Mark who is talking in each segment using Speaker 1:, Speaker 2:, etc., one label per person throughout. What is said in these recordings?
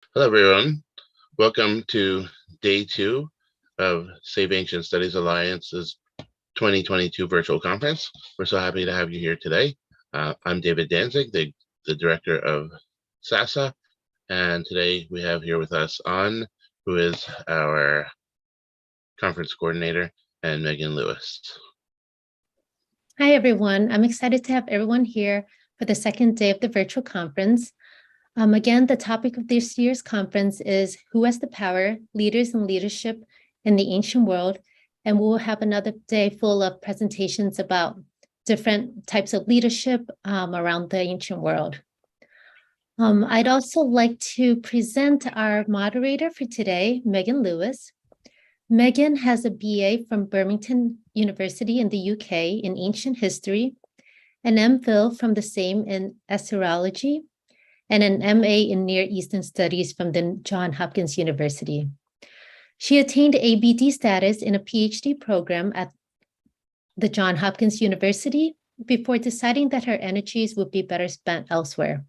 Speaker 1: Hello, everyone. Welcome to day 2 of Save Ancient Studies Alliance's 2022 virtual conference. We're so happy to have you here today. I'm David Danzig, the director of SASA, and today we have here with us An, who is our conference coordinator, and Megan Lewis.
Speaker 2: Hi, everyone. I'm excited to have everyone here for the second day of the virtual conference. Again, the topic of this year's conference is Who has the Power? Leaders and Leadership in the Ancient World. And we'll have another day full of presentations about different types of leadership around the ancient world. I'd also like to present our moderator for today, Megan Lewis. Megan has a BA from Birmingham University in the UK in ancient history, an MPhil from the same in Assyriology, and an MA in Near Eastern Studies from the Johns Hopkins University. She attained ABD status in a PhD program at the Johns Hopkins University before deciding that her energies would be better spent elsewhere.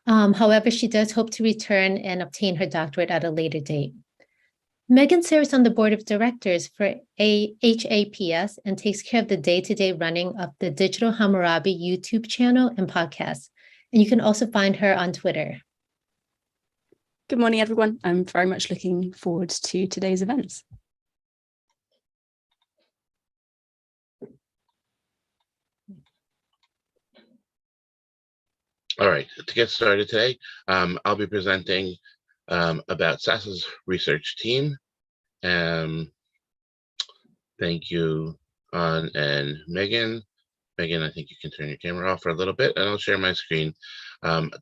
Speaker 2: However, she does hope to return and obtain her doctorate at a later date. Megan serves on the board of directors for HAPS and takes care of the day-to-day running of the Digital Hammurabi YouTube channel and podcast. And you can also find her on Twitter.
Speaker 3: Good morning, everyone. I'm very much looking forward to today's events.
Speaker 1: All right, to get started today, I'll be presenting about SASA's research team. Thank you, An and Megan. Megan, I think you can turn your camera off for a little bit, and I'll share my screen.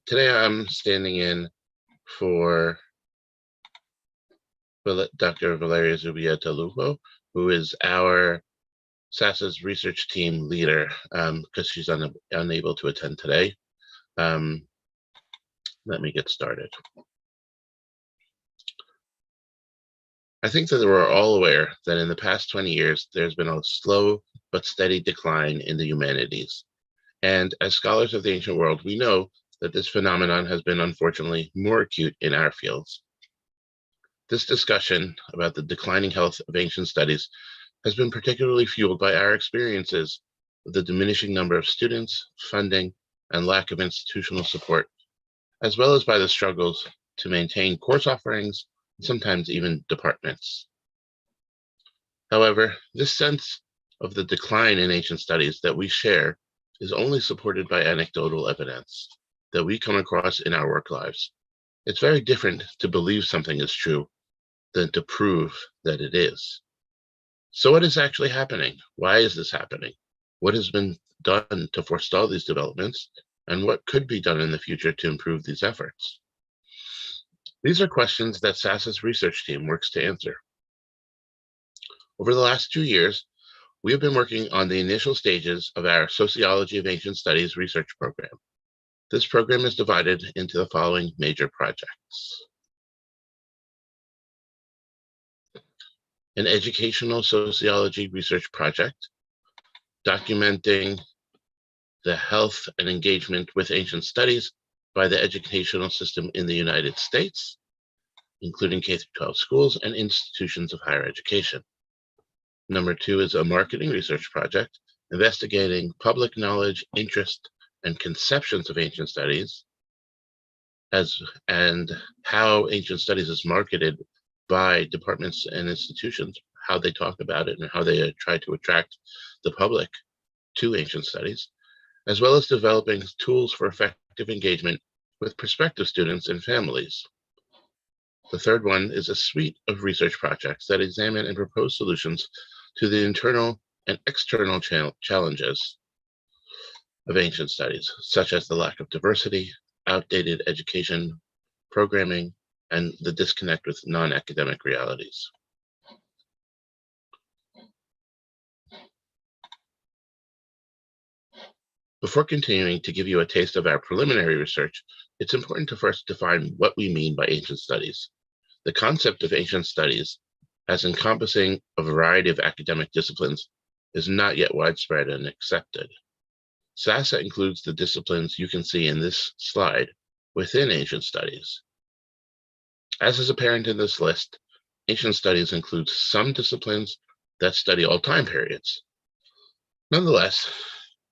Speaker 1: Today I'm standing in for Dr. Valeria Zubieta-Lupo, who is our SASA's research team leader, because she's unable to attend today. Let me get started. I think that we're all aware that in the past 20 years, there's been a slow but steady decline in the humanities. And as scholars of the ancient world, we know that this phenomenon has been unfortunately more acute in our fields. This discussion about the declining health of ancient studies has been particularly fueled by our experiences with the diminishing number of students, funding, and lack of institutional support, as well as by the struggles to maintain course offerings, sometimes even departments. However, this sense of the decline in ancient studies that we share is only supported by anecdotal evidence that we come across in our work lives. It's very different to believe something is true than to prove that it is. So what is actually happening? Why is this happening? What has been done to forestall these developments? And what could be done in the future to improve these efforts? These are questions that SASA's research team works to answer. Over the last 2 years, we have been working on the initial stages of our Sociology of Ancient Studies research program. This program is divided into the following major projects. An educational sociology research project, documenting the health and engagement with ancient studies by the educational system in the United States, including K-12 schools and institutions of higher education. Number 2 is a marketing research project, investigating public knowledge, interest, and conceptions of ancient studies, and how ancient studies is marketed by departments and institutions, how they talk about it and how they try to attract the public to ancient studies, as well as developing tools for effective engagement with prospective students and families. The third one is a suite of research projects that examine and propose solutions to the internal and external challenges of ancient studies, such as the lack of diversity, outdated education programming, and the disconnect with non-academic realities. Before continuing to give you a taste of our preliminary research, it's important to first define what we mean by ancient studies. The concept of ancient studies, as encompassing a variety of academic disciplines, is not yet widespread and accepted. SASA includes the disciplines you can see in this slide within ancient studies, As is apparent in this list, ancient studies includes some disciplines that study all time periods. Nonetheless,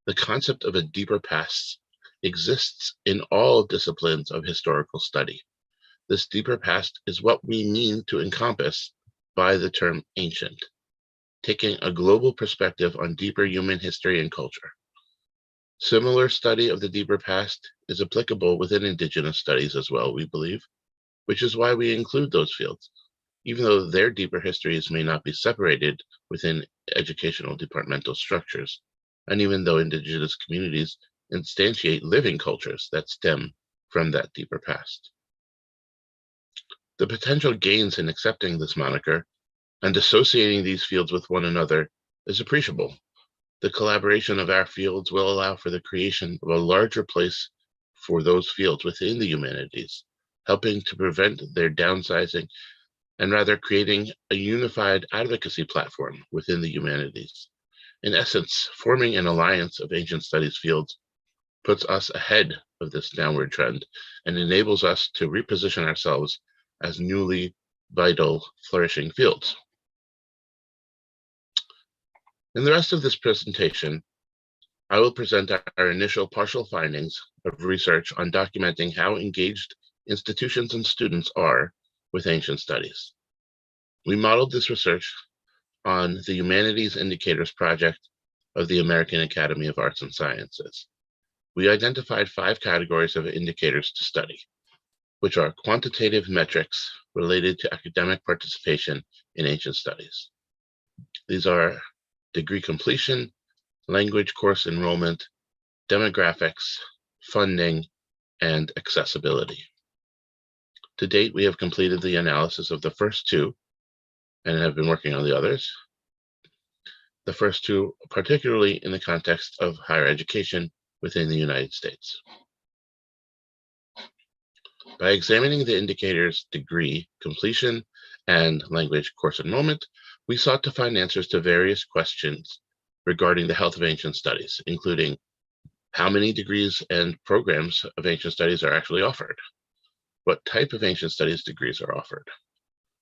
Speaker 1: the concept of a deeper past exists in all disciplines of historical study. This deeper past is what we mean to encompass by the term ancient, taking a global perspective on deeper human history and culture. Similar study of the deeper past is applicable within Indigenous studies as well, we believe, which is why we include those fields, even though their deeper histories may not be separated within educational departmental structures, and even though Indigenous communities instantiate living cultures that stem from that deeper past. The potential gains in accepting this moniker and associating these fields with one another is appreciable. The collaboration of our fields will allow for the creation of a larger place for those fields within the humanities, helping to prevent their downsizing and rather creating a unified advocacy platform within the humanities. In essence, forming an alliance of ancient studies fields puts us ahead of this downward trend and enables us to reposition ourselves as newly vital, flourishing fields. In the rest of this presentation, I will present our initial partial findings of research on documenting how engaged institutions and students are with ancient studies. We modeled this research on the Humanities Indicators Project of the American Academy of Arts and Sciences. We identified 5 categories of indicators to study, which are quantitative metrics related to academic participation in ancient studies. These are degree completion, language course enrollment, demographics, funding, and accessibility. To date, we have completed the analysis of the first 2 and have been working on the others. The first 2, particularly in the context of higher education within the United States. By examining the indicators degree, completion, and language course enrollment, we sought to find answers to various questions regarding the health of ancient studies, including how many degrees and programs of ancient studies are actually offered, what type of ancient studies degrees are offered,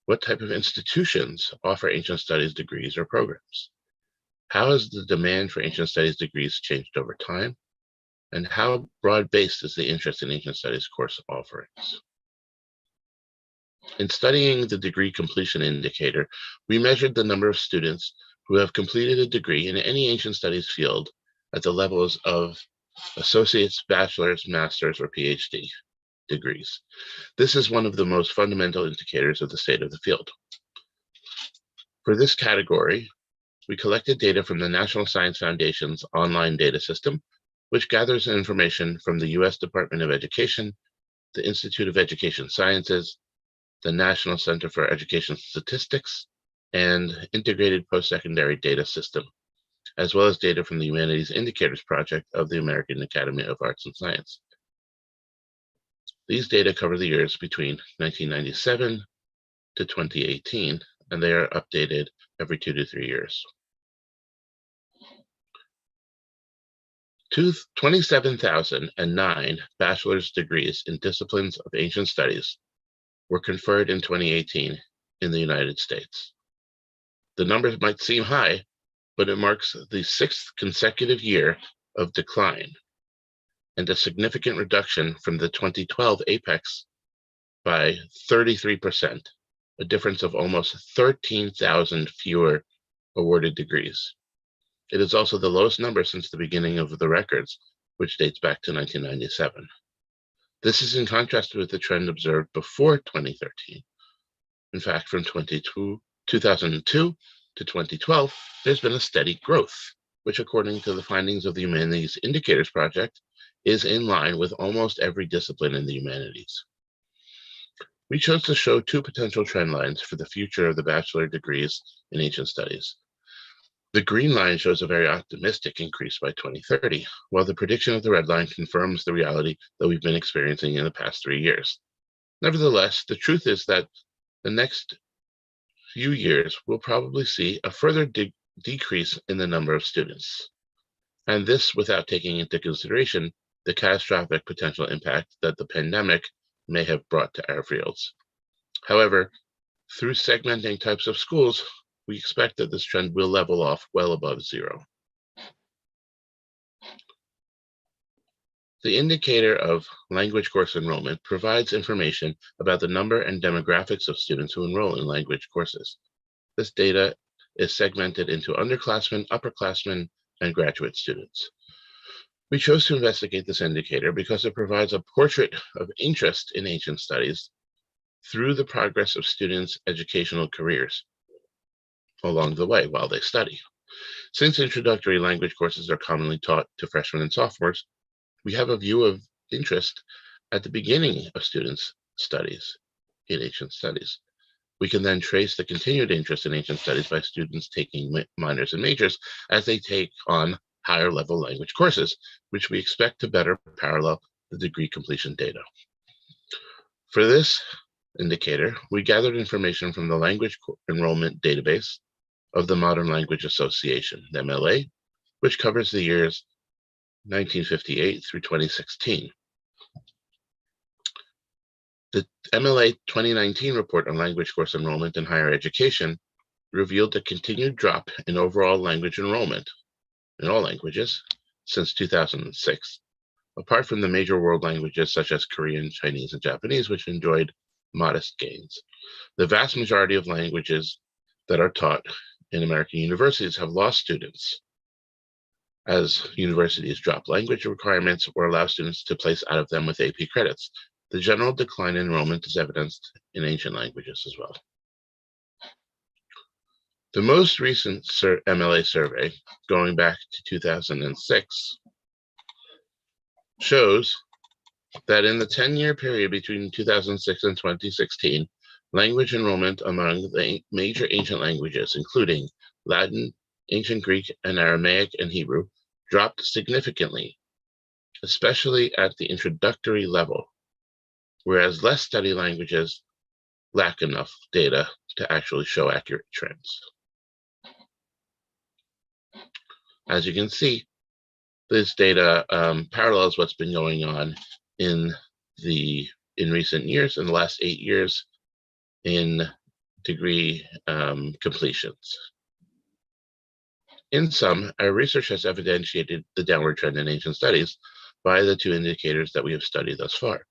Speaker 1: what type of institutions offer ancient studies degrees or programs, how has the demand for ancient studies degrees changed over time, and how broad-based is the interest in ancient studies course offerings. In studying the degree completion indicator, we measured the number of students who have completed a degree in any ancient studies field at the levels of associate's, bachelor's, master's, or PhD degrees. This is one of the most fundamental indicators of the state of the field. For this category, we collected data from the National Science Foundation's online data system, which gathers information from the U.S. Department of Education, the Institute of Education Sciences, the National Center for Education Statistics, and Integrated Post-Secondary Data System, as well as data from the Humanities Indicators Project of the American Academy of Arts and Science. These data cover the years between 1997 to 2018, and they are updated every 2 to 3 years. 27,009 bachelor's degrees in disciplines of ancient studies were conferred in 2018 in the United States. The numbers might seem high, but it marks the 6th consecutive year of decline and a significant reduction from the 2012 apex by 33%, a difference of almost 13,000 fewer awarded degrees. It is also the lowest number since the beginning of the records, which dates back to 1997. This is in contrast with the trend observed before 2013. In fact, from 2002 to 2012, there's been a steady growth, which according to the findings of the Humanities Indicators Project, is in line with almost every discipline in the humanities. We chose to show 2 potential trend lines for the future of the bachelor degrees in ancient studies. The green line shows a very optimistic increase by 2030, while the prediction of the red line confirms the reality that we've been experiencing in the past 3 years. Nevertheless, the truth is that the next few years will probably see a further decrease in the number of students, and this without taking into consideration the catastrophic potential impact that the pandemic may have brought to our fields. However, through segmenting types of schools, we expect that this trend will level off well above zero. The indicator of language course enrollment provides information about the number and demographics of students who enroll in language courses. This data is segmented into underclassmen, upperclassmen, and graduate students. We chose to investigate this indicator because it provides a portrait of interest in ancient studies through the progress of students' educational careers along the way while they study. Since introductory language courses are commonly taught to freshmen and sophomores, we have a view of interest at the beginning of students' studies in ancient studies. We can then trace the continued interest in ancient studies by students taking minors and majors as they take on higher level language courses, which we expect to better parallel the degree completion data. For this indicator, we gathered information from the Language Enrollment Database of the Modern Language Association, the MLA, which covers the years 1958 through 2016. The MLA 2019 report on language course enrollment in higher education revealed a continued drop in overall language enrollment in all languages since 2006, apart from the major world languages such as Korean, Chinese, and Japanese, which enjoyed modest gains. The vast majority of languages that are taught in American universities have lost students as universities drop language requirements or allow students to place out of them with AP credits. The general decline in enrollment is evidenced in ancient languages as well. The most recent MLA survey, going back to 2006, shows that in the 10-year period between 2006 and 2016, language enrollment among the major ancient languages, including Latin, Ancient Greek, and Aramaic and Hebrew, dropped significantly, especially at the introductory level, whereas less studied languages lack enough data to actually show accurate trends. As you can see, this data parallels what's been going on in recent years, in the last 8 years, in degree completions. In sum, our research has evidentiated the downward trend in ancient studies by the two indicators that we have studied thus far.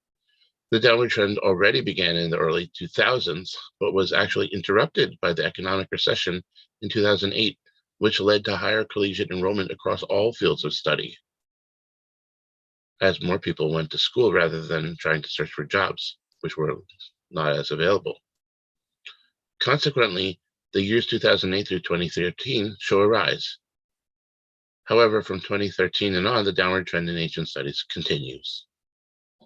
Speaker 1: The downward trend already began in the early 2000s, but was actually interrupted by the economic recession in 2008, which led to higher collegiate enrollment across all fields of study, as more people went to school rather than trying to search for jobs, which were not as available. Consequently, the years 2008 through 2013 show a rise. However, from 2013 and on, the downward trend in ancient studies continues.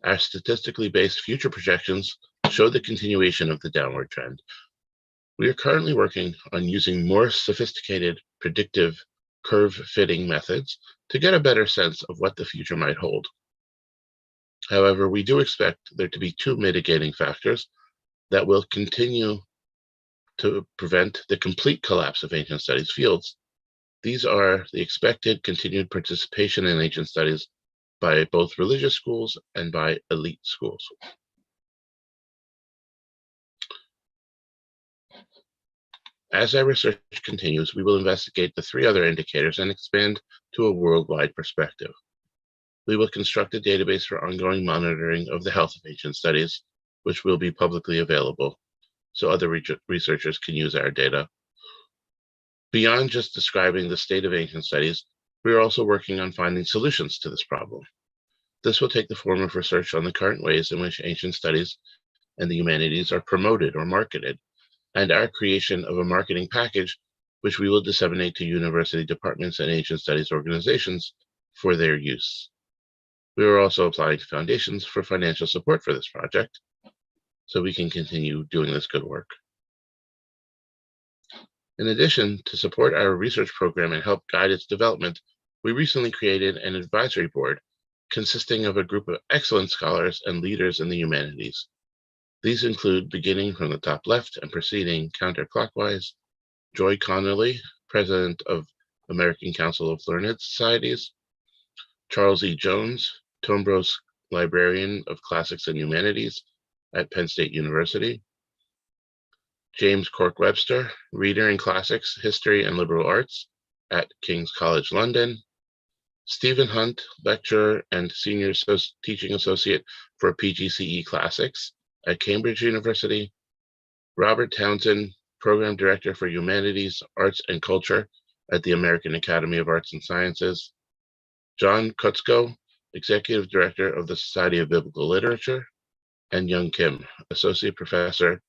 Speaker 1: Our statistically based future projections show the continuation of the downward trend. We are currently working on using more sophisticated predictive curve fitting methods to get a better sense of what the future might hold. However, we do expect there to be two mitigating factors that will continue to prevent the complete collapse of ancient studies fields. These are the expected continued participation in ancient studies by both religious schools and by elite schools. As our research continues, we will investigate the three other indicators and expand to a worldwide perspective. We will construct a database for ongoing monitoring of the health of ancient studies, which will be publicly available, so other researchers can use our data. Beyond just describing the state of ancient studies, we are also working on finding solutions to this problem. This will take the form of research on the current ways in which ancient studies and the humanities are promoted or marketed, and our creation of a marketing package, which we will disseminate to university departments and ancient studies organizations for their use. We are also applying to foundations for financial support for this project, so we can continue doing this good work. In addition, to support our research program and help guide its development, we recently created an advisory board consisting of a group of excellent scholars and leaders in the humanities. These include, beginning from the top left and proceeding counterclockwise, Joy Connolly, President of American Council of Learned Societies, Charles E. Jones, Tombros Librarian of Classics and Humanities at Penn State University, James Cork Webster, Reader in Classics, History and Liberal Arts at King's College London. Stephen Hunt, Lecturer and Senior Teaching Associate for PGCE Classics at Cambridge University. Robert Townsend, Program Director for Humanities, Arts and Culture at the American Academy of Arts and Sciences. John Kutzko, Executive Director of the Society of Biblical Literature. And Young Kim, Associate Professor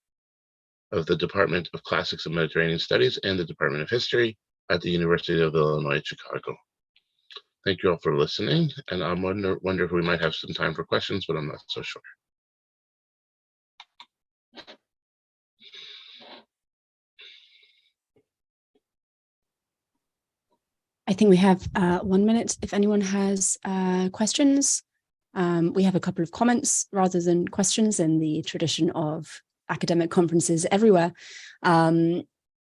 Speaker 1: of the Department of Classics and Mediterranean Studies and the Department of History at the University of Illinois at Chicago. Thank you all for listening, and I wonder if we might have some time for questions, but I'm not so sure.
Speaker 3: I think we have 1 minute if anyone has questions. We have a couple of comments rather than questions in the tradition of academic conferences everywhere.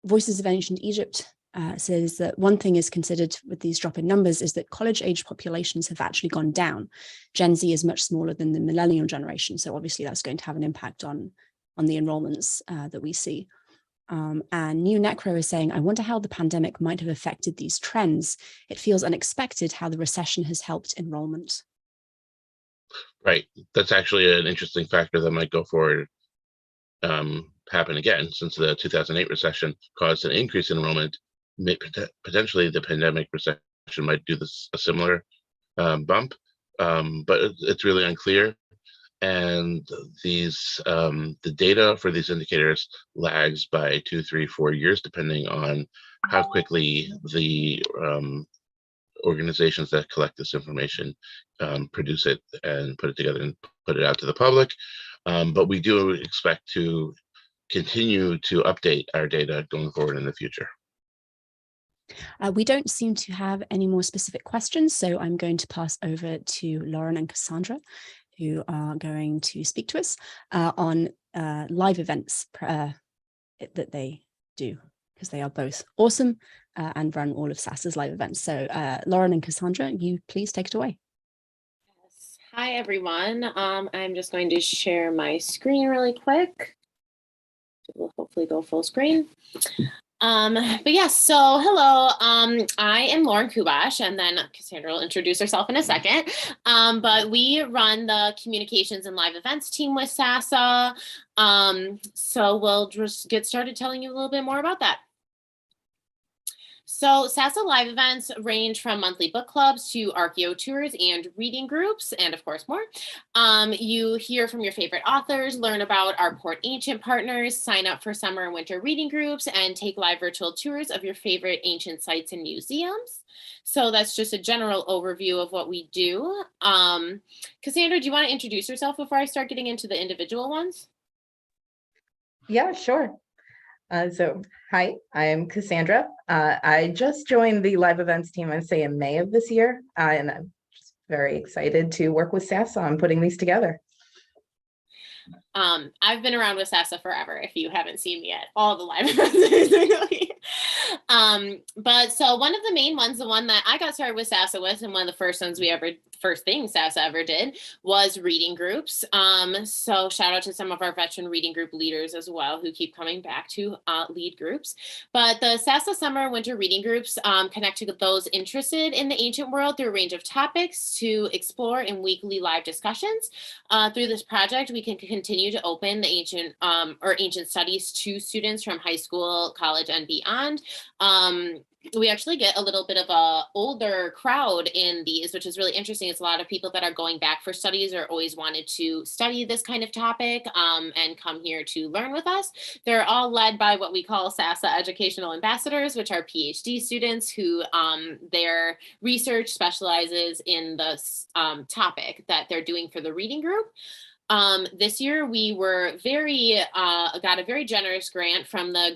Speaker 3: Voices of Ancient Egypt says that one thing is considered with these drop in numbers is that college-age populations have actually gone down. Gen Z is much smaller than the millennial generation, so obviously that's going to have an impact on the enrollments that we see. And New Necro is saying, I wonder how the pandemic might have affected these trends. It feels unexpected how the recession has helped enrollment.
Speaker 1: Right. That's actually an interesting factor that might go forward, happen again, since the 2008 recession caused an increase in enrollment. Potentially the pandemic recession might do this a similar bump, but it's really unclear. And these the data for these indicators lags by 2, 3, 4 years, depending on how quickly the organizations that collect this information produce it and put it together and put it out to the public. But we do expect to continue to update our data going forward in the future.
Speaker 3: We don't seem to have any more specific questions, so I'm going to pass over to Lauren and Cassandra, who are going to speak to us on live events that they do, because they are both awesome and run all of SASA's live events. So Lauren and Cassandra, you please take it away.
Speaker 4: Yes. Hi, everyone. I'm just going to share my screen really quick. It will hopefully go full screen. But yes, so hello, I am Lauren Kubash, and then Cassandra will introduce herself in a second. But we run the communications and live events team with SASA. So we'll just get started telling you a little bit more about that. So SASA live events range from monthly book clubs to archaeo tours and reading groups, and of course more. You hear from your favorite authors, learn about our Port Ancient partners, sign up for summer and winter reading groups, and take live virtual tours of your favorite ancient sites and museums. So that's just a general overview of what we do. Cassandra, do you want to introduce yourself before I start getting into the individual ones?
Speaker 5: Yeah, sure. So hi, I'm Cassandra. I just joined the live events team, I'd say in May of this year, and I'm just very excited to work with SASA on putting these together.
Speaker 4: I've been around with SASA forever, if you haven't seen me yet, all the live events. But so one of the main ones, the one that I got started with SASA with, and one of the first things SASA ever did was reading groups. So shout out to some of our veteran reading group leaders as well, who keep coming back to lead groups. But the SASA summer and winter reading groups connect to those interested in the ancient world through a range of topics to explore in weekly live discussions. Through this project, we can continue to open the ancient studies to students from high school, college, and beyond. We actually get a little bit of a older crowd in these, which is really interesting. It's a lot of people that are going back for studies or always wanted to study this kind of topic and come here to learn with us. They're all led by what we call SASA educational ambassadors, which are PhD students who their research specializes in the topic that they're doing for the reading group. This year we were got a very generous grant from the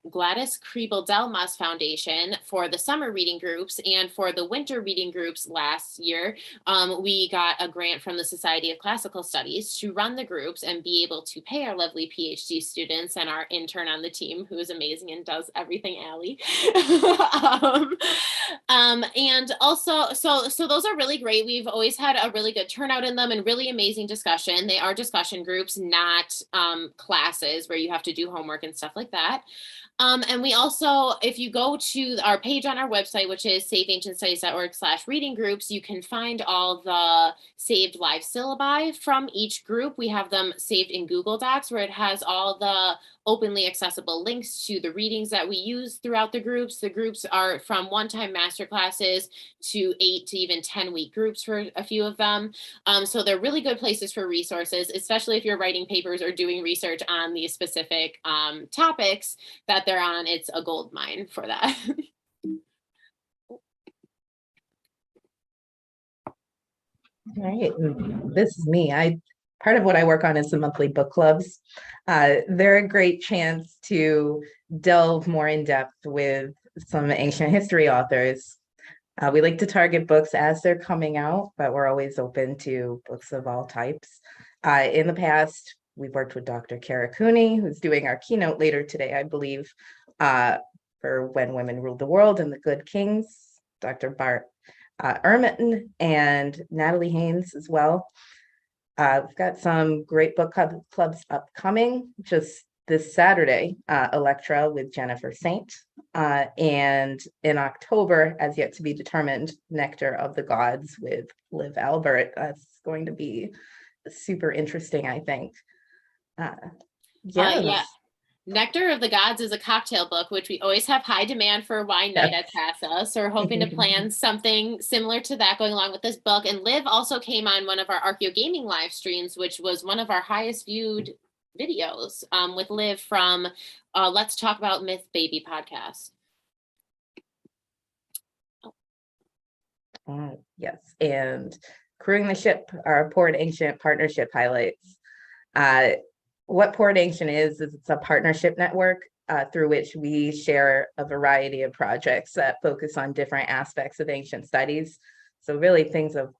Speaker 4: Gladys Kriebel-Delmas Foundation for the summer reading groups, and for the winter reading groups last year, we got a grant from the Society of Classical Studies to run the groups and be able to pay our lovely PhD students and our intern on the team, who is amazing and does everything, Allie. And also, so those are really great. We've always had a really good turnout in them and really amazing discussion. They are discussion groups, not classes where you have to do homework and stuff like that. And we also, if you go to our page on our website, which is safeancientstudies.org/reading groups, you can find all the saved live syllabi from each group. We have them saved in Google Docs, where it has all the openly accessible links to the readings that we use throughout the groups. The groups are from one-time masterclasses to 8 to even 10-week groups for a few of them. So they're really good places for resources, especially if you're writing papers or doing research on these specific topics that they're on. It's a gold mine for that.
Speaker 5: All right, and this is me. Part of what I work on is the monthly book clubs. They're a great chance to delve more in depth with some ancient history authors. We like to target books as they're coming out, but we're always open to books of all types. In the past, we've worked with Dr. Kara Cooney, who's doing our keynote later today, I believe, for When Women Ruled the World and the Good Kings, Dr. Bart Ehrman and Natalie Haynes as well. We've got some great book clubs upcoming. Just this Saturday, Electra with Jennifer Saint. And in October, as yet to be determined, Nectar of the Gods with Liv Albert. That's going to be super interesting, I think.
Speaker 4: Yeah. Nectar of the Gods is a cocktail book, which we always have high demand for wine night at SASA. So we're hoping to plan something similar to that going along with this book. And Liv also came on one of our Archaeogaming live streams, which was one of our highest viewed videos with Liv from Let's Talk About Myth Baby podcast.
Speaker 5: Yes, and Crewing the Ship, our Port Ancient partnership highlights. What Port Ancient is it's a partnership network through which we share a variety of projects that focus on different aspects of ancient studies. So really things of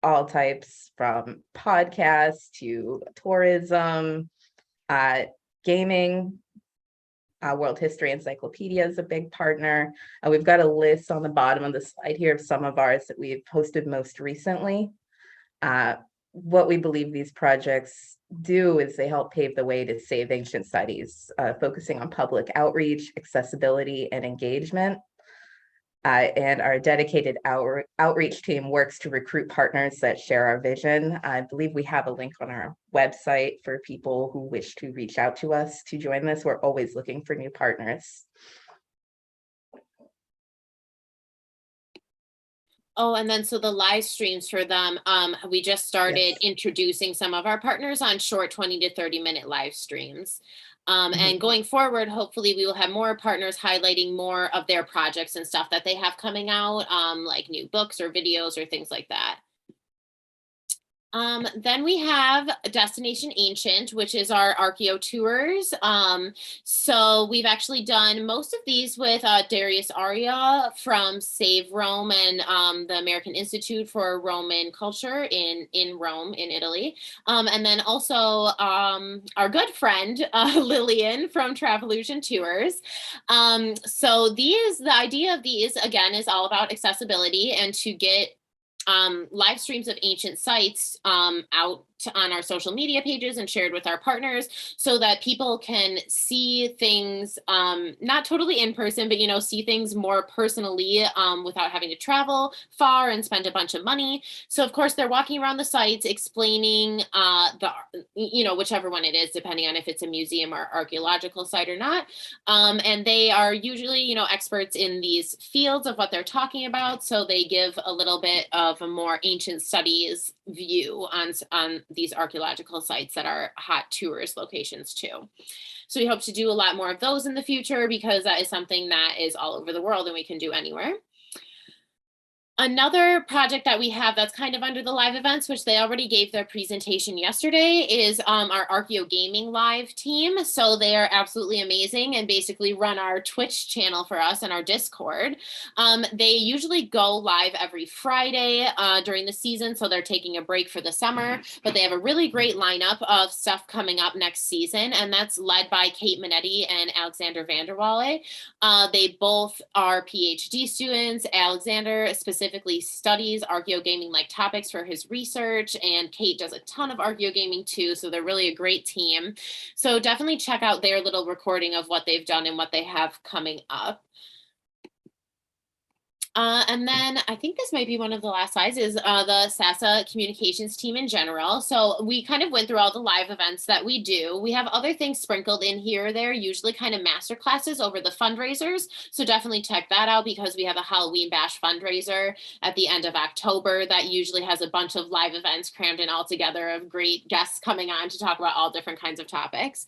Speaker 5: all types, from podcasts to tourism, gaming. World History Encyclopedia is a big partner. We've got a list on the bottom of the slide here of some of ours that we've posted most recently. What we believe these projects do is they help pave the way to save ancient studies, focusing on public outreach, accessibility, and engagement. And our dedicated outreach team works to recruit partners that share our vision. I believe we have a link on our website for people who wish to reach out to us to join this. We're always looking for new partners.
Speaker 4: Oh, and then so the live streams for them, we just started introducing some of our partners on short 20 to 30-minute live streams. And going forward, hopefully we will have more partners highlighting more of their projects and stuff that they have coming out, like new books or videos or things like that. Then we have Destination Ancient, which is our Archeo tours. So we've actually done most of these with Darius Aria from Save Rome and the American Institute for Roman Culture in Rome, in Italy. And then also our good friend, Lillian from Travolution Tours. So the idea of these, again, is all about accessibility and to get live streams of ancient sites out on our social media pages and shared with our partners so that people can see things not totally in person, but see things more personally without having to travel far and spend a bunch of money. So of course they're walking around the sites explaining whichever one it is, depending on if it's a museum or archaeological site or not. And they are usually experts in these fields of what they're talking about, so they give a little bit of a more ancient studies view on these archaeological sites that are hot tourist locations too. So we hope to do a lot more of those in the future because that is something that is all over the world and we can do anywhere. Another project that we have that's kind of under the live events, which they already gave their presentation yesterday, is our Archaeogaming live team. So they are absolutely amazing and basically run our Twitch channel for us and our Discord. They usually go live every Friday during the season, so they're taking a break for the summer, but they have a really great lineup of stuff coming up next season, and that's led by Kate Minetti and Alexander Vanderwalle. They both are PhD students. Alexander specifically specifically studies Archaeogaming like topics for his research, and Kate does a ton of Archaeogaming too, so they're really a great team. So definitely check out their little recording of what they've done and what they have coming up. And then I think this might be one of the last slides is the SASA communications team in general. So we kind of went through all the live events that we do. We have other things sprinkled in here or there, usually kind of master classes over the fundraisers. So definitely check that out, because we have a Halloween Bash fundraiser at the end of October that usually has a bunch of live events crammed in all together of great guests coming on to talk about all different kinds of topics.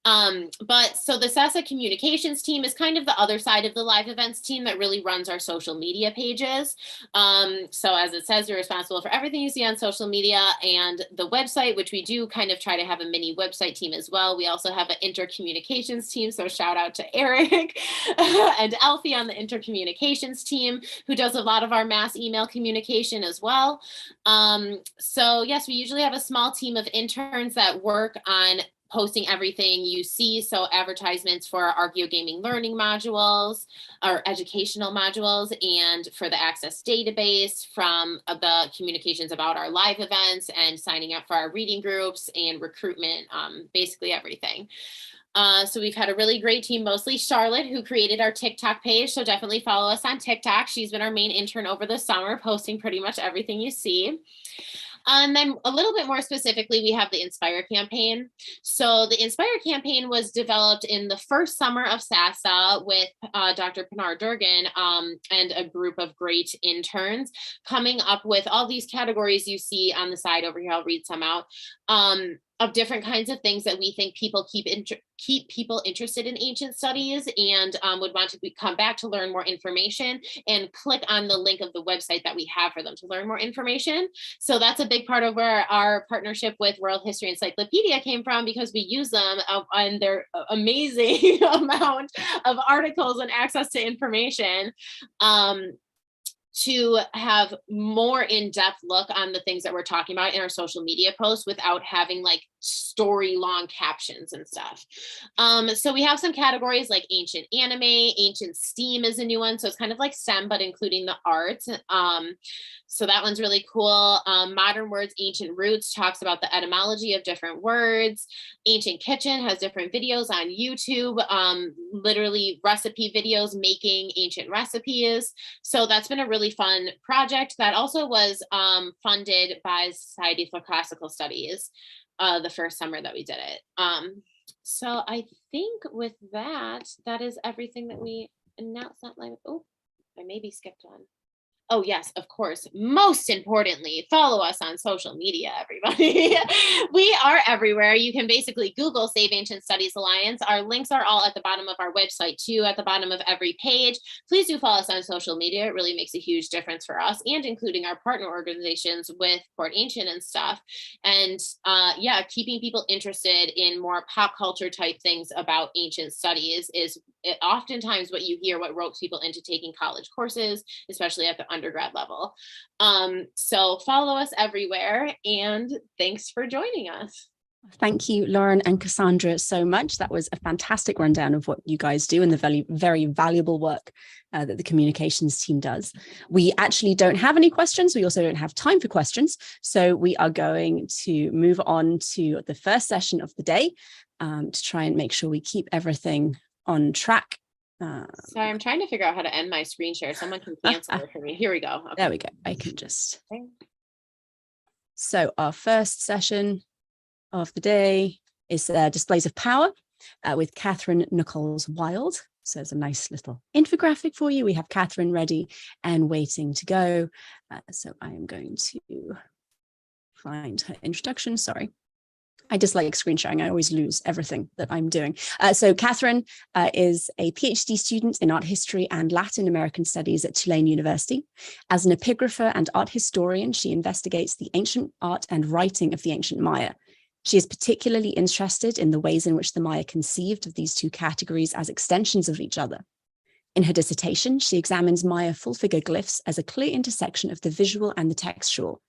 Speaker 4: But so the SASA communications team is kind of the other side of the live events team that really runs our social media pages. So as it says, you're responsible for everything you see on social media and the website, which we do kind of try to have a mini website team as well. We also have an intercommunications team. So shout out to Eric and Alfie on the intercommunications team, who does a lot of our mass email communication as well. So yes, we usually have a small team of interns that work on posting everything you see. So advertisements for our Archaeogaming learning modules, our educational modules, and for the Access database, from the communications about our live events and signing up for our reading groups and recruitment, basically everything. So we've had a really great team, mostly Charlotte, who created our TikTok page. So definitely follow us on TikTok. She's been our main intern over the summer, posting pretty much everything you see. And then a little bit more specifically, we have the Inspire campaign. So the Inspire campaign was developed in the first summer of SASA with Dr. Pinar Durgan and a group of great interns, coming up with all these categories you see on the side over here. I'll read some out. Of different kinds of things that we think people keep people interested in ancient studies and would want to come back to learn more information, and click on the link of the website that we have for them to learn more information. So that's a big part of where our partnership with World History Encyclopedia came from, because we use them on their amazing amount of articles and access to information. To have more in-depth look on the things that we're talking about in our social media posts without having like story long captions and stuff. So we have some categories like ancient anime, ancient STEAM is a new one. So it's kind of like STEM, but including the arts. So that one's really cool. Modern words, ancient roots talks about the etymology of different words. Ancient kitchen has different videos on YouTube, literally recipe videos making ancient recipes. So that's been a really fun project that also was funded by Society for Classical Studies the first summer that we did it. So I think with that, that is everything that we announced. That like, oh, I maybe skipped one. Oh, yes, of course. Most importantly, follow us on social media, everybody. We are everywhere. You can basically Google Save Ancient Studies Alliance. Our links are all at the bottom of our website, too, at the bottom of every page. Please do follow us on social media. It really makes a huge difference for us, and including our partner organizations with Port Ancient and stuff. And yeah, keeping people interested in more pop culture type things about ancient studies is oftentimes what you hear, what ropes people into taking college courses, especially at the undergrad level. So follow us everywhere, and thanks for joining us.
Speaker 3: Thank you, Lauren and Cassandra, so much. That was a fantastic rundown of what you guys do and the very, very valuable work that the communications team does. We actually don't have any questions. We also don't have time for questions. So we are going to move on to the first session of the day to try and make sure we keep everything on track.
Speaker 4: Sorry, I'm trying to figure out how to end my screen share. Someone can cancel it for me. Here we go. Okay.
Speaker 3: There we go. I can just. Okay. So our first session of the day is Displays of Power with Catherine Nichols-Wild. So there's a nice little infographic for you. We have Catherine ready and waiting to go. So I am going to find her introduction. Sorry. I dislike screen sharing. I always lose everything that I'm doing. So Catherine is a PhD student in art history and Latin American studies at Tulane University. As an epigrapher and art historian, she investigates the ancient art and writing of the ancient Maya. She is particularly interested in the ways in which the Maya conceived of these two categories as extensions of each other. In her dissertation, she examines Maya full-figure glyphs as a clear intersection of the visual and the textual.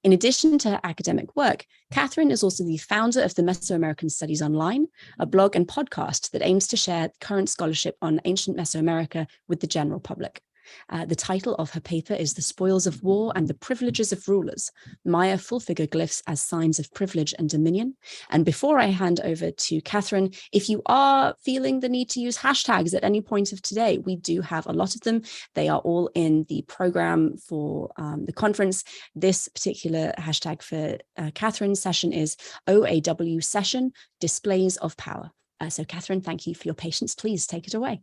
Speaker 3: In addition to her academic work, Catherine is also the founder of the Mesoamerican Studies Online, a blog and podcast that aims to share current scholarship on ancient Mesoamerica with the general public. The title of her paper is The Spoils of War and the Privileges of Rulers, Maya Full Figure Glyphs as Signs of Privilege and Dominion. And before I hand over to Catherine, if you are feeling the need to use hashtags at any point of today, we do have a lot of them. They are all in the program for the conference. This particular hashtag for Catherine's session is OAW session, Displays of Power. So Catherine, thank you for your patience. Please take it away.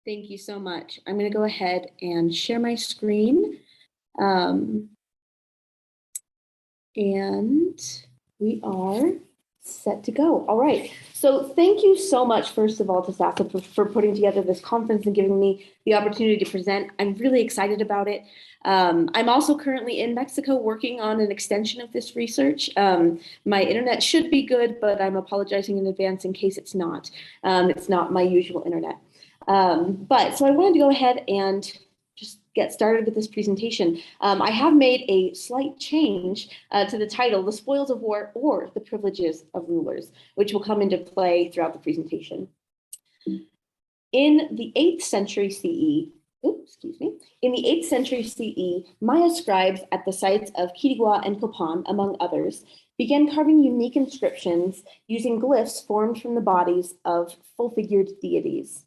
Speaker 6: Thank you so much. I'm going to go ahead and share my screen. And we are set to go. All right. So thank you so much, first of all, to SASA for putting together this conference and giving me the opportunity to present. I'm really excited about it. I'm also currently in Mexico working on an extension of this research. My internet should be good, but I'm apologizing in advance in case it's not. It's not my usual internet. So I wanted to go ahead and just get started with this presentation. I have made a slight change to the title, The Spoils of War or the Privileges of Rulers, which will come into play throughout the presentation. In the 8th century CE, in the 8th century CE, Maya scribes at the sites of Quirigua and Copan, among others, began carving unique inscriptions using glyphs formed from the bodies of full-figured deities.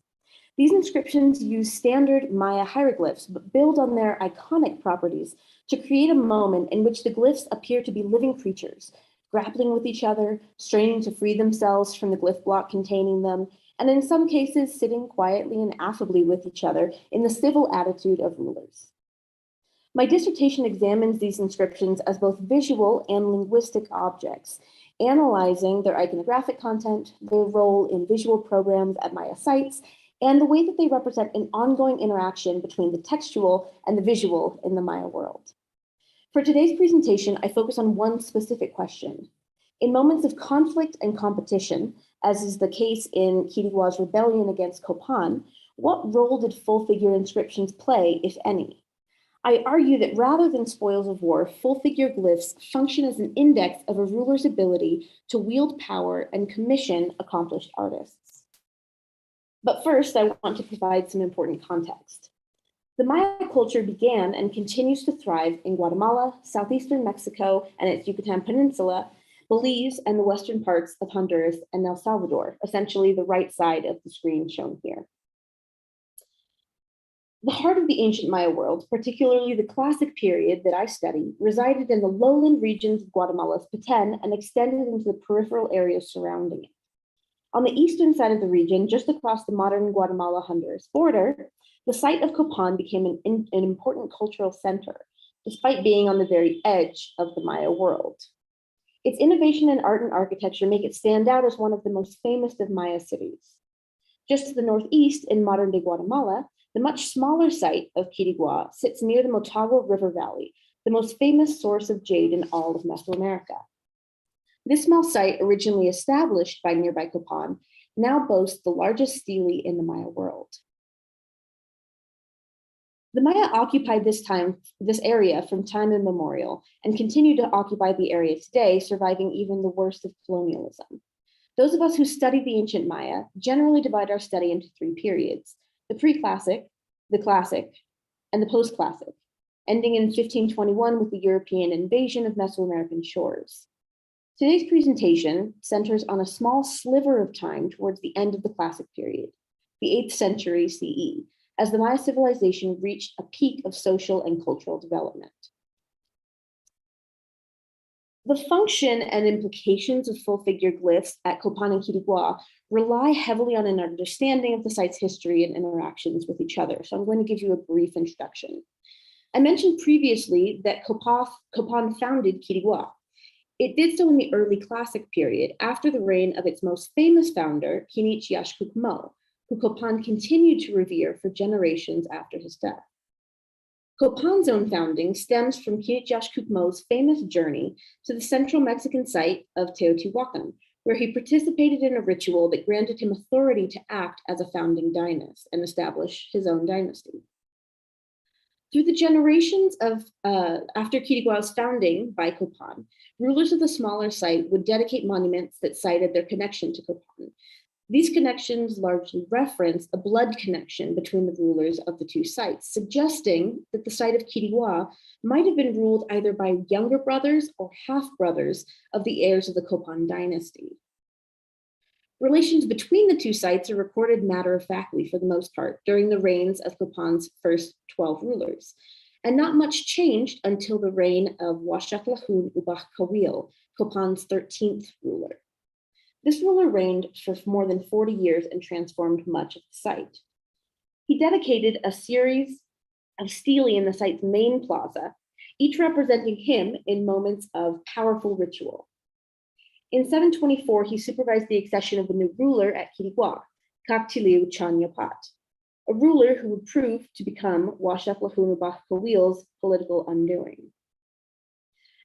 Speaker 6: These inscriptions use standard Maya hieroglyphs, but build on their iconic properties to create a moment in which the glyphs appear to be living creatures, grappling with each other, straining to free themselves from the glyph block containing them, and in some cases, sitting quietly and affably with each other in the civil attitude of rulers. My dissertation examines these inscriptions as both visual and linguistic objects, analyzing their iconographic content, their role in visual programs at Maya sites, and the way that they represent an ongoing interaction between the textual and the visual in the Maya world. For today's presentation, I focus on one specific question. In moments of conflict and competition, as is the case in Quirigua's rebellion against Copan, what role did full-figure inscriptions play, if any? I argue that rather than spoils of war, full-figure glyphs function as an index of a ruler's ability to wield power and commission accomplished artists. But first, I want to provide some important context. The Maya culture began and continues to thrive in Guatemala, southeastern Mexico, and its Yucatan Peninsula, Belize, and the western parts of Honduras and El Salvador, essentially the right side of the screen shown here. The heart of the ancient Maya world, particularly the classic period that I study, resided in the lowland regions of Guatemala's Petén and extended into the peripheral areas surrounding it. On the eastern side of the region, just across the modern Guatemala-Honduras border, the site of Copan became an important cultural center, despite being on the very edge of the Maya world. Its innovation in art and architecture make it stand out as one of the most famous of Maya cities. Just to the northeast, in modern-day Guatemala, the much smaller site of Quirigua sits near the Motagua River Valley, the most famous source of jade in all of Mesoamerica. This small site, originally established by nearby Copan, now boasts the largest stele in the Maya world. The Maya occupied this area from time immemorial and continue to occupy the area today, surviving even the worst of colonialism. Those of us who study the ancient Maya generally divide our study into 3 periods: the pre-classic, the classic, and the post-classic, ending in 1521 with the European invasion of Mesoamerican shores. Today's presentation centers on a small sliver of time towards the end of the classic period, the 8th century CE, as the Maya civilization reached a peak of social and cultural development. The function and implications of full-figure glyphs at Copan and Quirigua rely heavily on an understanding of the site's history and interactions with each other, so I'm going to give you a brief introduction. I mentioned previously that Copan founded Quirigua. It did so in the early classic period, after the reign of its most famous founder, Quinichyaxcucmo, who Copan continued to revere for generations after his death. Copan's own founding stems from Quinichyaxcucmo's famous journey to the central Mexican site of Teotihuacan, where he participated in a ritual that granted him authority to act as a founding dynast and establish his own dynasty. Through the generations of after Quirigua's founding by Copan, rulers of the smaller site would dedicate monuments that cited their connection to Copan. These connections largely reference a blood connection between the rulers of the two sites, suggesting that the site of Kiriwa might have been ruled either by younger brothers or half-brothers of the heirs of the Copan dynasty. Relations between the two sites are recorded matter-of-factly for the most part during the reigns of Copan's first 12 rulers, and not much changed until the reign of Washaklahun Ubach Kawil, Copan's 13th ruler. This ruler reigned for more than 40 years and transformed much of the site. He dedicated a series of stelae in the site's main plaza, each representing him in moments of powerful ritual. In 724, he supervised the accession of the new ruler at Kiriwa, Kaktiliu Chanyapat, a ruler who would prove to become Washaklahun Ubach Kawil's political undoing.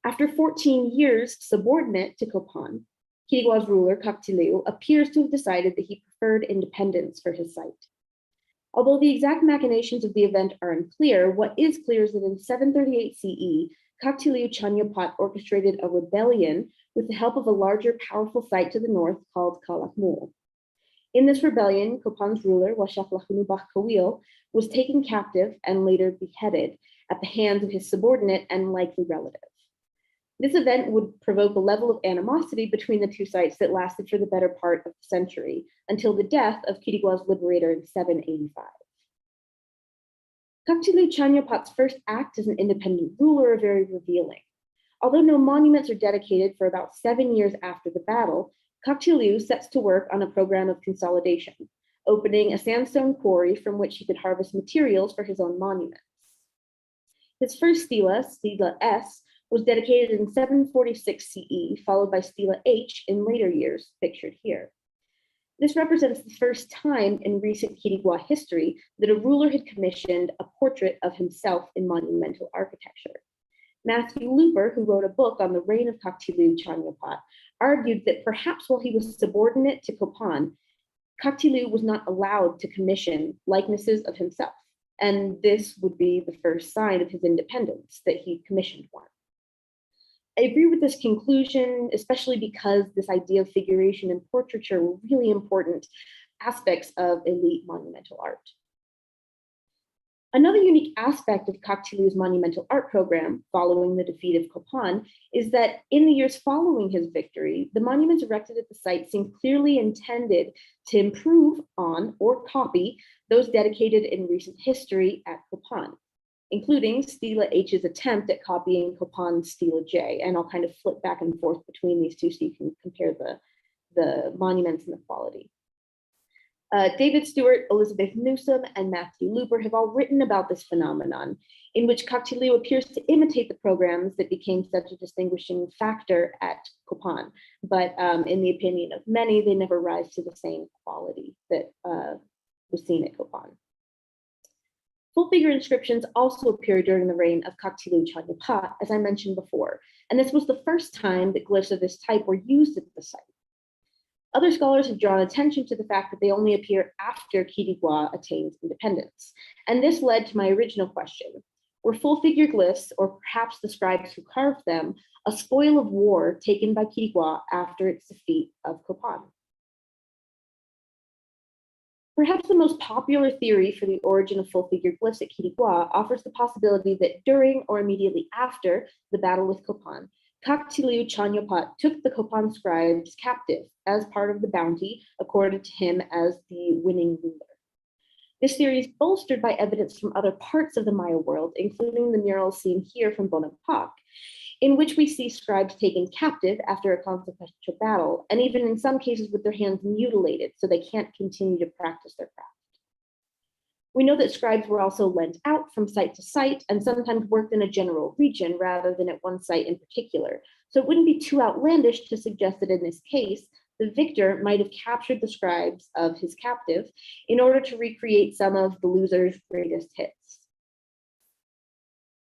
Speaker 6: After 14 years subordinate to Copan, Kiriwa's ruler, Kaktiliu, appears to have decided that he preferred independence for his site. Although the exact machinations of the event are unclear, what is clear is that in 738 CE, Kaktiliu Chanyapat orchestrated a rebellion with the help of a larger, powerful site to the north called Kalakmul. In this rebellion, Copan's ruler, Washaklahun Ubach Kawil, was taken captive and later beheaded at the hands of his subordinate and likely relative. This event would provoke a level of animosity between the two sites that lasted for the better part of the century, until the death of Kiriwa's liberator in 785. Kaktiliu Chanyapat's first act as an independent ruler are very revealing. Although no monuments are dedicated for about 7 years after the battle, Kaktiliu sets to work on a program of consolidation, opening a sandstone quarry from which he could harvest materials for his own monuments. His first stela, Stela S, was dedicated in 746 CE, followed by Stela H in later years, pictured here. This represents the first time in recent Kiriwa history that a ruler had commissioned a portrait of himself in monumental architecture. Matthew Looper, who wrote a book on the reign of Kaktiliu Chanyapat, argued that perhaps while he was subordinate to Copan, Kaktiliu was not allowed to commission likenesses of himself, and this would be the first sign of his independence, that he commissioned one. I agree with this conclusion, especially because this idea of figuration and portraiture were really important aspects of elite monumental art. Another unique aspect of Kaktiliu's monumental art program, following the defeat of Copan, is that in the years following his victory, the monuments erected at the site seem clearly intended to improve on or copy those dedicated in recent history at Copan, including Stela H's attempt at copying Copan's Stela J. And I'll kind of flip back and forth between these two so you can compare the monuments and the quality. David Stewart, Elizabeth Newsom, and Matthew Looper have all written about this phenomenon, in which Kaktiliu appears to imitate the programs that became such a distinguishing factor at Copan. But in the opinion of many, they never rise to the same quality that was seen at Copan. Full figure inscriptions also appeared during the reign of Kaktiliu Chanyapat, as I mentioned before, and this was the first time that glyphs of this type were used at the site. Other scholars have drawn attention to the fact that they only appear after Kiriwa attained independence, and this led to my original question. Were full figure glyphs, or perhaps the scribes who carved them, a spoil of war taken by Kiriwa after its defeat of Copan? Perhaps the most popular theory for the origin of full figure glyphs at Kiriwa offers the possibility that during or immediately after the battle with Copan, Kaktiliu Chanyapat took the Copan scribes captive as part of the bounty accorded to him as the winning ruler. This theory is bolstered by evidence from other parts of the Maya world, including the mural seen here from Bonaparte, in which we see scribes taken captive after a consequential battle, and even in some cases with their hands mutilated so they can't continue to practice their craft. We know that scribes were also lent out from site to site and sometimes worked in a general region rather than at one site in particular. So it wouldn't be too outlandish to suggest that in this case, the victor might have captured the scribes of his captive in order to recreate some of the loser's greatest hits.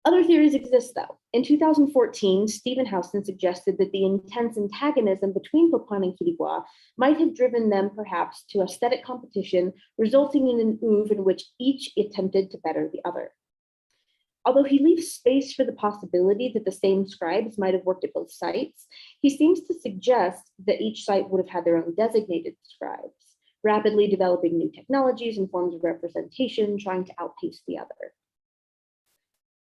Speaker 6: Other theories exist, though. In 2014, Stephen Houston suggested that the intense antagonism between Copan and Kiriwa might have driven them perhaps to aesthetic competition, resulting in an oeuvre in which each attempted to better the other. Although he leaves space for the possibility that the same scribes might have worked at both sites, he seems to suggest that each site would have had their own designated scribes, rapidly developing new technologies and forms of representation, trying to outpace the other.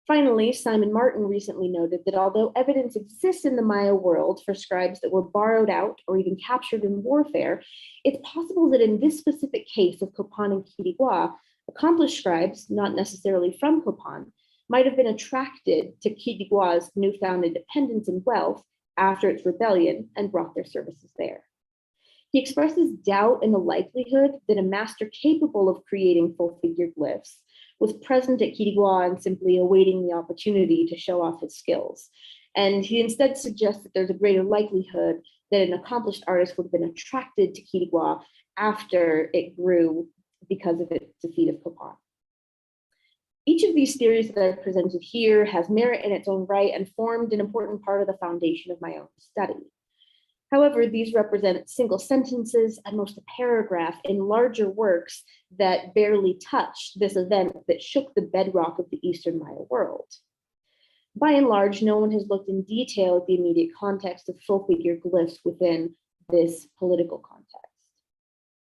Speaker 6: Finally, Simon Martin recently noted that although evidence exists in the Maya world for scribes that were borrowed out or even captured in warfare, it's possible that in this specific case of Copan and Quiriguá, accomplished scribes, not necessarily from Copan, might have been attracted to Quiriguá's newfound independence and wealth after its rebellion and brought their services there. He expresses doubt in the likelihood that a master capable of creating full-figure glyphs was present at Quiriguá and simply awaiting the opportunity to show off his skills. And he instead suggests that there's a greater likelihood that an accomplished artist would have been attracted to Quiriguá after it grew because of its defeat of Copan. Each of these theories that I've presented here has merit in its own right and formed an important part of the foundation of my own study. However, these represent single sentences, at most a paragraph, in larger works that barely touch this event that shook the bedrock of the Eastern Maya world. By and large, no one has looked in detail at the immediate context of full-figure glyphs within this political context.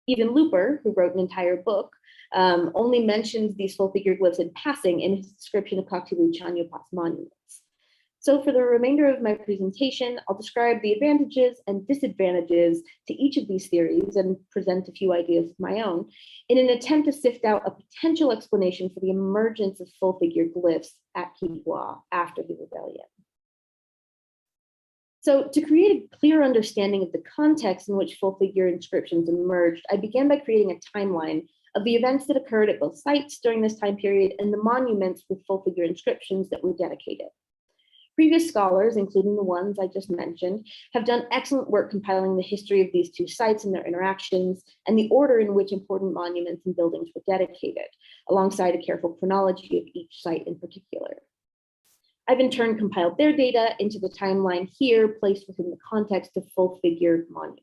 Speaker 6: Even Looper, who wrote an entire book, only mentions these full-figure glyphs in passing in his description of Kaktilu Chanyopat's monuments. So for the remainder of my presentation, I'll describe the advantages and disadvantages to each of these theories and present a few ideas of my own in an attempt to sift out a potential explanation for the emergence of full-figure glyphs at Quiriguá after the rebellion. So to create a clear understanding of the context in which full-figure inscriptions emerged, I began by creating a timeline of the events that occurred at both sites during this time period and the monuments with full-figure inscriptions that were dedicated. Previous scholars, including the ones I just mentioned, have done excellent work compiling the history of these two sites and their interactions and the order in which important monuments and buildings were dedicated, alongside a careful chronology of each site in particular. I've in turn compiled their data into the timeline here, placed within the context of full-figure monuments.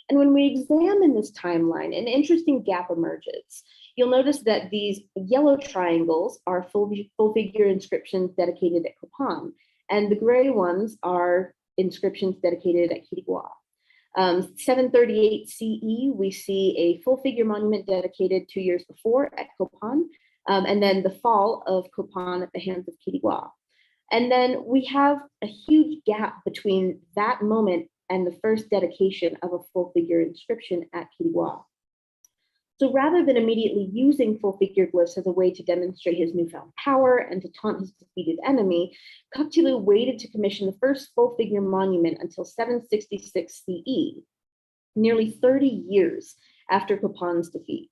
Speaker 6: And when we examine this timeline, an interesting gap emerges. You'll notice that these yellow triangles are full-figure inscriptions dedicated at Copan, and the gray ones are inscriptions dedicated at Quiriguá. 738 CE, we see a full-figure monument dedicated 2 years before at Copan, and then the fall of Copan at the hands of Quiriguá. And then we have a huge gap between that moment and the first dedication of a full-figure inscription at Quiriguá. So rather than immediately using full-figure glyphs as a way to demonstrate his newfound power and to taunt his defeated enemy, Kaktilu waited to commission the first full-figure monument until 766 CE, nearly 30 years after Copan's defeat.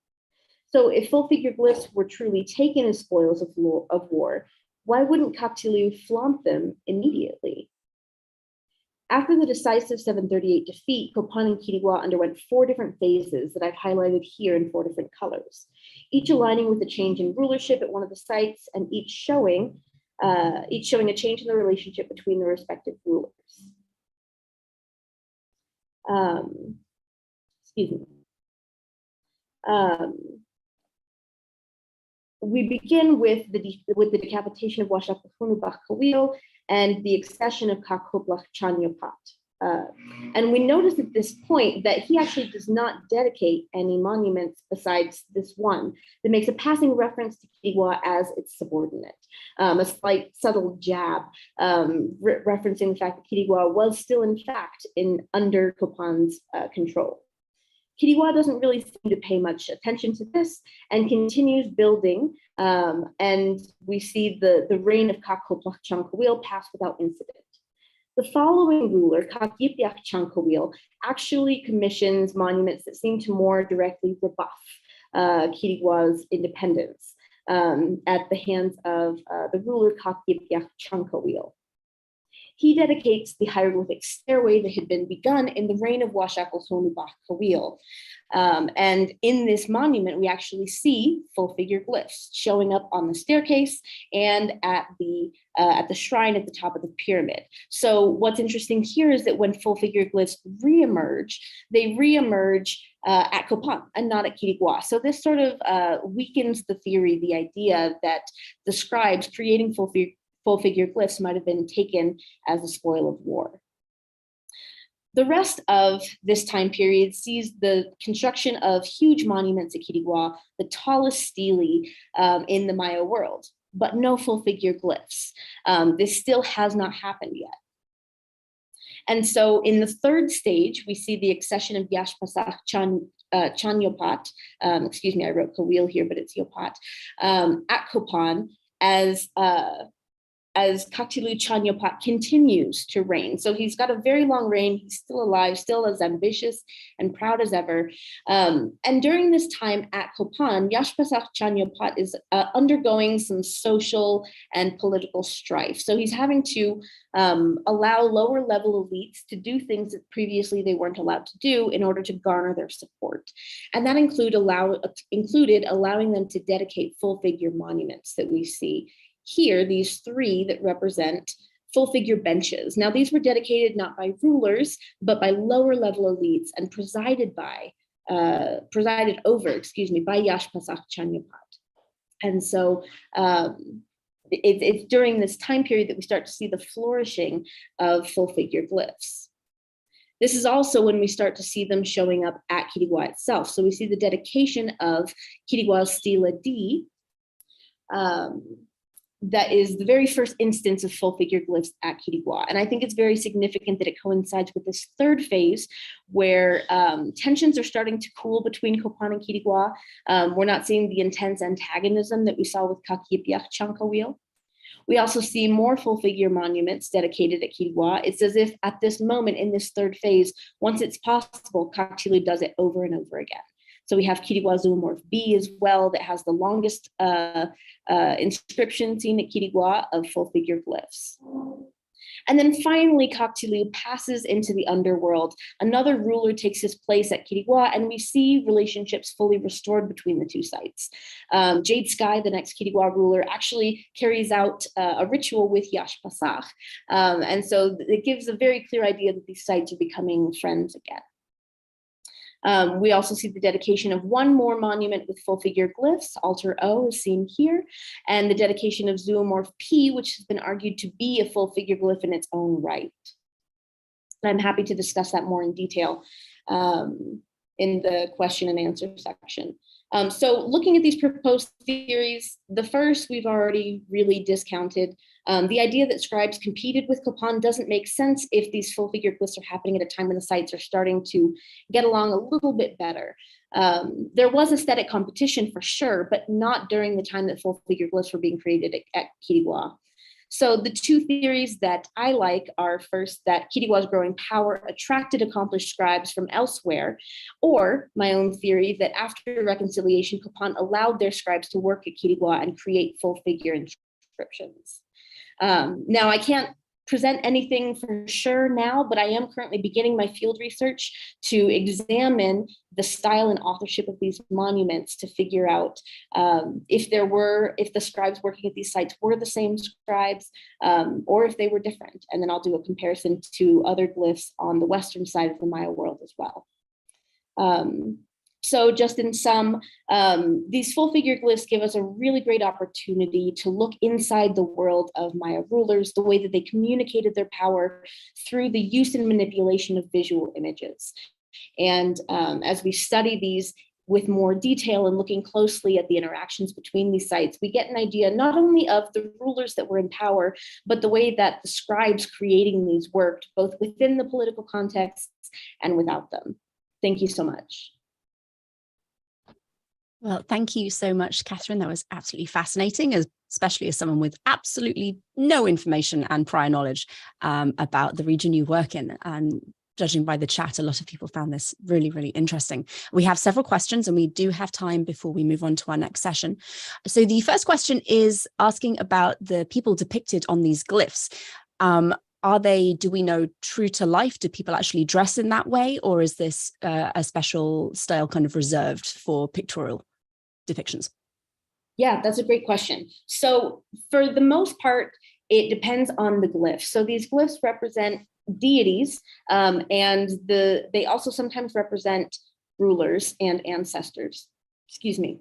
Speaker 6: So if full-figure glyphs were truly taken as spoils of war, why wouldn't Kaktilu flaunt them immediately? After the decisive 738 defeat, Copan and Quiriguá underwent 4 different phases that I've highlighted here in 4 different colors, each aligning with a change in rulership at one of the sites and each showing a change in the relationship between the respective rulers. We begin with the decapitation of Washakahunu Bakawil and the accession of Kakoblach Chanyopat. And we notice at this point that he actually does not dedicate any monuments besides this one that makes a passing reference to Quiriguá as its subordinate, a slight subtle jab referencing the fact that Quiriguá was still in fact under Copan's control. Quiriguá doesn't really seem to pay much attention to this and continues building, and we see the reign of Kakoblach Chankawil pass without incident. The following ruler, Kakyipiak Chankawil, actually commissions monuments that seem to more directly rebuff Quiriguá's independence at the hands of the ruler Kakyipiak Chankawil. He dedicates the hieroglyphic stairway that had been begun in the reign of Washakahunu Bakawil. And in this monument, we actually see full-figure glyphs showing up on the staircase and at the shrine at the top of the pyramid. So what's interesting here is that when full-figure glyphs reemerge, they reemerge at Copan and not at Quiriguá. So this sort of weakens the theory, the idea that the scribes creating full-figure glyphs might have been taken as a spoil of war. The rest of this time period sees the construction of huge monuments at Quiriguá, the tallest stele in the Maya world, but no full figure glyphs. This still has not happened yet. And so in the third stage, we see the accession of Yashpasach Chanyopat, excuse me, I wrote Kawil here, but it's Yopat, at Kopan as Kaktilu Chanyopat continues to reign. So he's got a very long reign. He's still alive, still as ambitious and proud as ever. And during this time at Kopan, Yashpasach Chanyopat is undergoing some social and political strife. So he's having to allow lower level elites to do things that previously they weren't allowed to do in order to garner their support. And that included allowing them to dedicate full figure monuments that we see here, these three that represent full figure benches. Now, these were dedicated not by rulers, but by lower level elites and presided over by Yashpasach Chanyopat. And so it's during this time period that we start to see the flourishing of full figure glyphs. This is also when we start to see them showing up at Quiriguá itself. So we see the dedication of Quiriguá's Stela D, that is the very first instance of full figure glyphs at Quiriguá. And I think it's very significant that it coincides with this third phase where tensions are starting to cool between Kopan and Quiriguá. We're not seeing the intense antagonism that we saw with Kakipiach Chankawil. We also see more full figure monuments dedicated at Quiriguá. It's as if at this moment in this third phase, once it's possible, Kaktilu does it over and over again. So we have Quiriguá Zoomorph B as well, that has the longest inscription seen at Quiriguá of full figure glyphs. And then finally, Kaktilu passes into the underworld. Another ruler takes his place at Quiriguá, and we see relationships fully restored between the two sites. Jade Sky, the next Quiriguá ruler, actually carries out a ritual with Yashpasach. And so it gives a very clear idea that these sites are becoming friends again. We also see the dedication of one more monument with full figure glyphs, altar O is seen here, and the dedication of Zoomorph P, which has been argued to be a full figure glyph in its own right. And I'm happy to discuss that more in detail in the question and answer section. So looking at these proposed theories, the first we've already really discounted. The idea that scribes competed with Kopan doesn't make sense if these full figure glyphs are happening at a time when the sites are starting to get along a little bit better. There was aesthetic competition for sure, but not during the time that full figure glyphs were being created at Quiriguá. So the two theories that I like are first that Quiriguá's growing power attracted accomplished scribes from elsewhere, or my own theory that after reconciliation, Kopan allowed their scribes to work at Quiriguá and create full figure inscriptions. Now, I can't present anything for sure now, but I am currently beginning my field research to examine the style and authorship of these monuments to figure out if the scribes working at these sites were the same scribes or if they were different. And then I'll do a comparison to other glyphs on the western side of the Maya world as well. So just in sum, these full figure glyphs give us a really great opportunity to look inside the world of Maya rulers, the way that they communicated their power through the use and manipulation of visual images. And as we study these with more detail and looking closely at the interactions between these sites, we get an idea not only of the rulers that were in power, but the way that the scribes creating these worked, both within the political contexts and without them. Thank you so much.
Speaker 3: Well, thank you so much, Catherine. That was absolutely fascinating, especially as someone with absolutely no information and prior knowledge about the region you work in. And judging by the chat, a lot of people found this really, really interesting. We have several questions and we do have time before we move on to our next session. So the first question is asking about the people depicted on these glyphs. Are they, do we know, true to life? Do people actually dress in that way? Or is this a special style kind of reserved for pictorial depictions?
Speaker 6: Yeah, that's a great question. So for the most part, it depends on the glyph. So these glyphs represent deities, and they also sometimes represent rulers and ancestors,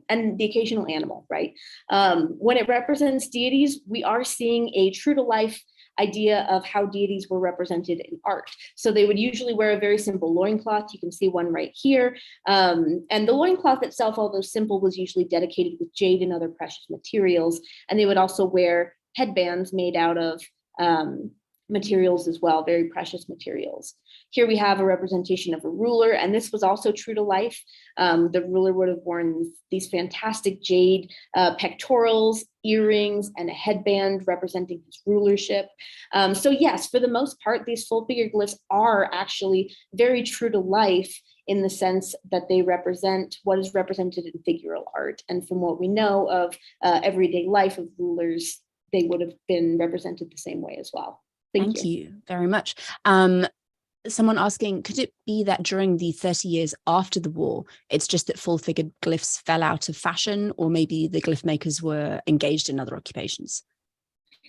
Speaker 6: and the occasional animal, right? When it represents deities, we are seeing a true to life idea of how deities were represented in art. So they would usually wear a very simple loincloth. You can see one right here. And the loincloth itself, although simple, was usually dedicated with jade and other precious materials. And they would also wear headbands made out of materials as well, very precious materials. Here we have a representation of a ruler, and this was also true to life. The ruler would have worn these fantastic jade pectorals, earrings, and a headband representing his rulership. So yes, for the most part, these full figure glyphs are actually very true to life in the sense that they represent what is represented in figural art. And from what we know of everyday life of rulers, they would have been represented the same way as well.
Speaker 3: Thank you very much. Someone asking, could it be that during the 30 years after the war, it's just that full-figured glyphs fell out of fashion, or maybe the glyph makers were engaged in other occupations?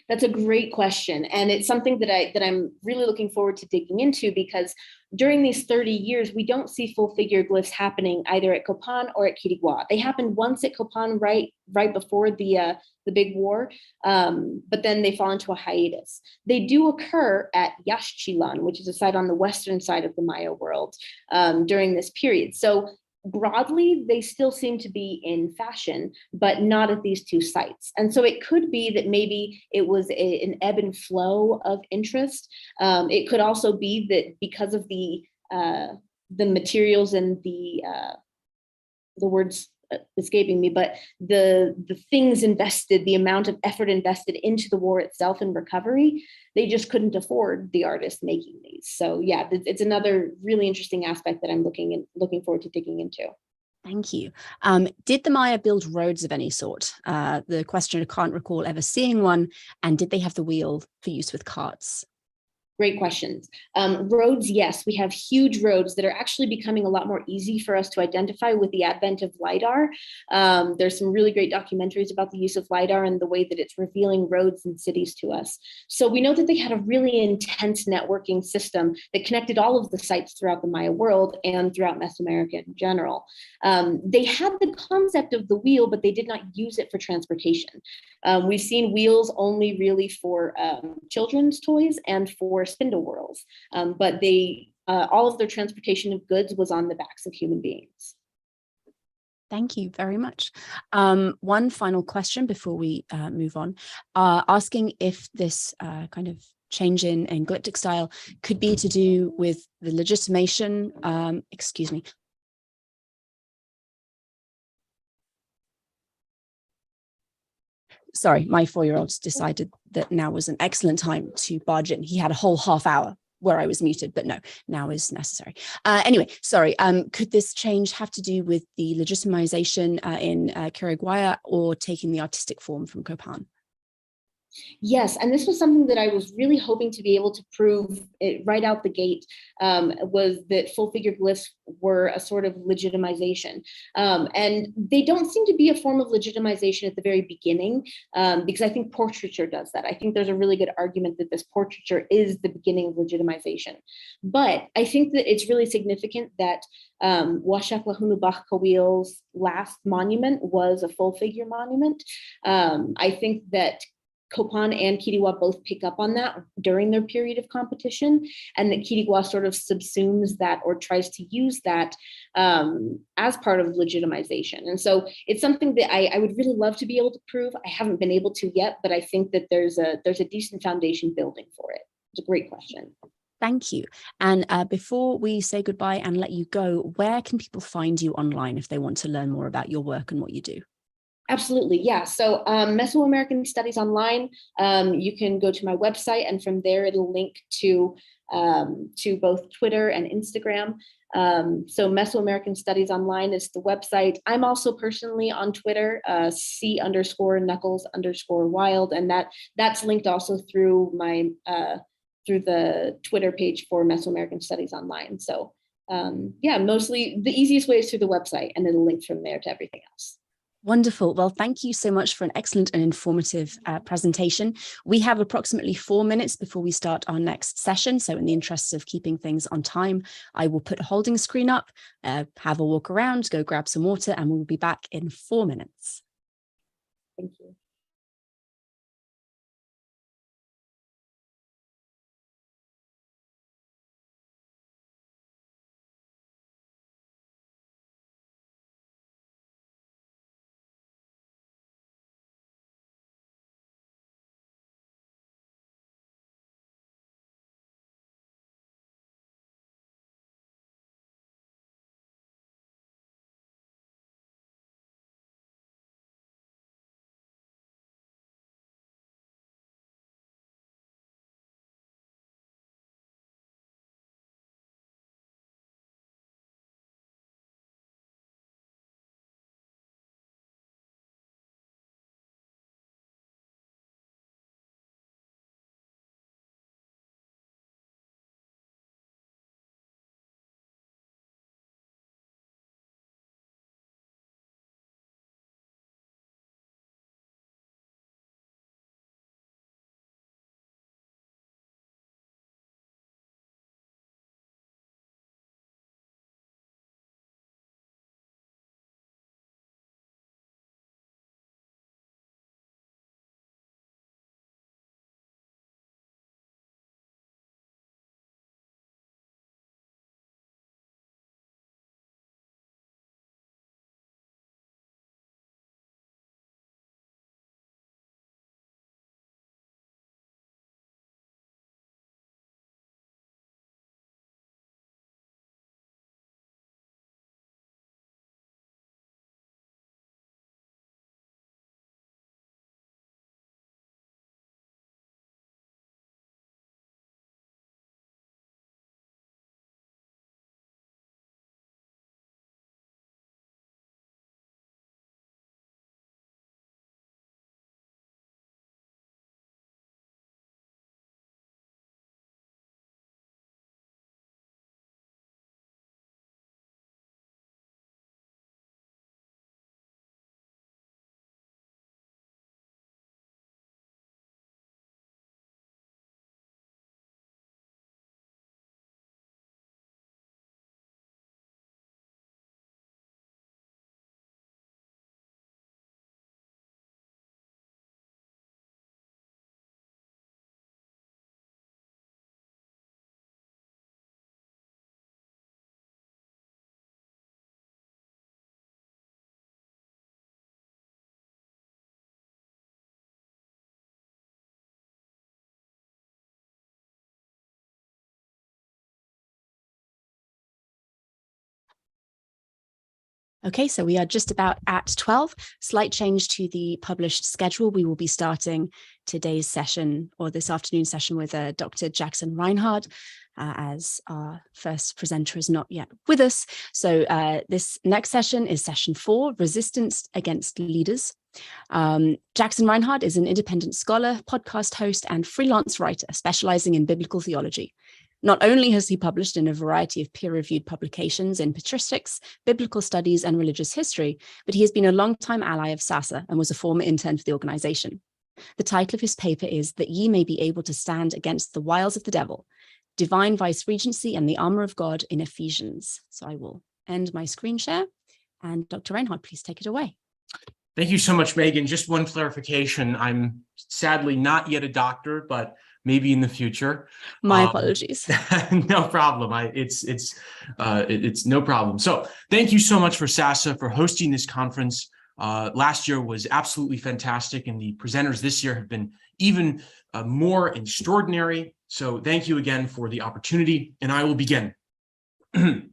Speaker 6: That's a great question. And it's something that I'm really looking forward to digging into, because during these 30 years, we don't see full figure glyphs happening either at Copan or at Quiriguá. They happened once at Copan right before the big war, but then they fall into a hiatus. They do occur at Yaxchilan, which is a site on the western side of the Maya world during this period. So broadly, they still seem to be in fashion, but not at these two sites. And so it could be that maybe it was an ebb and flow of interest. It could also be that because of the materials and the words escaping me, but the things invested, the amount of effort invested into the war itself and recovery, they just couldn't afford the artists making these. So yeah, it's another really interesting aspect that I'm looking forward to digging into.
Speaker 3: Thank you. Did the Maya build roads of any sort? The questioner can't recall ever seeing one. And did they have the wheel for use with carts?
Speaker 6: Great questions. Roads, yes, we have huge roads that are actually becoming a lot more easy for us to identify with the advent of LiDAR. There's some really great documentaries about the use of LiDAR and the way that it's revealing roads and cities to us. So we know that they had a really intense networking system that connected all of the sites throughout the Maya world and throughout Mesoamerica in general. They had the concept of the wheel, but they did not use it for transportation. We've seen wheels only really for children's toys and for spindle whirls, but all of their transportation of goods was on the backs of human beings.
Speaker 3: Thank you very much. One final question before we move on, asking if this kind of change in glyptic style could be to do with the legitimation, excuse me. Sorry, my 4-year-old decided that now was an excellent time to barge in. He had a whole half hour where I was muted, but no, now is necessary. Anyway, sorry, could this change have to do with the legitimization in Quiriguá or taking the artistic form from Copan?
Speaker 6: Yes, and this was something that I was really hoping to be able to prove it right out the gate, was that full figure glyphs were a sort of legitimization. And they don't seem to be a form of legitimization at the very beginning, because I think portraiture does that. I think there's a really good argument that this portraiture is the beginning of legitimization. But I think that it's really significant that Washak Lahunu Kawil's last monument was a full figure monument. I think that Copan and Quiriguá both pick up on that during their period of competition, and that Quiriguá sort of subsumes that or tries to use that as part of legitimization. And so it's something that I would really love to be able to prove. I haven't been able to yet, but I think that there's a decent foundation building for it. It's a great question.
Speaker 3: Thank you. And before we say goodbye and let you go, where can people find you online if they want to learn more about your work and what you do?
Speaker 6: Absolutely, yeah. So Mesoamerican Studies Online, you can go to my website, and from there it'll link to both Twitter and Instagram. So Mesoamerican Studies Online is the website. I'm also personally on Twitter, C_Knuckles_wild, and that's linked also through my through the Twitter page for Mesoamerican Studies Online. So yeah, mostly the easiest way is through the website, and it'll link from there to everything else.
Speaker 3: Wonderful. Well, thank you so much for an excellent and informative presentation. We have approximately 4 minutes before we start our next session. So in the interests of keeping things on time, I will put a holding screen up, have a walk around, go grab some water, and we'll be back in 4 minutes.
Speaker 6: Thank you.
Speaker 3: Okay, so we are just about at 12. Slight change to the published schedule. We will be starting today's session or this afternoon session with Dr. Jackson Reinhardt, as our first presenter is not yet with us. So this next session is session 4, Resistance Against Leaders. Jackson Reinhardt is an independent scholar, podcast host, and freelance writer specializing in biblical theology. Not only has he published in a variety of peer-reviewed publications in patristics, biblical studies, and religious history, but he has been a longtime ally of SASA and was a former intern for the organization. The title of his paper is That Ye May Be Able to Stand Against the Wiles of the Devil, Divine Vice-Regency and the Armor of God in Ephesians. So I will end my screen share, and Dr. Reinhardt, please take it away.
Speaker 7: Thank you so much, Megan. Just one clarification. I'm sadly not yet a doctor, but maybe in the future.
Speaker 3: My apologies.
Speaker 7: No problem. It's no problem. So thank you so much for SASA for hosting this conference. Last year was absolutely fantastic, and the presenters this year have been even more extraordinary. So thank you again for the opportunity, and I will begin. The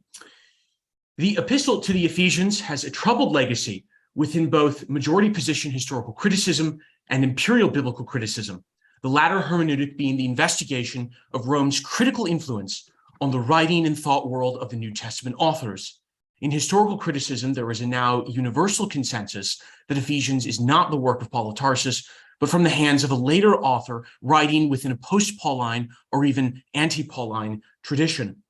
Speaker 7: epistle to the Ephesians has a troubled legacy within both majority position historical criticism and imperial biblical criticism, the latter hermeneutic being the investigation of Rome's critical influence on the writing and thought world of the New Testament authors. In historical criticism, there is a now universal consensus that Ephesians is not the work of Paul of Tarsus, but from the hands of a later author writing within a post-Pauline or even anti-Pauline tradition.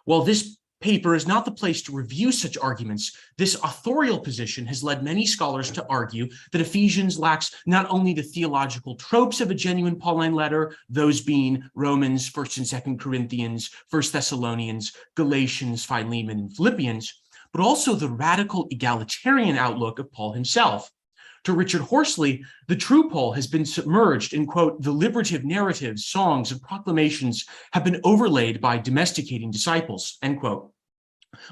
Speaker 7: While this paper is not the place to review such arguments, this authorial position has led many scholars to argue that Ephesians lacks not only the theological tropes of a genuine Pauline letter, those being Romans, 1st and 2nd Corinthians, 1st Thessalonians, Galatians, Philemon, and Philippians, but also the radical egalitarian outlook of Paul himself. To Richard Horsley, the true Paul has been submerged in, quote, the liberative narratives, songs, and proclamations have been overlaid by domesticating disciples, end quote.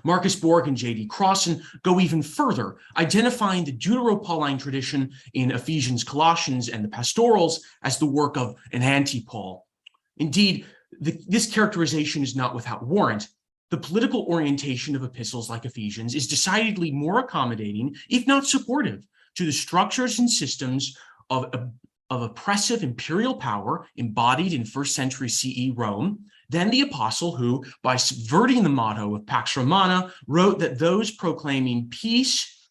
Speaker 7: Marcus Borg and J.D. Crossan go even further, identifying the Deutero-Pauline tradition in Ephesians, Colossians, and the pastorals as the work of an anti-Paul. Indeed, this characterization is not without warrant. The political orientation of epistles like Ephesians is decidedly more accommodating, if not supportive, to the structures and systems of oppressive imperial power embodied in 1st century CE Rome than the apostle who, by subverting the motto of Pax Romana, wrote that those proclaiming peace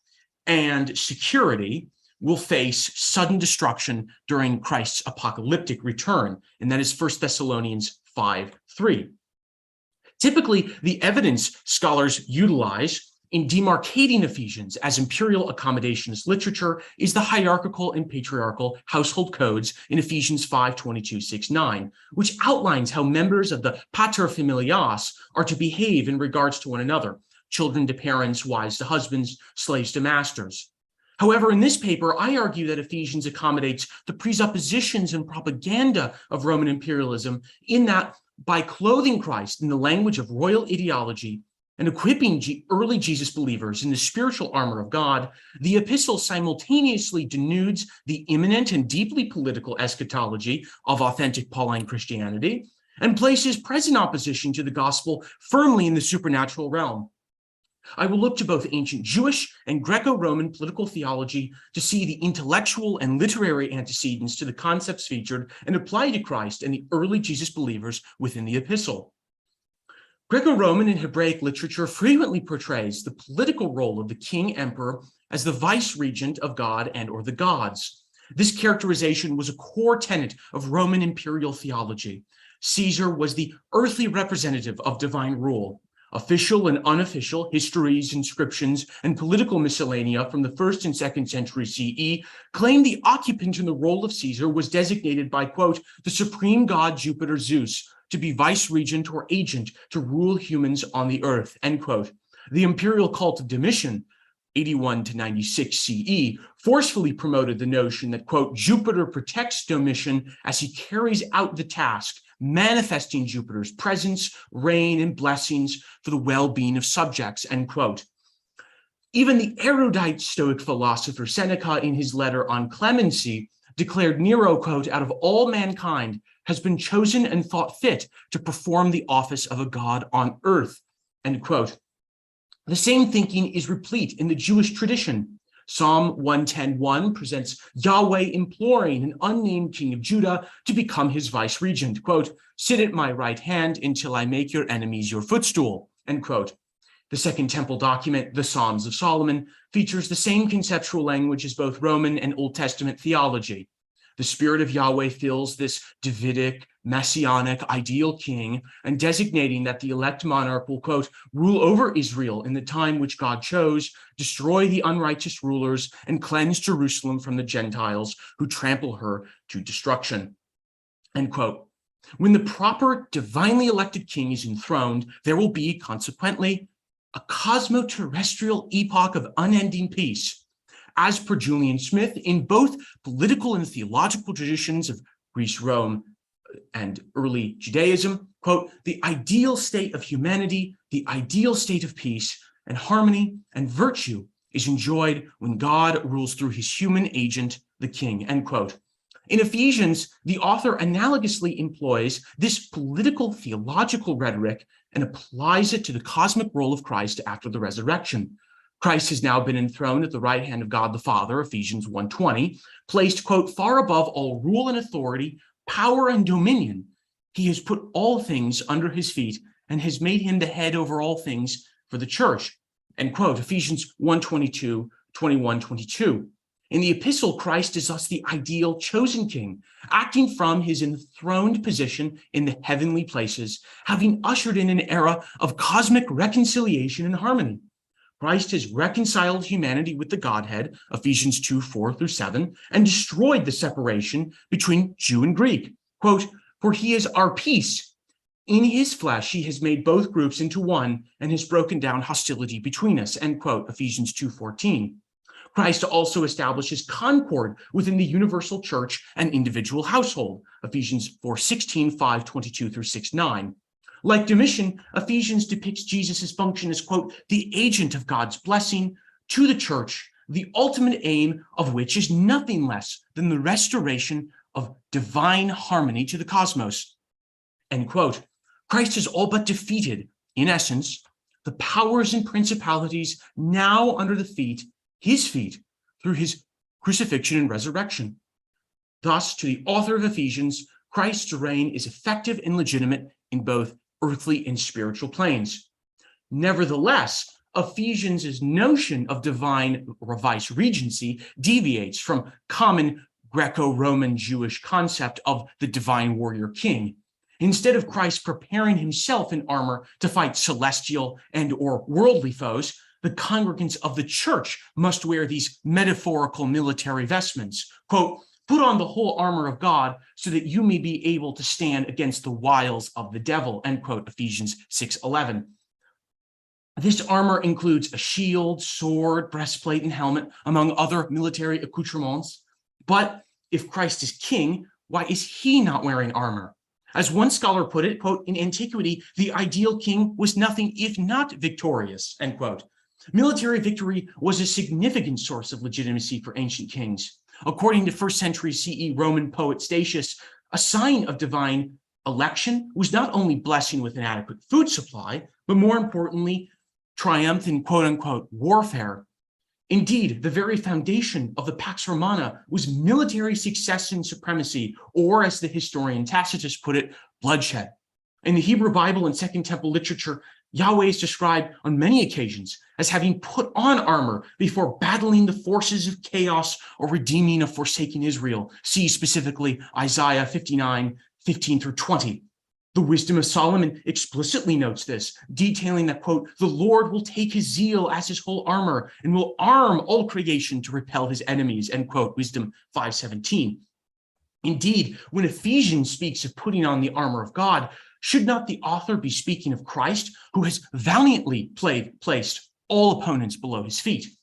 Speaker 7: and security will face sudden destruction during Christ's apocalyptic return, and that is 1 Thessalonians 5:3. Typically, the evidence scholars utilize in demarcating Ephesians as imperial accommodationist literature is the hierarchical and patriarchal household codes in Ephesians 5:22-6-9, which outlines how members of the pater familias are to behave in regards to one another, children to parents, wives to husbands, slaves to masters. However, in this paper, I argue that Ephesians accommodates the presuppositions and propaganda of Roman imperialism in that by clothing Christ in the language of royal ideology and equipping early Jesus believers in the spiritual armor of God, the epistle simultaneously denudes the imminent and deeply political eschatology of authentic Pauline Christianity and places present opposition to the gospel firmly in the supernatural realm. I will look to both ancient Jewish and Greco-Roman political theology to see the intellectual and literary antecedents to the concepts featured and applied to Christ and the early Jesus believers within the epistle. Greco-Roman and Hebraic literature frequently portrays the political role of the king-emperor as the vice-regent of God and or the gods. This characterization was a core tenet of Roman imperial theology. Caesar was the earthly representative of divine rule. Official and unofficial histories, inscriptions, and political miscellanea from the 1st and 2nd century CE claim the occupant in the role of Caesar was designated by, quote, the supreme god Jupiter Zeus, to be vice-regent or agent to rule humans on the earth, end quote. The imperial cult of Domitian, 81 to 96 CE, forcefully promoted the notion that, quote, Jupiter protects Domitian as he carries out the task, manifesting Jupiter's presence, reign, and blessings for the well-being of subjects, end quote. Even the erudite Stoic philosopher Seneca, in his letter on clemency, declared Nero, quote, out of all mankind has been chosen and thought fit to perform the office of a god on earth, end quote. The same thinking is replete in the Jewish tradition. Psalm 110:1 presents Yahweh imploring an unnamed king of Judah to become his vice regent. Quote, "Sit at my right hand until I make your enemies your footstool." End quote. The Second Temple document, the Psalms of Solomon, features the same conceptual language as both Roman and Old Testament theology. The Spirit of Yahweh fills this Davidic, messianic, ideal king, and designating that the elect monarch will, quote, "rule over Israel in the time which God chose, destroy the unrighteous rulers, and cleanse Jerusalem from the Gentiles who trample her to destruction." End quote. When the proper divinely elected king is enthroned, there will be, consequently, a cosmo-terrestrial epoch of unending peace. As per Julian Smith, in both political and theological traditions of Greece, Rome, and early Judaism, quote, "the ideal state of humanity, the ideal state of peace and harmony and virtue is enjoyed when God rules through his human agent, the king," end quote. In Ephesians, the author analogously employs this political theological rhetoric and applies it to the cosmic role of Christ after the resurrection. Christ has now been enthroned at the right hand of God the Father, Ephesians 1:20, placed, quote, "far above all rule and authority, power and dominion. He has put all things under his feet and has made him the head over all things for the church," end quote, Ephesians 1:22, 21, 22. In the epistle, Christ is thus the ideal chosen king, acting from his enthroned position in the heavenly places, having ushered in an era of cosmic reconciliation and harmony. Christ has reconciled humanity with the Godhead, Ephesians 2:4-7, and destroyed the separation between Jew and Greek. Quote, "For he is our peace. In his flesh, he has made both groups into one and has broken down hostility between us," end quote, Ephesians 2:14. Christ also establishes concord within the universal church and individual household, Ephesians 4:16, 5:22-6:9. Like Domitian, Ephesians depicts Jesus' function as, quote, "the agent of God's blessing to the church, the ultimate aim of which is nothing less than the restoration of divine harmony to the cosmos," end quote. Christ has all but defeated, in essence, the powers and principalities now under his feet, through his crucifixion and resurrection. Thus, to the author of Ephesians, Christ's reign is effective and legitimate in both earthly and spiritual planes. Nevertheless, Ephesians' notion of divine vice regency deviates from common Greco-Roman Jewish concept of the divine warrior king. Instead of Christ preparing himself in armor to fight celestial and or worldly foes, the congregants of the church must wear these metaphorical military vestments. Quote, "Put on the whole armor of God so that you may be able to stand against the wiles of the devil," end quote, Ephesians 6:11. This armor includes a shield, sword, breastplate, and helmet, among other military accoutrements. But if Christ is king, why is he not wearing armor? As one scholar put it, quote, "in antiquity, the ideal king was nothing if not victorious," end quote. Military victory was a significant source of legitimacy for ancient kings. According to 1st century CE Roman poet Statius, a sign of divine election was not only blessing with an adequate food supply, but more importantly, triumph in quote unquote warfare. Indeed, the very foundation of the Pax Romana was military success and supremacy, or as the historian Tacitus put it, bloodshed. In the Hebrew Bible and Second Temple literature, Yahweh is described on many occasions as having put on armor before battling the forces of chaos or redeeming a forsaken Israel. See specifically Isaiah 59:15-20. The Wisdom of Solomon explicitly notes this, detailing that, quote, "the Lord will take his zeal as his whole armor and will arm all creation to repel his enemies," end quote, Wisdom 5:17. Indeed, when Ephesians speaks of putting on the armor of God, should not the author be speaking of Christ, who has valiantly placed all opponents below his feet?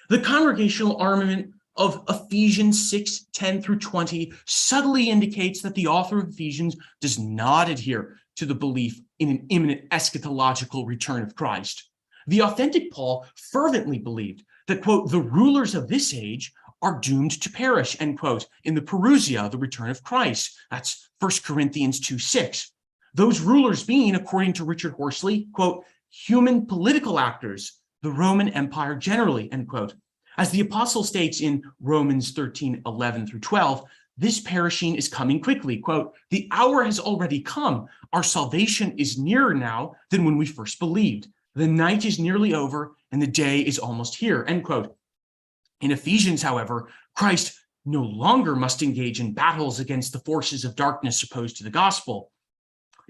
Speaker 7: The congregational armament of Ephesians 6:10-20 subtly indicates that the author of Ephesians does not adhere to the belief in an imminent eschatological return of Christ. The authentic Paul fervently believed that, quote, "the rulers of this age are doomed to perish," end quote, in the Parousia, the return of Christ. That's 1 Corinthians 2:6. Those rulers being, according to Richard Horsley, quote, "human political actors the Roman Empire generally, end quote. As the apostle states in Romans 13:11 through 12, this perishing is coming quickly. Quote, the hour has already come. Our salvation is nearer now than when we first believed. The night is nearly over and the day is almost here, end quote. In Ephesians, however, Christ no longer must engage in battles against the forces of darkness opposed to the gospel.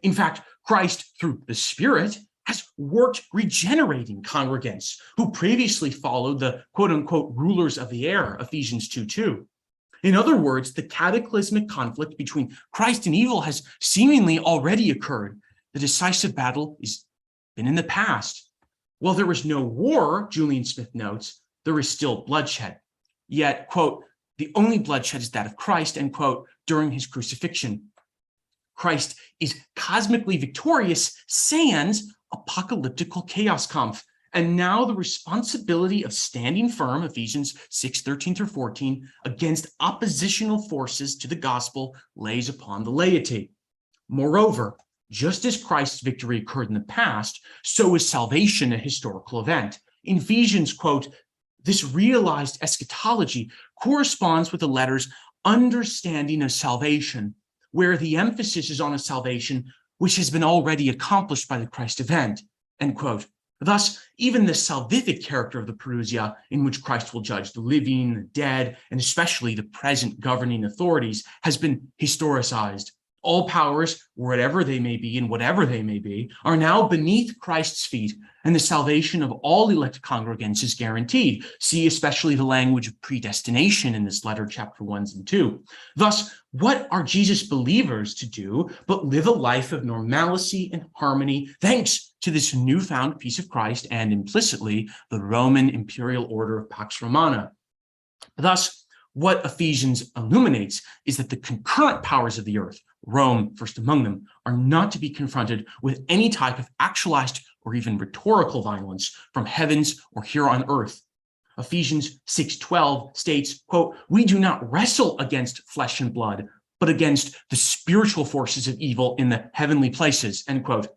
Speaker 7: In fact, Christ, through the Spirit, has worked regenerating congregants who previously followed the quote-unquote rulers of the air, Ephesians 2:2. In other words, the cataclysmic conflict between Christ and evil has seemingly already occurred. The decisive battle has been in the past. While there was no war, Julian Smith notes, there is still bloodshed. Yet, quote, the only bloodshed is that of Christ, end quote, during his crucifixion. Christ is cosmically victorious, sans apocalyptical chaos kampf. And now the responsibility of standing firm, Ephesians 6:13 through 14, against oppositional forces to the gospel lays upon the laity. Moreover, just as Christ's victory occurred in the past, so is salvation a historical event. In Ephesians, quote, this realized eschatology corresponds with the letter's understanding of salvation, where the emphasis is on a salvation which has been already accomplished by the Christ event, end quote. Thus, even the salvific character of the parousia, in which Christ will judge the living, the dead, and especially the present governing authorities, has been historicized. All powers, wherever they may be and whatever they may be, are now beneath Christ's feet, and the salvation of all elect congregants is guaranteed. See especially the language of predestination in this letter, chapter 1 and 2. Thus, what are Jesus believers to do but live a life of normalcy and harmony, thanks to this newfound peace of Christ and implicitly the Roman imperial order of Pax Romana? Thus, what Ephesians illuminates is that the concurrent powers of the earth, Rome first among them, are not to be confronted with any type of actualized or even rhetorical violence from heavens or here on earth. Ephesians 6:12 states, quote, we do not wrestle against flesh and blood, but against the spiritual forces of evil in the heavenly places, end quote.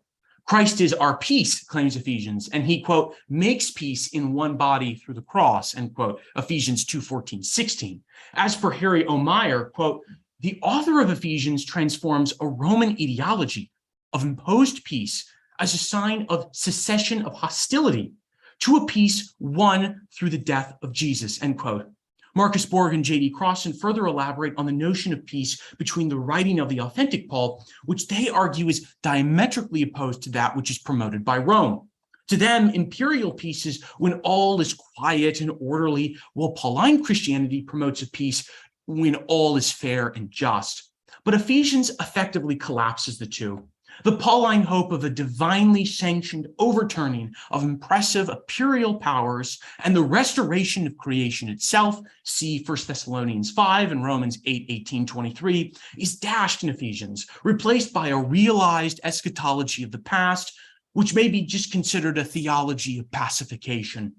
Speaker 7: Christ is our peace, claims Ephesians, and he, quote, makes peace in one body through the cross, end quote, Ephesians 2:14-16. As per Harry O'Meyer, quote, the author of Ephesians transforms a Roman ideology of imposed peace as a sign of cessation of hostility to a peace won through the death of Jesus, end quote. Marcus Borg and J.D. Crossan further elaborate on the notion of peace between the writing of the authentic Paul, which they argue is diametrically opposed to that which is promoted by Rome. To them, imperial peace is when all is quiet and orderly, while Pauline Christianity promotes a peace when all is fair and just. But Ephesians effectively collapses the two. The Pauline hope of a divinely sanctioned overturning of impressive imperial powers and the restoration of creation itself, see 1 Thessalonians 5 and Romans 8:18-23, is dashed in Ephesians, replaced by a realized eschatology of the past, which may be just considered a theology of pacification.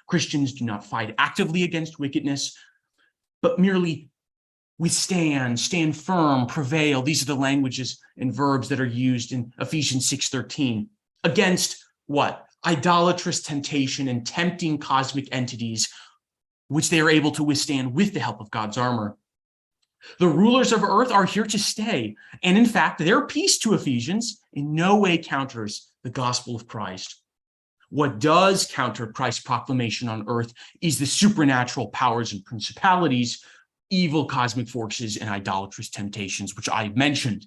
Speaker 7: Christians do not fight actively against wickedness, but merely withstand, stand firm, prevail. These are the languages and verbs that are used in Ephesians 6:13. Against what? Idolatrous temptation and tempting cosmic entities, which they are able to withstand with the help of God's armor. The rulers of earth are here to stay. And in fact, their peace to Ephesians in no way counters the gospel of Christ. What does counter Christ's proclamation on earth is the supernatural powers and principalities, evil cosmic forces, and idolatrous temptations, which I mentioned.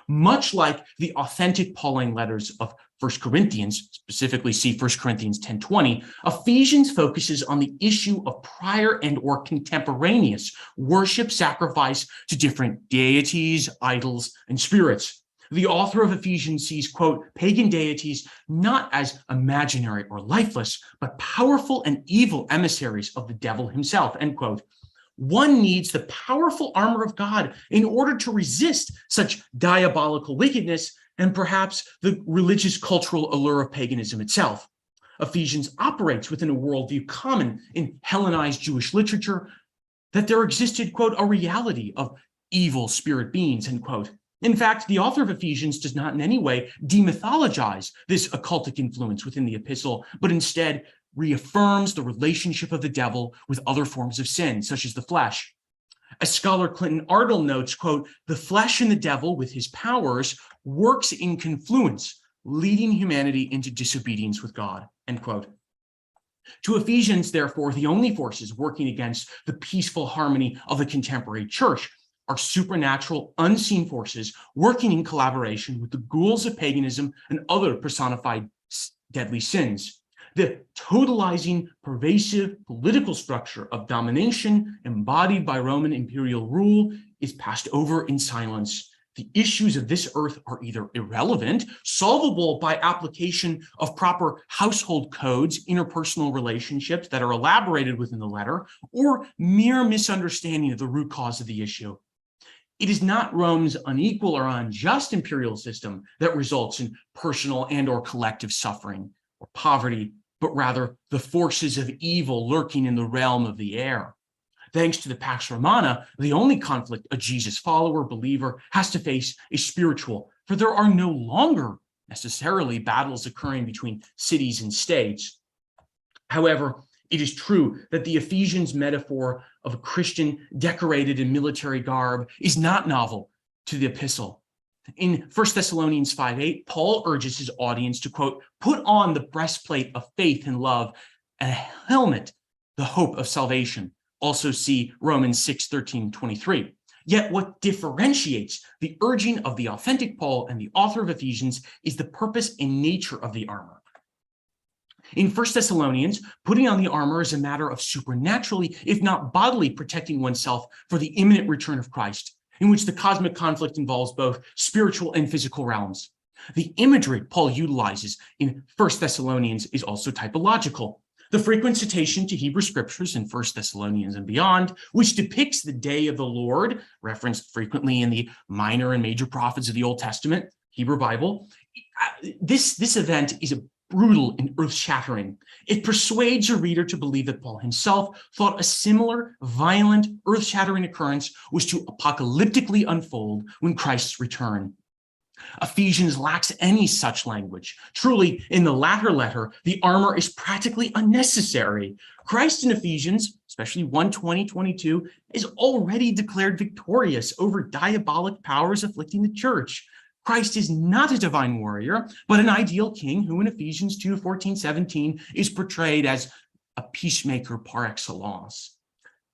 Speaker 7: Much like the authentic Pauline letters of 1 Corinthians, specifically see 1 Corinthians 10:20, Ephesians focuses on the issue of prior and or contemporaneous worship sacrifice to different deities, idols, and spirits. The author of Ephesians sees, quote, pagan deities not as imaginary or lifeless, but powerful and evil emissaries of the devil himself, end quote. One needs the powerful armor of God in order to resist such diabolical wickedness and perhaps the religious cultural allure of paganism itself. Ephesians operates within a worldview common in Hellenized Jewish literature that there existed, quote, a reality of evil spirit beings, end quote. In fact, the author of Ephesians does not in any way demythologize this occultic influence within the epistle, but instead reaffirms the relationship of the devil with other forms of sin, such as the flesh. As scholar Clinton Ardle notes, quote, "The flesh and the devil with his powers works in confluence, leading humanity into disobedience with God," end quote. To Ephesians, therefore, the only forces working against the peaceful harmony of the contemporary church are supernatural, unseen forces working in collaboration with the ghouls of paganism and other personified deadly sins. The totalizing, pervasive political structure of domination embodied by Roman imperial rule is passed over in silence. The issues of this earth are either irrelevant, solvable by application of proper household codes, interpersonal relationships that are elaborated within the letter, or mere misunderstanding of the root cause of the issue. It is not Rome's unequal or unjust imperial system that results in personal and or collective suffering or poverty, but rather the forces of evil lurking in the realm of the air. Thanks to the Pax Romana, the only conflict a Jesus follower, believer, has to face is spiritual, for there are no longer necessarily battles occurring between cities and states. However, it is true that the Ephesians metaphor of a Christian decorated in military garb is not novel to the epistle. In 1 Thessalonians 5:8, Paul urges his audience to, quote, "Put on the breastplate of faith and love and a helmet, the hope of salvation." Also see Romans 6:13-23. Yet what differentiates the urging of the authentic Paul and the author of Ephesians is the purpose and nature of the armor. In 1 Thessalonians, putting on the armor is a matter of supernaturally, if not bodily, protecting oneself for the imminent return of Christ, in which the cosmic conflict involves both spiritual and physical realms. The imagery Paul utilizes in 1 Thessalonians is also typological. The frequent citation to Hebrew scriptures in 1 Thessalonians and beyond, which depicts the day of the Lord, referenced frequently in the minor and major prophets of the Old Testament, Hebrew Bible, this event is brutal and earth-shattering. It persuades a reader to believe that Paul himself thought a similar, violent, earth-shattering occurrence was to apocalyptically unfold when Christ's return. Ephesians lacks any such language. Truly, in the latter letter, the armor is practically unnecessary. Christ in Ephesians, especially 1:20-22, is already declared victorious over diabolic powers afflicting the church. Christ is not a divine warrior, but an ideal king who in Ephesians 2:14-17 is portrayed as a peacemaker par excellence.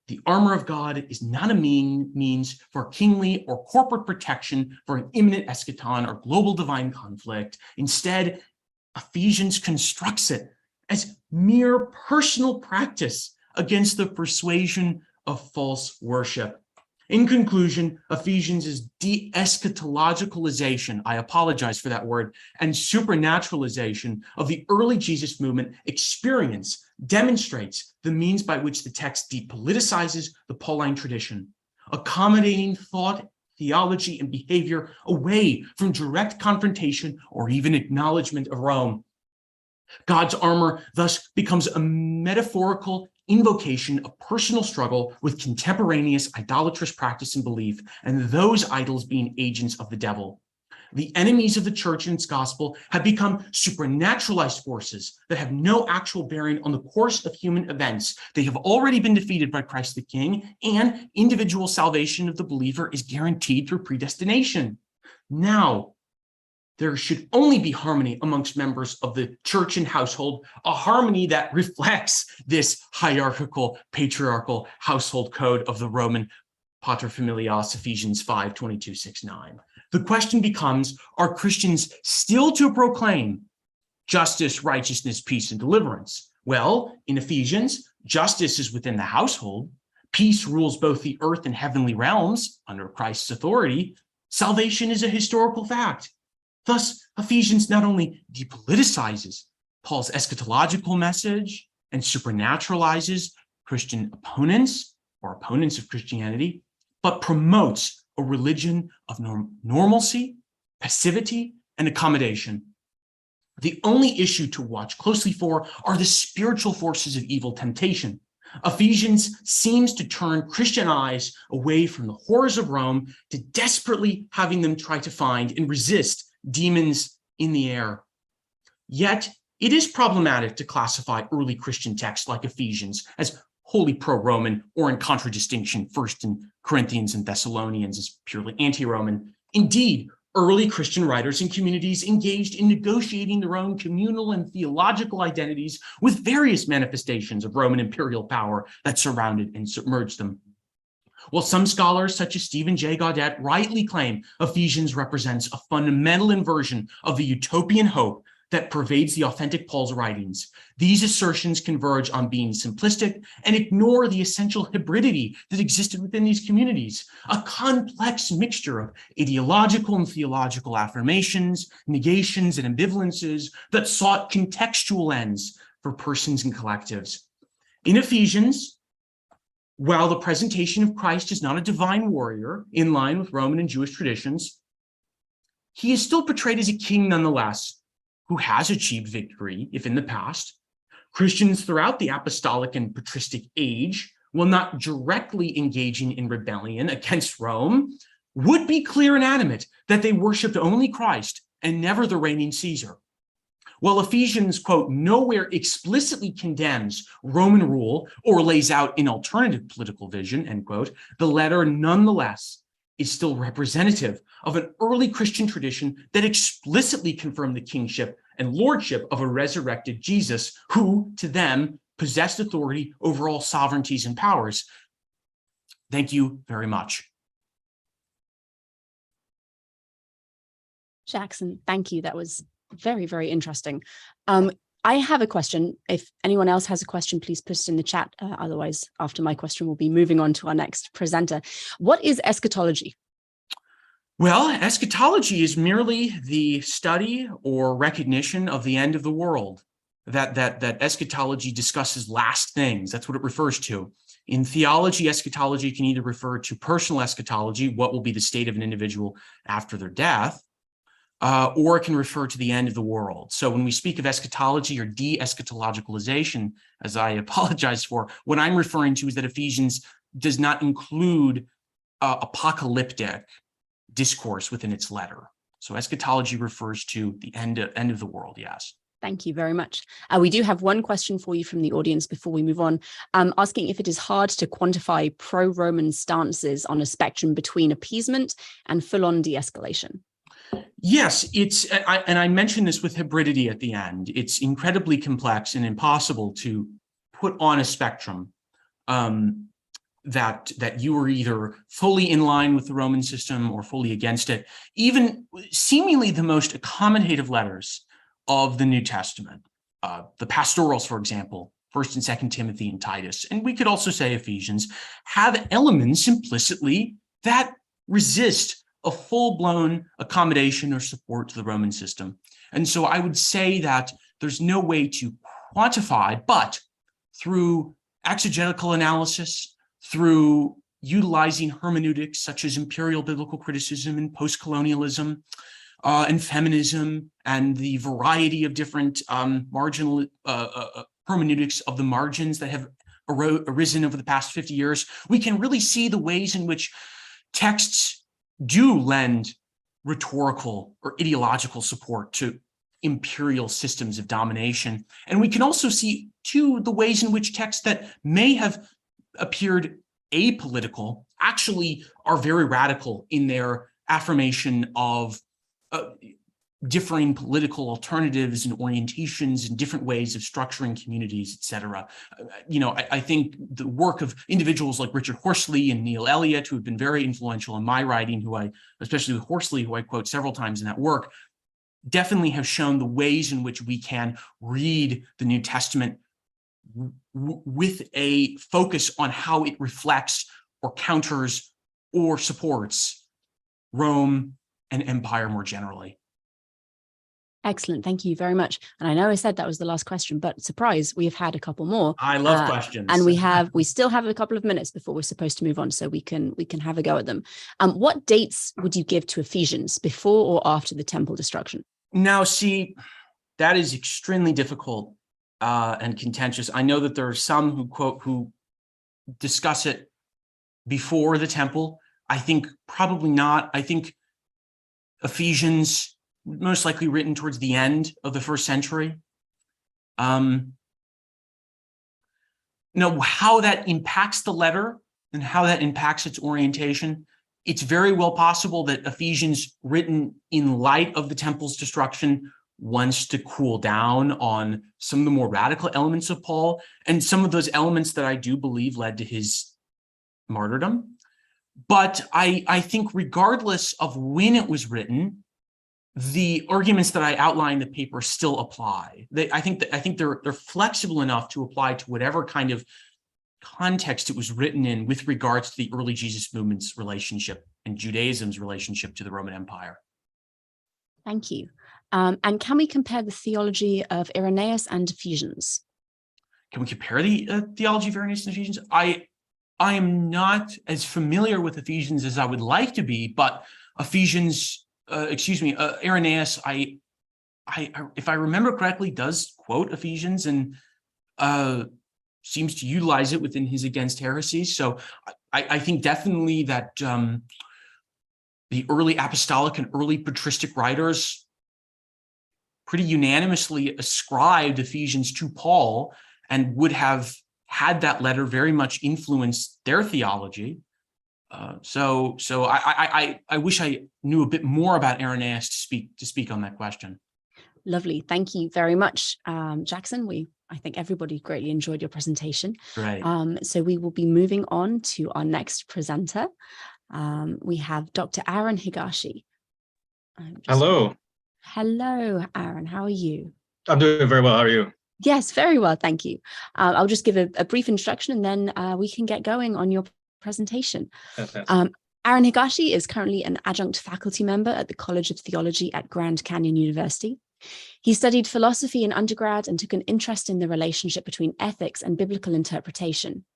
Speaker 7: The armor of God is not a means for kingly or corporate protection for an imminent eschaton or global divine conflict. Instead, Ephesians constructs it as mere personal practice against the persuasion of false worship. In conclusion, Ephesians is de-eschatologicalization, I apologize for that word, and supernaturalization of the early Jesus movement experience demonstrates the means by which the text depoliticizes the Pauline tradition, accommodating thought, theology, and behavior away from direct confrontation or even acknowledgement of Rome. God's armor thus becomes a metaphorical invocation of personal struggle with contemporaneous idolatrous practice and belief, and those idols being agents of the devil. The enemies of the church and its gospel have become supernaturalized forces that have no actual bearing on the course of human events. They have already been defeated by Christ the King, and individual salvation of the believer is guaranteed through predestination. Now, there should only be harmony amongst members of the church and household, a harmony that reflects this hierarchical, patriarchal household code of the Roman paterfamilias, Ephesians 5:22-6-9. The question becomes, are Christians still to proclaim justice, righteousness, peace, and deliverance? Well, in Ephesians, justice is within the household. Peace rules both the earth and heavenly realms under Christ's authority. Salvation is a historical fact. Thus, Ephesians not only depoliticizes Paul's eschatological message and supernaturalizes Christian opponents or opponents of Christianity, but promotes a religion of normalcy, passivity, and accommodation. The only issue to watch closely for are the spiritual forces of evil temptation. Ephesians seems to turn Christian eyes away from the horrors of Rome to desperately having them try to find and resist demons in the air. Yet, it is problematic to classify early Christian texts like Ephesians as wholly pro-Roman or in contradistinction, first in Corinthians and Thessalonians as purely anti-Roman. Indeed, early Christian writers and communities engaged in negotiating their own communal and theological identities with various manifestations of Roman imperial power that surrounded and submerged them. While some scholars, such as Stephen J. Gaudet, rightly claim Ephesians represents a fundamental inversion of the utopian hope that pervades the authentic Paul's writings, these assertions converge on being simplistic and ignore the essential hybridity that existed within these communities, a complex mixture of ideological and theological affirmations, negations, and ambivalences that sought contextual ends for persons and collectives. In Ephesians, while the presentation of Christ is not a divine warrior in line with Roman and Jewish traditions, he is still portrayed as a king nonetheless, who has achieved victory, if in the past. Christians throughout the apostolic and patristic age, while not directly engaging in rebellion against Rome, would be clear and adamant that they worshiped only Christ and never the reigning Caesar. While Ephesians, quote, nowhere explicitly condemns Roman rule or lays out an alternative political vision, end quote, the letter nonetheless is still representative of an early Christian tradition that explicitly confirmed the kingship and lordship of a resurrected Jesus, who to them possessed authority over all sovereignties and powers. Thank you very much.
Speaker 3: Jackson, thank you. That was very, very interesting. I have a question. If anyone else has a question, please put it in the chat. Otherwise, after my question, we'll be moving on to our next presenter. What is eschatology?
Speaker 7: Well, eschatology is merely the study or recognition of the end of the world. That eschatology discusses last things. That's what it refers to. In theology, eschatology can either refer to personal eschatology, what will be the state of an individual after their death, or it can refer to the end of the world. So when we speak of eschatology or de-eschatologicalization, as I apologize for, what I'm referring to is that Ephesians does not include apocalyptic discourse within its letter. So eschatology refers to the end of the world, yes.
Speaker 3: Thank you very much. We do have one question for you from the audience before we move on, asking if it is hard to quantify pro-Roman stances on a spectrum between appeasement and full-on de-escalation.
Speaker 7: Yes, and I mentioned this with hybridity at the end. It's incredibly complex and impossible to put on a spectrum that you are either fully in line with the Roman system or fully against it. Even seemingly the most accommodative letters of the New Testament, the pastorals, for example, 1st and 2nd Timothy and Titus, and we could also say Ephesians, have elements implicitly that resist a full-blown accommodation or support to the Roman system. And so I would say that there's no way to quantify, but through exegetical analysis, through utilizing hermeneutics such as imperial biblical criticism and post-colonialism and feminism and the variety of different marginal hermeneutics of the margins that have arisen over the past 50 years, we can really see the ways in which texts do lend rhetorical or ideological support to imperial systems of domination. And we can also see, too, the ways in which texts that may have appeared apolitical actually are very radical in their affirmation of differing political alternatives and orientations and different ways of structuring communities, et cetera. I think the work of individuals like Richard Horsley and Neil Elliott, who have been very influential in my writing, especially with Horsley, who I quote several times in that work, definitely have shown the ways in which we can read the New Testament with a focus on how it reflects or counters or supports Rome and empire more generally.
Speaker 3: Excellent. Thank you very much. And I know I said that was the last question, but surprise, we have had a couple more.
Speaker 7: I love questions.
Speaker 3: And we still have a couple of minutes before we're supposed to move on, so we can have a go at them. What dates would you give to Ephesians, before or after the temple destruction?
Speaker 7: Now, see, that is extremely difficult and contentious. I know that there are some who discuss it before the temple. I think probably not. I think Ephesians most likely written towards the end of the 1st century. How that impacts the letter and how that impacts its orientation, it's very well possible that Ephesians, written in light of the temple's destruction, wants to cool down on some of the more radical elements of Paul, and some of those elements that I do believe led to his martyrdom. But I think regardless of when it was written, the arguments that I outlined in the paper still apply. I think they're flexible enough to apply to whatever kind of context it was written in with regards to the early Jesus movement's relationship and Judaism's relationship to the Roman Empire.
Speaker 3: Thank you. And can we compare the theology of Irenaeus and Ephesians?
Speaker 7: Can we compare the theology of Irenaeus and Ephesians? I am not as familiar with Ephesians as I would like to be, but Irenaeus, if I remember correctly, does quote Ephesians and seems to utilize it within his Against Heresies. So I think definitely that the early apostolic and early patristic writers pretty unanimously ascribed Ephesians to Paul and would have had that letter very much influence their theology. So I wish I knew a bit more about Irenaeus to speak on that question.
Speaker 3: Lovely, thank you very much, Jackson. I think everybody greatly enjoyed your presentation.
Speaker 7: Right.
Speaker 3: So we will be moving on to our next presenter. We have Dr. Aaron Higashi.
Speaker 8: Hello.
Speaker 3: Hello, Aaron. How are you?
Speaker 8: I'm doing very well. How are you?
Speaker 3: Yes, very well, thank you. I'll just give a brief introduction and then we can get going on your presentation.
Speaker 8: Fantastic.
Speaker 3: Aaron Higashi is currently an adjunct faculty member at the College of Theology at Grand Canyon University. He studied philosophy in undergrad and took an interest in the relationship between ethics and biblical interpretation.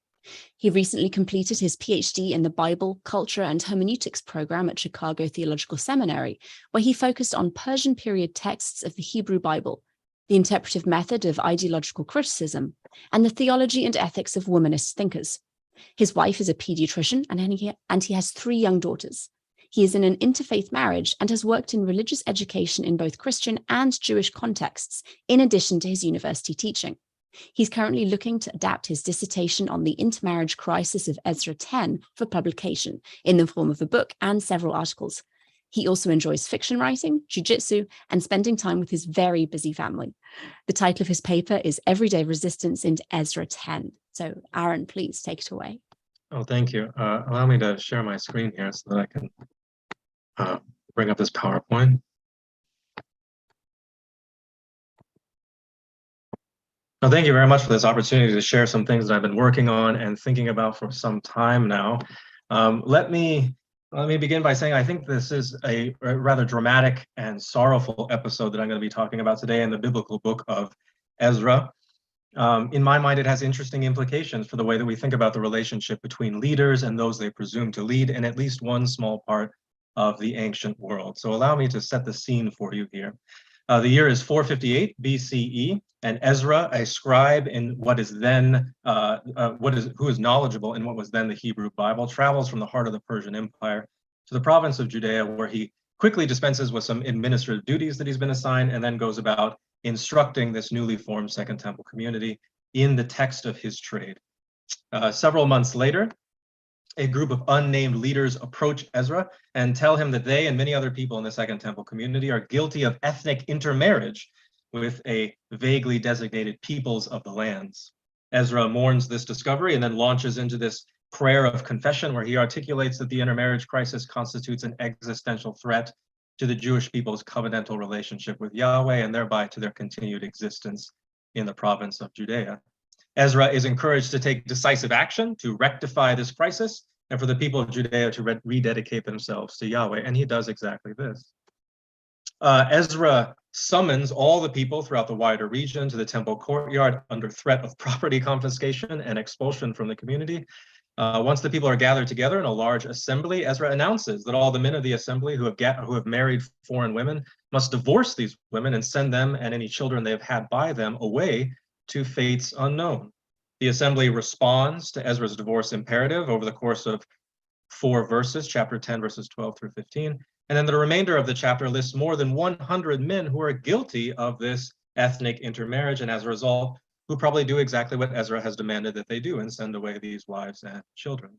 Speaker 3: He recently completed his PhD in the Bible, Culture, and Hermeneutics program at Chicago Theological Seminary, where he focused on Persian period texts of the Hebrew Bible, the interpretive method of ideological criticism, and the theology and ethics of womanist thinkers. His wife is a pediatrician, and he has 3 young daughters. He is in an interfaith marriage and has worked in religious education in both Christian and Jewish contexts, in addition to his university teaching. He's currently looking to adapt his dissertation on the intermarriage crisis of Ezra 10 for publication in the form of a book and several articles. He also enjoys fiction writing, jiu-jitsu, and spending time with his very busy family. The title of his paper is Everyday Resistance in Ezra 10. So Aaron, please take it away.
Speaker 8: Oh, thank you. Allow me to share my screen here so that I can bring up this PowerPoint. Well, thank you very much for this opportunity to share some things that I've been working on and thinking about for some time now. Let me begin by saying I think this is a rather dramatic and sorrowful episode that I'm going to be talking about today in the biblical book of Ezra. In my mind, it has interesting implications for the way that we think about the relationship between leaders and those they presume to lead in at least one small part of the ancient world. So allow me to set the scene for you here. The year is 458 BCE, and Ezra, a scribe in what is then, who is knowledgeable in what was then the Hebrew Bible, travels from the heart of the Persian Empire to the province of Judea, where he quickly dispenses with some administrative duties that he's been assigned, and then goes about instructing this newly formed Second Temple community in the text of his trade. Several months later, a group of unnamed leaders approach Ezra and tell him that they and many other people in the Second Temple community are guilty of ethnic intermarriage with a vaguely designated peoples of the lands. Ezra mourns this discovery and then launches into this prayer of confession where he articulates that the intermarriage crisis constitutes an existential threat to the Jewish people's covenantal relationship with Yahweh and thereby to their continued existence in the province of Judea. Ezra is encouraged to take decisive action to rectify this crisis and for the people of Judea to rededicate themselves to Yahweh, and he does exactly this. Ezra summons all the people throughout the wider region to the temple courtyard under threat of property confiscation and expulsion from the community. Once the people are gathered together in a large assembly, Ezra announces that all the men of the assembly who have married foreign women must divorce these women and send them and any children they have had by them away to fates unknown. The assembly responds to Ezra's divorce imperative over the course of 4 verses, chapter 10, verses 12 through 15. And then the remainder of the chapter lists more than 100 men who are guilty of this ethnic intermarriage, and as a result, who probably do exactly what Ezra has demanded that they do and send away these wives and children.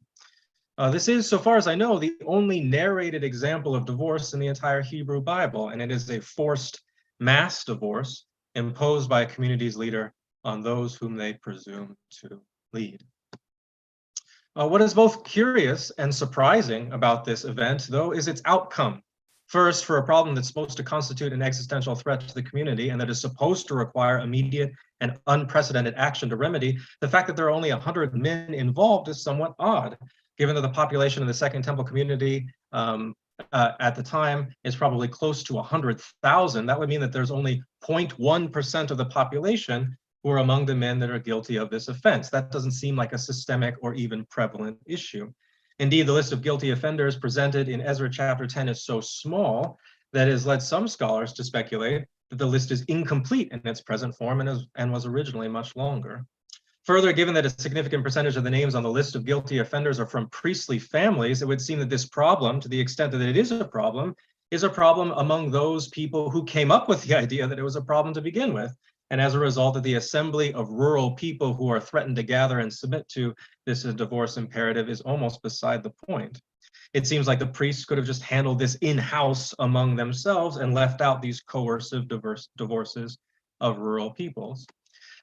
Speaker 8: This is, so far as I know, the only narrated example of divorce in the entire Hebrew Bible, and it is a forced mass divorce imposed by a community's leader on those whom they presume to lead. What is both curious and surprising about this event, though, is its outcome. First, for a problem that's supposed to constitute an existential threat to the community and that is supposed to require immediate and unprecedented action to remedy, the fact that there are only 100 men involved is somewhat odd, given that the population of the Second Temple community at the time is probably close to 100,000. That would mean that there's only 0.1% of the population who are among the men that are guilty of this offense. That doesn't seem like a systemic or even prevalent issue. Indeed, the list of guilty offenders presented in Ezra chapter 10 is so small that it has led some scholars to speculate that the list is incomplete in its present form and was originally much longer. Further, given that a significant percentage of the names on the list of guilty offenders are from priestly families, it would seem that this problem, to the extent that it is a problem among those people who came up with the idea that it was a problem to begin with. And as a result of the assembly of rural people who are threatened to gather and submit to this divorce imperative is almost beside the point. It seems like the priests could have just handled this in-house among themselves and left out these coercive divorces of rural peoples.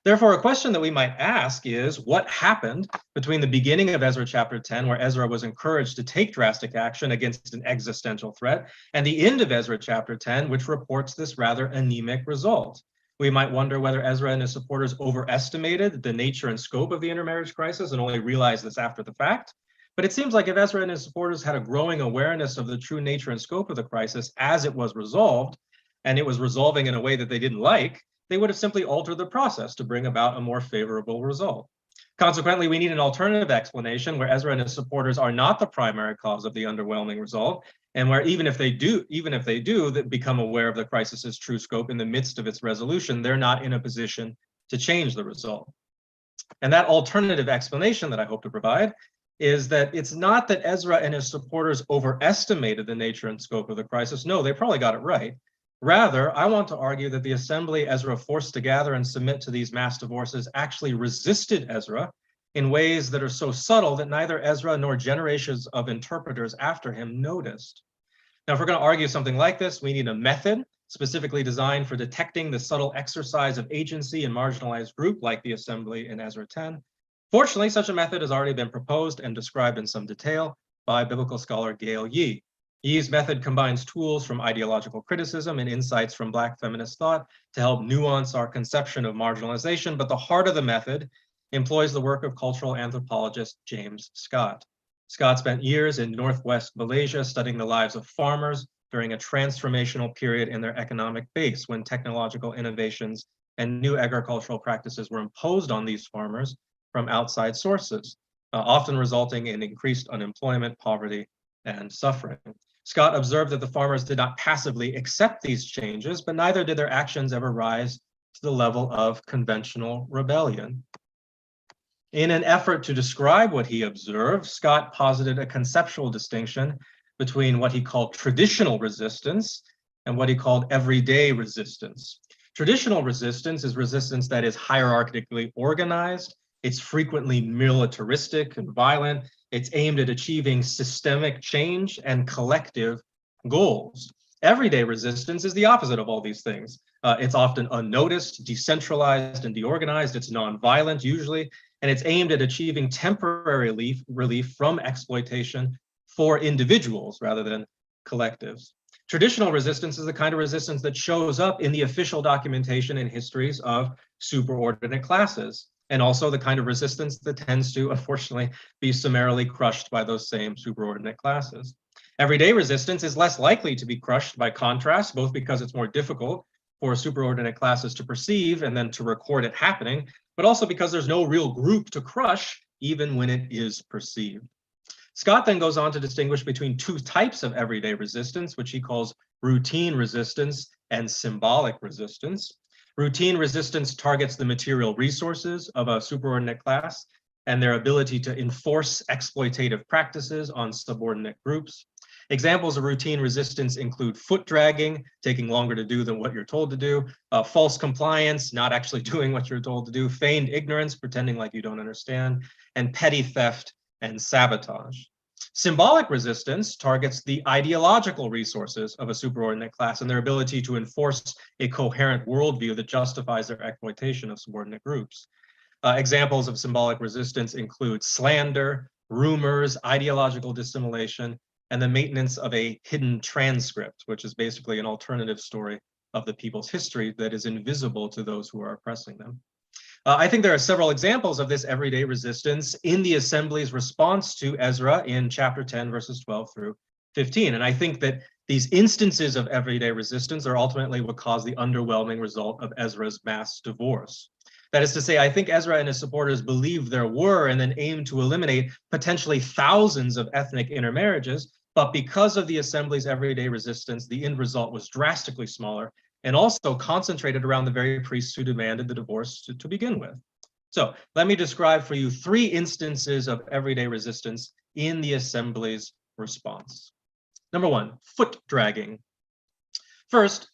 Speaker 8: Therefore, a question that we might ask is, what happened between the beginning of Ezra chapter 10, where Ezra was encouraged to take drastic action against an existential threat, and the end of Ezra chapter 10, which reports this rather anemic result? We might wonder whether Ezra and his supporters overestimated the nature and scope of the intermarriage crisis and only realized this after the fact. But it seems like if Ezra and his supporters had a growing awareness of the true nature and scope of the crisis as it was resolved, and it was resolving in a way that they didn't like, they would have simply altered the process to bring about a more favorable result. Consequently, we need an alternative explanation where Ezra and his supporters are not the primary cause of the underwhelming result, and where even if they do that become aware of the crisis's true scope in the midst of its resolution, they're not in a position to change the result. And that alternative explanation that I hope to provide is that it's not that Ezra and his supporters overestimated the nature and scope of the crisis. No, they probably got it right. Rather, I want to argue that the assembly Ezra forced to gather and submit to these mass divorces actually resisted Ezra in ways that are so subtle that neither Ezra nor generations of interpreters after him noticed. Now, if we're going to argue something like this, we need a method specifically designed for detecting the subtle exercise of agency in marginalized group like the assembly in Ezra 10. Fortunately, such a method has already been proposed and described in some detail by biblical scholar Gail Yee. Yee's method combines tools from ideological criticism and insights from Black feminist thought to help nuance our conception of marginalization, but the heart of the method employs the work of cultural anthropologist James Scott. Scott spent years in Northwest Malaysia studying the lives of farmers during a transformational period in their economic base when technological innovations and new agricultural practices were imposed on these farmers from outside sources, often resulting in increased unemployment, poverty, and suffering. Scott observed that the farmers did not passively accept these changes, but neither did their actions ever rise to the level of conventional rebellion. In an effort to describe what he observed, Scott posited a conceptual distinction between what he called traditional resistance and what he called everyday resistance. Traditional resistance is resistance that is hierarchically organized. It's frequently militaristic and violent. It's aimed at achieving systemic change and collective goals. Everyday resistance is the opposite of all these things. It's often unnoticed, decentralized, and deorganized. It's nonviolent usually, and it's aimed at achieving temporary relief from exploitation for individuals rather than collectives. Traditional resistance is the kind of resistance that shows up in the official documentation and histories of superordinate classes, and also the kind of resistance that tends to, unfortunately, be summarily crushed by those same superordinate classes. Everyday resistance is less likely to be crushed by contrast, both because it's more difficult for superordinate classes to perceive and then to record it happening, but also because there's no real group to crush, even when it is perceived. Scott then goes on to distinguish between two types of everyday resistance, which he calls routine resistance and symbolic resistance. Routine resistance targets the material resources of a superordinate class and their ability to enforce exploitative practices on subordinate groups. Examples of routine resistance include foot dragging, taking longer to do than what you're told to do, false compliance, not actually doing what you're told to do, feigned ignorance, pretending like you don't understand, and petty theft and sabotage. Symbolic resistance targets the ideological resources of a superordinate class and their ability to enforce a coherent worldview that justifies their exploitation of subordinate groups. Examples of symbolic resistance include slander, rumors, ideological dissimulation, and the maintenance of a hidden transcript, which is basically an alternative story of the people's history that is invisible to those who are oppressing them. I think there are several examples of this everyday resistance in the assembly's response to Ezra in chapter 10, verses 12 through 15. And I think that these instances of everyday resistance are ultimately what caused the underwhelming result of Ezra's mass divorce. That is to say, I think Ezra and his supporters believed there were and then aimed to eliminate potentially thousands of ethnic intermarriages, but because of the assembly's everyday resistance, the end result was drastically smaller and also concentrated around the very priests who demanded the divorce to begin with. So let me describe for you 3 instances of everyday resistance in the assembly's response. Number 1, foot dragging. First,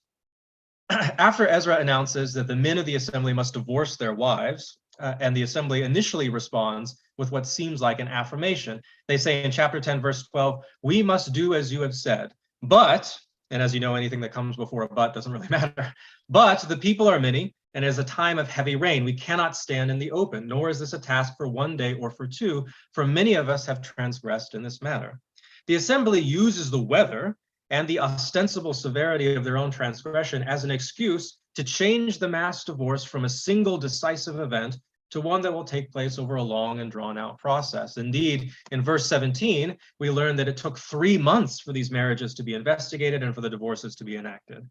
Speaker 8: after Ezra announces that the men of the assembly must divorce their wives, and the assembly initially responds with what seems like an affirmation. They say in chapter 10, verse 12, "We must do as you have said, but," and as you know, anything that comes before a but doesn't really matter, "but the people are many, and it is a time of heavy rain. We cannot stand in the open, nor is this a task for one day or for 2, for many of us have transgressed in this matter." The assembly uses the weather and the ostensible severity of their own transgression as an excuse to change the mass divorce from a single decisive event to one that will take place over a long and drawn-out process. Indeed, in verse 17, we learn that it took 3 months for these marriages to be investigated and for the divorces to be enacted.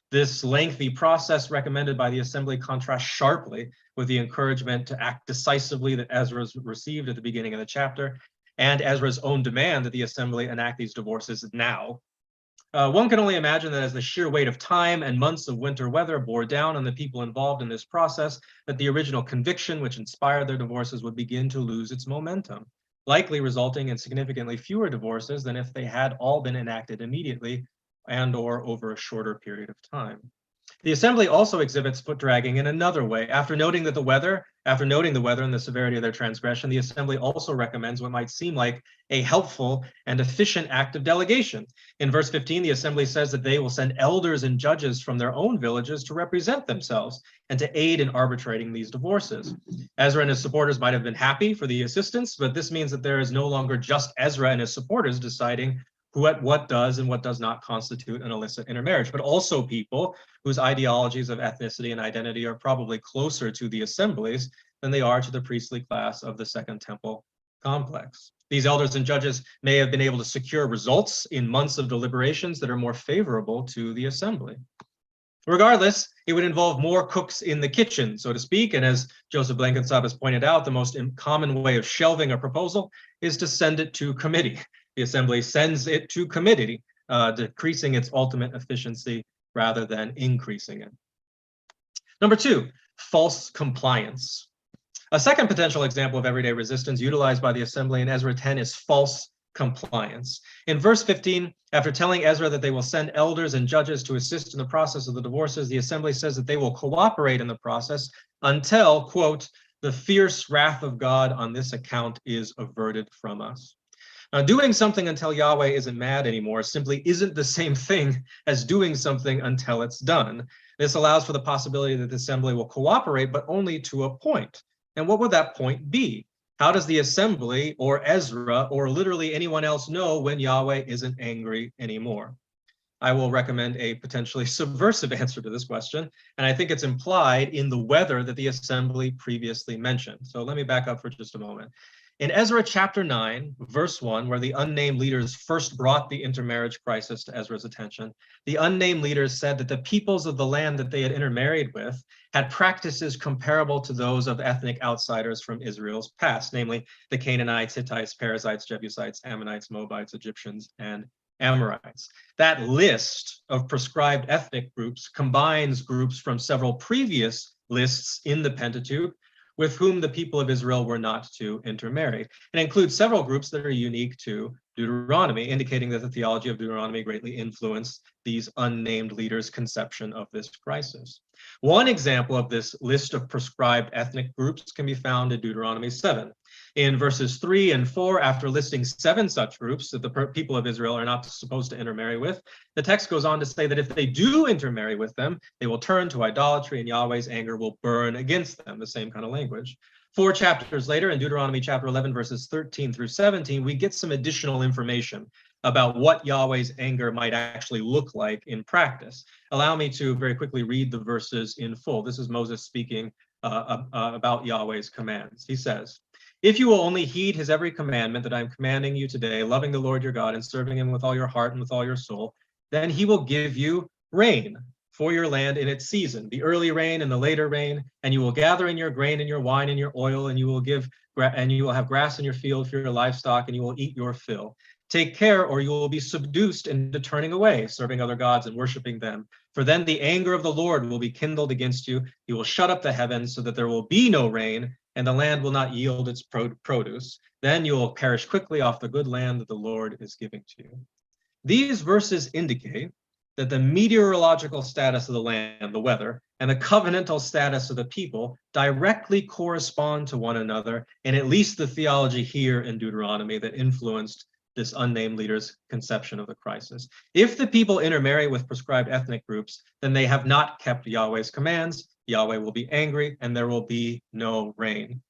Speaker 8: This lengthy process recommended by the assembly contrasts sharply with the encouragement to act decisively that Ezra received at the beginning of the chapter, and Ezra's own demand that the assembly enact these divorces now. One can only imagine that as the sheer weight of time and months of winter weather bore down on the people involved in this process, that the original conviction which inspired their divorces would begin to lose its momentum, likely resulting in significantly fewer divorces than if they had all been enacted immediately and or over a shorter period of time. The assembly also exhibits foot dragging in another way. After noting the weather and the severity of their transgression, the assembly also recommends what might seem like a helpful and efficient act of delegation. In verse 15, the assembly says that they will send elders and judges from their own villages to represent themselves and to aid in arbitrating these divorces. Ezra and his supporters might have been happy for the assistance, but this means that there is no longer just Ezra and his supporters deciding what does and what does not constitute an illicit intermarriage, but also people whose ideologies of ethnicity and identity are probably closer to the assemblies than they are to the priestly class of the Second Temple complex. These elders and judges may have been able to secure results in months of deliberations that are more favorable to the assembly. Regardless, it would involve more cooks in the kitchen, so to speak, and as Joseph Blenkinsop has pointed out, the most common way of shelving a proposal is to send it to committee. The assembly sends it to committee, decreasing its ultimate efficiency rather than increasing it. Number 2, false compliance. A second potential example of everyday resistance utilized by the assembly in Ezra 10 is false compliance. In verse 15, after telling Ezra that they will send elders and judges to assist in the process of the divorces, the assembly says that they will cooperate in the process until, quote, "the fierce wrath of God on this account is averted from us." Now, doing something until Yahweh isn't mad anymore simply isn't the same thing as doing something until it's done. This allows for the possibility that the assembly will cooperate, but only to a point. And what would that point be? How does the assembly or Ezra or literally anyone else know when Yahweh isn't angry anymore? I will recommend a potentially subversive answer to this question, and I think it's implied in the weather that the assembly previously mentioned. So let me back up for just a moment. In Ezra chapter 9, verse 1, where the unnamed leaders first brought the intermarriage crisis to Ezra's attention, the unnamed leaders said that the peoples of the land that they had intermarried with had practices comparable to those of ethnic outsiders from Israel's past, namely the Canaanites, Hittites, Perizzites, Jebusites, Ammonites, Moabites, Egyptians, and Amorites. That list of prescribed ethnic groups combines groups from several previous lists in the Pentateuch with whom the people of Israel were not to intermarry. It includes several groups that are unique to Deuteronomy, indicating that the theology of Deuteronomy greatly influenced these unnamed leaders' conception of this crisis. One example of this list of prescribed ethnic groups can be found in Deuteronomy 7. In verses 3 and 4, after listing 7 such groups that the people of Israel are not supposed to intermarry with, the text goes on to say that if they do intermarry with them, they will turn to idolatry and Yahweh's anger will burn against them, the same kind of language. 4 chapters later, in Deuteronomy chapter 11, verses 13 through 17, we get some additional information about what Yahweh's anger might actually look like in practice. Allow me to very quickly read the verses in full. This is Moses speaking about Yahweh's commands. He says, "If you will only heed his every commandment that I am commanding you today, loving the Lord your God and serving him with all your heart and with all your soul, then he will give you rain for your land in its season, the early rain and the later rain, and you will gather in your grain and your wine and your oil, and you will have grass in your field for your livestock, and you will eat your fill. Take care, or you will be seduced into turning away, serving other gods and worshiping them. For then the anger of the Lord will be kindled against you. He will shut up the heavens so that there will be no rain, and the land will not yield its produce. Then you will perish quickly off the good land that the Lord is giving to you." These verses indicate that the meteorological status of the land, the weather, and the covenantal status of the people directly correspond to one another, and at least the theology here in Deuteronomy that influenced this unnamed leader's conception of the crisis. If the people intermarry with prescribed ethnic groups, then they have not kept Yahweh's commands. Yahweh will be angry, and there will be no rain.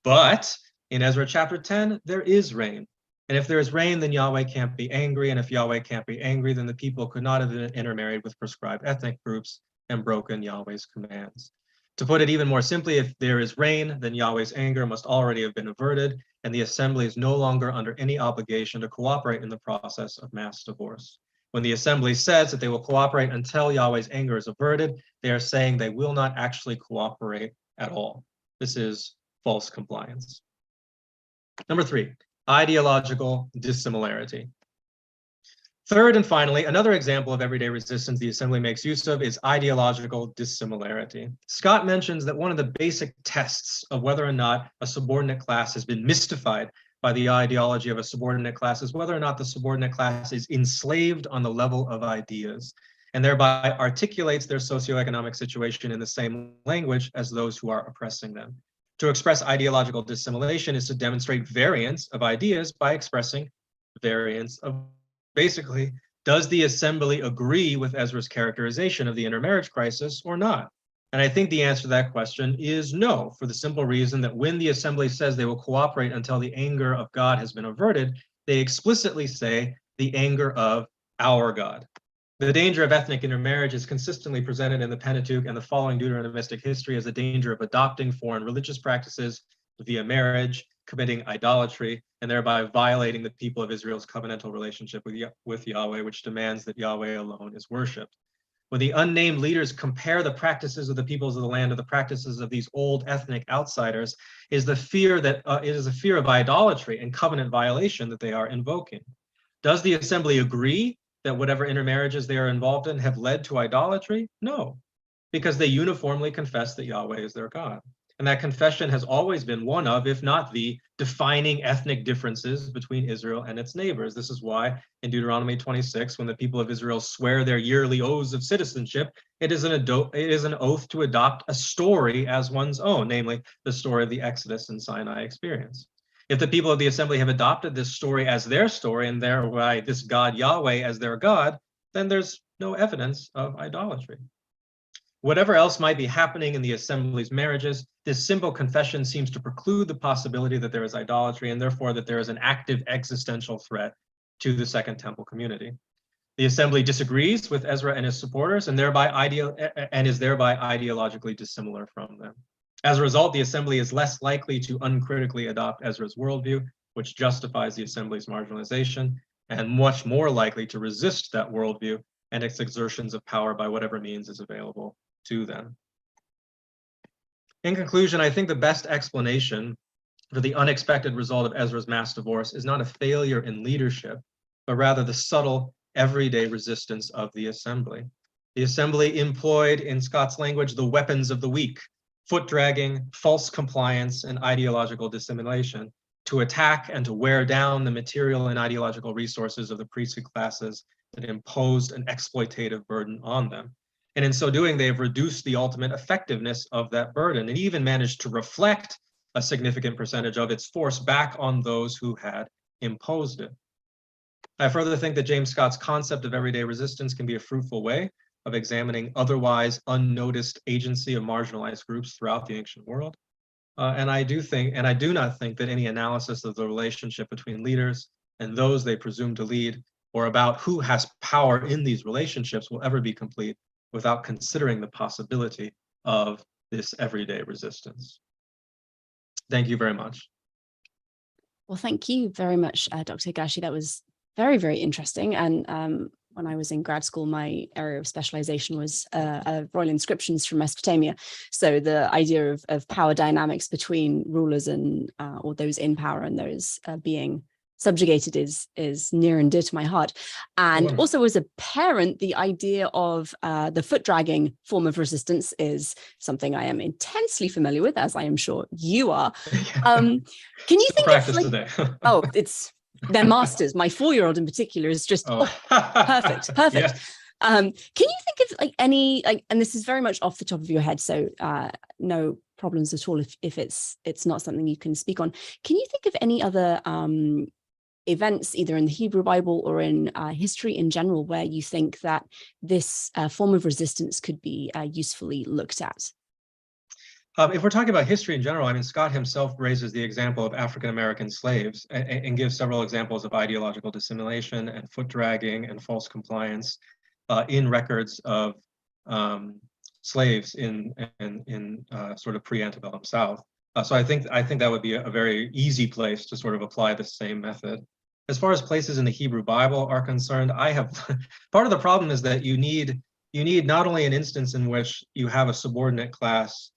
Speaker 8: But in Ezra chapter 10, there is rain. And if there is rain, then Yahweh can't be angry. And if Yahweh can't be angry, then the people could not have intermarried with prescribed ethnic groups and broken Yahweh's commands. To put it even more simply, if there is rain, then Yahweh's anger must already have been averted, and the assembly is no longer under any obligation to cooperate in the process of mass divorce. When the assembly says that they will cooperate until Yahweh's anger is averted, they are saying they will not actually cooperate at all. This is false compliance. Number 3, ideological dissimilarity. Third and finally, another example of everyday resistance the assembly makes use of is ideological dissimilarity. Scott mentions that one of the basic tests of whether or not a subordinate class has been mystified by the ideology of a subordinate class is whether or not the subordinate class is enslaved on the level of ideas, and thereby articulates their socioeconomic situation in the same language as those who are oppressing them. To express ideological dissimilation is to demonstrate variance of ideas by expressing variance of. Basically, does the assembly agree with Ezra's characterization of the intermarriage crisis or not? And I think the answer to that question is no, for the simple reason that when the assembly says they will cooperate until the anger of God has been averted, they explicitly say the anger of our God. The danger of ethnic intermarriage is consistently presented in the Pentateuch and the following Deuteronomistic history as the danger of adopting foreign religious practices via marriage, committing idolatry, and thereby violating the people of Israel's covenantal relationship with Yahweh, which demands that Yahweh alone is worshipped. When the unnamed leaders compare the practices of the peoples of the land to the practices of these old ethnic outsiders, it is a fear of idolatry and covenant violation that they are invoking. Does the assembly agree that whatever intermarriages they are involved in have led to idolatry? No, because they uniformly confess that Yahweh is their God. And that confession has always been one of, if not the defining ethnic differences between Israel and its neighbors. This is why in Deuteronomy 26, when the people of Israel swear their yearly oaths of citizenship, it is an oath to adopt a story as one's own, namely the story of the Exodus and Sinai experience. If the people of the assembly have adopted this story as their story and thereby this God Yahweh as their God, then there's no evidence of idolatry. Whatever else might be happening in the assembly's marriages, this simple confession seems to preclude the possibility that there is idolatry and therefore that there is an active existential threat to the Second Temple community. The assembly disagrees with Ezra and his supporters and is thereby ideologically dissimilar from them. As a result, the assembly is less likely to uncritically adopt Ezra's worldview, which justifies the assembly's marginalization, and much more likely to resist that worldview and its exertions of power by whatever means is available to them. In conclusion, I think the best explanation for the unexpected result of Ezra's mass divorce is not a failure in leadership, but rather the subtle, everyday resistance of the assembly. The assembly employed, in Scott's language, the weapons of the weak, foot dragging, false compliance, and ideological dissimulation to attack and to wear down the material and ideological resources of the priesthood classes that imposed an exploitative burden on them. And in so doing, they've reduced the ultimate effectiveness of that burden and even managed to reflect a significant percentage of its force back on those who had imposed it. I further think that James Scott's concept of everyday resistance can be a fruitful way of examining otherwise unnoticed agency of marginalized groups throughout the ancient world. And I do not think that any analysis of the relationship between leaders and those they presume to lead, or about who has power in these relationships, will ever be complete without considering the possibility of this everyday resistance. Thank you very much.
Speaker 3: Well, thank you very much, Dr. Higashi. That was very, very interesting. And when I was in grad school, my area of specialization was royal inscriptions from Mesopotamia. So the idea of power dynamics between rulers and or those in power and those being subjugated is near and dear to my heart. And also as a parent, the idea of the foot dragging form of resistance is something I am intensely familiar with, as I am sure you are. Can you think
Speaker 8: practice
Speaker 3: of, like,
Speaker 8: today?
Speaker 3: oh, they're masters. My 4-year-old in particular is just perfect.
Speaker 8: Yeah.
Speaker 3: Can you think of like any, like, and this is very much off the top of your head, so no problems at all if it's not something you can speak on. Can you think of any other events, either in the Hebrew Bible or in history in general, where you think that this form of resistance could be usefully looked at?
Speaker 8: If we're talking about history in general, I mean, Scott himself raises the example of African-American slaves and gives several examples of ideological dissimulation and foot dragging and false compliance in records of slaves in sort of pre-antebellum South. So I think that would be a very easy place to sort of apply the same method. As far as places in the Hebrew Bible are concerned, I have part of the problem is that you need not only an instance in which you have a subordinate class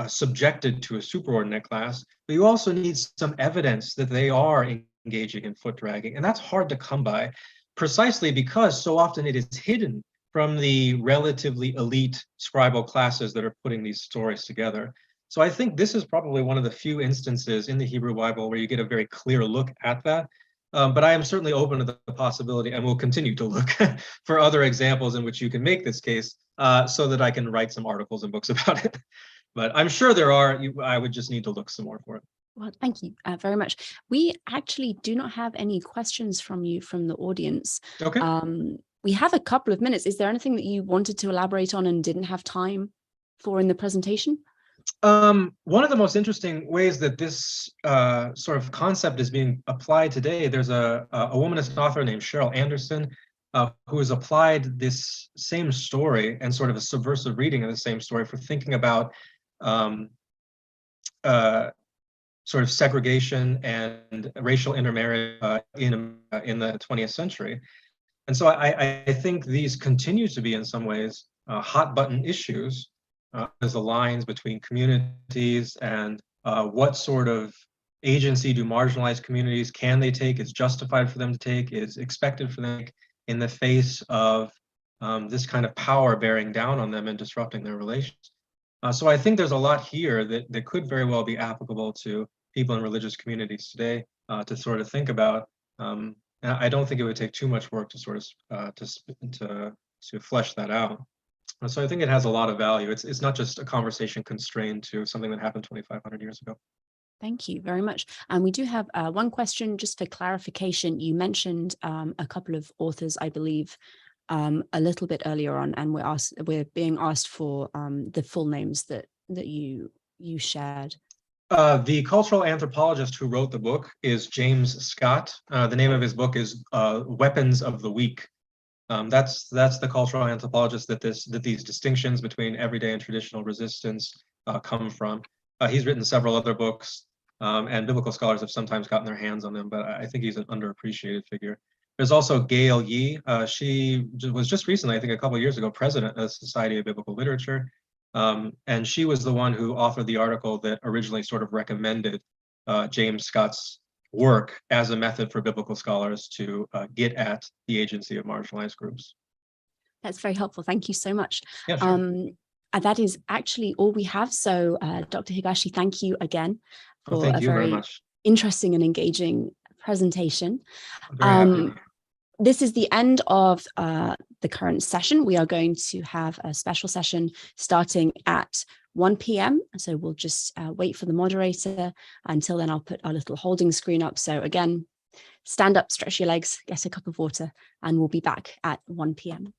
Speaker 8: subjected to a superordinate class, but you also need some evidence that they are engaging in foot dragging. And that's hard to come by, precisely because so often it is hidden from the relatively elite scribal classes that are putting these stories together. So I think this is probably one of the few instances in the Hebrew Bible where you get a very clear look at that. But I am certainly open to the possibility, and will continue to look for other examples in which you can make this case so that I can write some articles and books about it. But I'm sure there are. I would just need to look some more for it.
Speaker 3: Well, thank you very much. We actually do not have any questions from you from the audience.
Speaker 8: Okay.
Speaker 3: We have a couple of minutes. Is there anything that you wanted to elaborate on and didn't have time for in the presentation?
Speaker 8: One of the most interesting ways that this sort of concept is being applied today, there's a womanist author named Cheryl Anderson who has applied this same story and sort of a subversive reading of the same story for thinking about sort of segregation and racial intermarriage in the 20th century. And so I think these continue to be in some ways hot button issues as the lines between communities and what sort of agency do marginalized communities, can they take, is justified for them to take, is expected for them to take in the face of this kind of power bearing down on them and disrupting their relations. So I think there's a lot here that could very well be applicable to people in religious communities today to sort of think about. And I don't think it would take too much work to sort of to flesh that out. So I think it has a lot of value. It's not just a conversation constrained to something that happened 2,500 years ago.
Speaker 3: Thank you very much. And we do have one question just for clarification. You mentioned a couple of authors, I believe, a little bit earlier on, and we're being asked for the full names that you shared.
Speaker 8: The cultural anthropologist who wrote the book is James Scott. The name of his book is Weapons of the Weak. That's the cultural anthropologist that these distinctions between everyday and traditional resistance come from. He's written several other books, and biblical scholars have sometimes gotten their hands on them, but I think he's an underappreciated figure. There's also Gail Yee. She was just recently, I think a couple of years ago, president of the Society of Biblical Literature. And she was the one who authored the article that originally sort of recommended James Scott's work as a method for biblical scholars to get at the agency of marginalized groups.
Speaker 3: That's very helpful. Thank you so much.
Speaker 8: Yeah, sure.
Speaker 3: that is actually all we have. So Dr. Higashi, thank you again
Speaker 8: Oh,
Speaker 3: for
Speaker 8: thank
Speaker 3: a
Speaker 8: you very
Speaker 3: very
Speaker 8: much.
Speaker 3: interesting and engaging presentation.
Speaker 8: I'm very happy.
Speaker 3: This is the end of the current session. We are going to have a special session starting at 1 p.m. So we'll just wait for the moderator. Until then, I'll put our little holding screen up. So again, stand up, stretch your legs, get a cup of water, and we'll be back at 1 p.m.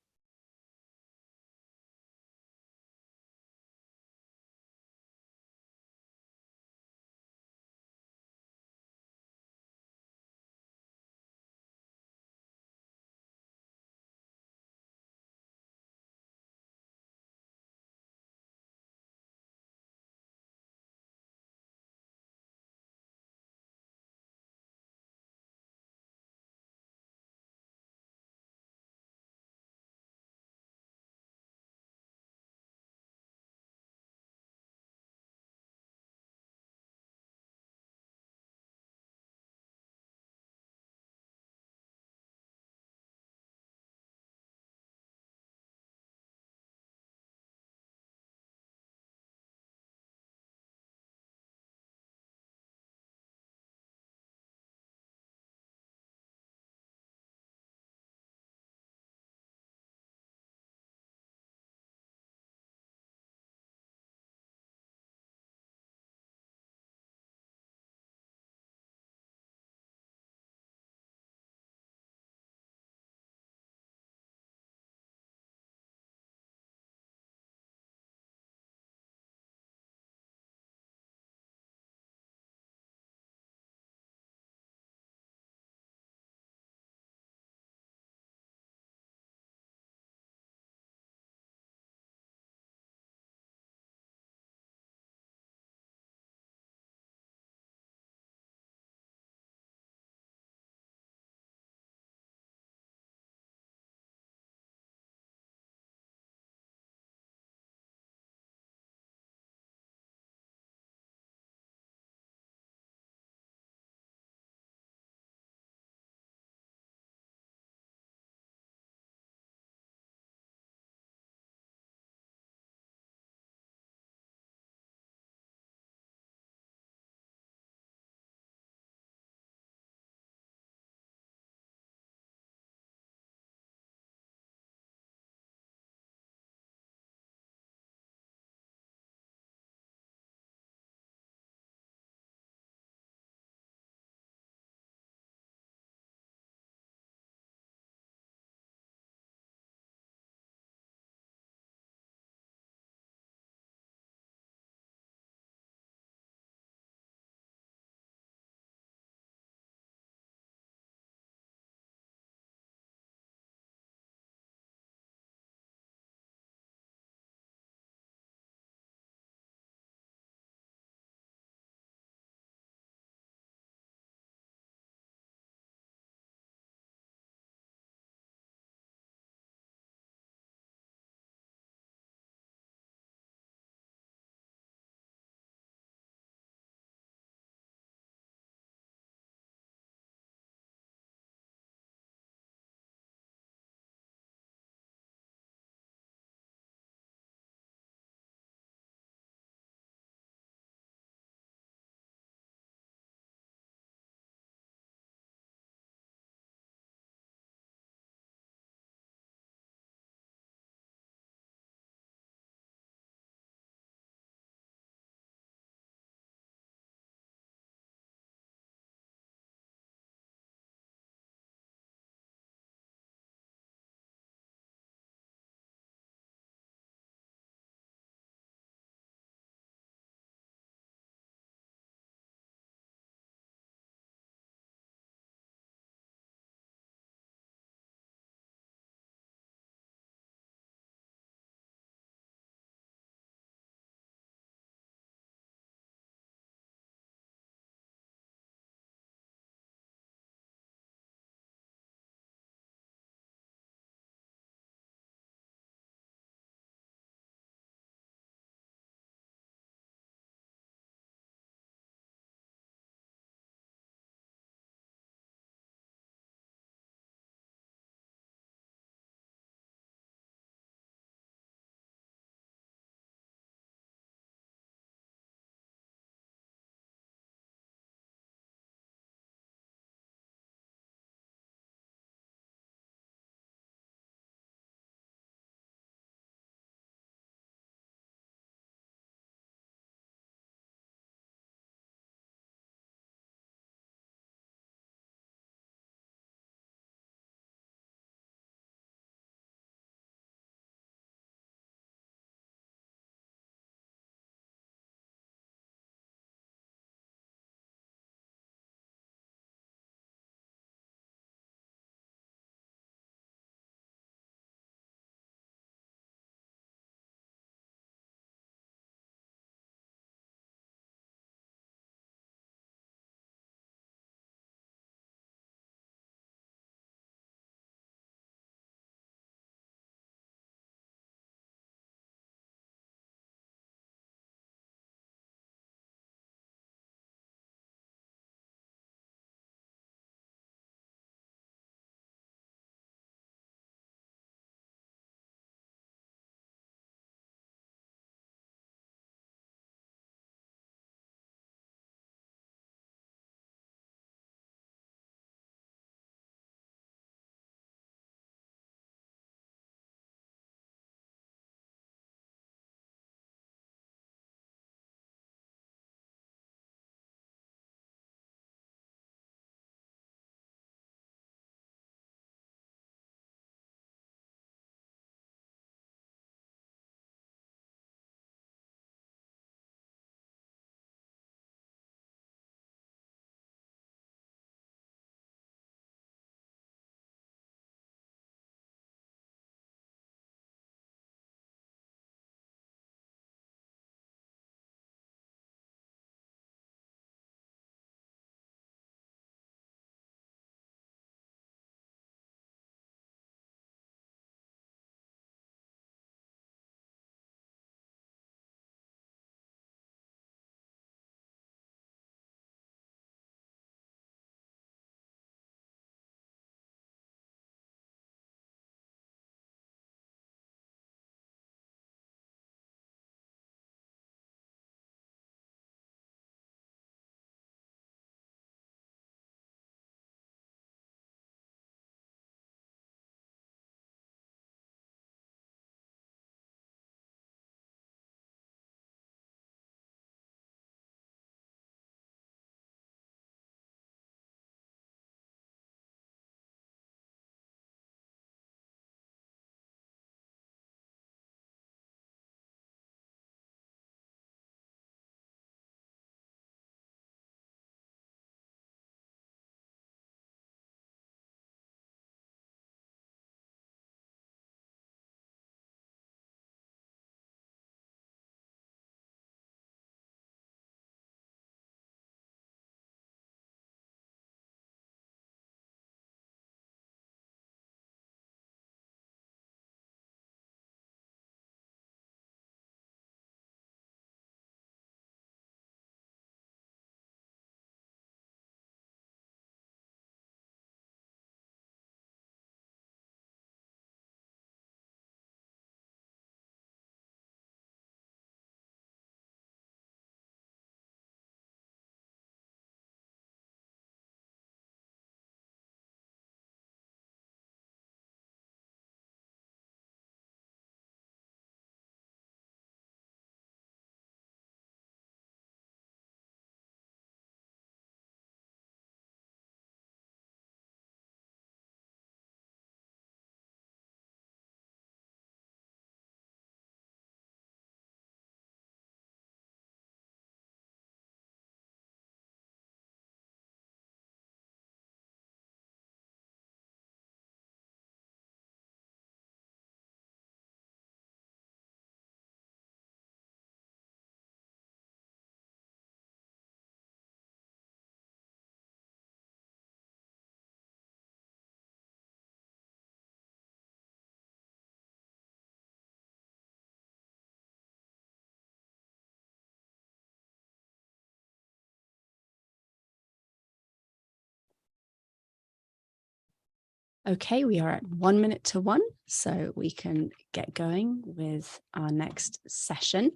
Speaker 3: Okay, we are at 1 minute to 1, so we can get going with our next session,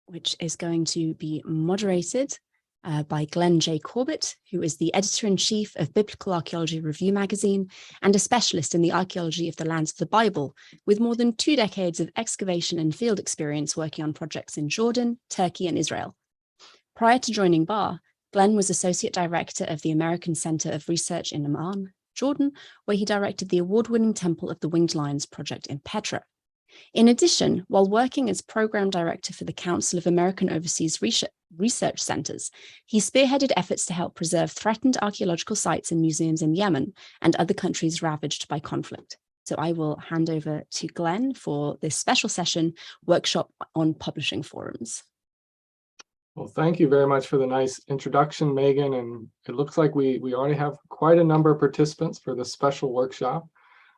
Speaker 3: which is going to be moderated by Glenn J. Corbett, who is the editor-in-chief of Biblical Archaeology Review magazine and a specialist in the archaeology of the lands of the Bible, with more than 2 decades of excavation and field experience working on projects in Jordan, Turkey, and Israel. Prior to joining BAR, Glenn was Associate Director of the American Center of Research in Amman, Jordan, where he directed the award-winning Temple of the Winged Lions project in Petra. In addition, while working as Program Director for the Council of American Overseas Research Centers, he spearheaded efforts to help preserve threatened archaeological sites and museums in Yemen and other countries ravaged by conflict. So I will hand over to Glenn for this special session, Workshop on Publishing Forums.
Speaker 9: Well, thank you very much for the nice introduction, Megan. And it looks like we already have quite a number of participants for this special workshop.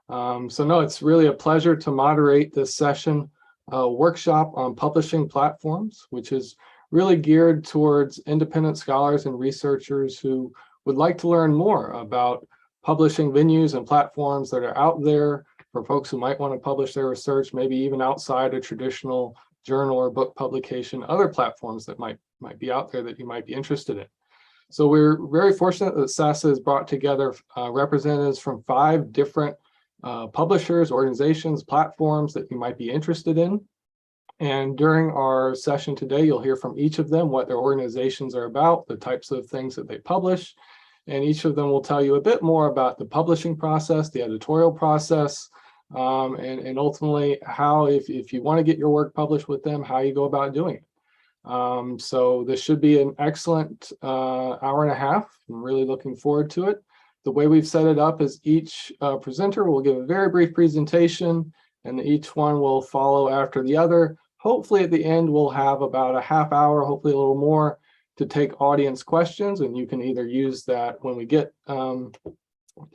Speaker 9: So no, it's really a pleasure to moderate this session, workshop on publishing platforms, which is really geared towards independent scholars and researchers who would like to learn more about publishing venues and platforms that are out there for folks who might want to publish their research, maybe even outside a traditional journal or book publication, other platforms that might be out there that you might be interested in. So we're very fortunate that SASA has brought together representatives from 5 different publishers, organizations, platforms that you might be interested in. And during our session today, you'll hear from each of them what their organizations are about, the types of things that they publish, and each of them will tell you a bit more about the publishing process, the editorial process, and ultimately how, if you want to get your work published with them, how you go about doing it. So this should be an excellent hour and a half. I'm really looking forward to it. The way we've set it up is each presenter will give a very brief presentation, and each one will follow after the other. Hopefully at the end, we'll have about a half hour, hopefully a little more, to take audience questions. And you can either use that when we get to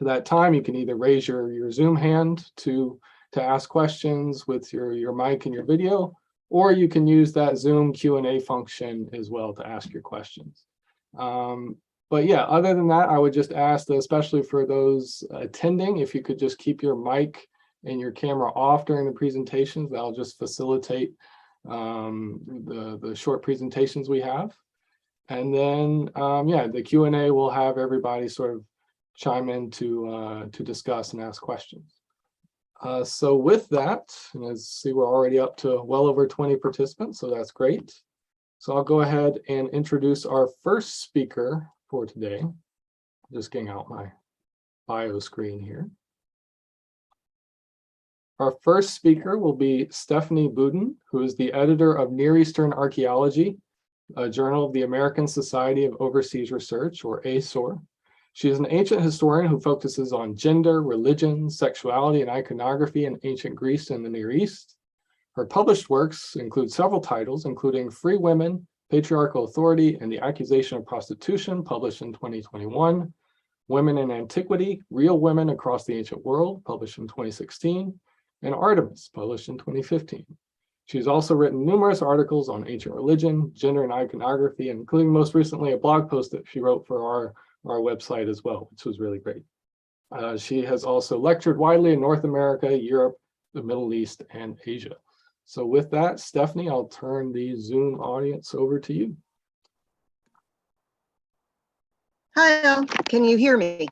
Speaker 9: that time, you can either raise your Zoom hand to ask questions with your mic and your video, or you can use that Zoom Q&A function as well to ask your questions. But yeah, other than that, I would just ask that, especially for those attending, if you could just keep your mic and your camera off during the presentations, that'll just facilitate the short presentations we have. And then, yeah, the Q&A will have everybody sort of chime in to discuss and ask questions. So with that, and as you see, we're already up to well over 20 participants, so that's great. So I'll go ahead and introduce our first speaker for today. Just getting out my bio screen here. Our first speaker will be Stephanie Budin, who is the editor of Near Eastern Archaeology, a journal of the American Society of Overseas Research, or ASOR. She is an ancient historian who focuses on gender, religion, sexuality, and iconography in ancient Greece and the Near East. Her published works include several titles, including Free Women, Patriarchal Authority, and the Accusation of Prostitution, published in 2021, Women in Antiquity, Real Women Across the Ancient World, published in 2016, and Artemis, published in 2015. She's also written numerous articles on ancient religion, gender, and iconography, including most recently a blog post that she wrote for our website as well, which was really great. She has also lectured widely in North America, Europe, the Middle East, and Asia. So with that, Stephanie, I'll turn the Zoom audience over to you.
Speaker 10: Hi, can you hear me?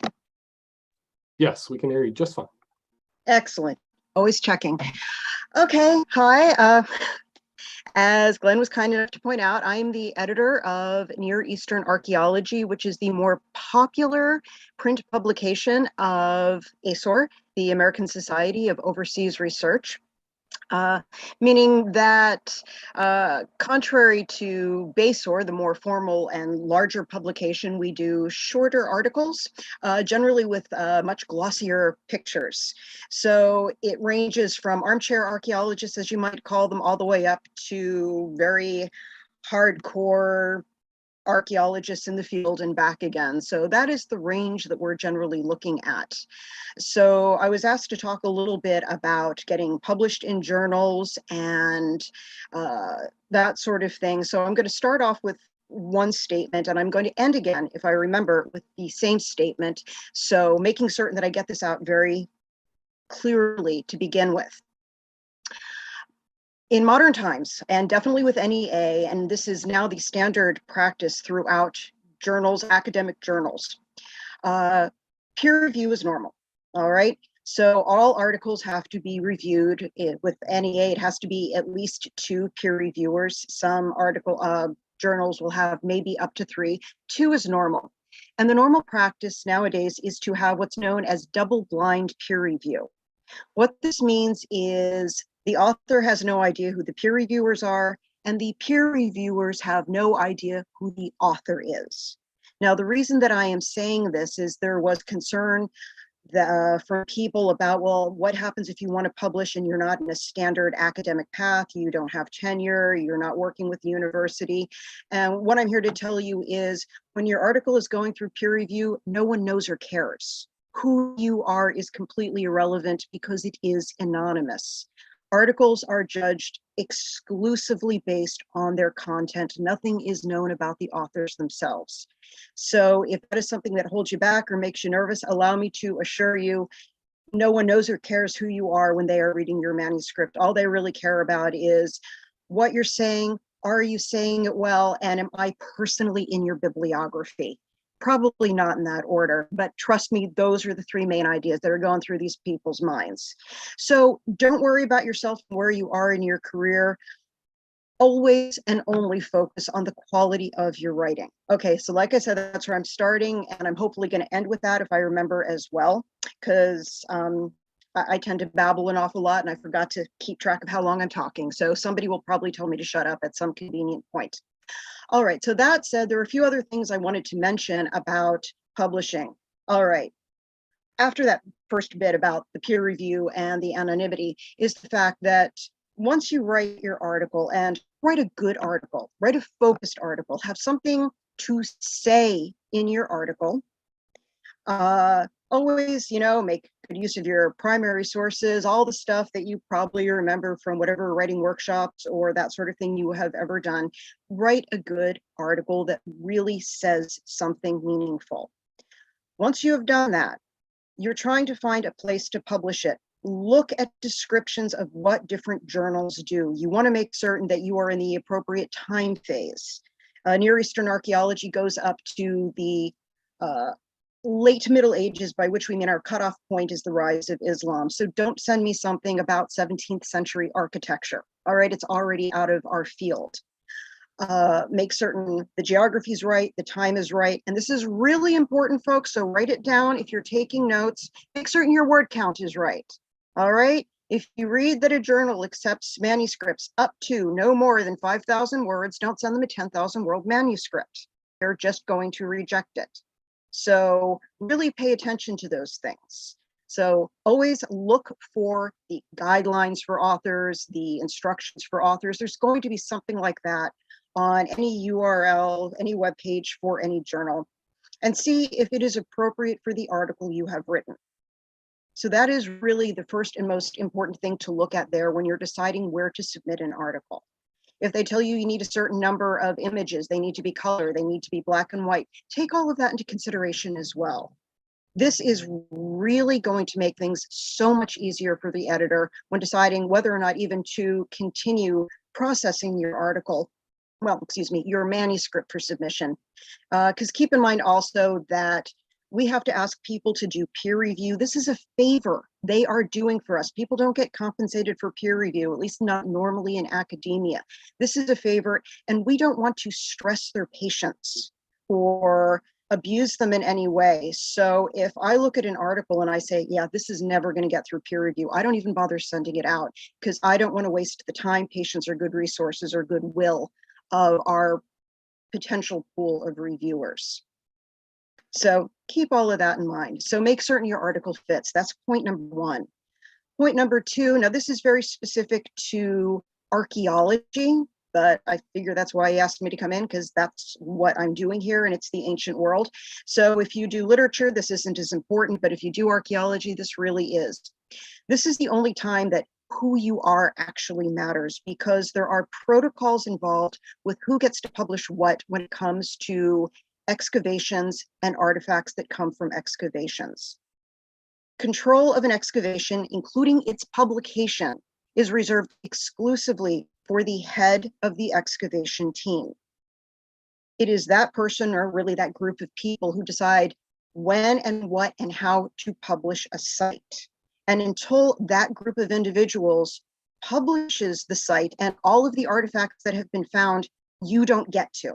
Speaker 9: Yes, we can hear you just fine.
Speaker 10: Excellent. Always checking. Okay, hi. As Glenn was kind enough to point out, I'm the editor of Near Eastern Archaeology, which is the more popular print publication of ASOR, the American Society of Overseas Research. Meaning that contrary to BASOR, the more formal and larger publication, we do shorter articles, generally with much glossier pictures. So it ranges from armchair archaeologists, as you might call them, all the way up to very hardcore archaeologists in the field and back again. So that is the range that we're generally looking at. So I was asked to talk a little bit about getting published in journals and that sort of thing. So I'm going to start off with one statement, and I'm going to end again, if I remember, with the same statement. So making certain that I get this out very clearly to begin with. In modern times, and definitely with NEA, and this is now the standard practice throughout journals, academic journals, peer review is normal, all right? So all articles have to be reviewed. With NEA, it has to be at least 2 peer reviewers. Some journals will have maybe up to 3. 2 is normal. And the normal practice nowadays is to have what's known as double-blind peer review. What this means is the author has no idea who the peer reviewers are, and the peer reviewers have no idea who the author is. Now, the reason that I am saying this is there was concern for people about, well, what happens if you want to publish and you're not in a standard academic path, you don't have tenure, you're not working with the university. And what I'm here to tell you is when your article is going through peer review, no one knows or cares. Who you are is completely irrelevant because it is anonymous. Articles are judged exclusively based on their content. Nothing is known about the authors themselves. So if that is something that holds you back or makes you nervous, allow me to assure you, no one knows or cares who you are when they are reading your manuscript. All they really care about is what you're saying, are you saying it well, and am I personally in your bibliography? Probably not in that order, but trust me, those are the 3 main ideas that are going through these people's minds. So don't worry about yourself and where you are in your career. Always and only focus on the quality of your writing. Okay, so like I said, that's where I'm starting, and I'm hopefully going to end with that if I remember as well, because I tend to babble an awful lot and I forgot to keep track of how long I'm talking. So somebody will probably tell me to shut up at some convenient point. All right, so that said, there are a few other things I wanted to mention about publishing. All right, after that first bit about the peer review and the anonymity is the fact that once you write your article, and write a good article, write a focused article, have something to say in your article, always, make good use of your primary sources, all the stuff that you probably remember from whatever writing workshops or that sort of thing you have ever done. Write a good article that really says something meaningful. Once you have done that, you're trying to find a place to publish it. Look at descriptions of what different journals do. You want to make certain that you are in the appropriate time phase. Near Eastern archaeology goes up to the late Middle Ages, by which we mean our cutoff point is the rise of Islam. So don't send me something about 17th century architecture. All right, it's already out of our field. Make certain the geography is right, the time is right. And this is really important, folks. So write it down if you're taking notes. Make certain your word count is right. All right. If you read that a journal accepts manuscripts up to no more than 5,000 words, don't send them a 10,000 word manuscript. They're just going to reject it. So really pay attention to those things. So always look for the guidelines for authors, the instructions for authors. There's going to be something like that on any URL, any web page for any journal, and see if it is appropriate for the article you have written. So that is really the first and most important thing to look at there when you're deciding where to submit an article. If they tell you you need a certain number of images, they need to be color, they need to be black and white, take all of that into consideration as well. This is really going to make things so much easier for the editor when deciding whether or not even to continue processing your article, your manuscript for submission. Because keep in mind also that we have to ask people to do peer review. This is a favor they are doing for us. People don't get compensated for peer review, at least not normally in academia. This is a favor, and we don't want to stress their patience or abuse them in any way. So if I look at an article and I say, yeah, this is never going to get through peer review, I don't even bother sending it out because I don't want to waste the time, patience, or good resources or goodwill of our potential pool of reviewers. So keep all of that in mind. So make certain your article fits. That's point number 1. Point number 2, now this is very specific to archaeology, but I figure that's why he asked me to come in, because that's what I'm doing here, and it's the ancient world. So if you do literature, this isn't as important, but if you do archaeology, this really is. This is the only time that who you are actually matters, because there are protocols involved with who gets to publish what when it comes to excavations and artifacts that come from excavations. Control of an excavation, including its publication, is reserved exclusively for the head of the excavation team. It is that person, or really that group of people, who decide when and what and how to publish a site. And until that group of individuals publishes the site and all of the artifacts that have been found, you don't get to.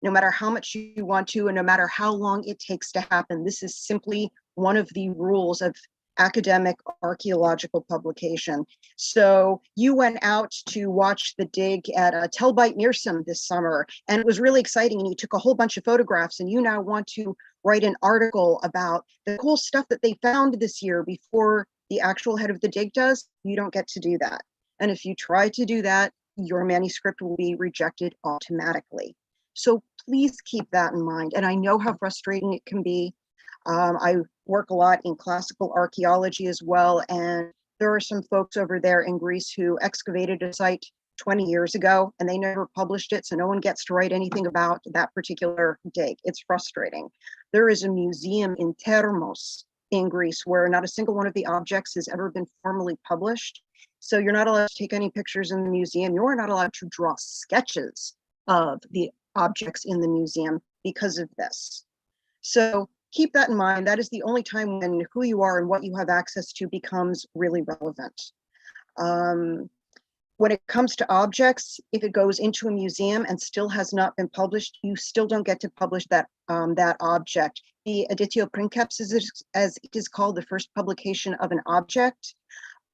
Speaker 10: No matter how much you want to, and no matter how long it takes to happen. This is simply one of the rules of academic archaeological publication. So you went out to watch the dig at Telbite Meersum this summer, and it was really exciting, and you took a whole bunch of photographs, and you now want to write an article about the cool stuff that they found this year before the actual head of the dig does. You don't get to do that. And if you try to do that, your manuscript will be rejected automatically. So please keep that in mind. And I know how frustrating it can be. I work a lot in classical archaeology as well, and there are some folks over there in Greece who excavated a site 20 years ago and they never published it, so no one gets to write anything about that particular dig. It's frustrating. There is a museum in Thermos in Greece where not a single one of the objects has ever been formally published. So you're not allowed to take any pictures in the museum. You're not allowed to draw sketches of the objects in the museum because of this. So keep that in mind. That is the only time when who you are and what you have access to becomes really relevant. When it comes to objects, if it goes into a museum and still has not been published, you still don't get to publish that, that object. The editio princeps, as it is called, the first publication of an object,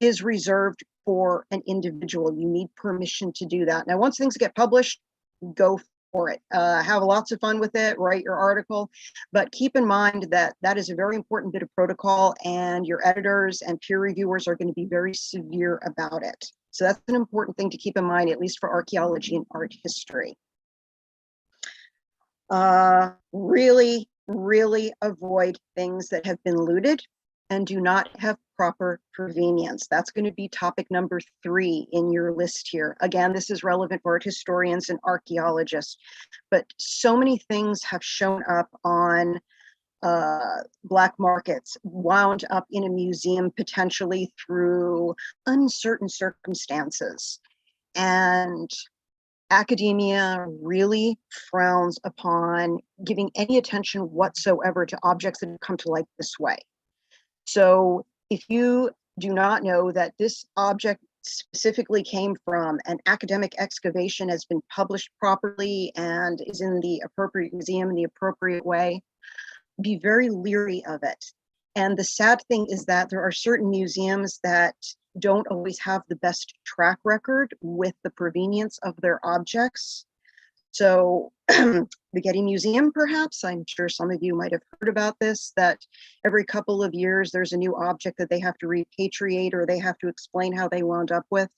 Speaker 10: is reserved for an individual. You need permission to do that. Now, once things get published, go for it. Have lots of fun with it, write your article, but keep in mind that that is a very important bit of protocol, and your editors and peer reviewers are going to be very severe about it. So that's an important thing to keep in mind, at least for archaeology and art history. Really, really avoid things that have been looted and do not have proper provenience. That's going to be topic number 3 in your list here. Again, this is relevant for art historians and archaeologists, but so many things have shown up on black markets, wound up in a museum potentially through uncertain circumstances. And academia really frowns upon giving any attention whatsoever to objects that have come to light this way. So if you do not know that this object specifically came from an academic excavation, has been published properly, and is in the appropriate museum in the appropriate way, be very leery of it. And the sad thing is that there are certain museums that don't always have the best track record with the provenience of their objects. So the Getty Museum, perhaps, I'm sure some of you might have heard about this, that every couple of years there's a new object that they have to repatriate, or they have to explain how they wound up with.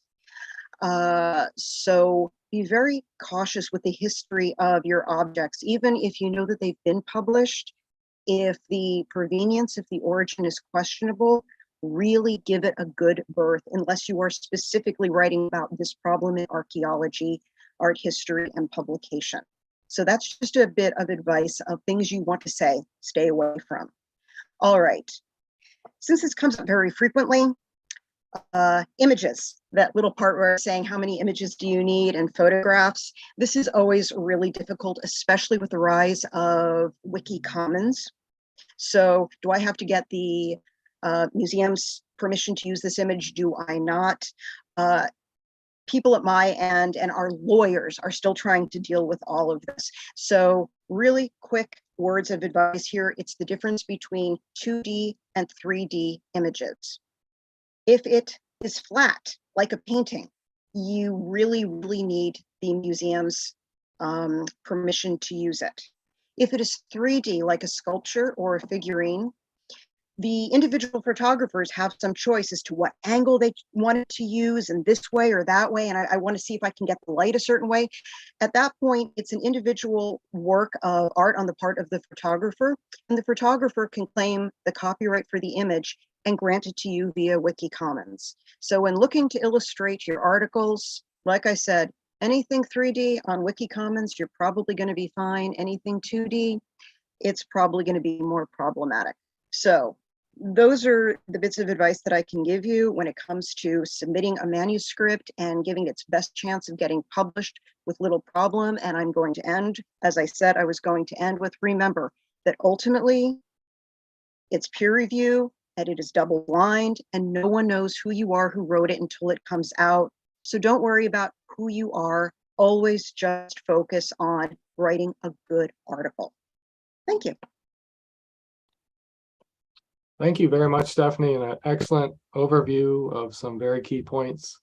Speaker 10: So be very cautious with the history of your objects, even if you know that they've been published. If the provenience, if the origin is questionable, really give it a good berth, unless you are specifically writing about this problem in archaeology, art history, and publication. So that's just a bit of advice of things you want to say, stay away from. All right, since this comes up very frequently, images, that little part where I'm saying how many images do you need, and photographs. This is always really difficult, especially with the rise of Wiki Commons. So do I have to get the museum's permission to use this image? Do I not? People at my end and our lawyers are still trying to deal with all of this. So really quick words of advice here. It's the difference between 2D and 3D images. If it is flat, like a painting, you really, really need the museum's permission to use it. If it is 3D, like a sculpture or a figurine, the individual photographers have some choice as to what angle they wanted to use, and this way or that way, and I want to see if I can get the light a certain way. At that point, it's an individual work of art on the part of the photographer, and the photographer can claim the copyright for the image and granted to you via Wiki Commons. So when looking to illustrate your articles, like I said, anything 3D on Wiki Commons, you're probably going to be fine. Anything 2D, it's probably going to be more problematic. So those are the bits of advice that I can give you when it comes to submitting a manuscript and giving its best chance of getting published with little problem. And I'm going to end, as I said, I was going to end with, remember that ultimately it's peer review and it is double blind and no one knows who you are who wrote it until it comes out. So don't worry about who you are. Always just focus on writing a good article. Thank you.
Speaker 9: Thank you very much, Stephanie, and an excellent overview of some very key points.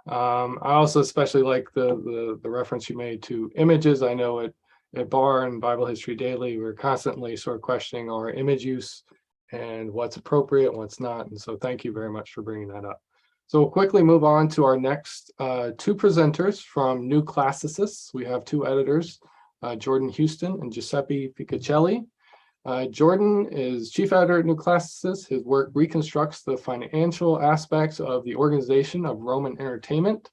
Speaker 9: I also especially like the reference you made to images. I know at BAR and Bible History Daily, we're constantly sort of questioning our image use and what's appropriate and what's not. And so thank you very much for bringing that up. So we'll quickly move on to our next two presenters from New Classicists. We have two editors, Jordan Houston and Giuseppe Piccicelli. Jordan is chief editor at New Classicists. His work reconstructs the financial aspects of the organization of Roman entertainment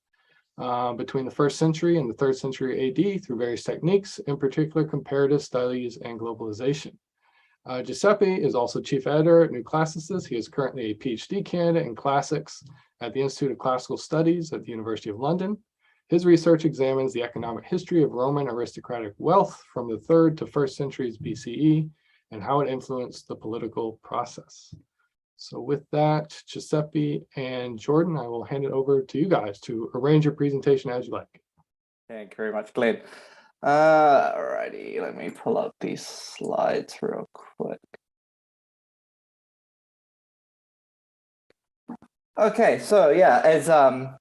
Speaker 9: between the 1st century and the 3rd century AD through various techniques, in particular comparative studies and globalization. Giuseppe is also chief editor at New Classicists. He is currently a PhD candidate in classics at the Institute of Classical Studies at the University of London. His research examines the economic history of Roman aristocratic wealth from the 3rd to 1st centuries BCE and how it influenced the political process. So with that, Giuseppe and Jordan, I will hand it over to you guys to arrange your presentation as you like.
Speaker 11: Thank you very much, Glenn. Alrighty, let me pull up these slides real quick. Okay, so yeah,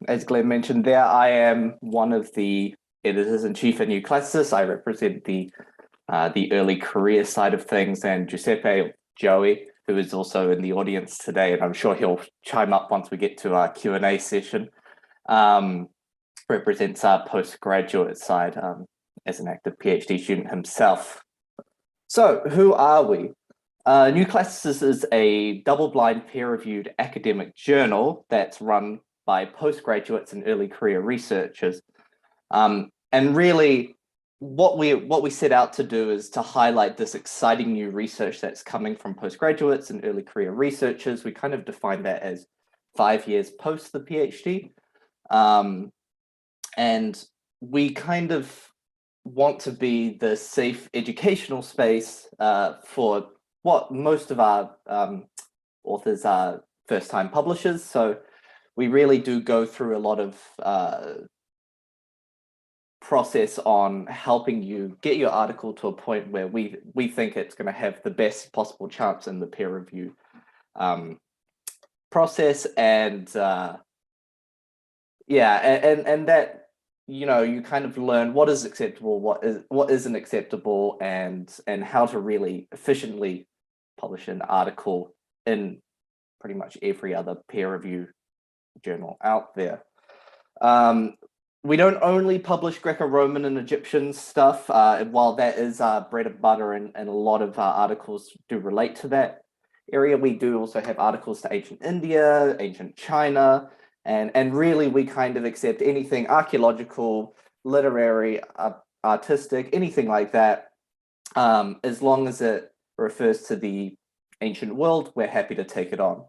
Speaker 11: as Glenn mentioned there, I am one of the editors-in-chief at New Classicists. I represent the early career side of things, and Giuseppe, Joey, who is also in the audience today, and I'm sure he'll chime up once we get to our Q&A session, represents our postgraduate side as an active PhD student himself. So who are we? New Classicists is a double-blind peer-reviewed academic journal that's run by postgraduates and early career researchers. And really, what we set out to do is to highlight this exciting new research that's coming from postgraduates and early career researchers. We kind of define that as 5 years post the PhD. And we kind of want to be the safe educational space for what most of our authors are first-time publishers. So we really do go through a lot of process on helping you get your article to a point where we think it's going to have the best possible chance in the peer review process. And and that, you know, you kind of learn what is acceptable, what isn't acceptable, and how to really efficiently publish an article in pretty much every other peer review journal out there. We don't only publish Greco-Roman and Egyptian stuff, while that is our bread and butter, and a lot of our articles do relate to that area. We do also have articles to ancient India, ancient China, and really we kind of accept anything archaeological, literary, artistic, anything like that, as long as it refers to the ancient world, we're happy to take it on.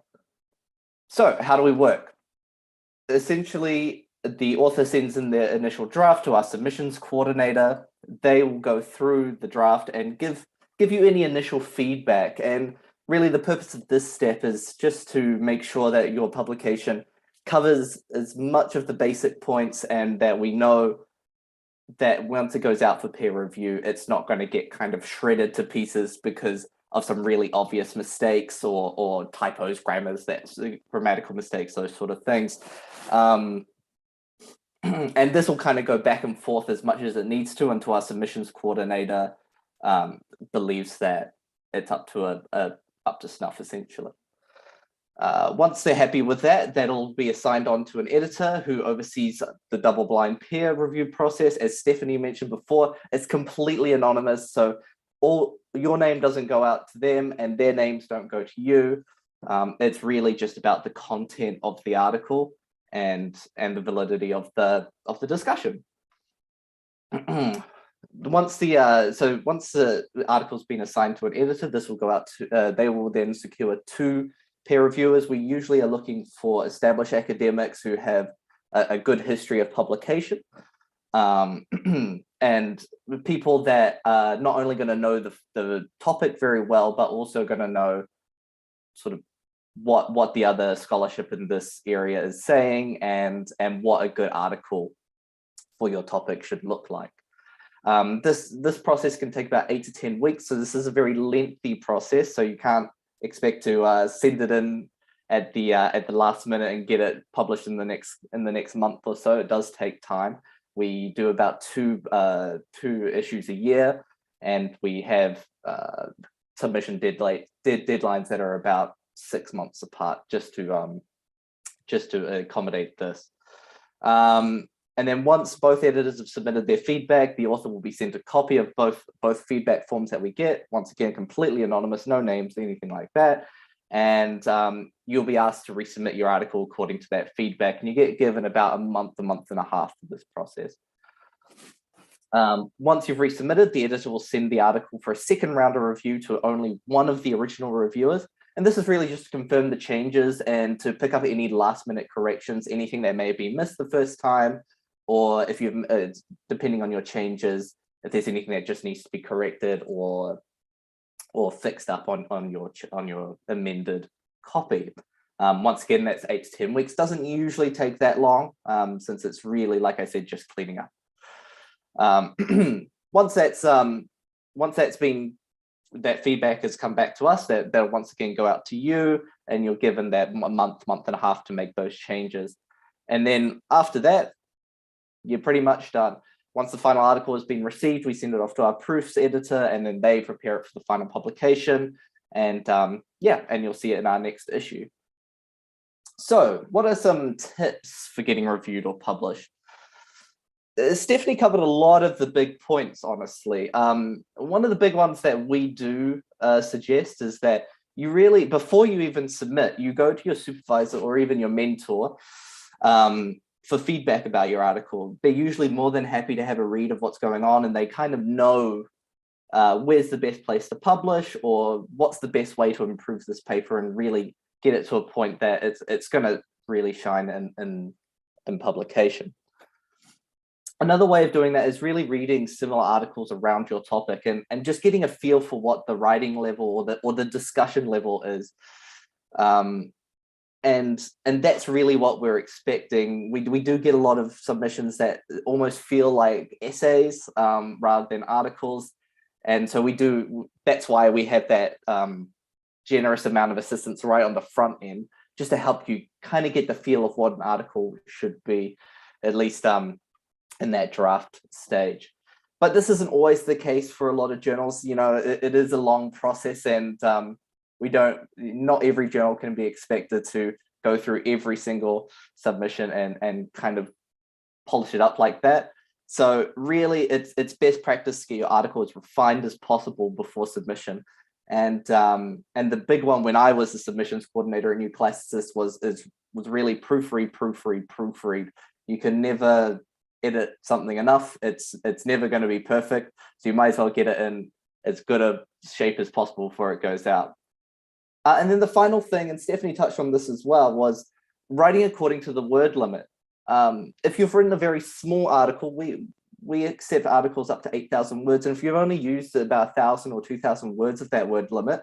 Speaker 11: So how do we work? Essentially, the author sends in their initial draft to our submissions coordinator. They will go through the draft and give you any initial feedback. And really the purpose of this step is just to make sure that your publication covers as much of the basic points, and that we know that once it goes out for peer review, it's not going to get kind of shredded to pieces because of some really obvious mistakes or typos, grammatical mistakes, those sort of things. And this will kind of go back and forth as much as it needs to until our submissions coordinator believes that it's up to snuff, essentially. Once they're happy with that, that'll be assigned on to an editor who oversees the double-blind peer review process. As Stephanie mentioned before, it's completely anonymous, so your name doesn't go out to them and their names don't go to you. It's really just about the content of the article and the validity of the discussion. Once the article's been assigned to an editor, this will go out to, they will then secure 2 peer reviewers. We usually are looking for established academics who have a good history of publication, and people that are not only going to know the topic very well, but also going to know sort of what the other scholarship in this area is saying, and what a good article for your topic should look like. This process can take about 8 to 10 weeks, so this is a very lengthy process. So you can't expect to send it in at the last minute and get it published in the next month or so. It does take time. We do about two issues a year, and we have submission deadlines that are about 6 months apart, just to accommodate this. And then once both editors have submitted their feedback, the author will be sent a copy of both feedback forms that we get. Once again, completely anonymous, no names, anything like that. And you'll be asked to resubmit your article according to that feedback, and you get given about a month and a half for this process. Once you've resubmitted, the editor will send the article for a second round of review to only one of the original reviewers. And this is really just to confirm the changes and to pick up any last-minute corrections, anything that may have been missed the first time, or if you've, depending on your changes, if there's anything that just needs to be corrected or fixed up on your amended copy. Once again, that's 8 to 10 weeks. Doesn't usually take that long, since it's really, like I said, just cleaning up. Once that feedback has come back to us, that'll once again go out to you, and you're given that month and a half to make those changes. And then after that, you're pretty much done. Once the final article has been received, we send it off to our proofs editor, and then they prepare it for the final publication. And and you'll see it in our next issue. So what are some tips for getting reviewed or published? Stephanie covered a lot of the big points, honestly. One of the big ones that we do suggest is that you really, before you even submit, you go to your supervisor or even your mentor for feedback about your article. They're usually more than happy to have a read of what's going on, and they kind of know where's the best place to publish, or what's the best way to improve this paper and really get it to a point that it's going to really shine in publication. Another way of doing that is really reading similar articles around your topic and just getting a feel for what the writing level or the discussion level is. And that's really what we're expecting. We do get a lot of submissions that almost feel like essays rather than articles. And so that's why we have that generous amount of assistance right on the front end, just to help you kind of get the feel of what an article should be, at least in that draft stage. But this isn't always the case for a lot of journals. You know, it is a long process, and not every journal can be expected to go through every single submission and kind of polish it up like that. So really, it's best practice to get your article as refined as possible before submission. And the big one when I was the submissions coordinator at New Classicist was really proofread. You can never edit something enough. It's never going to be perfect, so you might as well get it in as good a shape as possible before it goes out. And then the final thing, and Stephanie touched on this as well, was writing according to the word limit. If you've written a very small article, we accept articles up to 8,000 words, and if you've only used about 1,000 or 2,000 words of that word limit,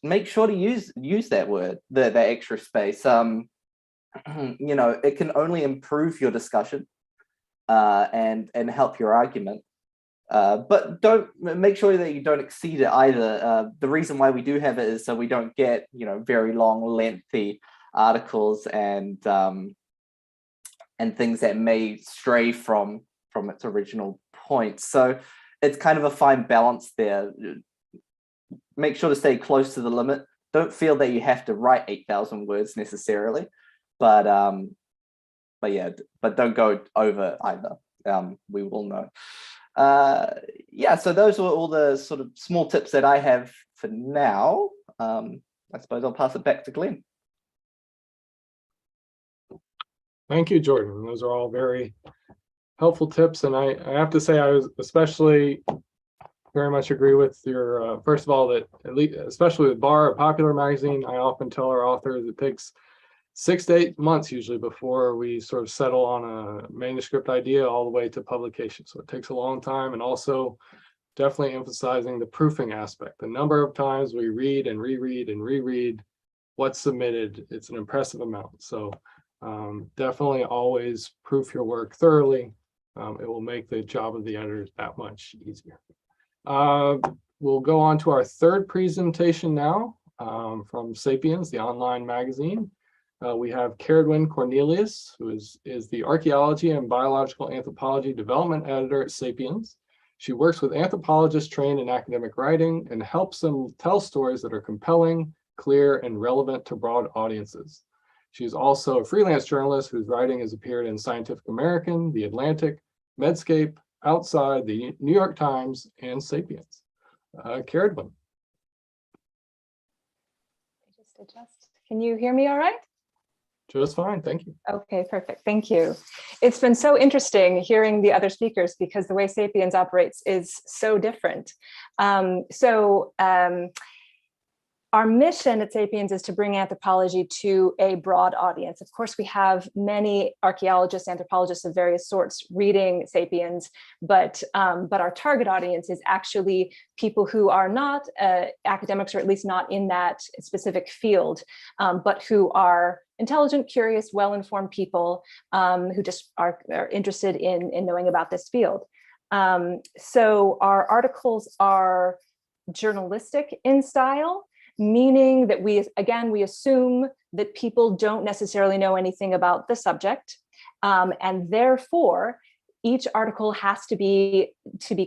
Speaker 11: make sure to use that word, that extra space. You know, it can only improve your discussion and help your argument. But don't make sure that you don't exceed it either. The reason why we do have it is so we don't get, you know, very long, lengthy articles and things that may stray from its original point. So it's kind of a fine balance there. Make sure to stay close to the limit. Don't feel that you have to write 8,000 words necessarily, but don't go over either. We will know. So those were all the sort of small tips that I have for now. I suppose I'll pass it back to Glenn.
Speaker 9: Thank you, Jordan. Those are all very helpful tips. And I have to say, I was especially very much agree with your, first of all, that at least, especially with BAR, a popular magazine, I often tell our authors it takes 6 to 8 months usually before we sort of settle on a manuscript idea all the way to publication. So it takes a long time, and also definitely emphasizing the proofing aspect. The number of times we read and reread and reread what's submitted, it's an impressive amount. So definitely always proof your work thoroughly. It will make the job of the editors that much easier. We'll go on to our third presentation now from Sapiens, the online magazine. We have Caradwyn Cornelius, who is the Archaeology and Biological Anthropology Development Editor at Sapiens. She works with anthropologists trained in academic writing and helps them tell stories that are compelling, clear, and relevant to broad audiences. She's also a freelance journalist whose writing has appeared in Scientific American, The Atlantic, Medscape, Outside, the New York Times, and Sapiens. Caradwyn.
Speaker 12: Just adjust. Can you hear me all right?
Speaker 9: Just fine, thank you.
Speaker 12: Okay, perfect, thank you. It's been so interesting hearing the other speakers because the way Sapiens operates is so different. Our mission at Sapiens is to bring anthropology to a broad audience. Of course, we have many archaeologists, anthropologists of various sorts reading Sapiens, but our target audience is actually people who are not academics, or at least not in that specific field, but who are intelligent, curious, well-informed people who just are interested in knowing about this field. So our articles are journalistic in style, meaning that we assume that people don't necessarily know anything about the subject, and therefore each article has to be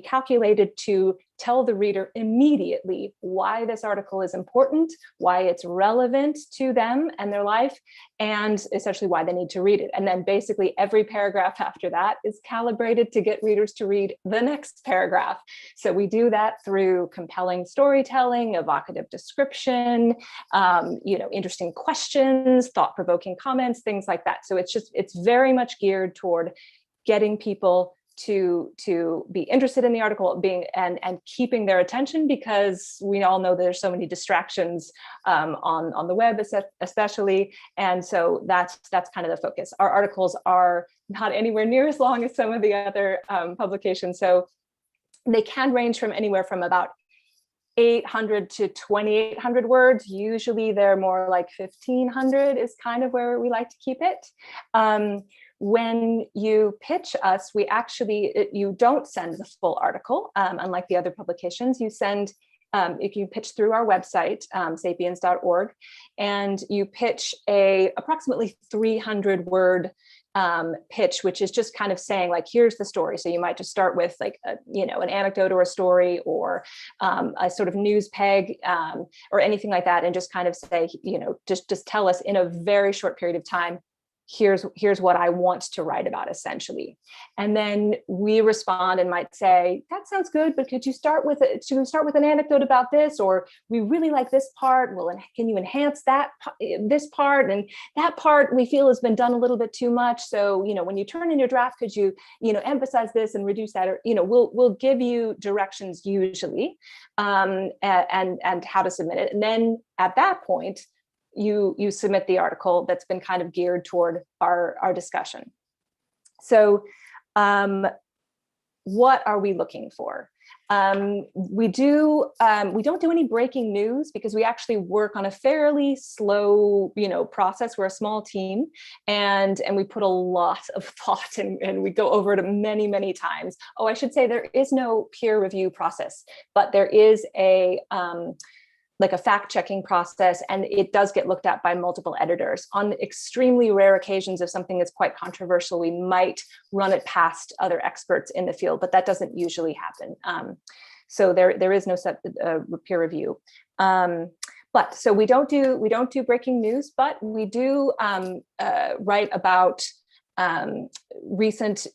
Speaker 12: calculated to tell the reader immediately why this article is important, why it's relevant to them and their life, and essentially why they need to read it. And then basically every paragraph after that is calibrated to get readers to read the next paragraph. So we do that through compelling storytelling, evocative description, interesting questions, thought-provoking comments, things like that. So it's very much geared toward getting people to be interested in the article, and keeping their attention, because we all know there's so many distractions on the web especially, and so that's kind of the focus. Our articles are not anywhere near as long as some of the other publications, so they can range from anywhere from about 800 to 2,800 words. Usually they're more like 1,500 is kind of where we like to keep it. When you pitch us, you don't send the full article, unlike the other publications. You send, if you pitch through our website, sapiens.org, and you pitch a approximately 300-word pitch, which is just kind of saying, like, here's the story. So you might just start with like an anecdote or a story, or a sort of news peg, or anything like that, and just kind of say, just tell us in a very short period of time, here's what I want to write about, essentially. And then we respond and might say, that sounds good, but could you start with an anecdote about this? Or we really like this part. Well, can you enhance this part? And that part we feel has been done a little bit too much. So, when you turn in your draft, could you, emphasize this and reduce that? Or, we'll give you directions usually, and how to submit it. And then at that point, you submit the article that's been kind of geared toward our discussion. So what are we looking for? We don't do any breaking news, because we actually work on a fairly slow, process. We're a small team, and we put a lot of thought, and we go over it many, many times. Oh, I should say there is no peer review process, but there is a fact-checking process, and it does get looked at by multiple editors. On extremely rare occasions, if something is quite controversial, we might run it past other experts in the field, but that doesn't usually happen. So there is no peer review. But so we don't do breaking news, but we do write about recent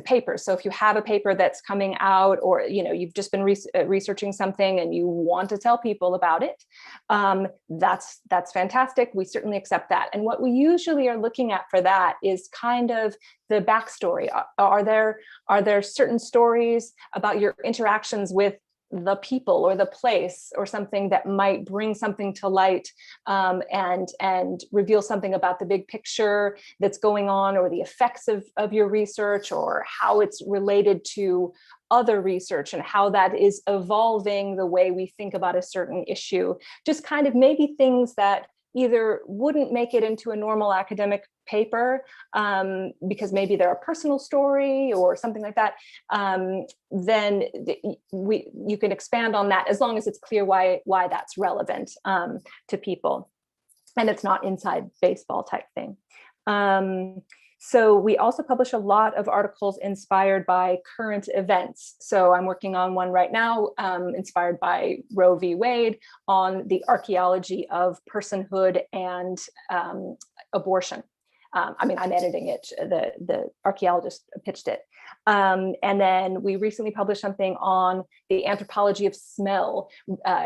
Speaker 12: papers. So if you have a paper that's coming out, or you've just been researching something and you want to tell people about it, that's fantastic. We certainly accept that. And what we usually are looking at for that is kind of the backstory. Are there certain stories about your interactions with the people or the place or something that might bring something to light, and reveal something about the big picture that's going on, or the effects of your research, or how it's related to other research and how that is evolving the way we think about a certain issue. Just kind of maybe things that either wouldn't make it into a normal academic paper, because maybe they're a personal story or something like that, then you can expand on that, as long as it's clear why that's relevant to people, and it's not inside baseball type thing. So we also publish a lot of articles inspired by current events. So I'm working on one right now, inspired by Roe v. Wade, on the archaeology of personhood and abortion. I'm editing it, the archaeologist pitched it. And then we recently published something on the anthropology of smell,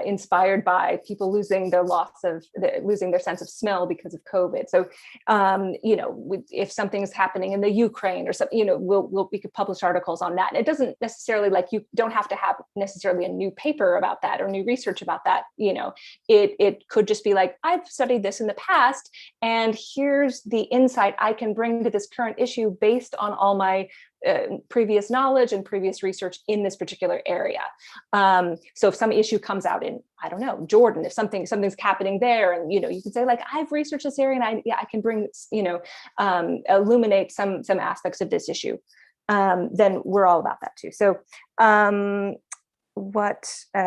Speaker 12: inspired by people losing their sense of smell because of COVID. So, if something's happening in the Ukraine or something, we could publish articles on that. And it doesn't necessarily, you don't have to have necessarily a new paper about that or new research about that. It could just be I've studied this in the past, and here's the insight I can bring to this current issue based on all my previous knowledge and previous research in this particular area. So if some issue comes out in, I don't know, Jordan, if something's happening there, and you can say I've researched this area, and I can bring illuminate some aspects of this issue. Then we're all about that too. So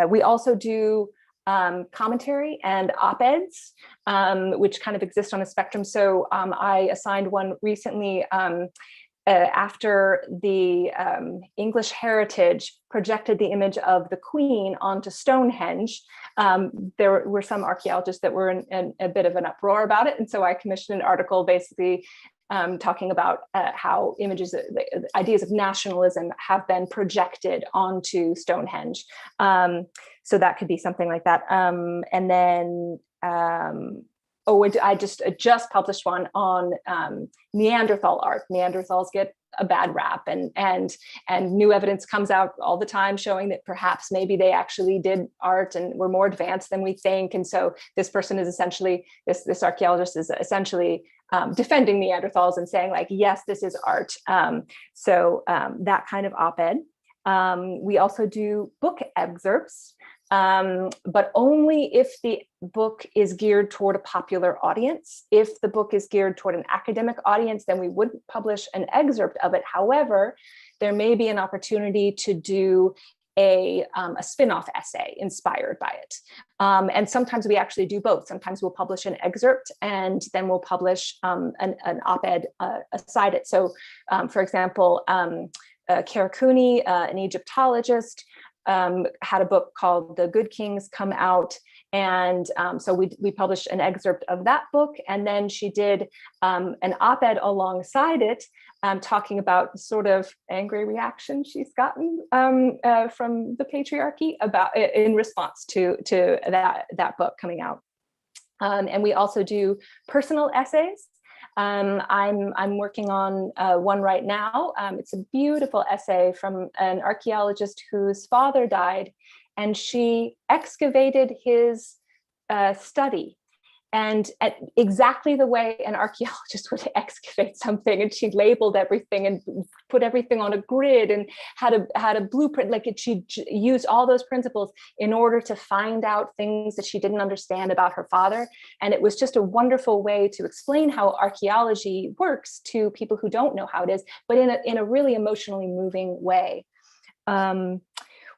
Speaker 12: we also do commentary and op-eds, which kind of exist on a spectrum. So I assigned one recently after the English Heritage projected the image of the Queen onto Stonehenge. There were some archaeologists that were in a bit of an uproar about it. And so I commissioned an article basically talking about how the ideas of nationalism have been projected onto Stonehenge. So that could be something like that. And then, I just published one on Neanderthal art. Neanderthals get a bad rap, and new evidence comes out all the time showing that perhaps maybe they actually did art and were more advanced than we think. And so this person is essentially, this archaeologist is essentially defending Neanderthals and saying yes, this is art. So that kind of op-ed. We also do book excerpts, but only if the book is geared toward a popular audience. If the book is geared toward an academic audience, then we wouldn't publish an excerpt of it. However, there may be an opportunity to do a spin-off essay inspired by it. And sometimes we actually do both. Sometimes we'll publish an excerpt, and then we'll publish an op-ed aside it. So for example, Karakuni, an Egyptologist, had a book called The Good Kings Come Out. And so we published an excerpt of that book. And then she did an op-ed alongside it, talking about the sort of angry reaction she's gotten from the patriarchy in response to that book coming out. And we also do personal essays. I'm working on one right now. It's a beautiful essay from an archaeologist whose father died, and she excavated his study, and at exactly the way an archaeologist would excavate something. And she labeled everything and put everything on a grid and had a blueprint. She used all those principles in order to find out things that she didn't understand about her father. And it was just a wonderful way to explain how archaeology works to people who don't know how it is, but in a really emotionally moving way.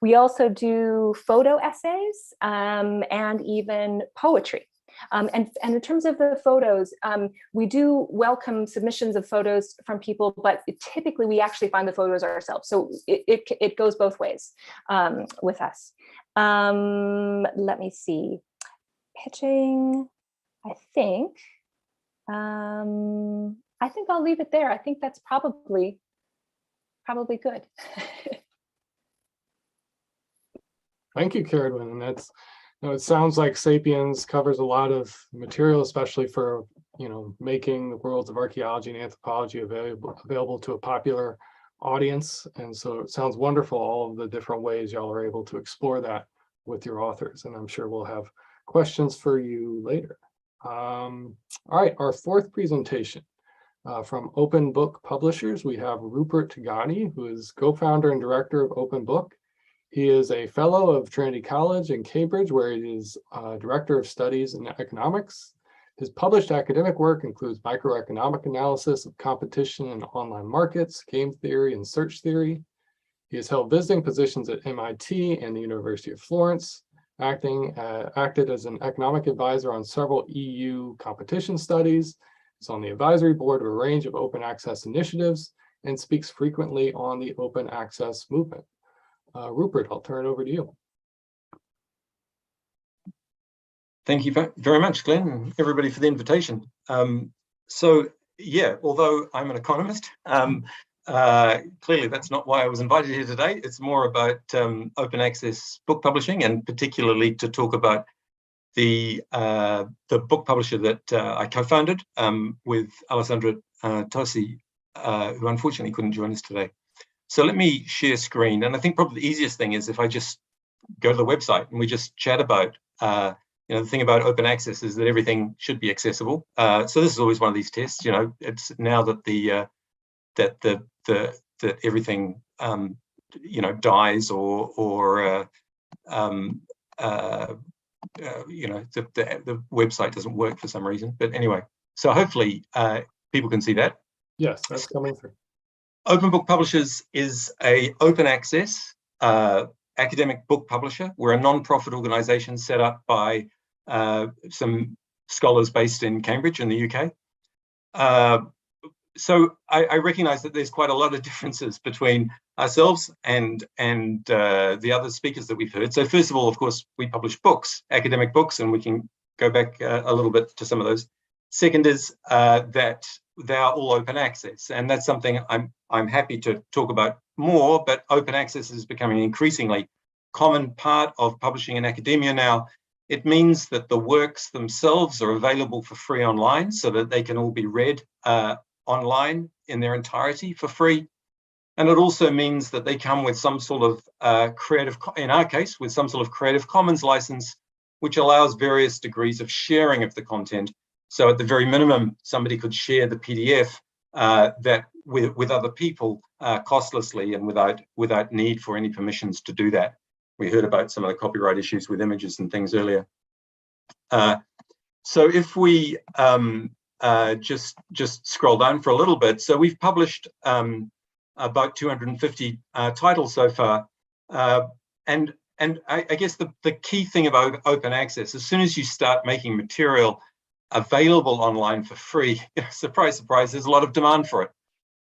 Speaker 12: We also do photo essays and even poetry. And in terms of the photos, we do welcome submissions of photos from people, but typically we actually find the photos ourselves. So it goes both ways with us. Let me see. Pitching, I think. I think I'll leave it there. I think that's probably good.
Speaker 9: Thank you, Carolyn. And that's, it sounds like Sapiens covers a lot of material, especially for, making the worlds of archaeology and anthropology available to a popular audience. And so it sounds wonderful, all of the different ways y'all are able to explore that with your authors. And I'm sure we'll have questions for you later. All right, our fourth presentation from Open Book Publishers, we have Rupert Tagani, who is co-founder and director of Open Book. He is a fellow of Trinity College in Cambridge, where he is director of studies in economics. His published academic work includes microeconomic analysis of competition in online markets, game theory, and search theory. He has held visiting positions at MIT and the University of Florence, acted as an economic advisor on several EU competition studies. He's on the advisory board of a range of open access initiatives and speaks frequently on the open access movement. Rupert, I'll turn it over to you.
Speaker 8: Thank you very much, Glenn, and everybody for the invitation. So yeah, although I'm an economist, clearly that's not why I was invited here today. It's more about open access book publishing, and particularly to talk about the book publisher that I co-founded with Alessandra Tosi, who unfortunately couldn't join us today. So let me share screen, and I think probably the easiest thing is if I just go to the website and we just chat about, the thing about open access is that everything should be accessible. So this is always one of these tests. It's now that that everything dies or the website doesn't work for some reason. But anyway, so hopefully people can see that.
Speaker 9: Yes, that's coming through.
Speaker 8: Open Book Publishers is a open access academic book publisher. We're a non-profit organization set up by some scholars based in Cambridge in the UK. So I recognize that there's quite a lot of differences between ourselves and the other speakers that we've heard. So first of all, of course, we publish books, academic books, and we can go back a little bit to some of those. Second is that they are all open access, and that's something I'm happy to talk about more, but open access is becoming an increasingly common part of publishing in academia now. It means that the works themselves are available for free online so that they can all be read online in their entirety for free. And it also means that they come with some sort of in our case, with some sort of Creative Commons license, which allows various degrees of sharing of the content. So at the very minimum, somebody could share the PDF that with other people costlessly and without need for any permissions to do that. We heard about some of the copyright issues with images and things earlier. So if we just scroll down for a little bit, so we've published about 250 titles so far, and I guess the key thing about open access, as soon as you start making material available online for free, surprise, surprise, there's a lot of demand for it.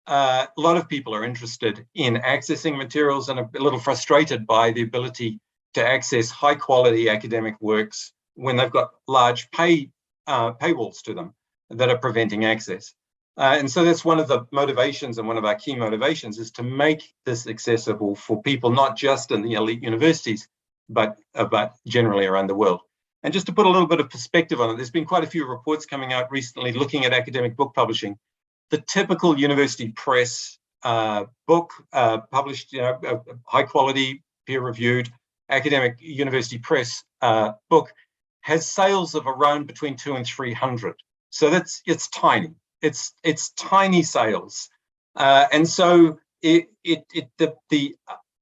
Speaker 8: A lot of people are interested in accessing materials and a little frustrated by the ability to access high quality academic works when they've got large paywalls to them that are preventing access. And so that's one of the motivations, and one of our key motivations is to make this accessible for people, not just in the elite universities, but generally around the world. And just to put a little bit of perspective on it, there's been quite a few reports coming out recently looking at academic book publishing. The typical university press book published, a high quality, peer-reviewed academic university press book has sales of around between 200 and 300. So it's tiny. It's tiny sales, and so the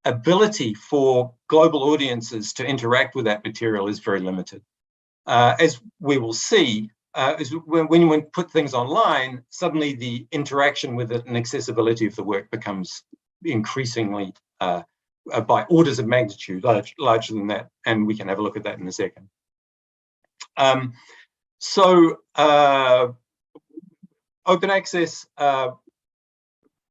Speaker 8: ability for global audiences to interact with that material is very limited. As we will see, is when you put things online, suddenly the interaction with it and accessibility of the work becomes increasingly by orders of magnitude larger than that, and we can have a look at that in a second. Open access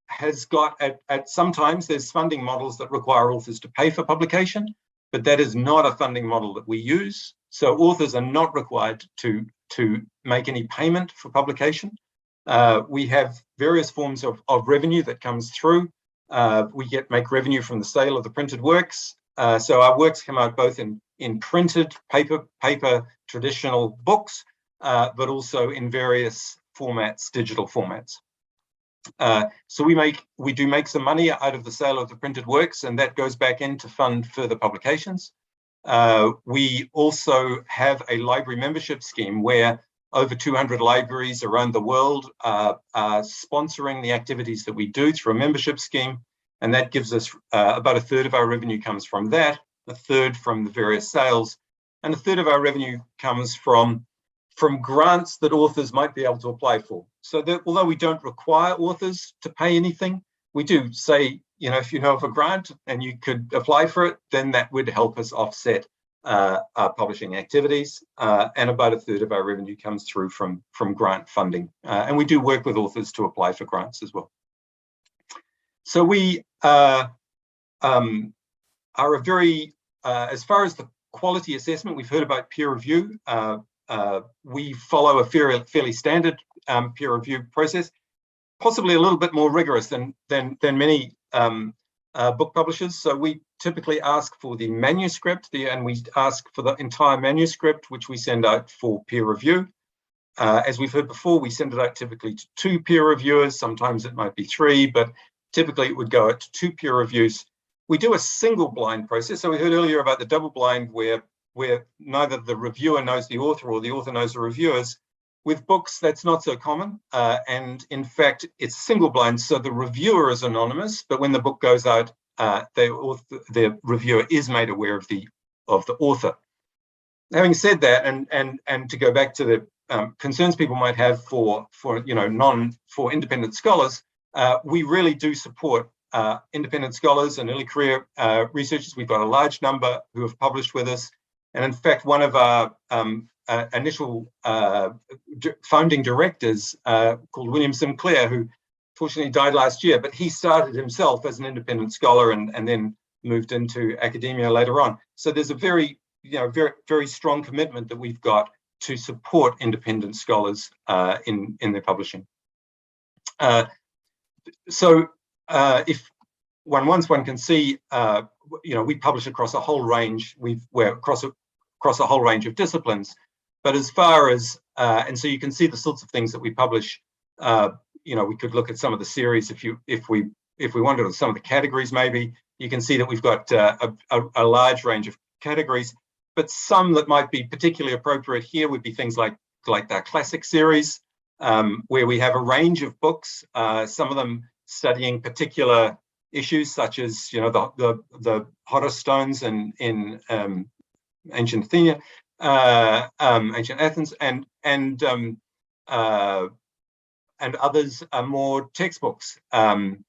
Speaker 8: has got, at sometimes there's funding models that require authors to pay for publication, but that is not a funding model that we use. So authors are not required to make any payment for publication.
Speaker 13: We have various forms of revenue that comes through. We make revenue from the sale of the printed works. So our works come out both in printed paper traditional books, but also in various formats, digital formats. So we do make some money out of the sale of the printed works, and that goes back in to fund further publications. We also have a library membership scheme where over 200 libraries around the world are sponsoring the activities that we do through a membership scheme. And that gives us about a third of our revenue comes from that, a third from the various sales, and a third of our revenue comes from grants that authors might be able to apply for. So that although we don't require authors to pay anything, we do say, you know, if you know of a grant and you could apply for it, then that would help us offset our publishing activities. And about a third of our revenue comes through from grant funding. And we do work with authors to apply for grants as well. So we are a very, as far as the quality assessment, we've heard about peer review. We follow a fairly standard peer review process, possibly a little bit more rigorous than many book publishers. So we typically ask for the manuscript, and we ask for the entire manuscript, which we send out for peer review. As we've heard before, we send it out typically to 2 peer reviewers. Sometimes it might be 3, but typically it would go out to 2 peer reviews. We do a single blind process. So we heard earlier about the double blind where neither the reviewer knows the author or the author knows the reviewers. With books, that's not so common. And in fact, it's single blind. So the reviewer is anonymous, but when the book goes out, the reviewer is made aware of the author. Having said that, and to go back to the concerns people might have for independent scholars, we really do support independent scholars and early career researchers. We've got a large number who have published with us. And in fact, one of our initial founding directors called William Sinclair, who fortunately died last year, but he started himself as an independent scholar and then moved into academia later on. So there's a very strong commitment that we've got to support independent scholars in their publishing. So if one can see, we publish across a whole range. We're across a whole range of disciplines. But as far as and so you can see the sorts of things that we publish. We could look at some of the series if we wanted, or some of the categories maybe. You can see that we've got a large range of categories. But some that might be particularly appropriate here would be things like our classic series, where we have a range of books. Some of them studying particular issues, such as the hottest stones in ancient Athena, ancient Athens, and others are more textbooks. And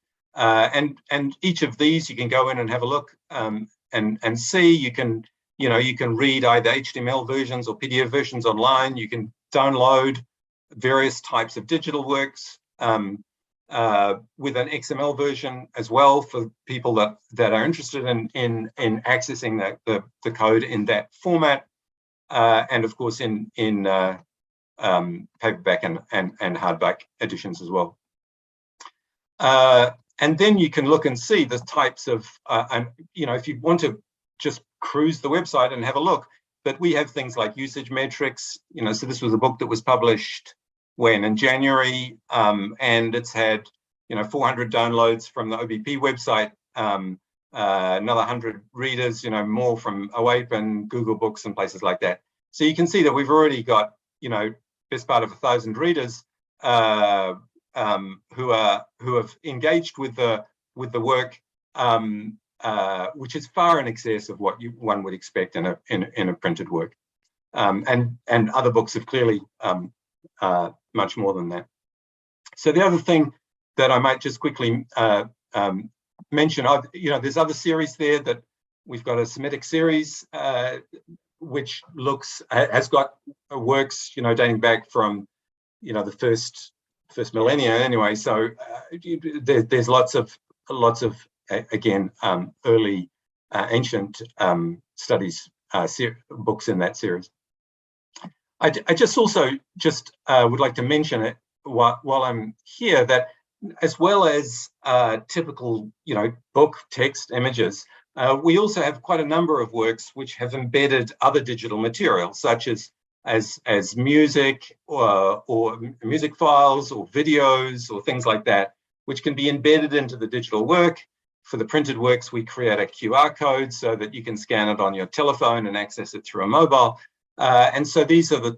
Speaker 13: each of these you can go in and have a look and see. You can read either HTML versions or PDF versions online. You can download various types of digital works with an XML version as well for people that are interested in accessing the code in that format, and of course in paperback and hardback editions as well. And then you can look and see the types of, if you want to just cruise the website and have a look, but we have things like usage metrics. So this was a book that was published in January, and it's had 400 downloads from the OBP website, another 100 readers, more from OAPE and Google Books and places like that. So you can see that we've already got best part of 1,000 readers who have engaged with the work, which is far in excess of what one would expect in a printed work, and other books have clearly much more than that. So the other thing that I might just quickly mention, there's other series there that we've got a Semitic series which has got works dating back from the first millennia anyway. So there's lots of again early ancient studies books in that series. I just also would like to mention it. while I'm here, that as well as typical, book, text, images, we also have quite a number of works which have embedded other digital materials, such as music or music files or videos or things like that, which can be embedded into the digital work. For the printed works, we create a QR code so that you can scan it on your telephone and access it through a mobile. And so these are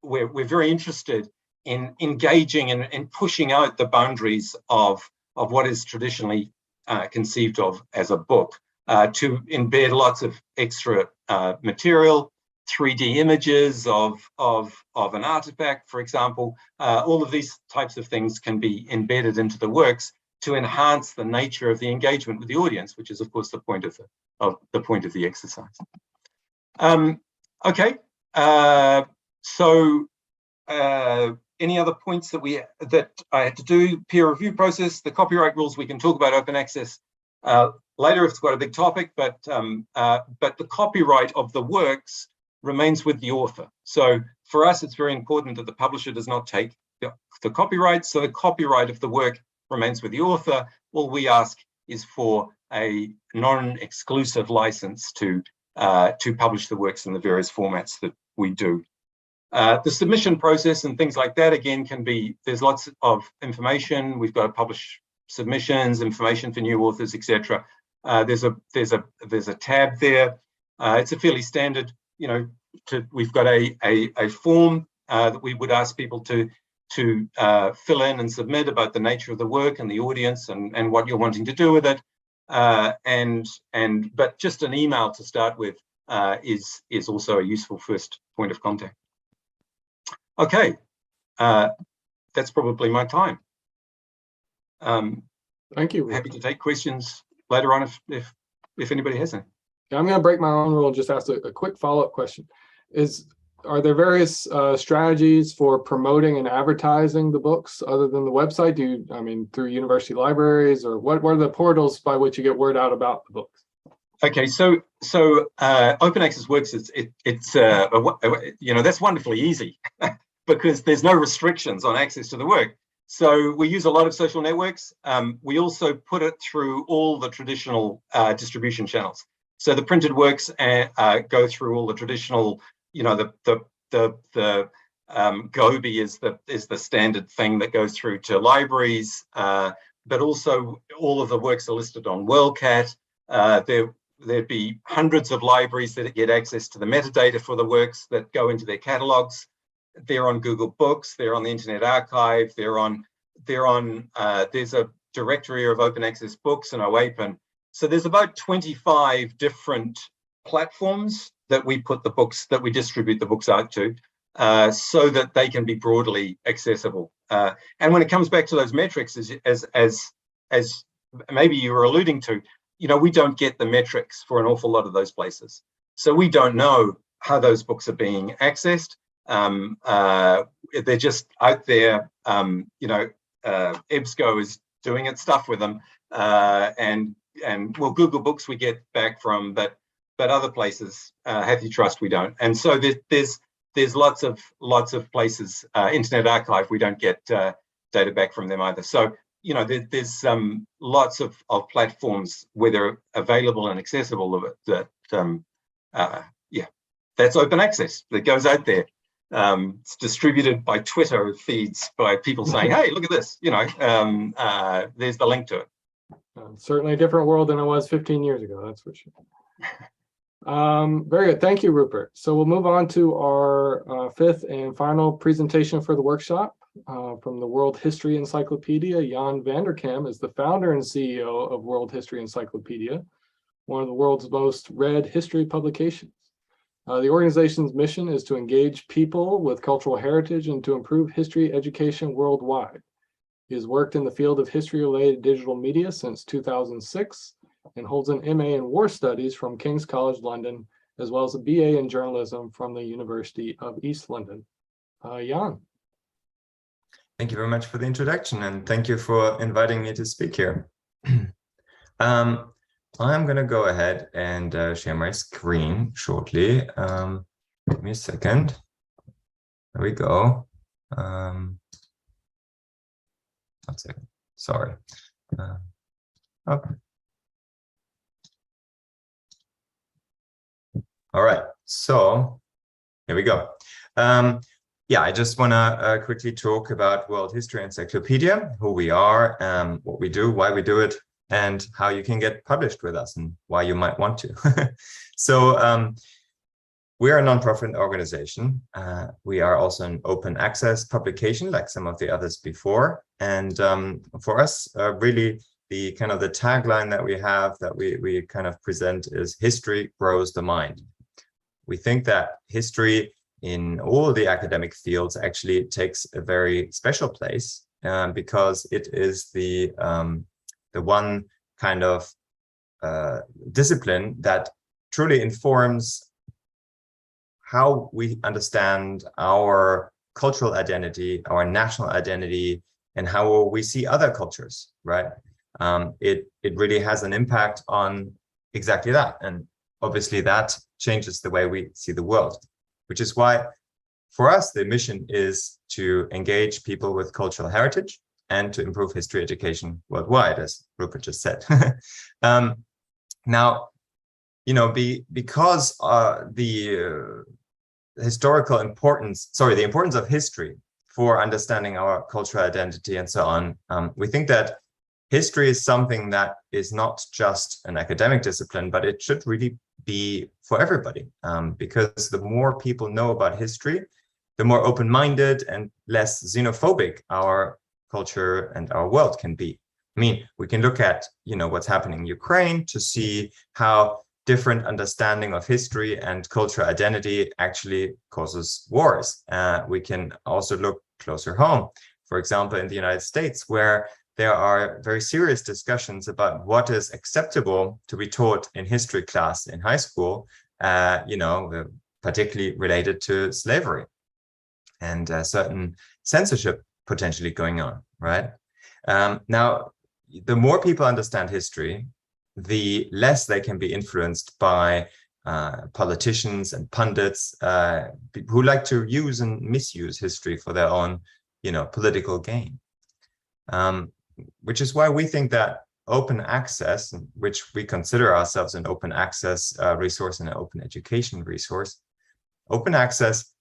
Speaker 13: we're very interested in engaging and pushing out the boundaries of what is traditionally conceived of as a book, to embed lots of extra material, 3D images of an artifact, for example. All of these types of things can be embedded into the works to enhance the nature of the engagement with the audience, which is, of course, the point of the exercise. Okay. So any other points that I had to do? Peer review process, the copyright rules. We can talk about open access later if it's quite a big topic, but the copyright of the works remains with the author. So for us, it's very important that the publisher does not take the copyright. So the copyright of the work remains with the author. All we ask is for a non-exclusive license to publish the works in the various formats that we do. The submission process and things like that, again, there's lots of information. We've got to publish submissions, information for new authors, etc. There's a tab there. It's a fairly standard, we've got a form that we would ask people to fill in and submit about the nature of the work and the audience and what you're wanting to do with it. But just an email to start with is also a useful first point of contact. Okay, that's probably my time.
Speaker 9: Thank you.
Speaker 13: Happy to take questions later on if anybody has any.
Speaker 9: Yeah, I'm going to break my own rule and just ask a quick follow-up question. Are there various strategies for promoting and advertising the books other than the website? Through university libraries, or what are the portals by which you get word out about the books?
Speaker 13: Okay, so open access works. It's that's wonderfully easy because there's no restrictions on access to the work. So we use a lot of social networks. We also put it through all the traditional distribution channels. So the printed works go through all the traditional. The Gobi is the standard thing that goes through to libraries, but also all of the works are listed on WorldCat. There'd be hundreds of libraries that get access to the metadata for the works that go into their catalogs. They're on Google Books. They're on the Internet Archive. There's a directory of open access books and OAPEN. So there's about 25 different platforms that we distribute the books out to, so that they can be broadly accessible. And when it comes back to those metrics, as maybe you were alluding to, we don't get the metrics for an awful lot of those places. So we don't know how those books are being accessed. They're just out there. EBSCO is doing its stuff with them, and Google Books we get back from, but other places, HathiTrust, we don't. And so there's lots of places. Internet Archive, we don't get data back from them either. So there's lots of platforms where they're available and accessible of it. That's open access that goes out there. It's distributed by Twitter feeds by people saying, "Hey, look at this!" There's the link to it.
Speaker 9: Certainly a different world than it was 15 years ago. That's for sure. Very good. Thank you, Rupert. So we'll move on to our fifth and final presentation for the workshop from the World History Encyclopedia. Jan van der Kam is the founder and CEO of World History Encyclopedia, one of the world's most read history publications. The organization's mission is to engage people with cultural heritage and to improve history education worldwide. He has worked in the field of history-related digital media since 2006 and holds an MA in War Studies from King's College London, as well as a BA in journalism from the University of East London. Jan.
Speaker 14: Thank you very much for the introduction, and thank you for inviting me to speak here. I'm going to go ahead and share my screen shortly. Give me a second. There we go. 1 second. Sorry. Okay. All right, so here we go. Yeah, I just want to quickly talk about World History Encyclopedia, who we are, what we do, why we do it, and how you can get published with us and why you might want to. So we're a nonprofit organization. We are also an open access publication like some of the others before. And for us, really, the kind of the tagline that we have that we kind of present is history grows the mind. We think that history in all the academic fields actually takes a very special place because it is the one kind of discipline that truly informs how we understand our cultural identity, our national identity, and how we see other cultures, right? It really has an impact on exactly that. And obviously that changes the way we see the world, which is why for us, the mission is to engage people with cultural heritage and to improve history education worldwide, as Rupert just said. Now, you know, because the historical importance, the importance of history for understanding our cultural identity and so on, we think that history is something that is not just an academic discipline, but it should really be for everybody, because the more people know about history, the more open-minded and less xenophobic our culture and our world can be. I mean, we can look at, you know, what's happening in Ukraine to see how different understanding of history and cultural identity actually causes wars. We can also look closer home, for example, in the United States, where there are very serious discussions about what is acceptable to be taught in history class in high school, you know, particularly related to slavery and certain censorship potentially going on, right? Now, the more people understand history, the less they can be influenced by politicians and pundits who like to use and misuse history for their own, you know, political gain. Which is why we think that open access, which we consider ourselves an open access resource and an open education resource, open access,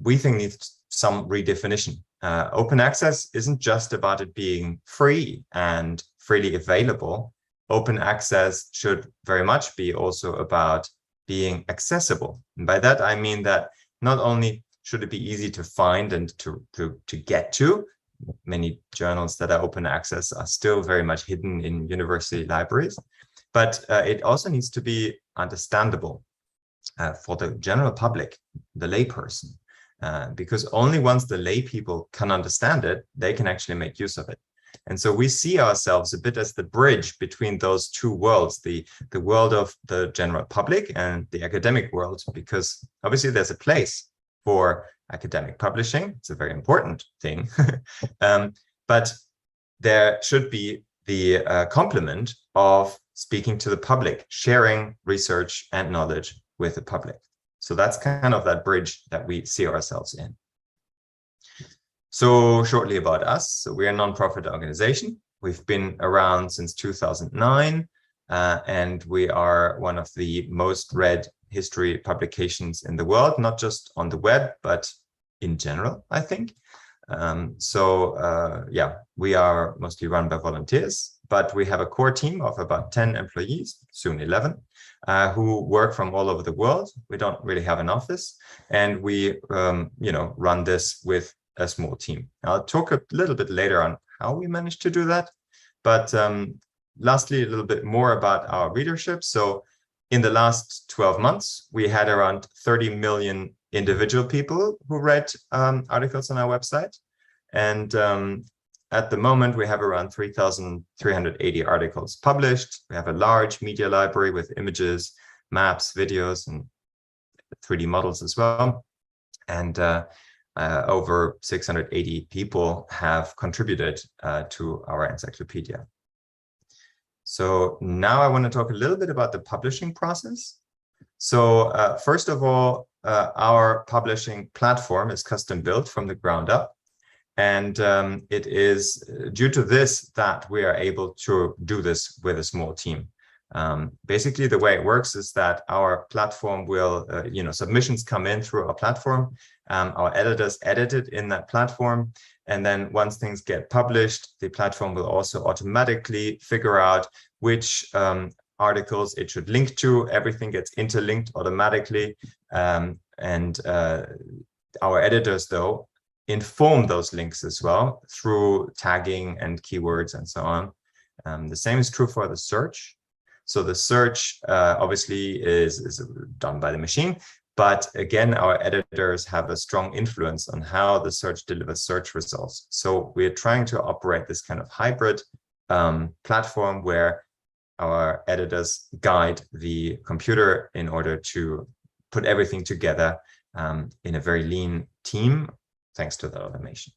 Speaker 14: we think needs some redefinition. Open access isn't just about it being free and freely available. Open access should very much be also about being accessible. And by that, I mean that not only should it be easy to find and to get to, many journals that are open access are still very much hidden in university libraries, but it also needs to be understandable for the general public, the layperson, because only once the lay people can understand it, they can actually make use of it. And so we see ourselves a bit as the bridge between those two worlds, the world of the general public and the academic world, because obviously there's a place for academic publishing. It's a very important thing. But there should be the complement of speaking to the public, sharing research and knowledge with the public. So that's kind of that bridge that we see ourselves in. So shortly about us. So we're a nonprofit organization. We've been around since 2009, and we are one of the most read history publications in the world, not just on the web, but in general, I think. Yeah, we are mostly run by volunteers, but we have a core team of about 10 employees, soon 11, who work from all over the world. We don't really have an office, and we, you know, run this with a small team. I'll talk a little bit later on how we managed to do that, but lastly, a little bit more about our readership. So in the last 12 months, we had around 30 million individual people who read articles on our website. And at the moment, we have around 3,380 articles published. We have a large media library with images, maps, videos, and 3D models as well. And over 680 people have contributed to our encyclopedia. So now I want to talk a little bit about the publishing process. So first of all, our publishing platform is custom built from the ground up. And it is due to this that we are able to do this with a small team. Basically, the way it works is that our platform will, submissions come in through our platform. Our editors edit it in that platform. And then once things get published, the platform will also automatically figure out which articles it should link to. Everything gets interlinked automatically. Our editors, though, inform those links as well through tagging and keywords and so on. The same is true for the search. So the search obviously is done by the machine, but again, our editors have a strong influence on how the search delivers search results. So we're trying to operate this kind of hybrid platform where our editors guide the computer in order to put everything together in a very lean team, thanks to the automation.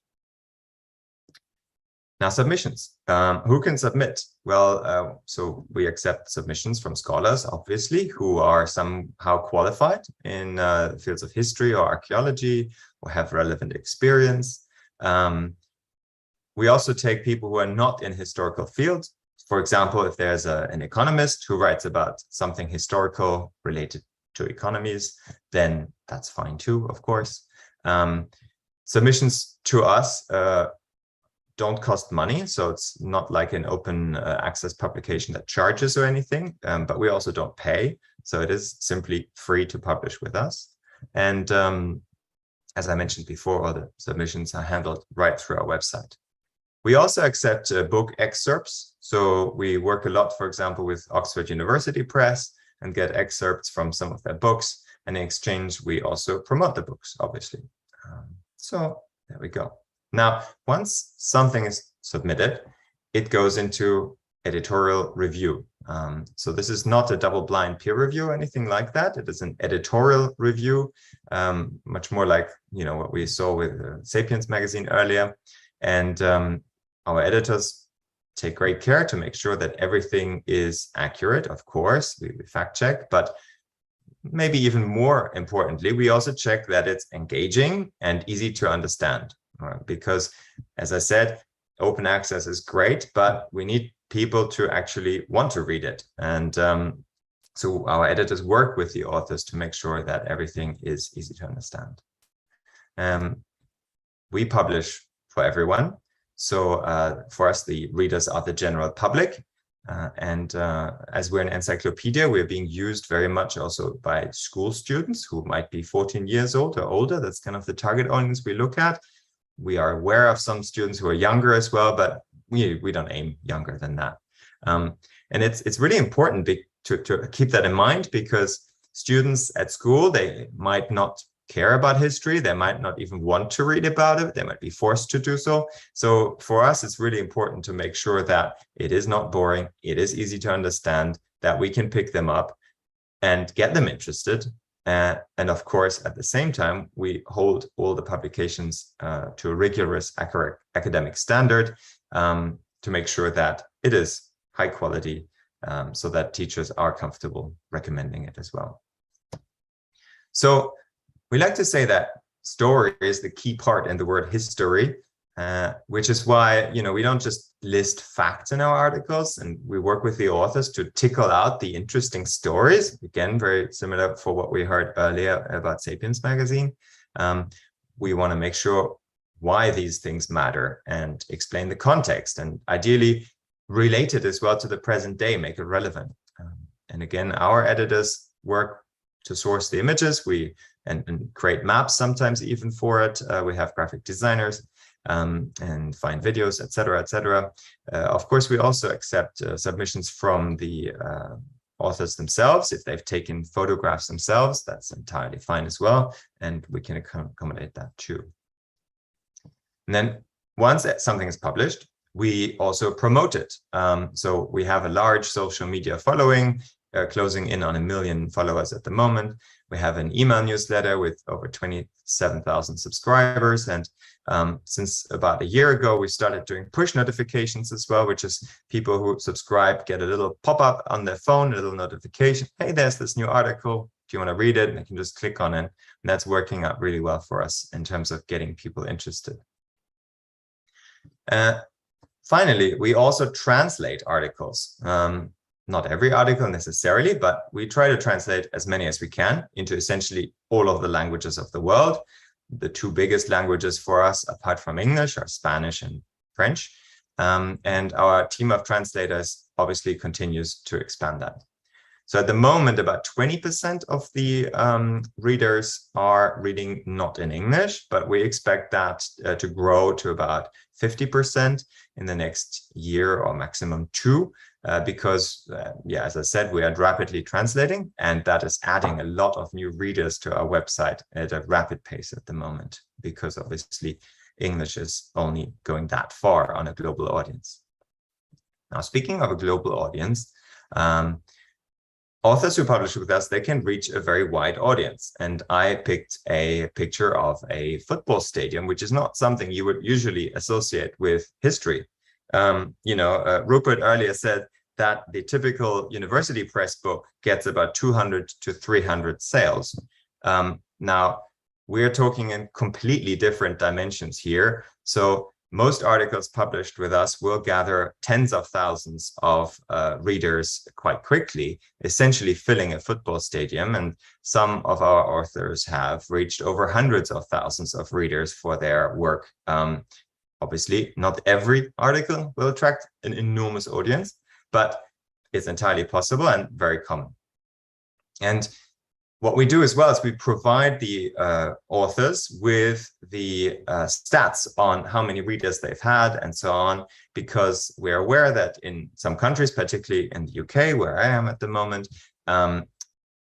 Speaker 14: Now, submissions. Who can submit? Well, so we accept submissions from scholars, obviously, who are somehow qualified in fields of history or archaeology or have relevant experience. We also take people who are not in historical fields. For example, if there's an economist who writes about something historical related to economies, then that's fine too, of course. Submissions to us don't cost money, so it's not like an open access publication that charges or anything, but we also don't pay, so it is simply free to publish with us. And as I mentioned before, all the submissions are handled right through our website. We also accept book excerpts, so we work a lot, for example, with Oxford University Press and get excerpts from some of their books, and in exchange we also promote the books, obviously. So there we go. Now, once something is submitted, it goes into editorial review. So this is not a double-blind peer review or anything like that. It is an editorial review, much more like what we saw with Sapiens magazine earlier. And our editors take great care to make sure that everything is accurate. Of course, we fact check, but maybe even more importantly, we also check that it's engaging and easy to understand. Because, as I said, open access is great, but we need people to actually want to read it. And so our editors work with the authors to make sure that everything is easy to understand. We publish for everyone. So for us, the readers are the general public. As we're an encyclopedia, we're being used very much also by school students who might be 14 years old or older. That's kind of the target audience we look at. We are aware of some students who are younger as well, but we don't aim younger than that. And it's really important to keep that in mind, because students at school, they might not care about history. They might not even want to read about it. They might be forced to do so. So for us, it's really important to make sure that it is not boring. It is easy to understand, that we can pick them up and get them interested. And of course, at the same time, we hold all the publications to a rigorous academic standard to make sure that it is high quality, so that teachers are comfortable recommending it as well. So we like to say that story is the key part in the word history, which is why we don't just list facts in our articles, and we work with the authors to tickle out the interesting stories. Again, very similar for what we heard earlier about Sapiens magazine. We want to make sure why these things matter and explain the context, and ideally relate it as well to the present day, make it relevant. And again, our editors work to source the images, and create maps sometimes even for it. We have graphic designers and find videos, etc., etc. Of course, we also accept submissions from the authors themselves. If they've taken photographs themselves, that's entirely fine as well, and we can accommodate that too. And then once something is published, we also promote it. So we have a large social media following, closing in on 1 million followers at the moment. We have an email newsletter with over 27,000 subscribers. And since about a year ago, we started doing push notifications as well, which is people who subscribe get a little pop-up on their phone, a little notification. Hey, there's this new article. Do you want to read it? And they can just click on it. And that's working out really well for us in terms of getting people interested. Finally, we also translate articles. Not every article necessarily, but we try to translate as many as we can into essentially all of the languages of the world. The two biggest languages for us, apart from English, are Spanish and French. And our team of translators obviously continues to expand that. So at the moment, about 20% of the readers are reading not in English, but we expect that to grow to about 50% in the next year or maximum 2, because, yeah, as I said, we are rapidly translating, and that is adding a lot of new readers to our website at a rapid pace at the moment, because obviously English is only going that far on a global audience. Now, speaking of a global audience, authors who publish with us, they can reach a very wide audience. And I picked a picture of a football stadium, which is not something you would usually associate with history. Rupert earlier said that the typical university press book gets about 200 to 300 sales. Now, we're talking in completely different dimensions here. So most articles published with us will gather tens of thousands of readers quite quickly, essentially filling a football stadium. And some of our authors have reached over hundreds of thousands of readers for their work. Obviously, not every article will attract an enormous audience, but it's entirely possible and very common. And what we do as well is we provide the authors with the stats on how many readers they've had and so on, because we're aware that in some countries, particularly in the UK, where I am at the moment,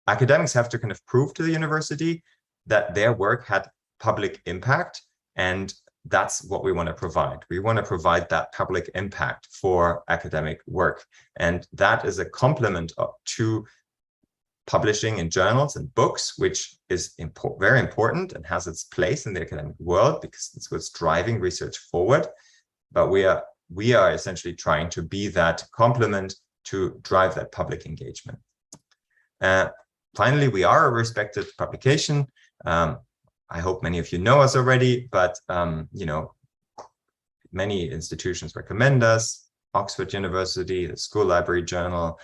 Speaker 14: academics have to kind of prove to the university that their work had public impact, and that's what we want to provide. We want to provide that public impact for academic work, and that is a complement to publishing in journals and books, which is very important and has its place in the academic world because it's what's driving research forward. But we are essentially trying to be that complement to drive that public engagement. Finally, we are a respected publication. I hope many of you know us already, but many institutions recommend us. Oxford University, the School Library Journal.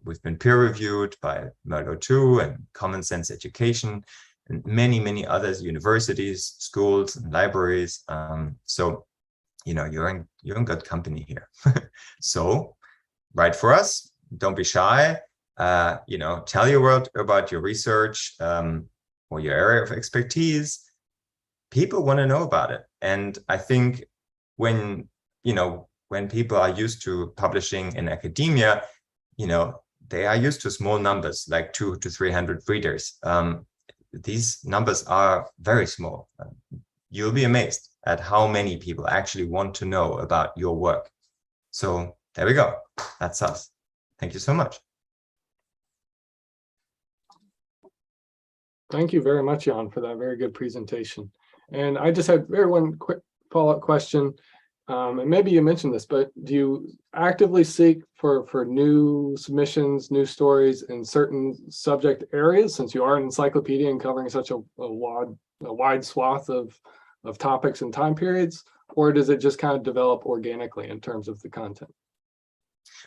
Speaker 14: We've been peer-reviewed by Merlot 2 and Common Sense Education, and many others, universities, schools, and libraries. So, you're in good company here. So, write for us. Don't be shy. Tell your world about your research or your area of expertise. People want to know about it, and I think when people are used to publishing in academia, they are used to small numbers like 200 to 300 readers. These numbers are very small. You'll be amazed at how many people actually want to know about your work. So there we go. That's us. Thank you so much.
Speaker 9: Thank you very much, Jan, for that very good presentation. And I just had one quick follow-up question. And maybe you mentioned this, but do you actively seek for new submissions, new stories in certain subject areas, since you are an encyclopedia and covering such a wide swath of topics and time periods, or does it just kind of develop organically in terms of the content?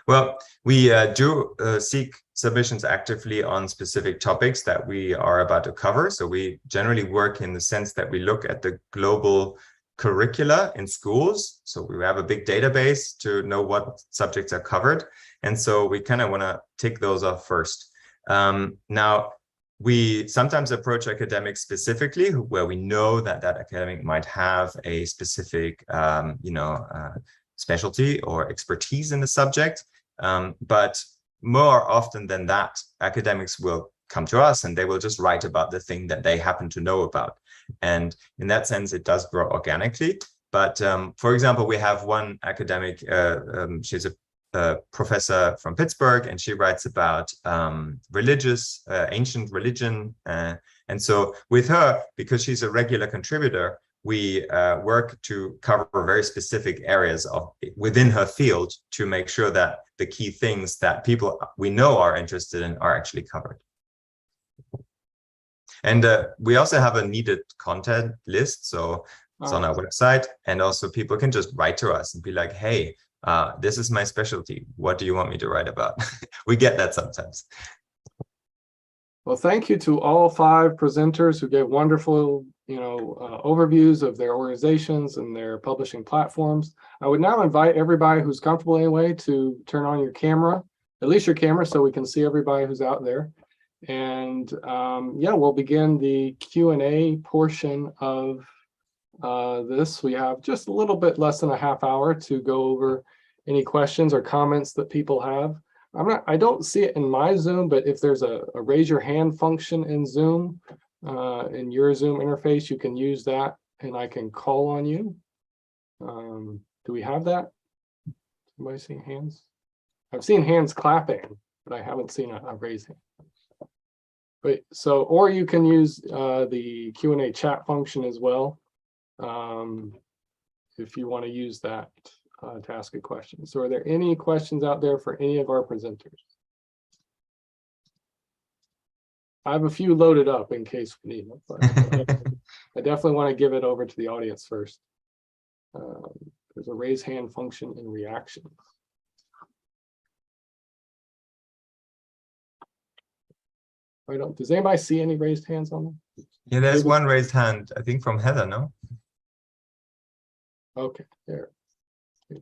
Speaker 14: Well, we do seek submissions actively on specific topics that we are about to cover. So we generally work in the sense that we look at the global curricula in schools. So we have a big database to know what subjects are covered. And so we kind of want to tick those off first. Now, we sometimes approach academics specifically where we know that academic might have a specific, specialty or expertise in the subject. But more often than that, academics will come to us and they will just write about the thing that they happen to know about. And in that sense, it does grow organically. But for example, we have one academic, she's a professor from Pittsburgh, and she writes about ancient religion. And so with her, because she's a regular contributor, we work to cover very specific areas within her field to make sure that the key things that people we know are interested in are actually covered. And we also have a needed content list. So It's on our website, and also people can just write to us and be like, hey, this is my specialty. What do you want me to write about? We get that sometimes.
Speaker 9: Well, thank you to all 5 presenters who gave wonderful, overviews of their organizations and their publishing platforms. I would now invite everybody who's comfortable anyway to turn on your camera, at least your camera, so we can see everybody who's out there. And yeah, we'll begin the Q&A portion of this. We have just a little bit less than a half hour to go over any questions or comments that people have. I don't see it in my Zoom, but if there's a raise your hand function in Zoom, in your Zoom interface, you can use that and I can call on you. Do we have that? Somebody see hands? I've seen hands clapping, but I haven't seen a raise hand. Wait, so, or you can use the Q&A chat function as well, if you want to use that to ask a question. So are there any questions out there for any of our presenters? I have a few loaded up in case we need them, but I definitely want to give it over to the audience first. There's a raise hand function in reaction. Does anybody see any raised hands on them?
Speaker 14: Yeah, there's one raised hand, I think from Heather, no?
Speaker 9: Okay, there.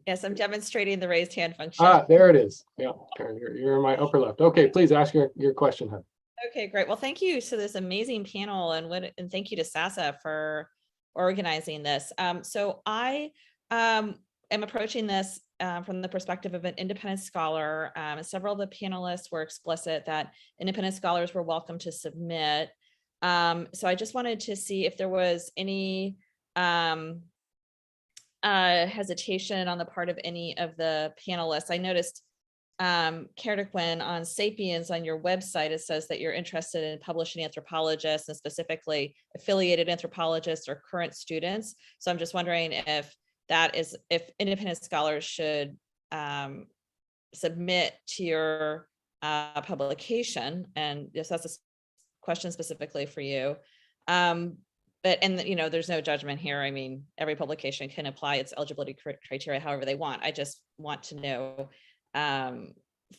Speaker 15: Yes, I'm demonstrating the raised hand function.
Speaker 9: Ah, there it is. Yeah, okay, you're in my upper left. Okay, please ask your question, Heather.
Speaker 15: Okay, great. Well, thank you to this amazing panel, and thank you to SASA for organizing this. So I am approaching this from the perspective of an independent scholar. Several of the panelists were explicit that independent scholars were welcome to submit. So I just wanted to see if there was any hesitation on the part of any of the panelists. I noticed, Kerdequin, on Sapiens on your website, it says that you're interested in publishing anthropologists and specifically affiliated anthropologists or current students. So I'm just wondering if independent scholars should submit to your publication, and yes, that's a question specifically for you. There's no judgment here. I mean, every publication can apply its eligibility criteria however they want. I just want to know,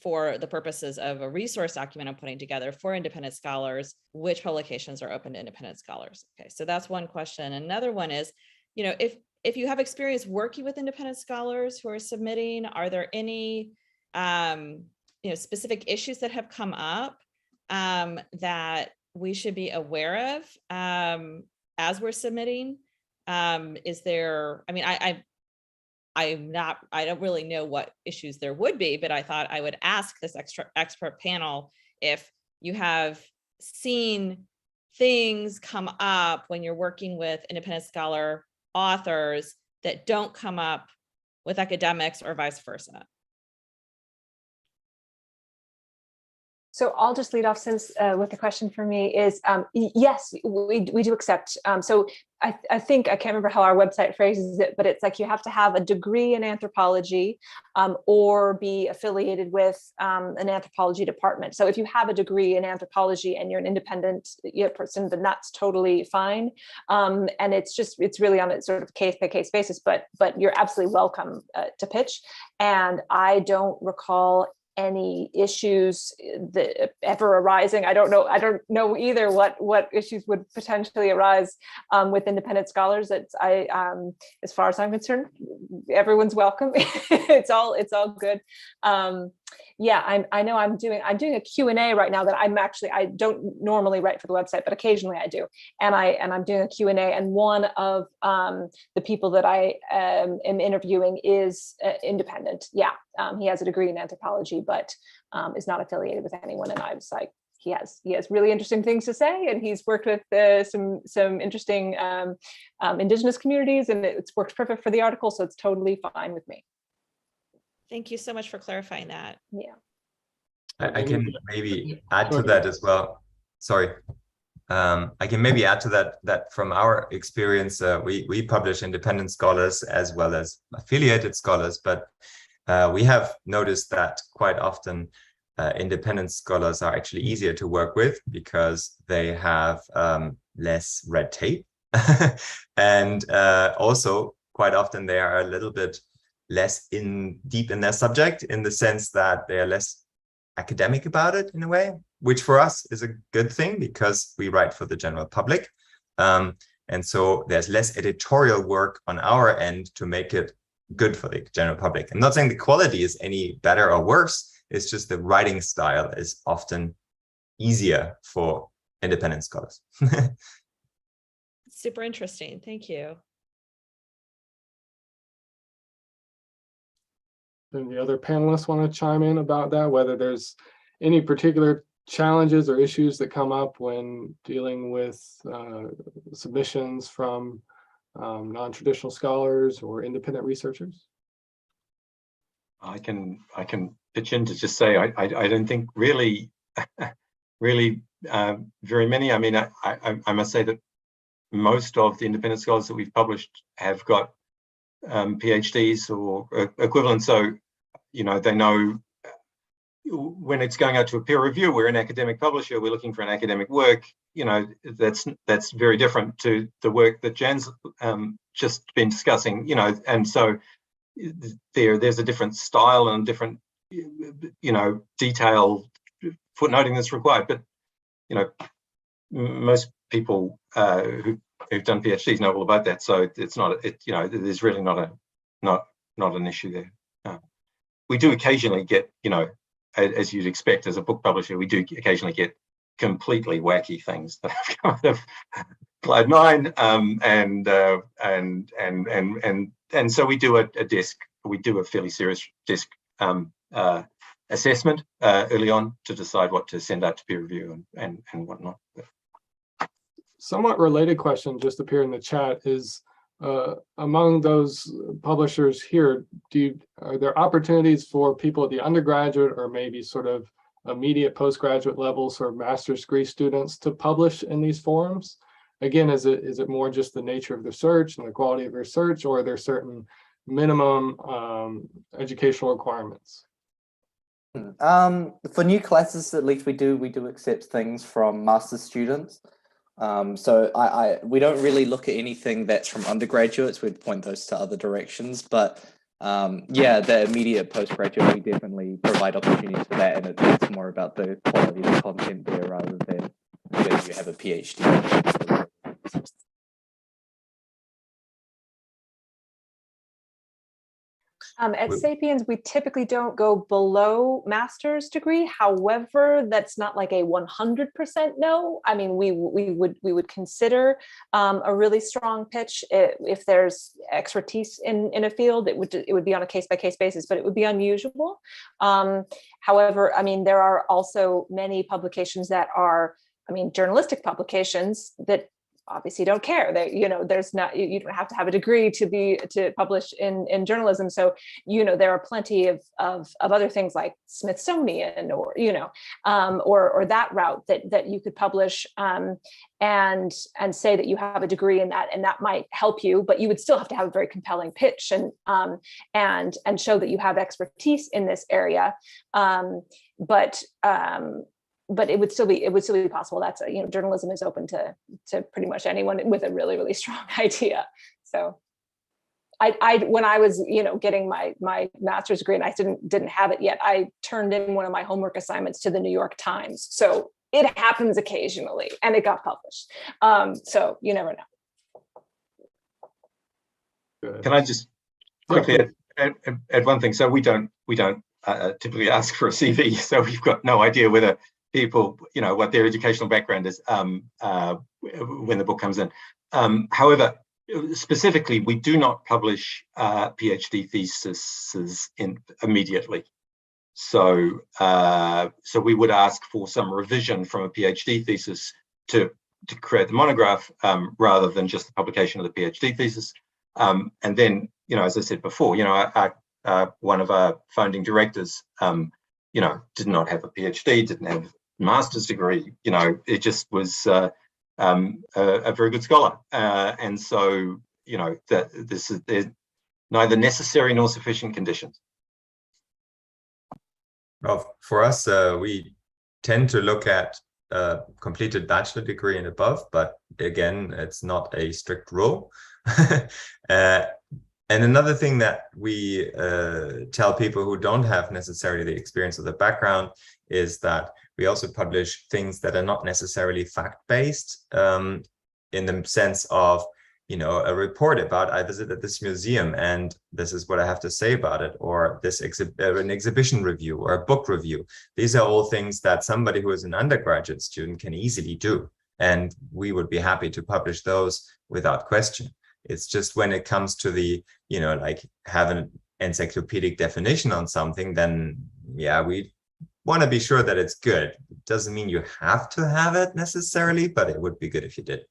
Speaker 15: for the purposes of a resource document I'm putting together for independent scholars, which publications are open to independent scholars. Okay, so that's one question. Another one is, if you have experience working with independent scholars who are submitting, are there any specific issues that have come up that we should be aware of as we're submitting? Is there, I don't really know what issues there would be, but I thought I would ask this expert panel if you have seen things come up when you're working with independent scholar authors that don't come up with academics or vice versa.
Speaker 12: So I'll just lead off since with the question for me is, yes, we do accept. So I think, I can't remember how our website phrases it, but it's like you have to have a degree in anthropology or be affiliated with an anthropology department. So if you have a degree in anthropology and you're an independent person, then that's totally fine. And it's really on a sort of case by case basis, but you're absolutely welcome to pitch. And I don't recall any issues that ever arising. I don't know either what issues would potentially arise with independent scholars. As far as I'm concerned, everyone's welcome. it's all good. Yeah, I know I'm doing a Q&A right now that I don't normally write for the website, but occasionally I do. And I'm doing a Q&A, and one of the people that I am interviewing is independent. Yeah, he has a degree in anthropology, but is not affiliated with anyone. And I was like, he has really interesting things to say, and he's worked with some interesting indigenous communities, and it's worked perfect for the article, so it's totally fine with me.
Speaker 15: Thank you so much for clarifying that.
Speaker 12: Yeah.
Speaker 14: I can maybe add to that as well. Sorry. I can maybe add to that from our experience, we publish independent scholars as well as affiliated scholars, but we have noticed that quite often independent scholars are actually easier to work with because they have less red tape. And also quite often they are a little bit less deep in their subject, in the sense that they are less academic about it in a way, which for us is a good thing because we write for the general public. And so there's less editorial work on our end to make it good for the general public. I'm not saying the quality is any better or worse, it's just the writing style is often easier for independent scholars.
Speaker 15: Super interesting. Thank you.
Speaker 9: And the other panelists want to chime in about that, whether there's any particular challenges or issues that come up when dealing with submissions from non-traditional scholars or independent researchers?
Speaker 13: I can pitch in to just say I don't think really very many. I mean, I must say that most of the independent scholars that we've published have got PhDs or equivalent, so you know they know when it's going out to a peer review. We're an academic publisher, we're looking for an academic work. You know, that's very different to the work that Jan's just been discussing. You know, and so there's a different style and different, you know, detailed footnoting that's required. But you know, most people who've done PhDs know all about that, so it's not. You know, there's really not an issue there. We do occasionally get, you know, as you'd expect as a book publisher, we do occasionally get completely wacky things that have come out of Cloud 9, and so we do a fairly serious desk assessment early on to decide what to send out to peer review and whatnot.
Speaker 9: Somewhat related question just appeared in the chat is, among those publishers here, are there opportunities for people at the undergraduate or maybe sort of immediate postgraduate level, sort of master's degree students, to publish in these forums? Again, is it more just the nature of the search and the quality of research, or are there certain minimum educational requirements?
Speaker 11: For new classes, at least we do accept things from master's students. So we don't really look at anything that's from undergraduates. We'd point those to other directions, but yeah, the immediate postgraduate, we definitely provide opportunities for that, and it's more about the quality of the content there rather than whether you have a PhD.
Speaker 12: At Sapiens, we typically don't go below master's degree. However, that's not like a 100% no. I mean, we would consider a really strong pitch if there's expertise in a field. It would be on a case-by-case basis, but it would be unusual. However, I mean, there are also many publications that are, I mean, journalistic publications that obviously don't care. They, you know, there's not, you don't have to have a degree to publish in journalism. So, you know, there are plenty of other things like Smithsonian or, you know, or that route that you could publish and say that you have a degree in that, and that might help you, but you would still have to have a very compelling pitch and show that you have expertise in this area. But it would still be possible. That's you know, journalism is open to pretty much anyone with a really, really strong idea. So I when I was, you know, getting my master's degree and I didn't have it yet, I turned in one of my homework assignments to the New York Times. So it happens occasionally, and it got published. So you never know.
Speaker 13: Can I just quickly add one thing? So we don't typically ask for a CV, so we've got no idea whether people, you know, what their educational background is when the book comes in. However, specifically, we do not publish PhD theses immediately. So we would ask for some revision from a PhD thesis to create the monograph rather than just the publication of the PhD thesis. And then, you know, as I said before, you know, one of our founding directors, you know, did not have a PhD, didn't have a master's degree. You know, it just was a very good scholar, and so you know that there's neither necessary nor sufficient conditions.
Speaker 14: Well, for us, we tend to look at completed bachelor degree and above, but again, it's not a strict rule. And another thing that we tell people who don't have necessarily the experience or the background is that we also publish things that are not necessarily fact-based, in the sense of, you know, a report about, I visited this museum and this is what I have to say about it, or this an exhibition review or a book review. These are all things that somebody who is an undergraduate student can easily do. And we would be happy to publish those without question. It's just when it comes to the, you know, like have an encyclopedic definition on something, then yeah, we want to be sure that it's good. It doesn't mean you have to have it necessarily, but it would be good if you did.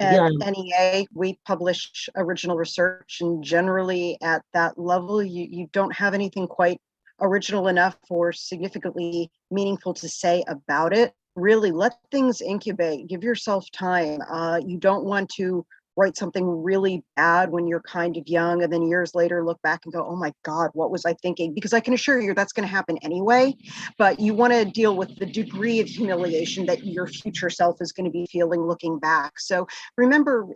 Speaker 10: At NEA, we publish original research, and generally at that level, you don't have anything quite original enough or significantly meaningful to say about it. Really let things incubate, give yourself time. You don't want to write something really bad when you're kind of young and then years later look back and go, oh my God, what was I thinking? Because I can assure you that's going to happen anyway, but you want to deal with the degree of humiliation that your future self is going to be feeling looking back. So remember,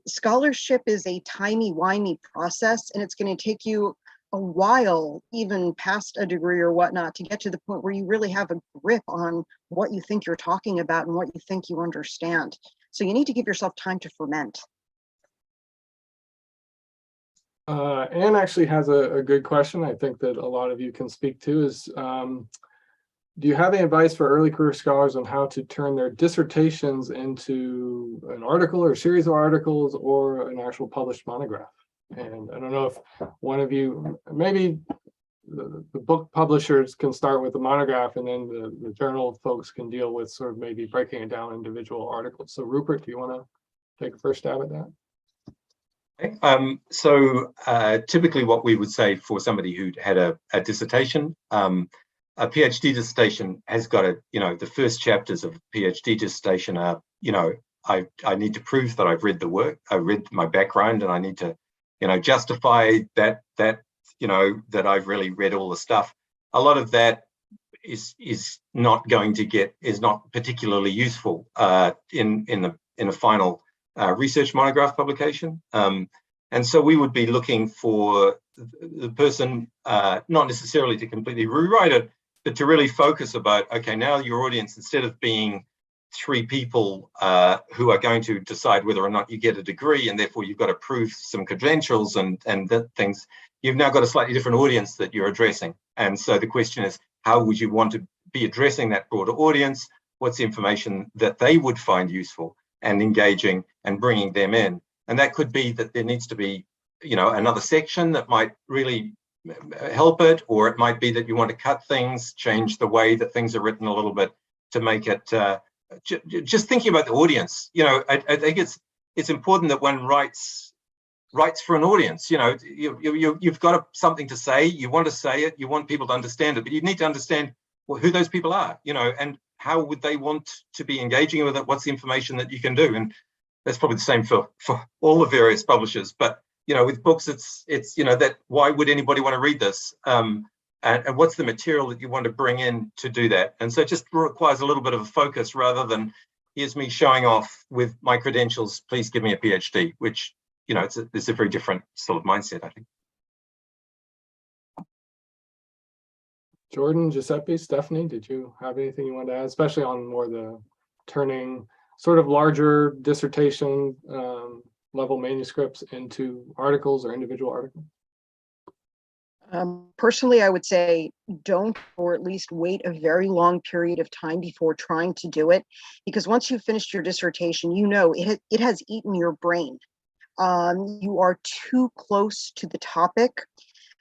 Speaker 10: scholarship is a timey-wimey process, and it's going to take you a while, even past a degree or whatnot, to get to the point where you really have a grip on what you think you're talking about and what you think you understand. So you need to give yourself time to ferment.
Speaker 9: Anne actually has a good question I think that a lot of you can speak to is, do you have any advice for early career scholars on how to turn their dissertations into an article or a series of articles or an actual published monograph? And I don't know if one of you, maybe the book publishers can start with the monograph, and then the journal folks can deal with sort of maybe breaking it down individual articles. So Rupert, do you want to take a first stab at that?
Speaker 13: Typically what we would say for somebody who had a dissertation, a PhD dissertation has got a, you know, the first chapters of a PhD dissertation are, you know, I need to prove that I've read the work, I read my background, and I need to, you know, justify that you know, that I've really read all the stuff. A lot of that is not going to is not particularly useful in a final research monograph publication. And so we would be looking for the person, not necessarily to completely rewrite it, but to really focus about, okay, now your audience, instead of being 3 people who are going to decide whether or not you get a degree, and therefore you've got to prove some credentials and that things, you've now got a slightly different audience that you're addressing. And so the question is, how would you want to be addressing that broader audience? What's the information that they would find useful and engaging and bringing them in? And that could be that there needs to be, you know, another section that might really help it, or it might be that you want to cut things, change the way that things are written a little bit to make it, just thinking about the audience. You know, I think it's important that one writes for an audience. You know, you've got something to say, you want to say it, you want people to understand it, but you need to understand who those people are, you know, and how would they want to be engaging with it? What's the information that you can do? And that's probably the same for all the various publishers. But, you know, with books, it's you know, that why would anybody want to read this? And what's the material that you want to bring in to do that? And so it just requires a little bit of a focus rather than here's me showing off with my credentials, please give me a PhD, which, you know, it's a very different sort of mindset, I think.
Speaker 9: Jordan, Giuseppe, Stephanie, did you have anything you wanted to add, especially on more the turning sort of larger dissertation level manuscripts into articles or individual articles?
Speaker 10: Personally, I would say don't, or at least wait a very long period of time before trying to do it, because once you've finished your dissertation, you know it has eaten your brain. You are too close to the topic.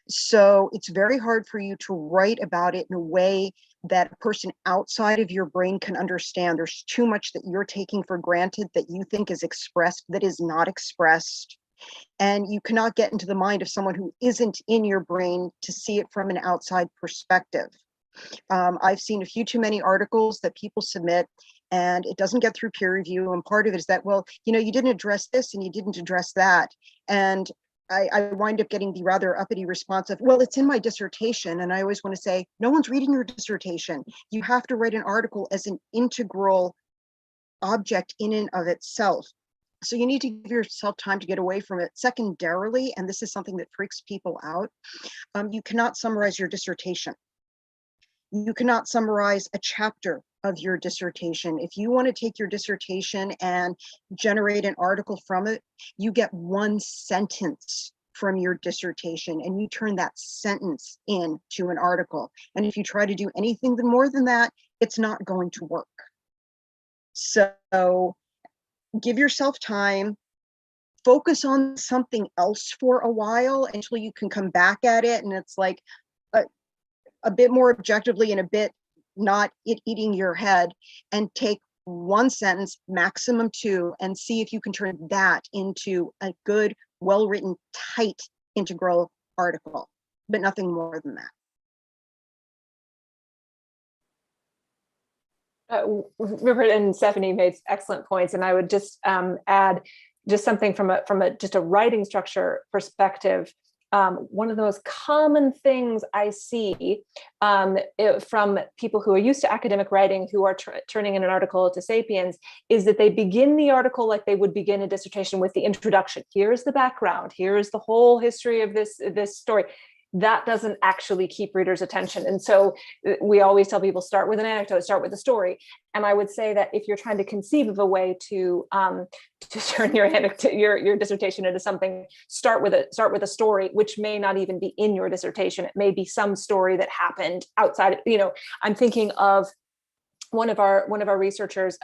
Speaker 10: So it's very hard for you to write about it in a way that a person outside of your brain can understand. There's too much that you're taking for granted that you think is expressed that is not expressed. And you cannot get into the mind of someone who isn't in your brain to see it from an outside perspective. I've seen a few too many articles that people submit and it doesn't get through peer review. And part of it is that, well, you know, you didn't address this and you didn't address that. And I wind up getting the rather uppity response of, well, it's in my dissertation. And I always want to say, no one's reading your dissertation. You have to write an article as an integral object in and of itself. So you need to give yourself time to get away from it. Secondarily, and this is something that freaks people out, you cannot summarize your dissertation. You cannot summarize a chapter of your dissertation. If you want to take your dissertation and generate an article from it, you get one sentence from your dissertation and you turn that sentence into an article. And if you try to do anything more than that, it's not going to work. So give yourself time, focus on something else for a while until you can come back at it. And it's like a bit more objectively and a bit not it eating your head, and take one sentence, maximum two, and see if you can turn that into a good, well-written, tight, integral article, but nothing more than that.
Speaker 12: Rupert and Stephanie made excellent points, and I would just add just something from a writing structure perspective. One of the most common things I see from people who are used to academic writing, who are turning in an article to Sapiens, is that they begin the article like they would begin a dissertation with the introduction. Here's the background. Here's the whole history of this story. That doesn't actually keep readers' attention. And so we always tell people, start with an anecdote, start with a story. And I would say that if you're trying to conceive of a way to turn your dissertation into something, start with a story, which may not even be in your dissertation. It may be some story that happened outside. I'm thinking of one of our researchers,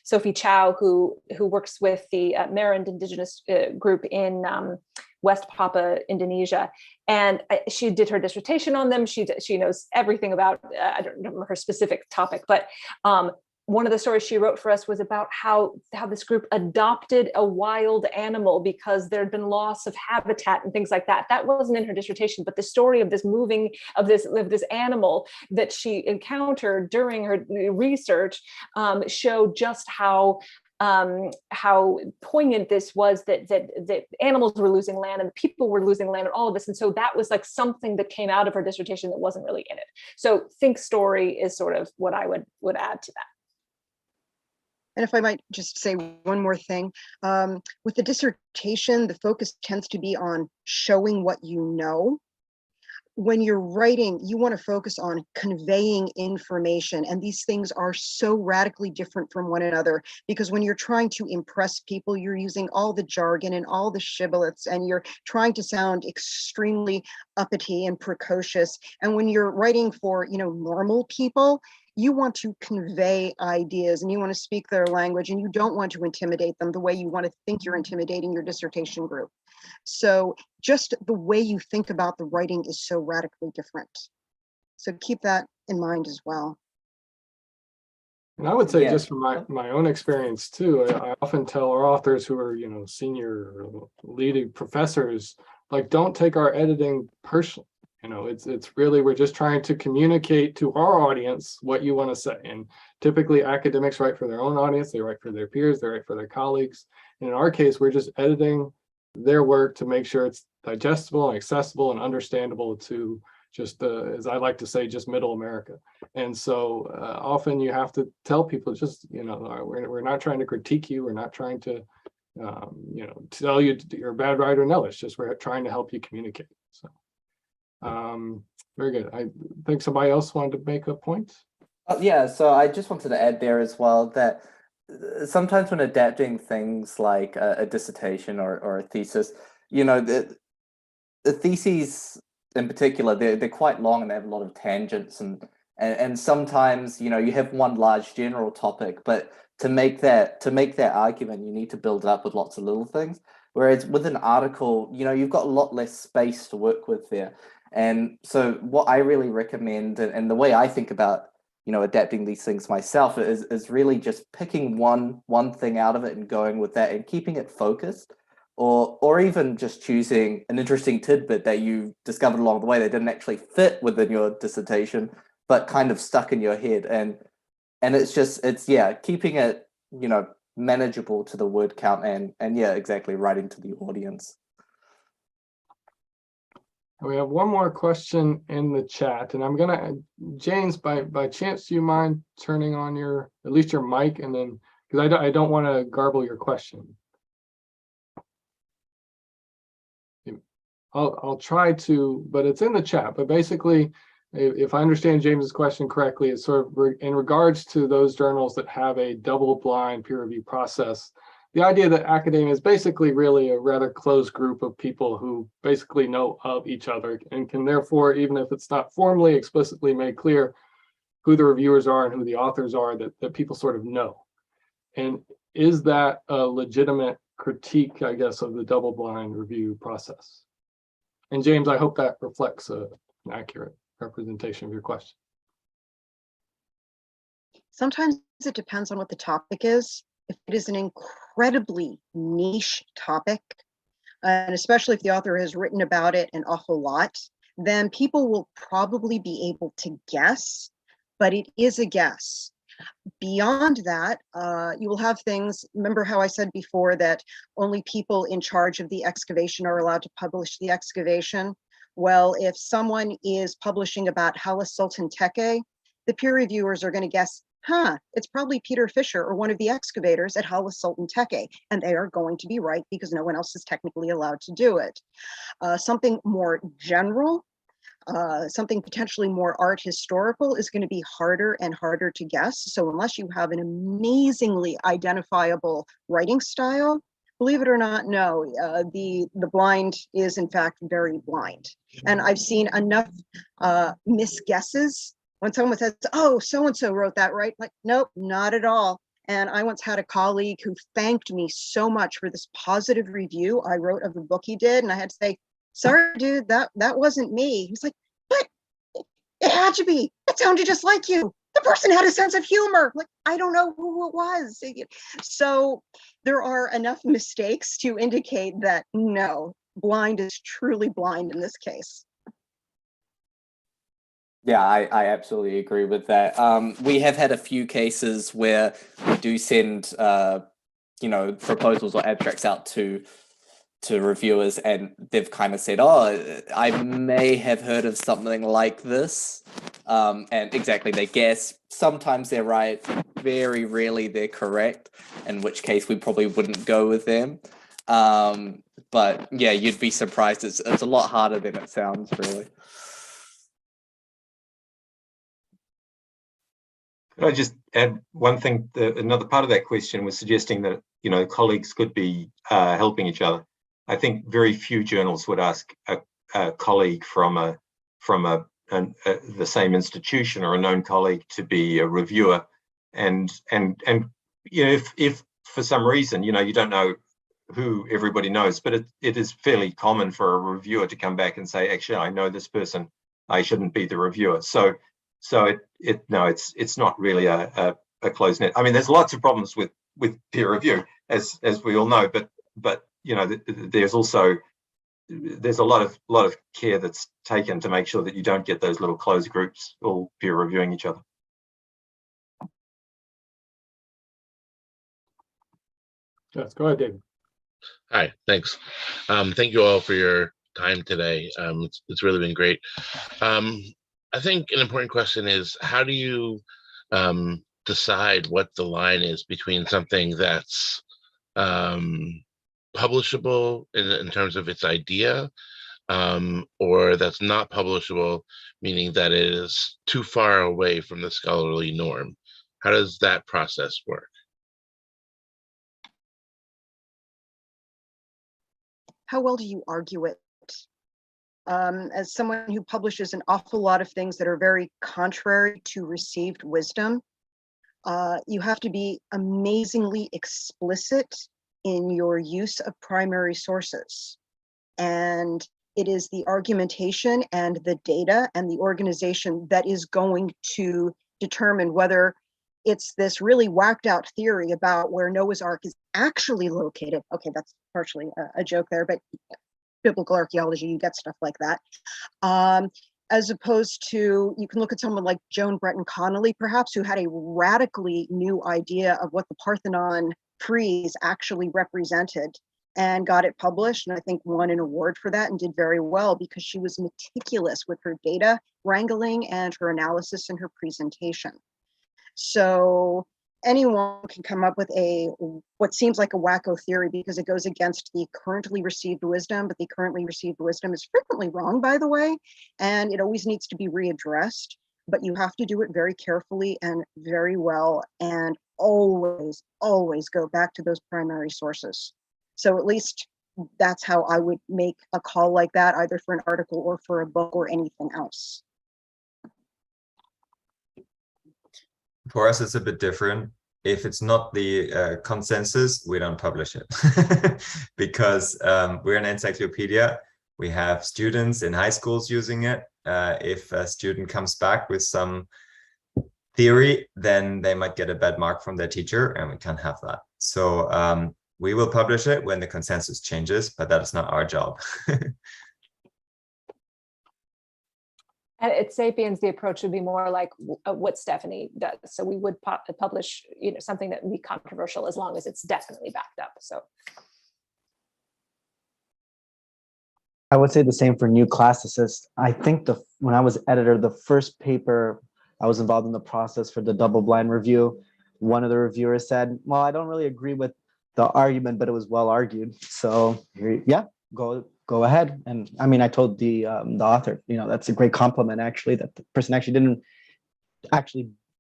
Speaker 12: Sophie Chow, who works with the Marand indigenous group in West Papua, Indonesia, and she did her dissertation on them. She knows everything about, I don't remember her specific topic, but one of the stories she wrote for us was about how this group adopted a wild animal because there had been loss of habitat and things like that. That wasn't in her dissertation, but the story of this animal that she encountered during her research showed just how poignant this was, that animals were losing land and the people were losing land and all of this. And so that was like something that came out of her dissertation that wasn't really in it. So think story is sort of what I would add to that.
Speaker 10: And if I might just say one more thing, with the dissertation, the focus tends to be on showing what you know. When you're writing, you want to focus on conveying information. And these things are so radically different from one another, because when you're trying to impress people, you're using all the jargon and all the shibboleths, and you're trying to sound extremely uppity and precocious. And when you're writing for, normal people, you want to convey ideas and you want to speak their language, and you don't want to intimidate them the way you want to think you're intimidating your dissertation group. So just the way you think about the writing is so radically different. So keep that in mind as well.
Speaker 9: And I would say, just from my own experience too, I often tell our authors who are, senior or leading professors, like, don't take our editing personally. It's really, we're just trying to communicate to our audience what you want to say. And typically academics write for their own audience, they write for their peers, they write for their colleagues. And in our case, we're just editing their work to make sure it's digestible and accessible and understandable to just, as I like to say, just middle America. And so often you have to tell people, just, we're not trying to critique you, we're not trying to, tell you you're a bad writer. No, it's just, we're trying to help you communicate. So. Very good. I think somebody else wanted to make a point.
Speaker 11: Yeah, so I just wanted to add there as well that sometimes when adapting things like a dissertation or a thesis, the theses in particular, they're quite long and they have a lot of tangents, and sometimes you have one large general topic, but to make that argument, you need to build it up with lots of little things. Whereas with an article, you've got a lot less space to work with there. And so what I really recommend, and the way I think about, adapting these things myself, is really just picking one thing out of it and going with that and keeping it focused, or even just choosing an interesting tidbit that you discovered along the way that didn't actually fit within your dissertation, but kind of stuck in your head. And it's keeping it, manageable to the word count and yeah, exactly, writing to the audience.
Speaker 9: We have one more question in the chat, and I'm gonna, James, by chance, do you mind turning on at least your mic, and then, because I don't want to garble your question. I'll try to, but it's in the chat. But basically, if I understand James's question correctly, it's sort of in regards to those journals that have a double-blind peer review process. The idea that academia is basically really a rather closed group of people who basically know of each other and can therefore, even if it's not formally explicitly made clear who the reviewers are and who the authors are, that people sort of know. And is that a legitimate critique, I guess, of the double-blind review process? And James, I hope that reflects an accurate representation of your question.
Speaker 10: Sometimes it depends on what the topic is. If it is an incredibly niche topic, and especially if the author has written about it an awful lot, then people will probably be able to guess, but it is a guess. Beyond that, you will have things, remember how I said before that only people in charge of the excavation are allowed to publish the excavation? Well, if someone is publishing about Halas Sultan Teke, the peer reviewers are going to guess, it's probably Peter Fisher or one of the excavators at Halas Sultan Teke, and they are going to be right because no one else is technically allowed to do it. Something more general, something potentially more art historical is going to be harder and harder to guess. So unless you have an amazingly identifiable writing style, believe it or not, no, the blind is in fact very blind. And I've seen enough misguesses when someone says, oh, so-and-so wrote that, right? Like, nope, not at all. And I once had a colleague who thanked me so much for this positive review I wrote of the book he did. And I had to say, sorry, dude, that wasn't me. He's like, but it had to be. It sounded just like you. The person had a sense of humor. Like, I don't know who it was. So there are enough mistakes to indicate that no, blind is truly blind in this case.
Speaker 11: Yeah, I absolutely agree with that. We have had a few cases where we do send, proposals or abstracts out to reviewers, and they've kind of said, oh, I may have heard of something like this. And exactly, they guess. Sometimes they're right. Very rarely they're correct, in which case we probably wouldn't go with them. But yeah, you'd be surprised. It's a lot harder than it sounds, really.
Speaker 13: Could I just add one thing? Another part of that question was suggesting that, colleagues could be helping each other. I think very few journals would ask a colleague from the same institution or a known colleague to be a reviewer. And if for some reason, you don't know who everybody knows, but it is fairly common for a reviewer to come back and say, actually, I know this person, I shouldn't be the reviewer. So it's not really a closed net. I mean, there's lots of problems with peer review, as we all know, but there's a lot of care that's taken to make sure that you don't get those little closed groups all peer reviewing each other.
Speaker 9: Yes, go ahead, David.
Speaker 1: Hi, thanks. Thank you all for your time today. It's really been great. I think an important question is, how do you decide what the line is between something that's publishable in terms of its idea, or that's not publishable, meaning that it is too far away from the scholarly norm? How does that process work?
Speaker 10: How well do you argue it? As someone who publishes an awful lot of things that are very contrary to received wisdom, you have to be amazingly explicit in your use of primary sources. And it is the argumentation and the data and the organization that is going to determine whether it's this really whacked out theory about where Noah's Ark is actually located. Okay, that's partially a joke there, but biblical archaeology, you get stuff like that. As opposed to, you can look at someone like Joan Breton Connolly, perhaps, who had a radically new idea of what the Parthenon frieze actually represented. and got it published, and I think won an award for that and did very well because she was meticulous with her data wrangling and her analysis and her presentation. So anyone can come up with what seems like a wacko theory because it goes against the currently received wisdom, but the currently received wisdom is frequently wrong, by the way, and it always needs to be readdressed, but you have to do it very carefully and very well, and always, always go back to those primary sources. So at least that's how I would make a call like that, either for an article or for a book or anything else.
Speaker 14: For us, it's a bit different. If it's not the consensus, we don't publish it because we're an encyclopedia. We have students in high schools using it. If a student comes back with some theory, then they might get a bad mark from their teacher, and we can't have that. So we will publish it when the consensus changes, but that is not our job.
Speaker 12: And at Sapiens, the approach would be more like what Stephanie does. So we would publish, something that would be controversial as long as it's definitely backed up. So
Speaker 16: I would say the same for new classicists. I think when I was editor, the first paper I was involved in the process for the double-blind review, one of the reviewers said, "Well, I don't really agree with the argument, but it was well argued." So yeah, go ahead. And I mean, I told the author, that's a great compliment, actually, that the person actually didn't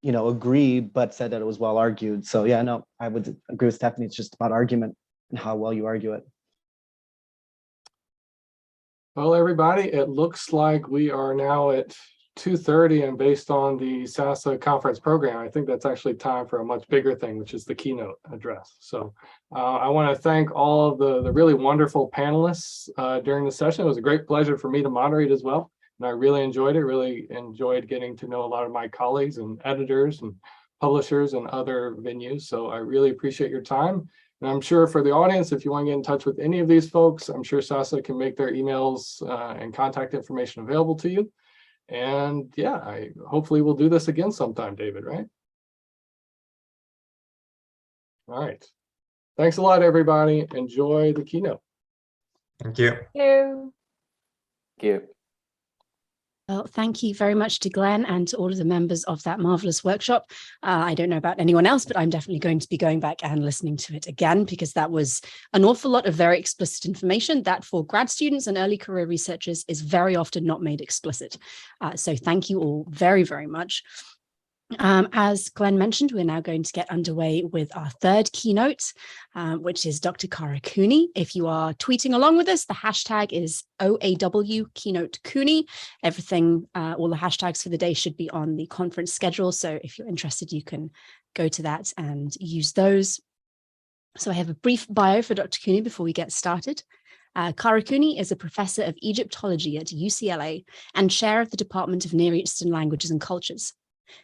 Speaker 16: agree, but said that it was well argued. So yeah, no, I would agree with Stephanie. It's just about argument and how well you argue it.
Speaker 9: Well, everybody, it looks like we are now at 2:30, and based on the SASA conference program, I think that's actually time for a much bigger thing, which is the keynote address. So I want to thank all of the really wonderful panelists during the session. It was a great pleasure for me to moderate as well, and I really enjoyed it, really enjoyed getting to know a lot of my colleagues and editors and publishers and other venues. So I really appreciate your time. And I'm sure for the audience, if you want to get in touch with any of these folks, I'm sure SASA can make their emails and contact information available to you. And yeah, hopefully we'll do this again sometime, David, right? All right. Thanks a lot, everybody. Enjoy the keynote.
Speaker 14: Thank you.
Speaker 12: Thank you.
Speaker 11: Thank you.
Speaker 3: Well, thank you very much to Glenn and to all of the members of that marvelous workshop. I don't know about anyone else, but I'm definitely going to be going back and listening to it again, because that was an awful lot of very explicit information that for grad students and early career researchers is very often not made explicit. So thank you all very, very much. As Glenn mentioned, we're now going to get underway with our third keynote, which is Dr. Kara Cooney. If you are tweeting along with us, the hashtag is OAW Keynote Cooney. Everything, all the hashtags for the day should be on the conference schedule. So if you're interested, you can go to that and use those. So I have a brief bio for Dr. Cooney before we get started. Kara Cooney is a professor of Egyptology at UCLA and chair of the Department of Near Eastern Languages and Cultures.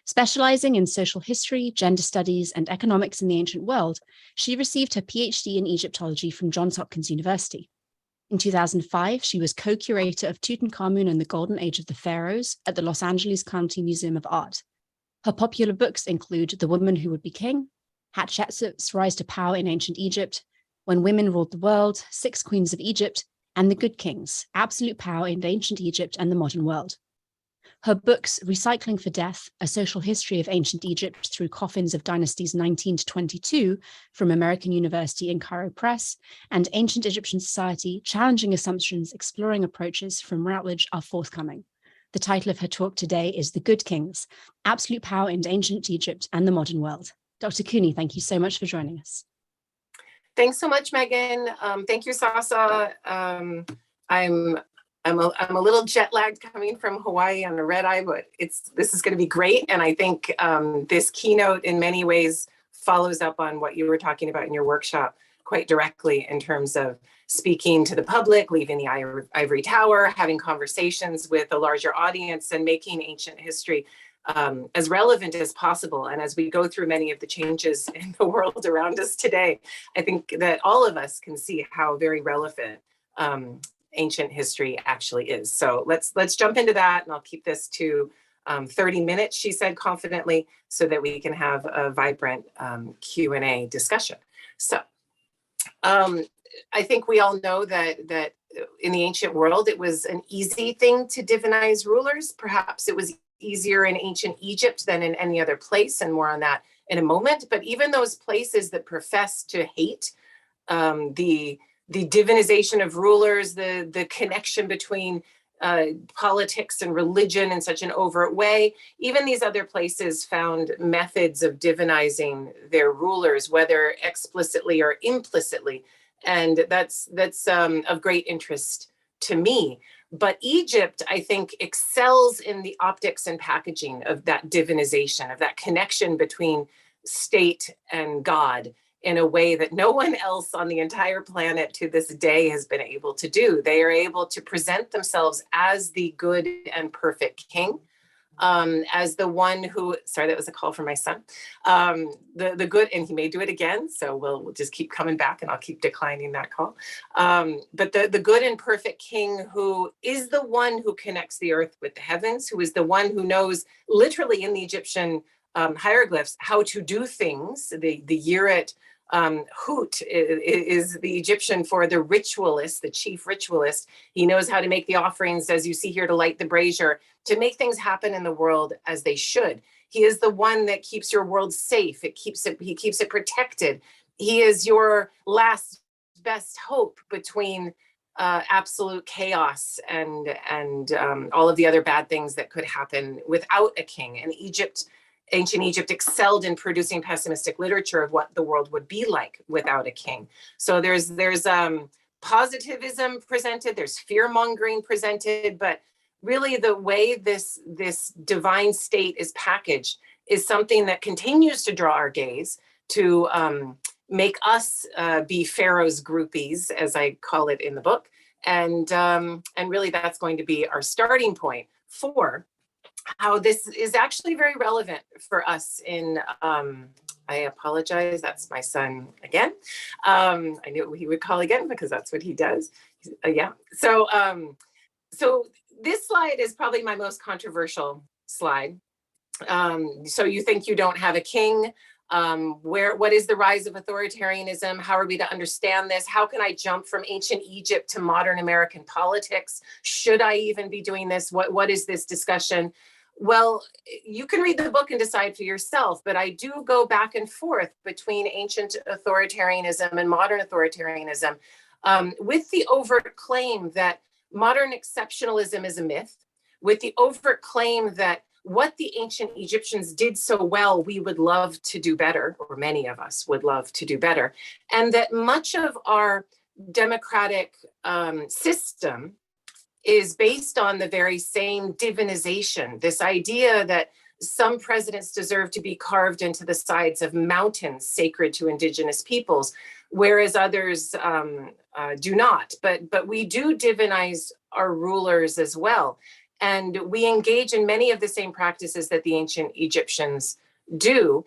Speaker 3: Specializing in social history, gender studies, and economics in the ancient world, she received her PhD in Egyptology from Johns Hopkins University. In 2005, she was co-curator of Tutankhamun and the Golden Age of the Pharaohs at the Los Angeles County Museum of Art. Her popular books include The Woman Who Would Be King, Hatshepsut's Rise to Power in Ancient Egypt, When Women Ruled the World, Six Queens of Egypt, and The Good Kings, Absolute Power in Ancient Egypt and the Modern World. Her books, Recycling for Death, A Social History of Ancient Egypt Through Coffins of Dynasties 19 to 22 from American University in Cairo Press, and Ancient Egyptian Society, Challenging Assumptions, Exploring Approaches from Routledge are forthcoming. The title of her talk today is The Good Kings, Absolute Power in Ancient Egypt and the Modern World. Dr. Cooney, thank you so much for joining us.
Speaker 17: Thanks so much, Megan. Thank you, Sasa. I'm a little jet lagged coming from Hawaii on a red eye, but this is going to be great. And I think this keynote in many ways follows up on what you were talking about in your workshop quite directly in terms of speaking to the public, leaving the ivory tower, having conversations with a larger audience, and making ancient history as relevant as possible. And as we go through many of the changes in the world around us today, I think that all of us can see how very relevant ancient history actually is. So let's jump into that, and I'll keep this to 30 minutes, she said confidently, so that we can have a vibrant Q&A discussion. So I think we all know that in the ancient world, it was an easy thing to divinize rulers. Perhaps it was easier in ancient Egypt than in any other place, and more on that in a moment. But even those places that profess to hate the divinization of rulers, the connection between politics and religion in such an overt way, even these other places found methods of divinizing their rulers, whether explicitly or implicitly. And that's of great interest to me. But Egypt, I think, excels in the optics and packaging of that divinization, of that connection between state and God, in a way that no one else on the entire planet to this day has been able to do. They are able to present themselves as the good and perfect king, as the one who, sorry, that was a call from my son, the good, and he may do it again, so we'll just keep coming back and I'll keep declining that call. But the good and perfect king who is the one who connects the earth with the heavens, who is the one who knows literally in the Egyptian hieroglyphs how to do things. The Yirat Hut is the Egyptian for the ritualist, the chief ritualist. He knows how to make the offerings, as you see here, to light the brazier, to make things happen in the world as they should. He is the one that keeps your world safe. He keeps it protected. He is your last best hope between absolute chaos and all of the other bad things that could happen without a king. And ancient Egypt excelled in producing pessimistic literature of what the world would be like without a king. So there's positivism presented, there's fear mongering presented, but really the way this divine state is packaged is something that continues to draw our gaze, to make us be Pharaoh's groupies, as I call it in the book. And really that's going to be our starting point for how this is actually very relevant for us in, I apologize, that's my son again. I knew he would call again because that's what he does. Yeah, so this slide is probably my most controversial slide. So you think you don't have a king? What is the rise of authoritarianism? How are we to understand this? How can I jump from ancient Egypt to modern American politics? Should I even be doing this? What is this discussion? Well, you can read the book and decide for yourself, but I do go back and forth between ancient authoritarianism and modern authoritarianism, with the overt claim that modern exceptionalism is a myth, with the overt claim that what the ancient Egyptians did so well, we would love to do better, or many of us would love to do better, and that much of our democratic system is based on the very same divinization, this idea that some presidents deserve to be carved into the sides of mountains sacred to indigenous peoples, whereas others do not. But we do divinize our rulers as well. And we engage in many of the same practices that the ancient Egyptians do.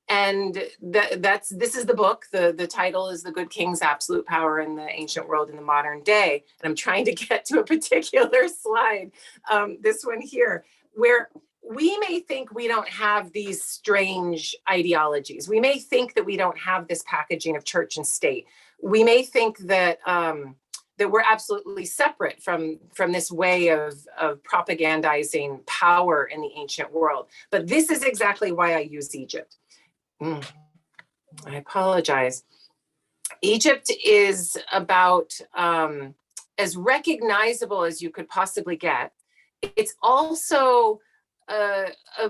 Speaker 17: And this is the book. The title is The Good King's Absolute Power in the Ancient World in the Modern Day. And I'm trying to get to a particular slide, this one here, where we may think we don't have these strange ideologies. We may think that we don't have this packaging of church and state. We may think that that we're absolutely separate from this way of propagandizing power in the ancient world. But this is exactly why I use Egypt. I apologize. Egypt is about as recognizable as you could possibly get. It's also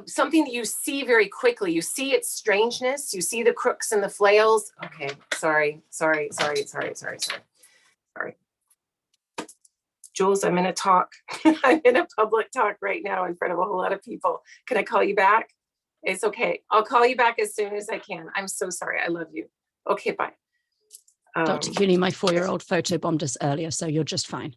Speaker 17: something that you see very quickly. You see its strangeness. You see the crooks and the flails. Okay, sorry. Jules, I'm in a talk. I'm in a public talk right now in front of a whole lot of people. Can I call you back? It's okay. I'll call you back as soon as I can. I'm so sorry. I love you. Okay, bye.
Speaker 3: Dr. Cooney, my 4-year-old photobombed us earlier, so you're just fine.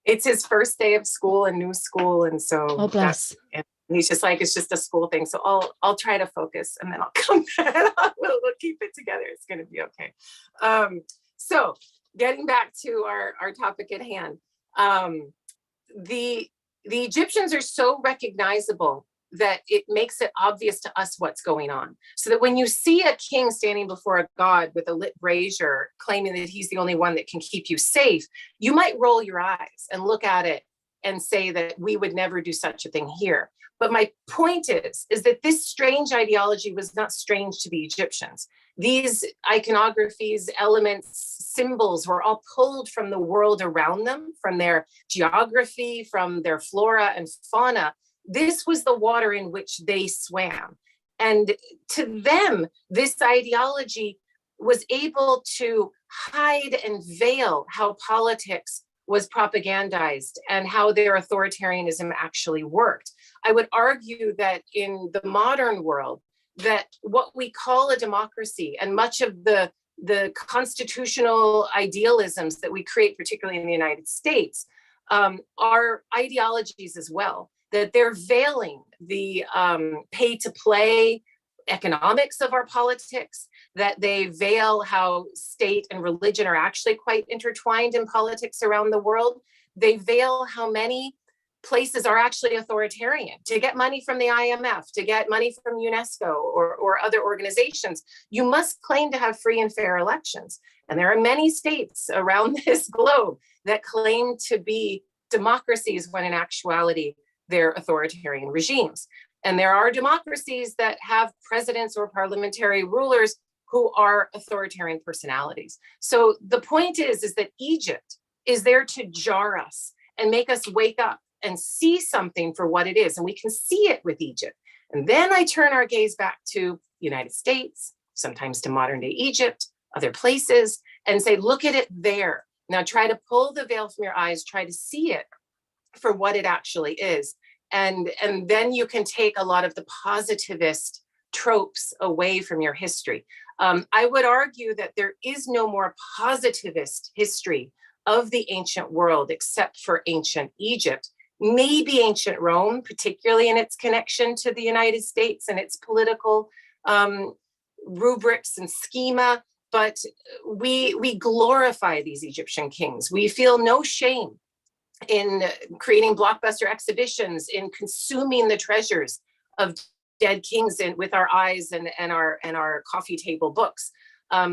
Speaker 3: It's
Speaker 17: his first day of school and new school. And so
Speaker 3: oh, bless.
Speaker 17: And he's just like, it's just a school thing. So I'll try to focus and then I'll come back. We'll keep it together. It's going to be okay. So getting back to our topic at hand. The Egyptians are so recognizable that it makes it obvious to us what's going on. So that when you see a king standing before a god with a lit brazier claiming that he's the only one that can keep you safe, you might roll your eyes and look at it and say that we would never do such a thing here. But my point is that this strange ideology was not strange to the Egyptians. These iconographies, elements, symbols were all pulled from the world around them, from their geography, from their flora and fauna. This was the water in which they swam. And to them, this ideology was able to hide and veil how politics was propagandized and how their authoritarianism actually worked. I would argue that in the modern world, that what we call a democracy and much of the constitutional idealisms that we create, particularly in the United States, are ideologies as well, that they're veiling the pay-to-play economics of our politics, that they veil how state and religion are actually quite intertwined in politics around the world. They veil how many places are actually authoritarian. To get money from the IMF, to get money from UNESCO or other organizations, you must claim to have free and fair elections. And there are many states around this globe that claim to be democracies when in actuality, they're authoritarian regimes. And there are democracies that have presidents or parliamentary rulers who are authoritarian personalities. So the point is that Egypt is there to jar us and make us wake up and see something for what it is. And we can see it with Egypt. And then I turn our gaze back to the United States, sometimes to modern day Egypt, other places, and say, look at it there. Now try to pull the veil from your eyes, try to see it for what it actually is. And then you can take a lot of the positivist tropes away from your history. I would argue that there is no more positivist history of the ancient world except for ancient Egypt, maybe ancient Rome, particularly in its connection to the United States and its political rubrics and schema. But we glorify these Egyptian kings. We feel no shame in creating blockbuster exhibitions, in consuming the treasures of dead kings with our eyes and our coffee table books.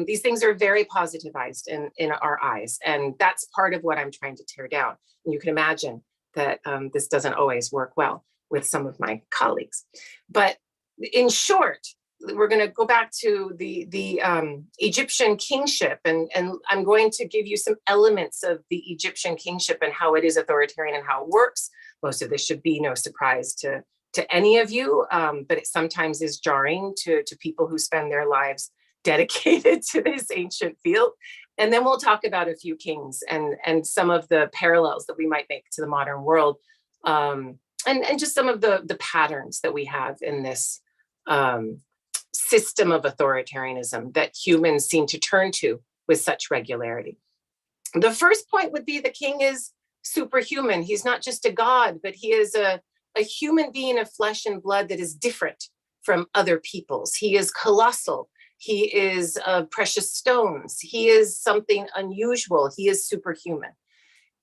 Speaker 17: These things are very positivized in our eyes. And that's part of what I'm trying to tear down. And you can imagine that this doesn't always work well with some of my colleagues. But in short, we're going to go back to the Egyptian kingship, and I'm going to give you some elements of the Egyptian kingship and how it is authoritarian and how it works. Most of this should be no surprise to any of you, but it sometimes is jarring to people who spend their lives dedicated to this ancient field. And then we'll talk about a few kings and some of the parallels that we might make to the modern world, and just some of the patterns that we have in this system of authoritarianism that humans seem to turn to with such regularity. The first point would be the king is superhuman. He's not just a god, but he is a human being of flesh and blood that is different from other people's. He is colossal. He is precious stones. He is something unusual. He is superhuman.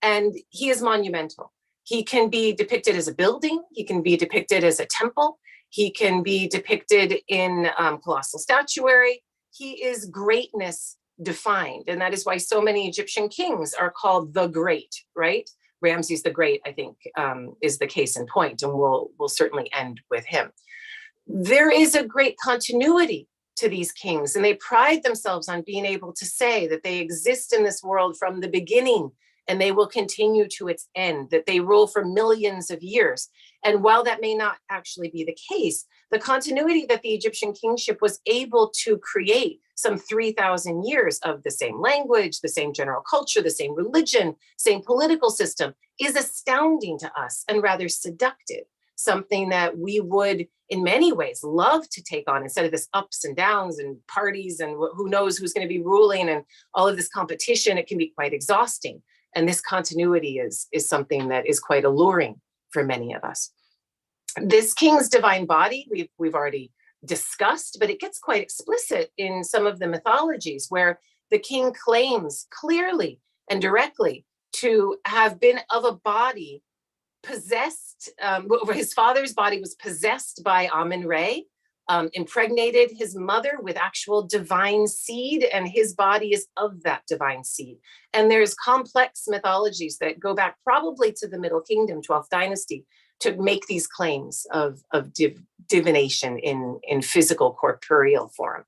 Speaker 17: And he is monumental. He can be depicted as a building. He can be depicted as a temple. He can be depicted in colossal statuary. He is greatness defined. And that is why so many Egyptian kings are called the Great, right? Ramses the Great, I think, is the case in point, and we'll certainly end with him. There is a great continuity to these kings, and they pride themselves on being able to say that they exist in this world from the beginning, and they will continue to its end, that they rule for millions of years. And while that may not actually be the case, the continuity that the Egyptian kingship was able to create some 3,000 years of the same language, the same general culture, the same religion, same political system is astounding to us and rather seductive, something that we would in many ways love to take on instead of this ups and downs and parties and who knows who's going to be ruling and all of this competition. It can be quite exhausting. And this continuity is something that is quite alluring for many of us. This king's divine body, we've already discussed, but it gets quite explicit in some of the mythologies where the king claims clearly and directly to have been of a body possessed, his father's body was possessed by Amun-Re, impregnated his mother with actual divine seed, and his body is of that divine seed. And there's complex mythologies that go back probably to the Middle Kingdom, 12th dynasty, to make these claims of divination in physical corporeal form.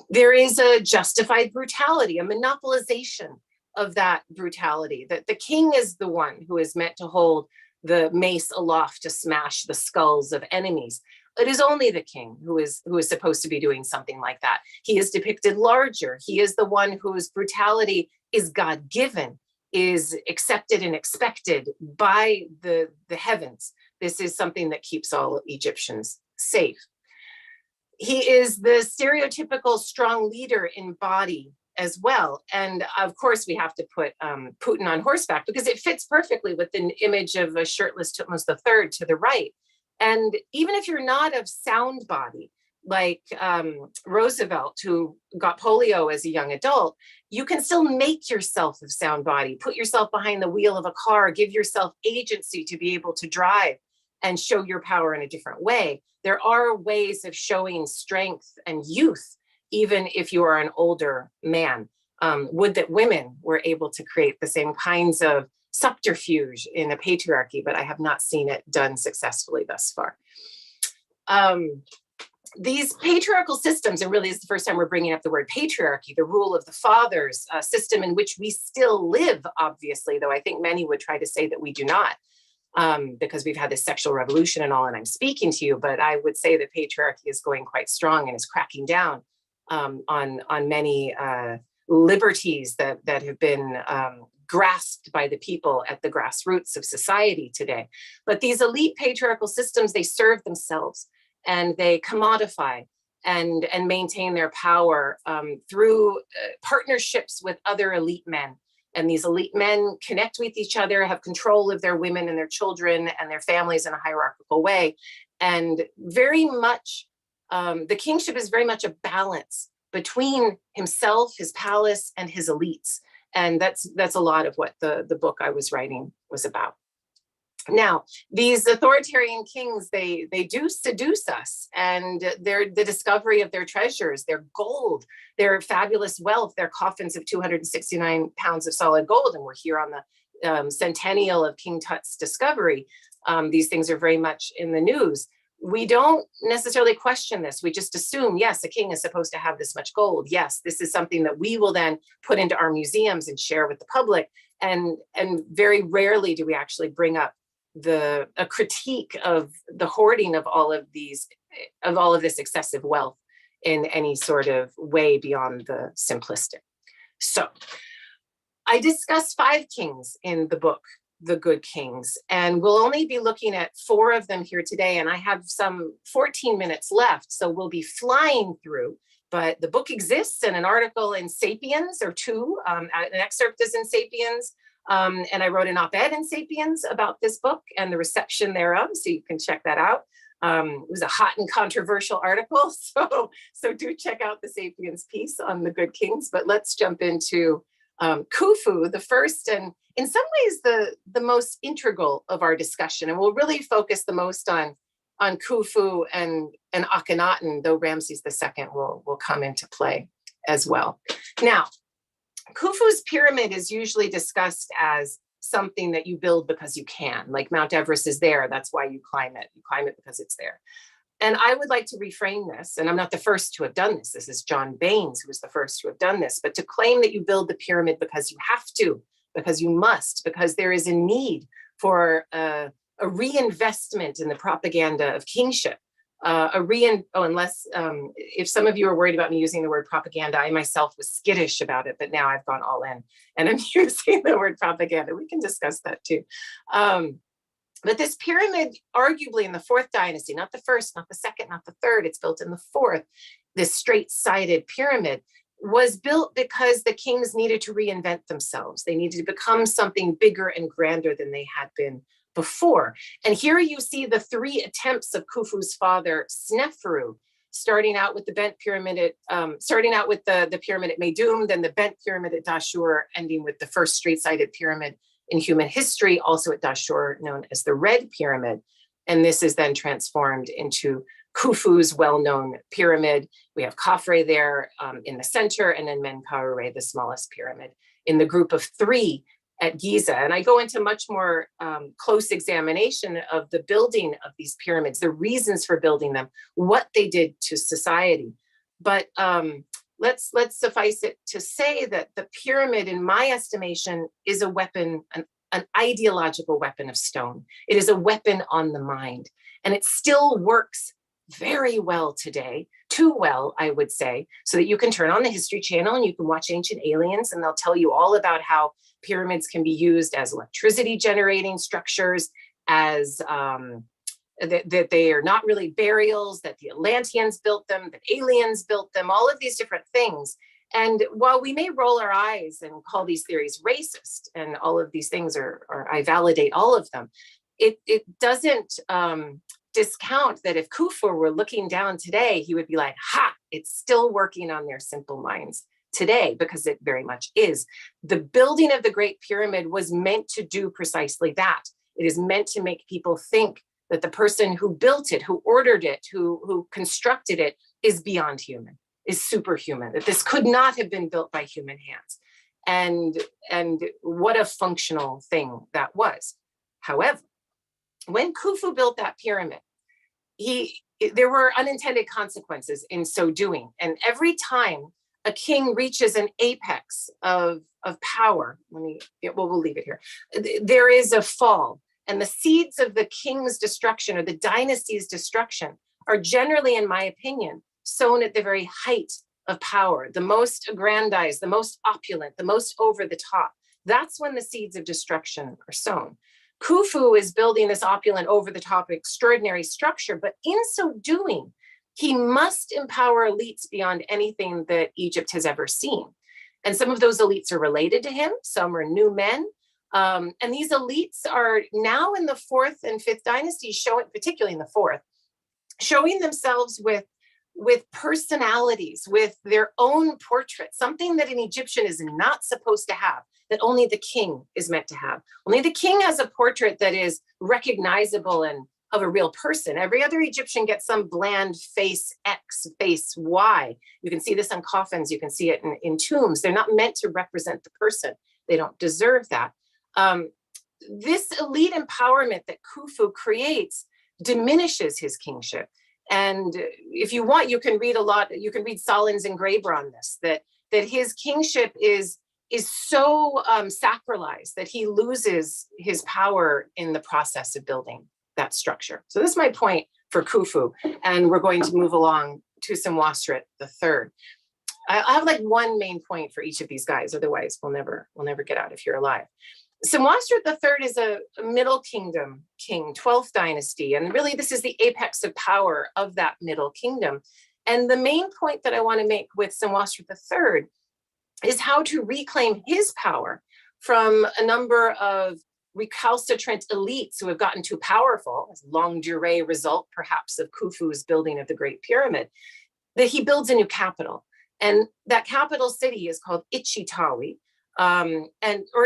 Speaker 17: There is a justified brutality, a monopolization of that brutality, that the king is the one who is meant to hold the mace aloft to smash the skulls of enemies. It is only the king who is supposed to be doing something like that. He is depicted larger. He is the one whose brutality is God-given, is accepted and expected by the heavens. This is something that keeps all Egyptians safe. He is the stereotypical strong leader in body as well. And of course, we have to put Putin on horseback because it fits perfectly with the image of a shirtless Thutmose III to the right. And even if you're not of sound body, like Roosevelt, who got polio as a young adult, you can still make yourself of sound body, put yourself behind the wheel of a car, give yourself agency to be able to drive and show your power in a different way. There are ways of showing strength and youth, even if you are an older man. Would that women were able to create the same kinds of subterfuge in a patriarchy, but I have not seen it done successfully thus far. These patriarchal systems, and really is the first time we're bringing up the word patriarchy, the rule of the fathers, a system in which we still live, obviously, though I think many would try to say that we do not, because we've had this sexual revolution and all, and I'm speaking to you, but I would say that patriarchy is going quite strong and is cracking down on many liberties that have been grasped by the people at the grassroots of society today. But these elite patriarchal systems, they serve themselves and they commodify and maintain their power through partnerships with other elite men. And these elite men connect with each other, have control of their women and their children and their families in a hierarchical way. And very much, the kingship is very much a balance between himself, his palace, and his elites. And that's a lot of what the book I was writing was about. Now, these authoritarian kings, they do seduce us, and the discovery of their treasures, their gold, their fabulous wealth, their coffins of 269 pounds of solid gold. And we're here on the centennial of King Tut's discovery. These things are very much in the news. We don't necessarily question this. We just assume, yes, a king is supposed to have this much gold. Yes, this is something that we will then put into our museums and share with the public. And very rarely do we actually bring up a critique of the hoarding of all of this excessive wealth in any sort of way beyond the simplistic. So I discussed 5 kings in the book, The Good Kings, and we'll only be looking at 4 of them here today, and I have some 14 minutes left, so we'll be flying through. But the book exists, and an article in Sapiens, or 2, an excerpt is in Sapiens, and I wrote an op-ed in Sapiens about this book and the reception thereof, so you can check that out. It was a hot and controversial article, so do check out the Sapiens piece on the Good Kings. But let's jump into Khufu, the first and in some ways the most integral of our discussion, and we'll really focus the most on Khufu and Akhenaten, though Ramses II will come into play as well. Now, Khufu's pyramid is usually discussed as something that you build because you can, like Mount Everest is there, that's why you climb it. You climb it because it's there. And I would like to reframe this, and I'm not the first to have done this. This is John Baines who was the first to have done this, but to claim that you build the pyramid because you have to, because you must, because there is a need for a reinvestment in the propaganda of kingship. Unless if some of you are worried about me using the word propaganda, I myself was skittish about it, but now I've gone all in and I'm using the word propaganda. We can discuss that too. But this pyramid, arguably in the 4th dynasty, not the 1st, not the 2nd, not the 3rd, it's built in the 4th, this straight-sided pyramid was built because the kings needed to reinvent themselves. They needed to become something bigger and grander than they had been before. And here you see the 3 attempts of Khufu's father, Sneferu, starting out with the bent pyramid the pyramid at Meidum, then the bent pyramid at Dashur, ending with the first straight-sided pyramid in human history, also at Dashur, known as the Red Pyramid. And this is then transformed into Khufu's well-known pyramid. We have Khafre there in the center, and then Menkaure, the smallest pyramid, in the group of 3 at Giza. And I go into much more close examination of the building of these pyramids, the reasons for building them, what they did to society. But let's suffice it to say that the pyramid, in my estimation, is a weapon, an ideological weapon of stone. It is a weapon on the mind, and it still works very well today, too well, I would say, so that you can turn on the History Channel and you can watch Ancient Aliens, and they'll tell you all about how pyramids can be used as electricity generating structures, as that they are not really burials, that the Atlanteans built them, that aliens built them, all of these different things. And while we may roll our eyes and call these theories racist, and all of these things are I validate all of them, it doesn't discount that if Khufu were looking down today, he would be like, ha, it's still working on their simple minds today, because it very much is. The building of the Great Pyramid was meant to do precisely that. It is meant to make people think that the person who built it, who ordered it, who constructed it, is beyond human, is superhuman, that this could not have been built by human hands. And what a functional thing that was. However, when Khufu built that pyramid, there were unintended consequences in so doing. And every time a king reaches an apex of power, we'll leave it here, there is a fall. And the seeds of the king's destruction, or the dynasty's destruction, are generally, in my opinion, sown at the very height of power, the most aggrandized, the most opulent, the most over the top. That's when the seeds of destruction are sown. Khufu is building this opulent, over the top, extraordinary structure, but in so doing, he must empower elites beyond anything that Egypt has ever seen. And some of those elites are related to him, some are new men. And these elites are now in the 4th and 5th dynasties, particularly in the 4th, showing themselves with personalities, with their own portrait, something that an Egyptian is not supposed to have, that only the king is meant to have. Only the king has a portrait that is recognizable and of a real person. Every other Egyptian gets some bland face X, face Y. You can see this on coffins, you can see it in tombs. They're not meant to represent the person. They don't deserve that. This elite empowerment that Khufu creates diminishes his kingship. And if you want, you can read Solon's engraver on this, that his kingship is so sacralized that he loses his power in the process of building that structure. So this is my point for Khufu, and we're going to move along to Senwosret III. I have like one main point for each of these guys, otherwise we'll never get out of here alive. Senwosret III is a Middle Kingdom king, 12th dynasty, and really this is the apex of power of that Middle Kingdom. And the main point that I want to make with Senwosret III is how to reclaim his power from a number of recalcitrant elites who have gotten too powerful, as longue durée result perhaps of Khufu's building of the Great Pyramid, that he builds a new capital. And that capital city is called Ichitawi.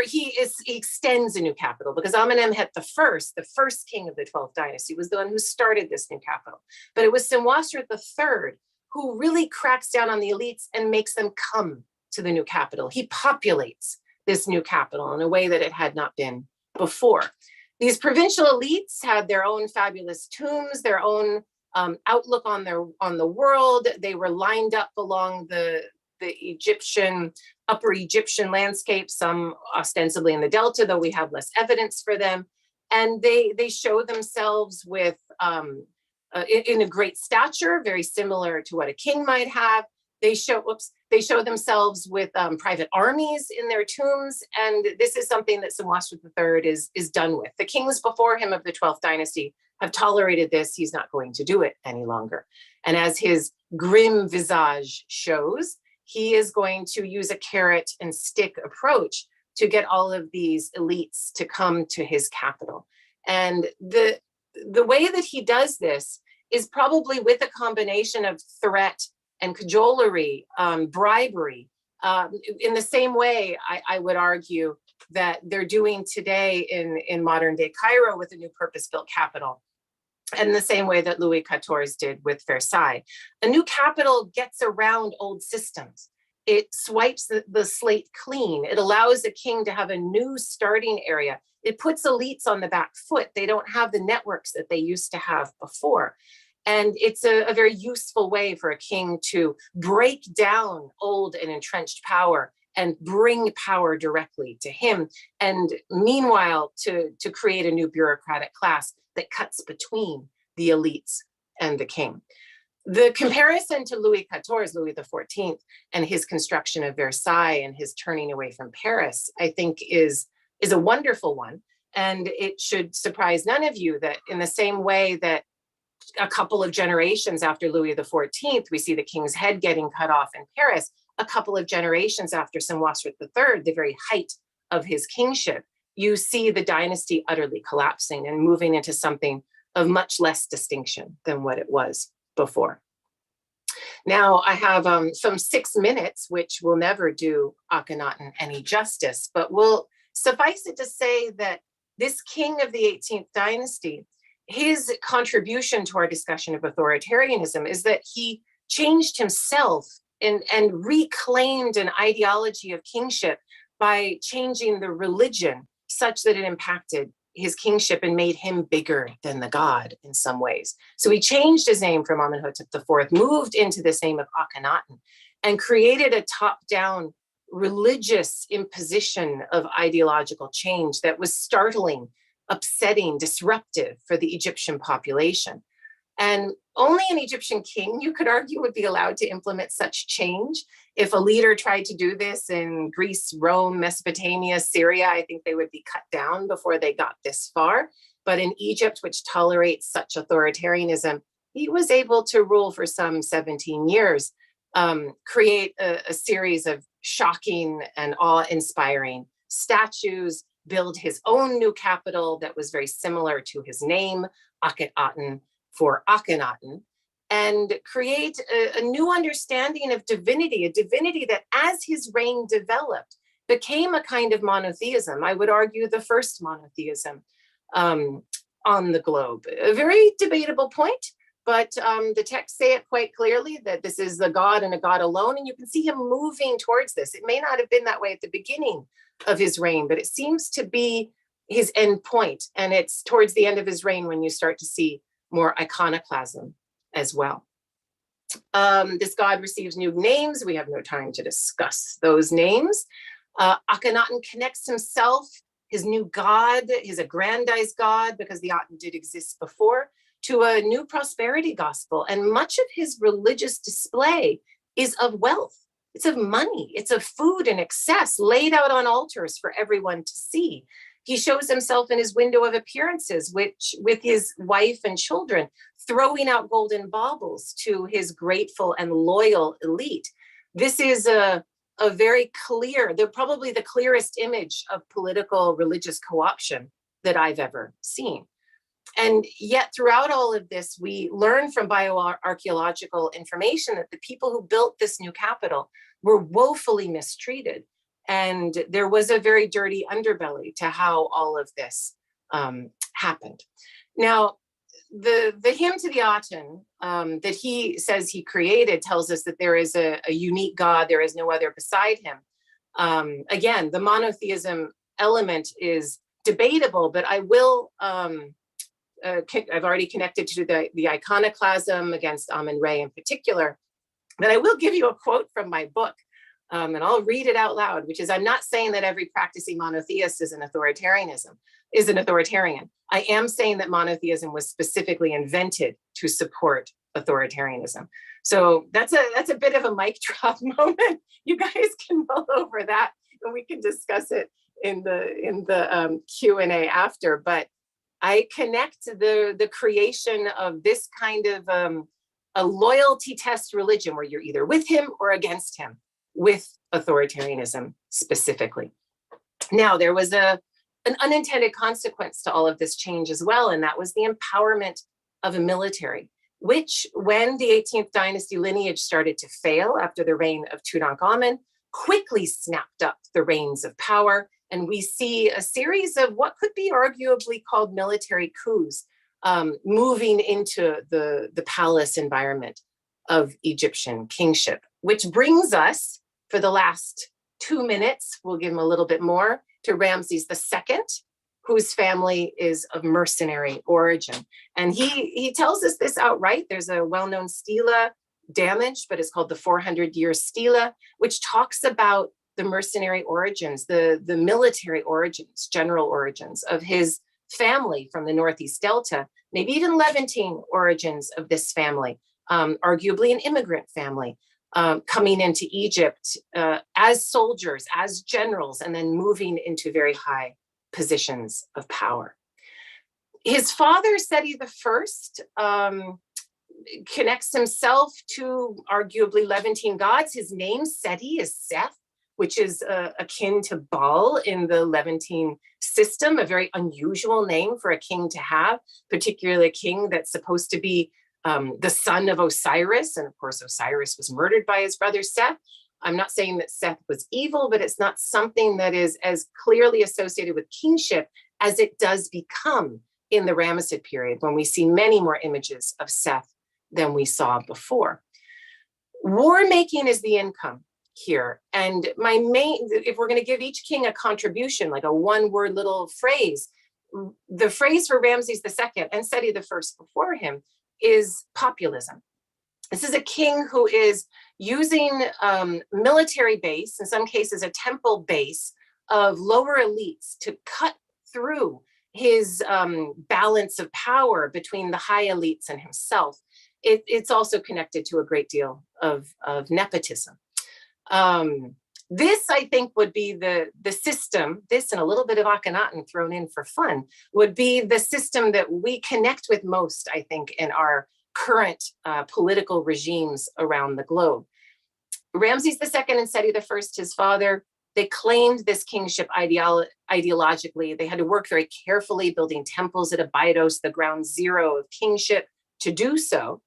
Speaker 17: He extends a new capital, because Amenemhet the first king of the 12th dynasty, was the one who started this new capital. But it was Senwosret III who really cracks down on the elites and makes them come to the new capital. He populates this new capital in a way that it had not been before. These provincial elites had their own fabulous tombs, their own outlook on the world. They were lined up along the upper Egyptian landscape, some ostensibly in the Delta, though we have less evidence for them. And they show themselves with in a great stature, very similar to what a king might have. They show themselves with private armies in their tombs, and this is something that Senwosret III is done with. The kings before him of the 12th dynasty have tolerated this. He's not going to do it any longer. And as his grim visage shows, he is going to use a carrot and stick approach to get all of these elites to come to his capital. And the way that he does this is probably with a combination of threat and cajolery, bribery. In the same way, I would argue that they're doing today in modern day Cairo with a new purpose-built capital. And the same way that Louis XIV did with Versailles. A new capital gets around old systems. It swipes the slate clean. It allows a king to have a new starting area. It puts elites on the back foot. They don't have the networks that they used to have before. And it's a very useful way for a king to break down old and entrenched power and bring power directly to him. And meanwhile, to create a new bureaucratic class that cuts between the elites and the king. The comparison to Louis XIV, Louis XIV, and his construction of Versailles and his turning away from Paris, I think is a wonderful one. And it should surprise none of you that in the same way that a couple of generations after Louis XIV, we see the king's head getting cut off in Paris, a couple of generations after Senwosret III, the very height of his kingship, you see the dynasty utterly collapsing and moving into something of much less distinction than what it was before. Now I have some 6 minutes, which will never do Akhenaten any justice, but will suffice it to say that this king of the 18th dynasty, his contribution to our discussion of authoritarianism is that he changed himself and reclaimed an ideology of kingship by changing the religion such that it impacted his kingship and made him bigger than the god in some ways. So he changed his name from Amenhotep IV, moved into this name of Akhenaten, and created a top-down religious imposition of ideological change that was startling, upsetting, disruptive for the Egyptian population. And only an Egyptian king, you could argue, would be allowed to implement such change. If a leader tried to do this in Greece, Rome, Mesopotamia, Syria, I think they would be cut down before they got this far. But in Egypt, which tolerates such authoritarianism, he was able to rule for some 17 years, create a series of shocking and awe-inspiring statues, build his own new capital that was very similar to his name, Akhenaten, for Akhenaten, and create a new understanding of divinity, a divinity that as his reign developed became a kind of monotheism. I would argue the first monotheism on the globe. A very debatable point, but the texts say it quite clearly that this is the God and a God alone, and you can see him moving towards this. It may not have been that way at the beginning of his reign, but it seems to be his end point, and it's towards the end of his reign when you start to see more iconoclasm as well. This god receives new names. We have no time to discuss those names. Akhenaten connects himself, his new god, his aggrandized god, because the Aten did exist before, to a new prosperity gospel. And much of his religious display is of wealth. It's of money. It's of food in excess laid out on altars for everyone to see. He shows himself in his window of appearances, which with his wife and children, throwing out golden baubles to his grateful and loyal elite. This is a very clear, probably the clearest image of political religious co-option that I've ever seen. And yet throughout all of this, we learn from bioarchaeological information that the people who built this new capital were woefully mistreated. And there was a very dirty underbelly to how all of this happened. Now, the hymn to the Aten that he says he created tells us that there is a unique God, there is no other beside him. Again, the monotheism element is debatable, but I will, I've already connected to the iconoclasm against Amun-Re in particular, but I will give you a quote from my book. And I'll read it out loud, which is, I'm not saying that every practicing monotheist is an authoritarian. I am saying that monotheism was specifically invented to support authoritarianism. So that's a bit of a mic drop moment. You guys can mull over that and we can discuss it in the Q&A after. But I connect the creation of this kind of a loyalty test religion where you're either with him or against him, with authoritarianism specifically. Now, there was an unintended consequence to all of this change as well, and that was the empowerment of a military, which when the 18th dynasty lineage started to fail after the reign of Tutankhamun, quickly snapped up the reins of power. And we see a series of what could be arguably called military coups moving into the palace environment of Egyptian kingship, which brings us, for the last 2 minutes, we'll give him a little bit more, to Ramses II, whose family is of mercenary origin. And he tells us this outright. There's a well-known stela damaged, but it's called the 400-year stela, which talks about the mercenary origins, the military origins, general origins of his family from the Northeast Delta, maybe even Levantine origins of this family, arguably an immigrant family, coming into Egypt as soldiers, as generals, and then moving into very high positions of power. His father, Seti I, connects himself to arguably Levantine gods. His name, Seti, is Seth, which is akin to Baal in the Levantine system, a very unusual name for a king to have, particularly a king that's supposed to be the son of Osiris. And of course, Osiris was murdered by his brother Seth. I'm not saying that Seth was evil, but it's not something that is as clearly associated with kingship as it does become in the Ramesside period, when we see many more images of Seth than we saw before. War making is the income here. And my main, if we're going to give each king a contribution, like a one-word little phrase, the phrase for Ramses II and Seti I before him is populism. This is a king who is using military base, in some cases a temple base, of lower elites to cut through his balance of power between the high elites and himself. It's also connected to a great deal of nepotism. This, I think, would be the system, this and a little bit of Akhenaten thrown in for fun, would be the system that we connect with most, I think, in our current political regimes around the globe. Ramses II and Seti I, his father, they claimed this kingship ideologically. They had to work very carefully, building temples at Abydos, the ground zero of kingship, to do so.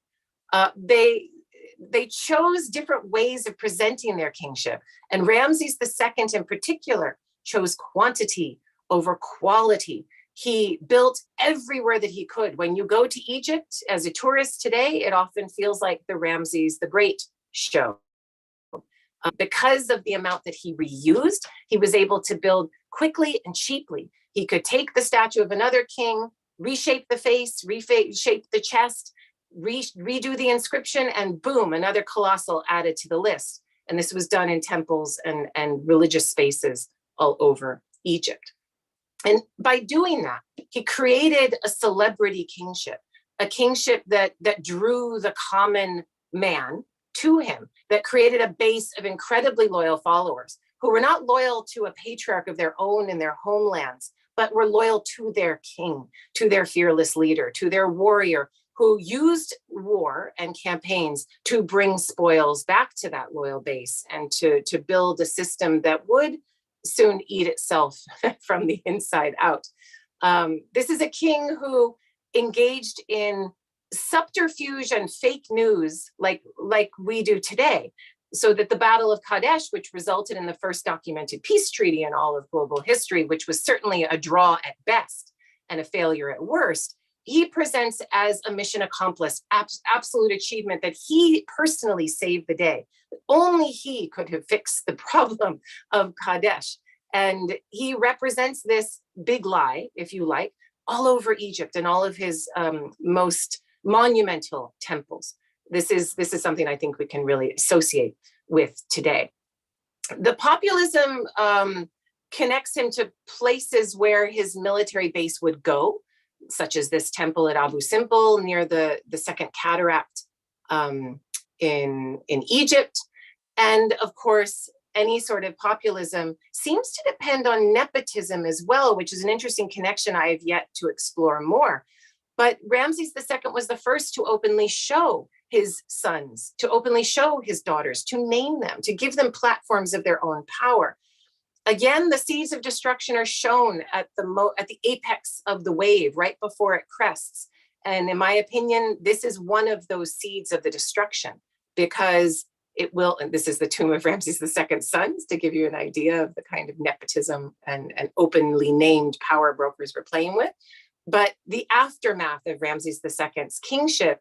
Speaker 17: They chose different ways of presenting their kingship. And Ramses II in particular chose quantity over quality. He built everywhere that he could. When you go to Egypt as a tourist today, it often feels like the Ramses the Great show. Because of the amount that he reused, he was able to build quickly and cheaply. He could take the statue of another king, reshape the face, reshape the chest, redo the inscription, and boom, another colossal added to the list. And this was done in temples and religious spaces all over Egypt. And by doing that, he created a celebrity kingship, a kingship that drew the common man to him, that created a base of incredibly loyal followers who were not loyal to a patriarch of their own in their homelands, but were loyal to their king, to their fearless leader, to their warrior, who used war and campaigns to bring spoils back to that loyal base and to build a system that would soon eat itself from the inside out. This is a king who engaged in subterfuge and fake news like we do today, so that the Battle of Kadesh, which resulted in the first documented peace treaty in all of global history, which was certainly a draw at best and a failure at worst, he presents as a mission accomplished, absolute achievement, that he personally saved the day. Only he could have fixed the problem of Kadesh. And he represents this big lie, if you like, all over Egypt and all of his most monumental temples. This is something I think we can really associate with today. The populism connects him to places where his military base would go, such as this temple at Abu Simbel near the Second Cataract in Egypt. And of course, any sort of populism seems to depend on nepotism as well, which is an interesting connection I have yet to explore more. But Ramses II was the first to openly show his sons, to openly show his daughters, to name them, to give them platforms of their own power. Again, the seeds of destruction are shown at the apex of the wave, right before it crests. And in my opinion, this is one of those seeds of the destruction, because It will, and this is the tomb of Ramses II's sons, to give you an idea of the kind of nepotism and openly named power brokers we're playing with. But the aftermath of Ramses II's kingship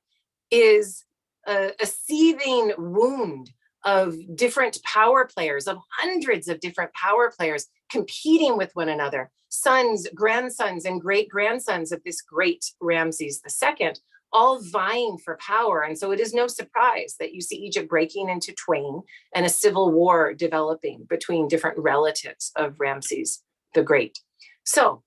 Speaker 17: is a seething wound of different power players, of hundreds of different power players competing with one another, sons, grandsons, and great-grandsons of this great Ramses II, all vying for power. And so it is no surprise that you see Egypt breaking into twain and a civil war developing between different relatives of Ramses the Great. So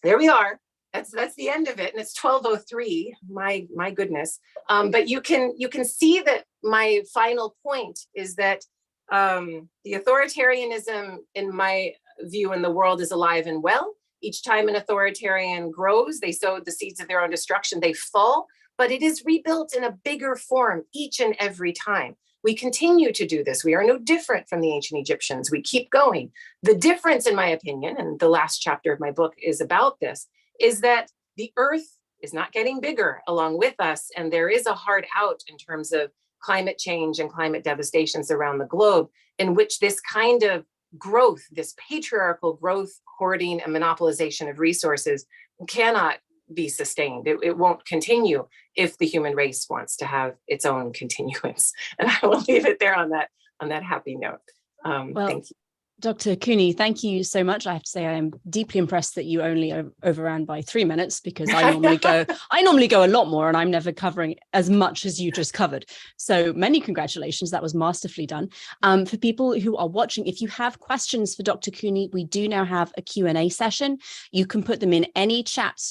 Speaker 17: there we are. That's the end of it, and it's 12:03. My goodness. But you can see that my final point is that the authoritarianism, in my view, in the world is alive and well. Each time an authoritarian grows, they sow the seeds of their own destruction, they fall, but it is rebuilt in a bigger form each and every time. We continue to do this. We are no different from the ancient Egyptians. We keep going. The difference, in my opinion, and the last chapter of my book is about this, is that the earth is not getting bigger along with us, and there is a hard out in terms of climate change and climate devastations around the globe, in which this kind of growth, this patriarchal growth, hoarding, and monopolization of resources cannot be sustained. It won't continue if the human race wants to have its own continuance. And I will leave it there on that happy note. Thank you.
Speaker 3: Dr. Cooney, thank you so much. I have to say I am deeply impressed that you only overran by 3 minutes, because I normally go a lot more, and I'm never covering as much as you just covered. So many congratulations. That was masterfully done. For people who are watching, if you have questions for Dr. Cooney, we do now have a Q&A session. You can put them in any chat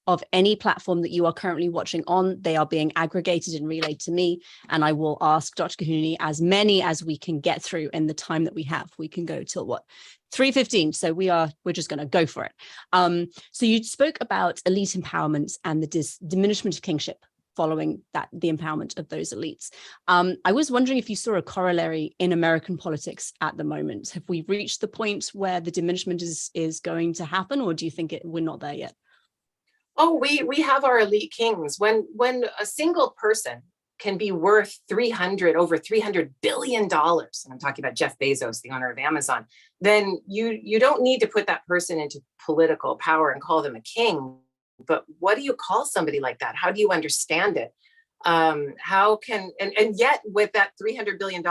Speaker 3: of any platform that you are currently watching on. They are being aggregated and relayed to me, and I will ask Dr. Cooney as many as we can get through in the time that we have. We can go till what, 3:15. So we're just going to go for it. So you spoke about elite empowerment and the diminishment of kingship following the empowerment of those elites. I was wondering if you saw a corollary in American politics at the moment. Have we reached the point where the diminishment is going to happen, or do you think we're not there yet?
Speaker 17: Oh, we have our elite kings. When a single person can be worth over $300 billion, and I'm talking about Jeff Bezos, the owner of Amazon, then you don't need to put that person into political power and call them a king. But what do you call somebody like that? How do you understand it? How can, and yet with that $300 billion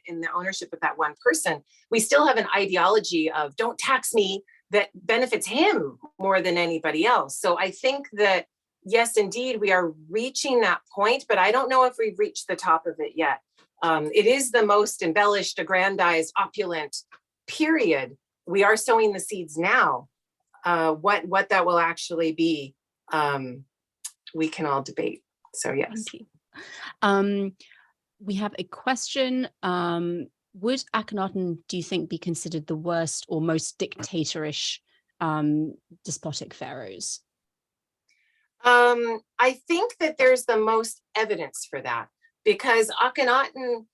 Speaker 17: in the ownership of that one person, we still have an ideology of don't tax me, that benefits him more than anybody else. So I think that, yes, indeed, we are reaching that point, but I don't know if we've reached the top of it yet. It is the most embellished, aggrandized, opulent period. We are sowing the seeds now. What that will actually be, we can all debate. So yes.
Speaker 3: We have a question. Would Akhenaten, do you think, be considered the worst or most dictatorish despotic pharaohs?
Speaker 17: I think that there's the most evidence for that, because Akhenaten,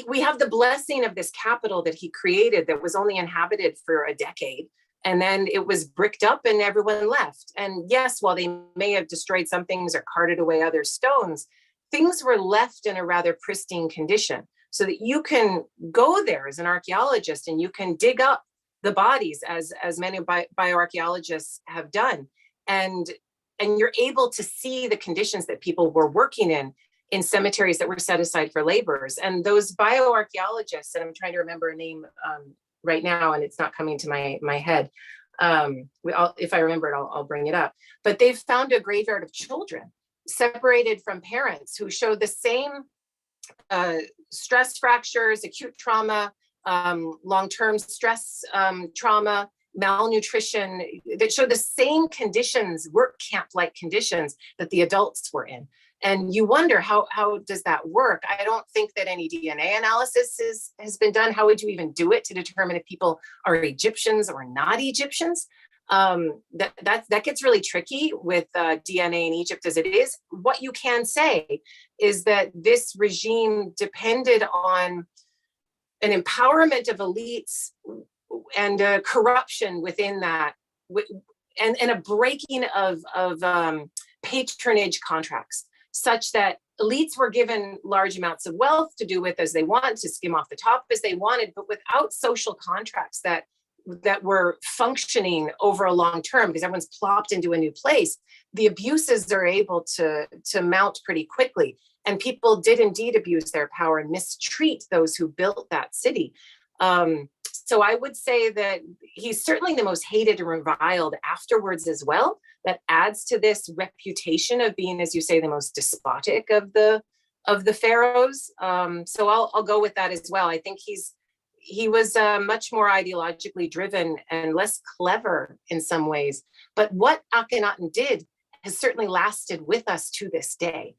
Speaker 17: we have the blessing of this capital that he created that was only inhabited for a decade, and then it was bricked up and everyone left. And yes, while they may have destroyed some things or carted away other stones, things were left in a rather pristine condition, so that you can go there as an archaeologist and you can dig up the bodies, as many bioarchaeologists have done, and you're able to see the conditions that people were working in cemeteries that were set aside for laborers. And those bioarchaeologists, and I'm trying to remember a name right now, and it's not coming to my head. If I remember it, I'll bring it up. But they've found a graveyard of children separated from parents who show the same stress fractures, acute trauma, long-term stress trauma, malnutrition, that show the same conditions, work camp-like conditions that the adults were in. And you wonder, how does that work? I don't think that any DNA analysis has been done. How would you even do it to determine if people are Egyptians or not Egyptians? That gets really tricky with DNA in Egypt as it is. What you can say is that this regime depended on an empowerment of elites and corruption within that, and a breaking of patronage contracts, such that elites were given large amounts of wealth to do with as they wanted, to skim off the top as they wanted, but without social contracts that were functioning over a long term, because everyone's plopped into a new place, the abuses are able to mount pretty quickly. And people did indeed abuse their power and mistreat those who built that city. So I would say that he's certainly the most hated and reviled afterwards as well. That adds to this reputation of being, as you say, the most despotic of the pharaohs. So I'll go with that as well. I think he was much more ideologically driven and less clever in some ways. But what Akhenaten did has certainly lasted with us to this day.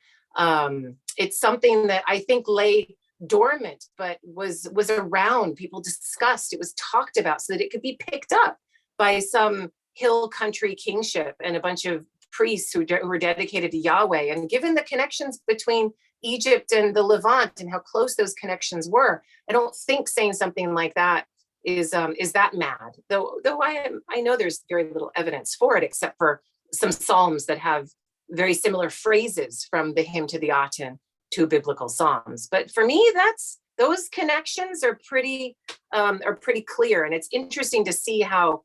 Speaker 17: It's something that I think lay dormant, but was around. People discussed, it was talked about so that it could be picked up by some hill country kingship and a bunch of priests who were dedicated to Yahweh. And given the connections between Egypt and the Levant and how close those connections were, I don't think saying something like that is that mad. Though I know there's very little evidence for it, except for some psalms that have very similar phrases from the hymn to the Aten to biblical psalms. But for me, those connections are pretty clear, and it's interesting to see how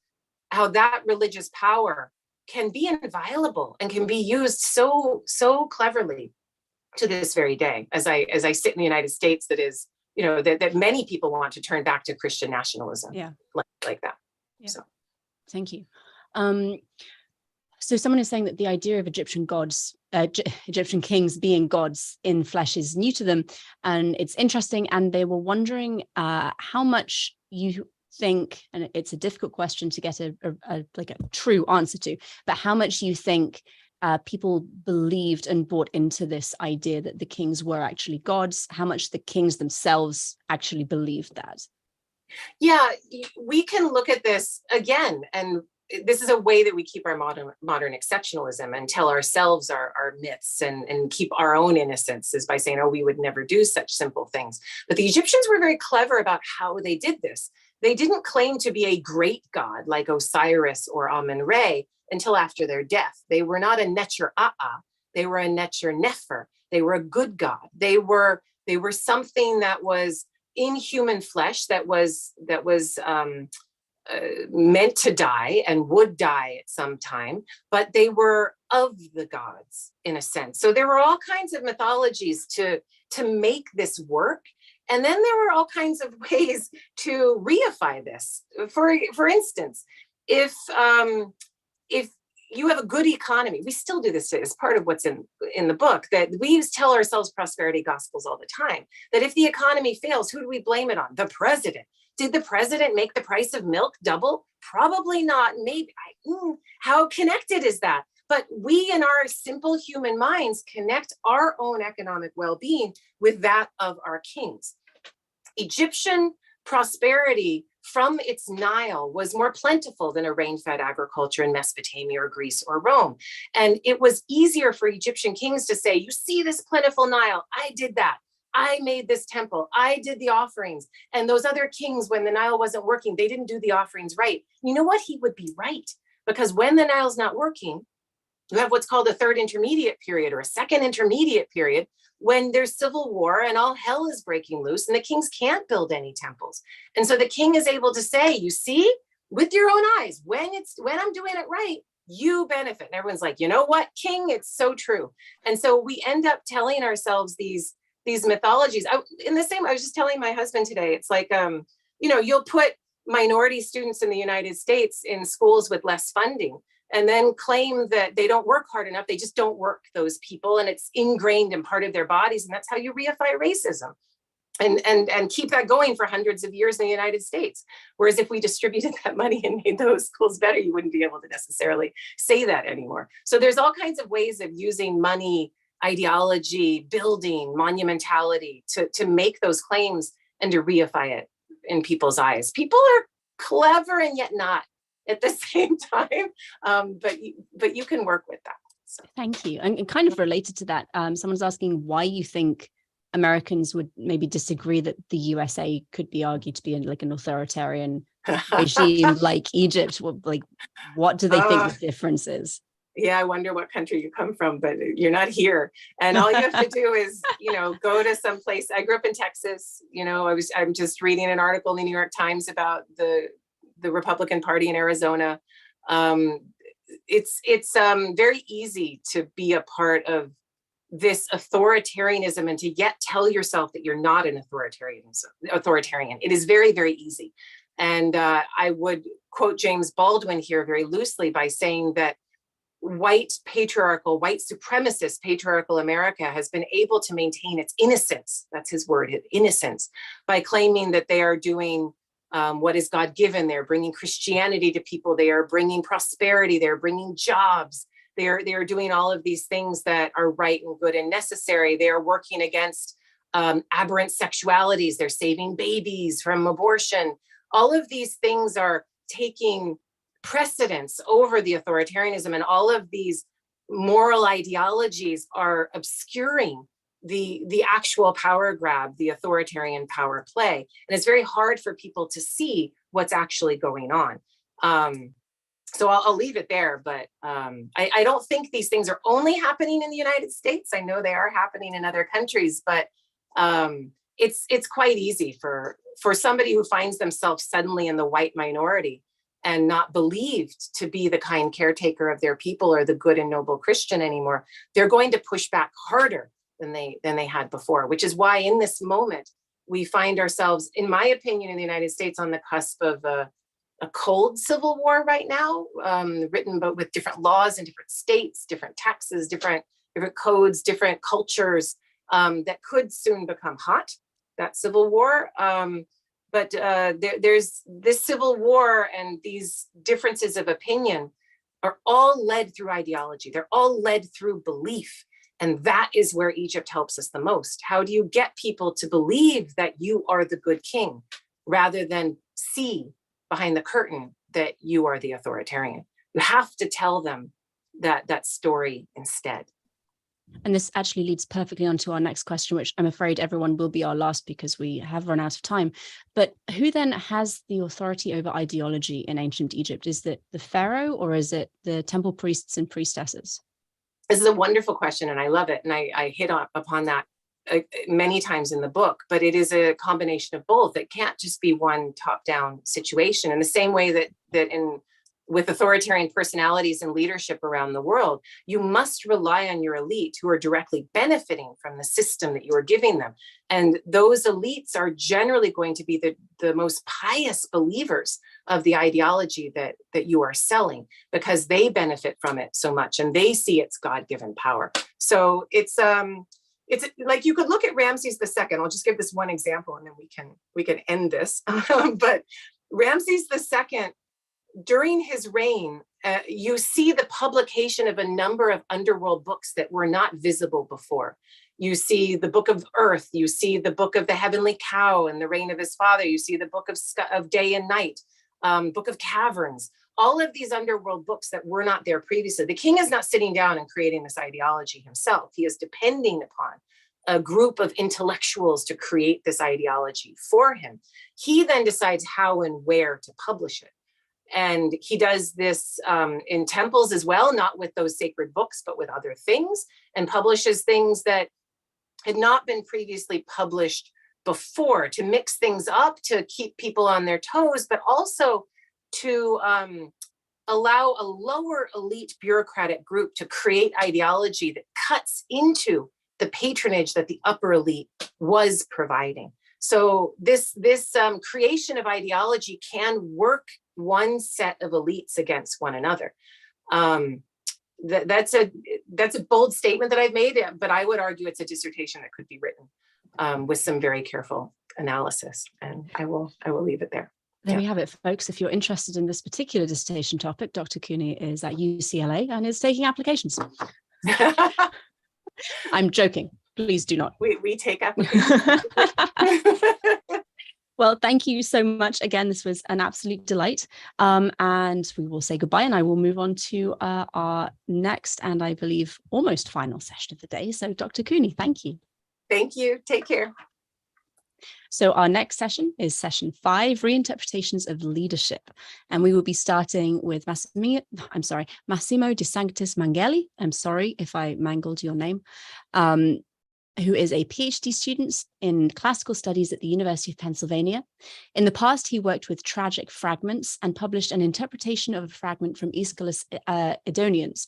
Speaker 17: that religious power can be inviolable and can be used so cleverly to this very day. As I sit in the United States, that is, that many people want to turn back to Christian nationalism, like that.
Speaker 3: Yeah.
Speaker 17: So,
Speaker 3: thank you. So someone is saying that the idea of Egyptian gods, Egyptian kings being gods in flesh is new to them, and it's interesting. And they were wondering how much you think, and it's a difficult question to get a true answer to, but how much you think people believed and bought into this idea that the kings were actually gods, how much the kings themselves actually believed that.
Speaker 17: Yeah, we can look at this again, and this is a way that we keep our modern exceptionalism and tell ourselves our myths and keep our own innocence, is by saying, oh, we would never do such simple things. But the Egyptians were very clever about how they did this. They didn't claim to be a great god like Osiris or Amun-Re until after their death. They were not a Necher-Aa, they were a Necher-Nefer. They were a good god. They were something that was in human flesh, that was meant to die and would die at some time, but they were of the gods in a sense. So there were all kinds of mythologies to make this work. And then there were all kinds of ways to reify this. For instance, if you have a good economy, we still do this as part of what's in the book, that we tell ourselves prosperity gospels all the time, that if the economy fails, who do we blame it on? The president. Did the president make the price of milk double? Probably not. Maybe. How connected is that? But we in our simple human minds connect our own economic well-being with that of our kings. Egyptian prosperity from its Nile was more plentiful than a rain-fed agriculture in Mesopotamia or Greece or Rome. And it was easier for Egyptian kings to say, you see this plentiful Nile, I did that. I made this temple, I did the offerings. And those other kings, when the Nile wasn't working, they didn't do the offerings right. You know what? He would be right. Because when the Nile's not working, you have what's called a third intermediate period or a second intermediate period, when there's civil war and all hell is breaking loose and the kings can't build any temples. And so the king is able to say, you see, with your own eyes, when I'm doing it right, you benefit. And everyone's like, you know what, king, it's so true. And so we end up telling ourselves these mythologies. I was just telling my husband today, it's like, you'll put minority students in the United States in schools with less funding and then claim that they don't work hard enough. They just don't work, those people, and it's ingrained in part of their bodies. And that's how you reify racism and keep that going for hundreds of years in the United States. Whereas if we distributed that money and made those schools better, you wouldn't be able to necessarily say that anymore. So there's all kinds of ways of using money, ideology, building, monumentality to make those claims and to reify it in people's eyes. People are clever and yet not at the same time, but you can work with that. So.
Speaker 3: Thank you. And kind of related to that, someone's asking why you think Americans would maybe disagree that the USA could be argued to be like an authoritarian regime like Egypt. Like, what do they think the difference is?
Speaker 17: yeah, I wonder what country you come from, but you're not here. And all you have to do is, go to some place. I grew up in Texas. I'm just reading an article in the New York Times about the Republican Party in Arizona. It's very easy to be a part of this authoritarianism and to yet tell yourself that you're not an authoritarian. It is very, very easy. And I would quote James Baldwin here very loosely by saying that white supremacist patriarchal America has been able to maintain its innocence, that's his word, innocence, by claiming that they are doing what is God-given. They're bringing Christianity to people. They are bringing prosperity. They're bringing jobs. They are doing all of these things that are right and good and necessary. They are working against aberrant sexualities. They're saving babies from abortion. All of these things are taking precedence over the authoritarianism, and all of these moral ideologies are obscuring the actual power grab, the authoritarian power play. And it's very hard for people to see what's actually going on. So I'll leave it there, but I don't think these things are only happening in the United States. I know they are happening in other countries, but it's quite easy for somebody who finds themselves suddenly in the white minority and not believed to be the kind caretaker of their people or the good and noble Christian anymore. They're going to push back harder than they had before, which is why in this moment, we find ourselves, in my opinion, in the United States on the cusp of a cold civil war right now, written but with different laws in different states, different taxes, different codes, different cultures that could soon become hot, that civil war. But there's this civil war and these differences of opinion are all led through ideology. They're all led through belief. And that is where Egypt helps us the most. How do you get people to believe that you are the good king rather than see behind the curtain that you are the authoritarian? You have to tell them that story instead.
Speaker 3: And this actually leads perfectly onto our next question, which I'm afraid everyone will be our last because we have run out of time. But who then has the authority over ideology in ancient Egypt? Is it the pharaoh or is it the temple priests and priestesses?
Speaker 17: This is a wonderful question and I love it. And I hit upon that many times in the book, but it is a combination of both. It can't just be one top-down situation. In the same way that with authoritarian personalities and leadership around the world, you must rely on your elite who are directly benefiting from the system that you are giving them. And those elites are generally going to be the most pious believers of the ideology that you are selling because they benefit from it so much and they see its God-given power. So it's like you could look at Ramses II. I'll just give this one example and then we can end this. But Ramses II, during his reign, you see the publication of a number of underworld books that were not visible before. You see the Book of Earth, you see the Book of the Heavenly Cow and the reign of his father, you see the Book of Day and Night, Book of Caverns, all of these underworld books that were not there previously. The king is not sitting down and creating this ideology himself. He is depending upon a group of intellectuals to create this ideology for him. He then decides how and where to publish it. And he does this in temples as well, not with those sacred books, but with other things, and publishes things that had not been previously published before to mix things up, to keep people on their toes, but also to allow a lower elite bureaucratic group to create ideology that cuts into the patronage that the upper elite was providing. So this creation of ideology can work one set of elites against one another. That's a bold statement that I've made, but I would argue it's a dissertation that could be written with some very careful analysis, and I will leave it there.
Speaker 3: There we have it, folks. If you're interested in this particular dissertation topic, Dr. Cooney is at UCLA and is taking applications. I'm joking. Please do not.
Speaker 17: We take applications.
Speaker 3: Well, thank you so much. Again, this was an absolute delight. And we will say goodbye and I will move on to our next and I believe almost final session of the day. So Dr. Cooney, thank you.
Speaker 17: Thank you. Take care.
Speaker 3: So our next session is session 5, Reinterpretations of Leadership. And we will be starting with Massimo De Sanctis Mangeli. I'm sorry if I mangled your name. Who is a PhD student in classical studies at the University of Pennsylvania. In the past, he worked with tragic fragments and published an interpretation of a fragment from Aeschylus' Edonians.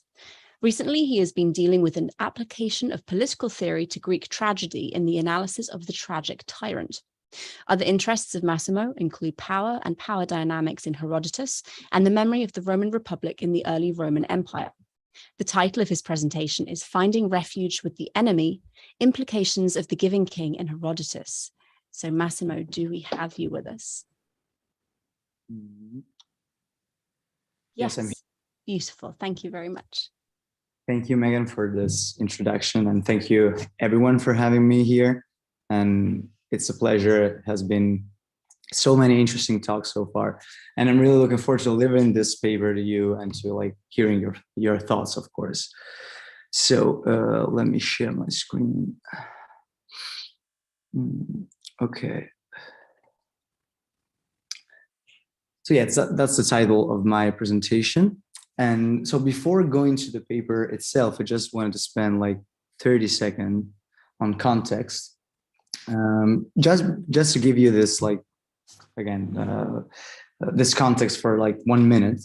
Speaker 3: Recently, he has been dealing with an application of political theory to Greek tragedy in the analysis of the tragic tyrant. Other interests of Massimo include power and power dynamics in Herodotus and the memory of the Roman Republic in the early Roman Empire. The title of his presentation is Finding Refuge with the Enemy, Implications of the Giving King in Herodotus. So Massimo, do we have you with us?
Speaker 18: Yes, I'm here.
Speaker 3: Beautiful. Thank you very much.
Speaker 18: Thank you, Megan, for this introduction, and thank you everyone for having me here. And it's a pleasure. It has been so many interesting talks so far, and I'm really looking forward to delivering this paper to you and to like hearing your thoughts, of course. So let me share my screen. Okay. So yeah, that's the title of my presentation. And so before going to the paper itself, I just wanted to spend like 30 seconds on context, just to give you this like, again, this context for like 1 minute.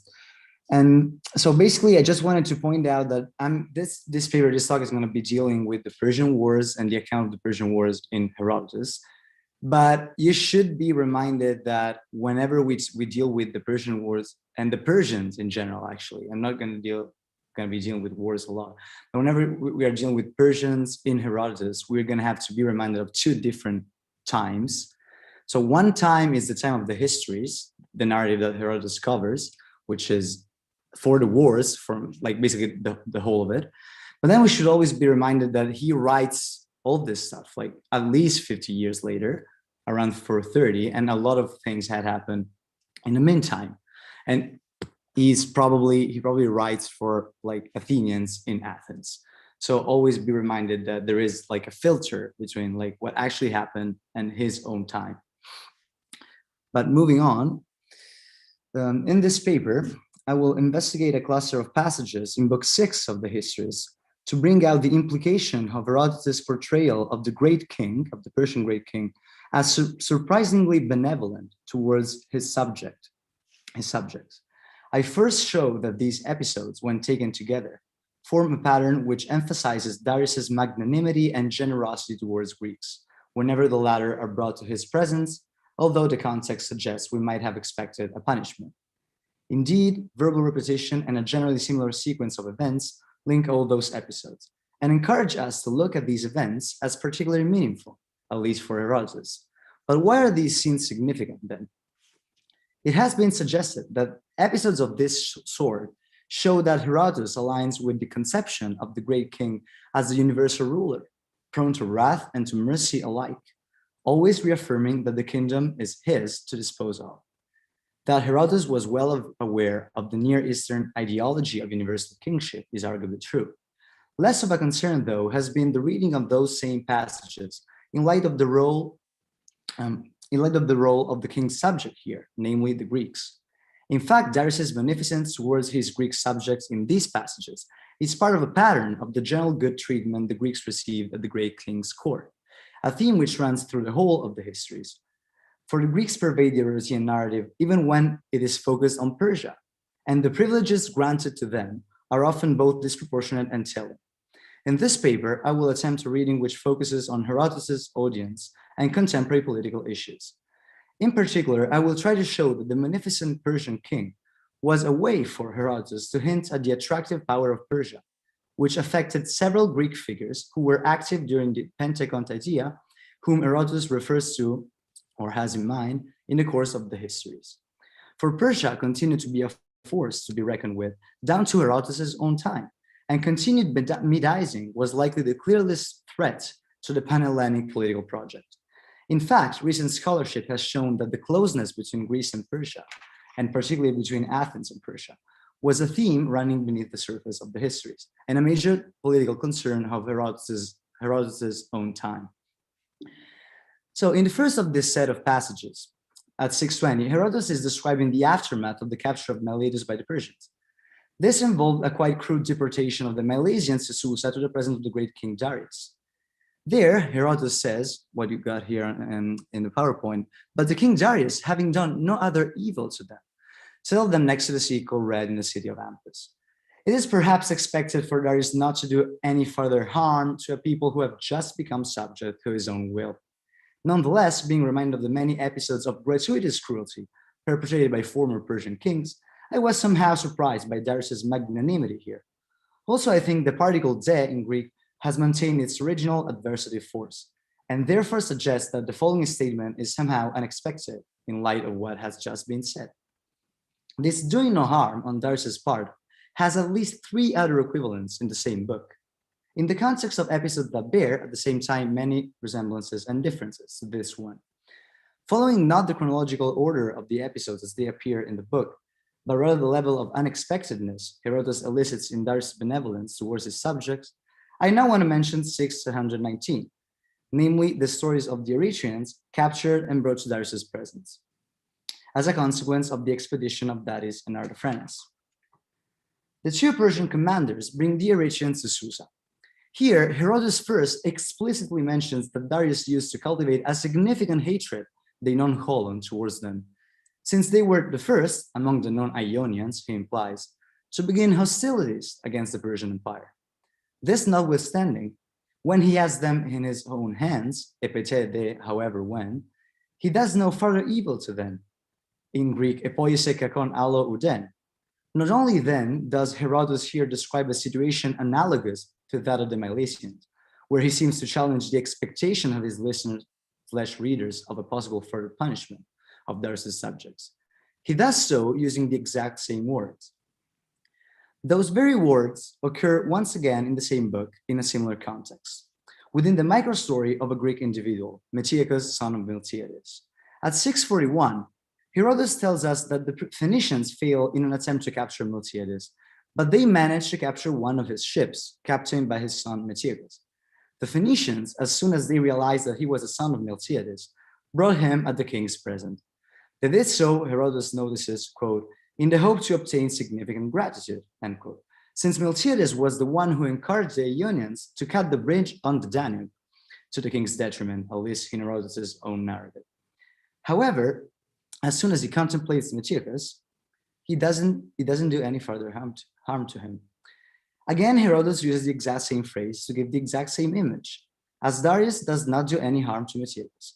Speaker 18: And so basically, I just wanted to point out that this paper, this talk is going to be dealing with the Persian Wars and the account of the Persian Wars in Herodotus. But you should be reminded that whenever we deal with the Persian Wars and the Persians in general, actually, I'm not going to be dealing with wars a lot. But whenever we are dealing with Persians in Herodotus, we're going to have to be reminded of 2 different times. So one time is the time of the histories, the narrative that Herodotus covers, which is for the wars, from like basically the whole of it. But then we should always be reminded that he writes all this stuff like at least 50 years later, around 430, and a lot of things had happened in the meantime. And he probably writes for like Athenians in Athens. So always be reminded that there is like a filter between like what actually happened and his own time. But moving on, in this paper, I will investigate a cluster of passages in book 6 of the Histories to bring out the implication of Herodotus' portrayal of the great king, of the Persian great king, as surprisingly benevolent towards his subjects. I first show that these episodes, when taken together, form a pattern which emphasizes Darius's magnanimity and generosity towards Greeks, whenever the latter are brought to his presence, although the context suggests we might have expected a punishment. Indeed, verbal repetition and a generally similar sequence of events link all those episodes and encourage us to look at these events as particularly meaningful, at least for Herodotus. But why are these scenes significant then? It has been suggested that episodes of this sort show that Herodotus aligns with the conception of the great king as the universal ruler, prone to wrath and to mercy alike, always reaffirming that the kingdom is his to dispose of. That Herodotus was well aware of the Near Eastern ideology of universal kingship is arguably true. Less of a concern, though, has been the reading of those same passages in light of the role of the king's subject here, namely the Greeks. In fact, Darius's beneficence towards his Greek subjects in these passages is part of a pattern of the general good treatment the Greeks received at the great king's court, a theme which runs through the whole of the histories. For the Greeks pervade the European narrative even when it is focused on Persia, and the privileges granted to them are often both disproportionate and telling. In this paper, I will attempt a reading which focuses on Herodotus' audience and contemporary political issues. In particular, I will try to show that the magnificent Persian king was a way for Herodotus to hint at the attractive power of Persia, which affected several Greek figures who were active during the Penteconst idea, whom Herodotus refers to or has in mind in the course of the histories. For Persia continued to be a force to be reckoned with down to Herodotus' own time, and continued Medizing was likely the clearest threat to the Pan-Hellenic political project. In fact, recent scholarship has shown that the closeness between Greece and Persia, and particularly between Athens and Persia, was a theme running beneath the surface of the histories, and a major political concern of Herodotus' own time. So in the first of this set of passages, at 620, Herodotus is describing the aftermath of the capture of Miletus by the Persians. This involved a quite crude deportation of the Milesians to Susa to the presence of the great King Darius. There, Herodotus says, what you got here in the PowerPoint, but the King Darius, having done no other evil to them, settled them next to the sea called Red in the city of Ampus. It is perhaps expected for Darius not to do any further harm to a people who have just become subject to his own will. Nonetheless, being reminded of the many episodes of gratuitous cruelty perpetrated by former Persian kings, I was somehow surprised by Darius's magnanimity here. Also, I think the particle de in Greek has maintained its original adversative force, and therefore suggests that the following statement is somehow unexpected in light of what has just been said. This doing no harm on Darius's part has at least 3 other equivalents in the same book, in the context of episodes that bear at the same time many resemblances and differences to this one. Following not the chronological order of the episodes as they appear in the book, but rather the level of unexpectedness Herodotus elicits in Darius' benevolence towards his subjects, I now want to mention 619, namely the stories of the Eretrians captured and brought to Darius' presence, as a consequence of the expedition of Darius and Artaphernes. The 2 Persian commanders bring the Eretrians to Susa. Here, Herodotus first explicitly mentions that Darius used to cultivate a significant hatred, the non-Holon, towards them, since they were the first among the non-Ionians, he implies, to begin hostilities against the Persian Empire. This notwithstanding, when he has them in his own hands, epetede, however when, he does no further evil to them. In Greek, epoise kakon allo uden. Not only then does Herodotus here describe a situation analogous to that of the Milesians, where he seems to challenge the expectation of his listeners/readers of a possible further punishment of Darius' subjects. He does so using the exact same words. Those very words occur once again in the same book in a similar context, within the microstory of a Greek individual, Metiochus, son of Miltiades. At 641, Herodotus tells us that the Phoenicians fail in an attempt to capture Miltiades, but they manage to capture one of his ships, captained by his son Metiochus. The Phoenicians, as soon as they realized that he was a son of Miltiades, brought him at the king's presence. They did so, Herodotus notices, quote, in the hope to obtain significant gratitude, end quote, since Miltiades was the one who encouraged the Ionians to cut the bridge on the Danube, to the king's detriment, at least in Herodotus' own narrative. However, as soon as he contemplates Metiochus, he doesn't do any further harm to him. Again, Herodotus uses the exact same phrase to give the exact same image, as Darius does not do any harm to Metiochus.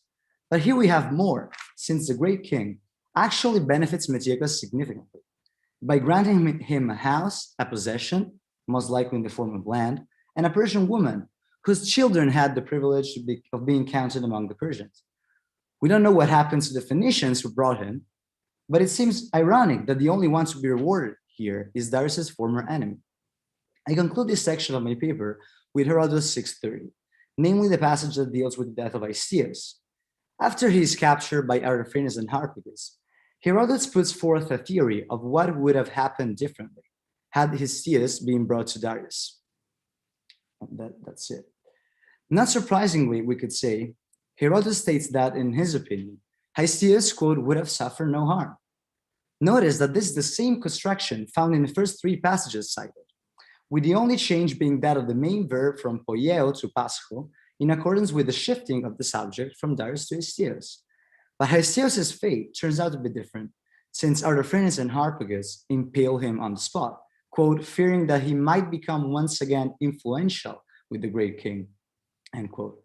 Speaker 18: But here we have more, since the great king actually benefits Metiochus significantly by granting him a house, a possession, most likely in the form of land, and a Persian woman whose children had the privilege of being counted among the Persians. We don't know what happens to the Phoenicians who brought him, but it seems ironic that the only one to be rewarded here is Darius' former enemy. I conclude this section of my paper with Herodotus 630, namely the passage that deals with the death of Aisteus. After he is captured by Artaphernes and Harpagus, Herodotus puts forth a theory of what would have happened differently had Aisteus been brought to Darius. That's it. Not surprisingly, we could say, Herodotus states that, in his opinion, Aisteus, quote, would have suffered no harm. Notice that this is the same construction found in the first 3 passages cited, with the only change being that of the main verb from poieo to pascho, in accordance with the shifting of the subject from Darius to Aisteus. But Aisteus' fate turns out to be different, since Artaphernes and Harpagus impale him on the spot, quote, fearing that he might become once again influential with the great king, end quote.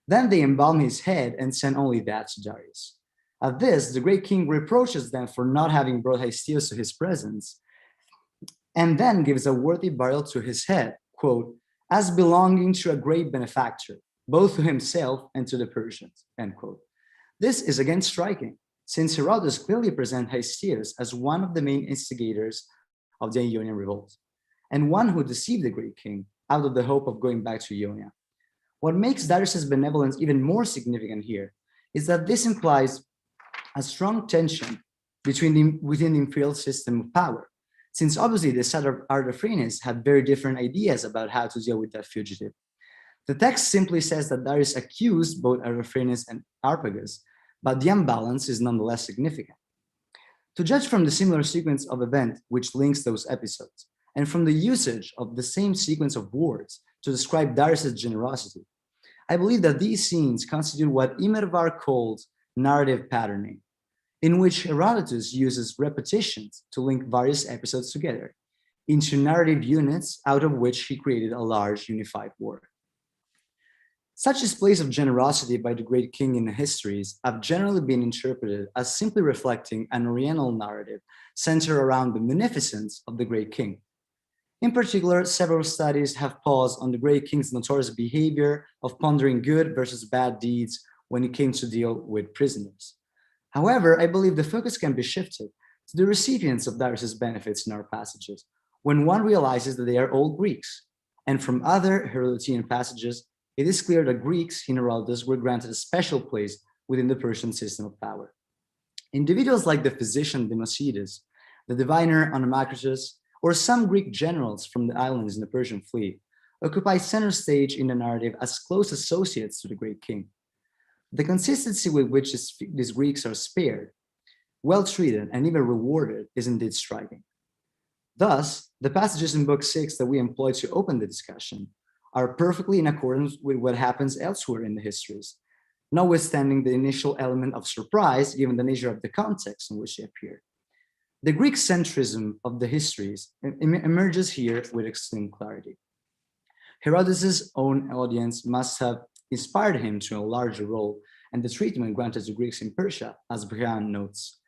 Speaker 18: Then they embalm his head and send only that to Darius. At this, the great king reproaches them for not having brought Aisteus to his presence, and then gives a worthy burial to his head, quote, as belonging to a great benefactor, both to himself and to the Persians, end quote. This is again striking, since Herodotus clearly presents Aisteus as one of the main instigators of the Ionian revolt, and one who deceived the great king out of the hope of going back to Ionia. What makes Darius' benevolence even more significant here is that this implies a strong tension within the imperial system of power, since obviously the side of Artaphernes had very different ideas about how to deal with that fugitive. The text simply says that Darius accused both Aristophanes and Harpagus, but the imbalance is nonetheless significant. To judge from the similar sequence of events which links those episodes, and from the usage of the same sequence of words to describe Darius's generosity, I believe that these scenes constitute what Imervar called narrative patterning, in which Herodotus uses repetitions to link various episodes together into narrative units out of which he created a large unified work. Such displays of generosity by the great king in the histories have generally been interpreted as simply reflecting an Oriental narrative centered around the munificence of the great king. In particular, several studies have paused on the great king's notorious behavior of pondering good versus bad deeds when it came to deal with prisoners. However, I believe the focus can be shifted to the recipients of Darius's benefits in our passages, when one realizes that they are all Greeks. And from other Herodotean passages, it is clear that Greeks in Herodotus were granted a special place within the Persian system of power. Individuals like the physician Democedes, the diviner Onamacritus, or some Greek generals from the islands in the Persian fleet occupy center stage in the narrative as close associates to the great king. The consistency with which these Greeks are spared, well treated, and even rewarded is indeed striking. Thus, the passages in Book 6 that we employ to open the discussion are perfectly in accordance with what happens elsewhere in the histories, notwithstanding the initial element of surprise given the nature of the context in which they appear. The Greek centrism of the histories emerges here with extreme clarity. Herodotus' own audience must have inspired him to a larger role and the treatment granted to Greeks in Persia, as Brian notes.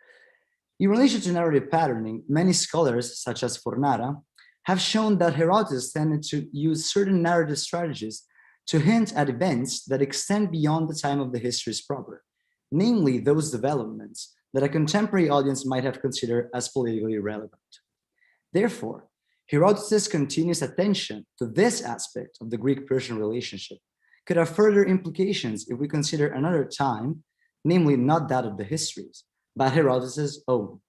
Speaker 18: In relation to narrative patterning, many scholars, such as Fornara, have shown that Herodotus tended to use certain narrative strategies to hint at events that extend beyond the time of the histories proper, namely those developments that a contemporary audience might have considered as politically relevant. Therefore, Herodotus' continuous attention to this aspect of the Greek-Persian relationship could have further implications if we consider another time, namely not that of the histories, but Herodotus' own,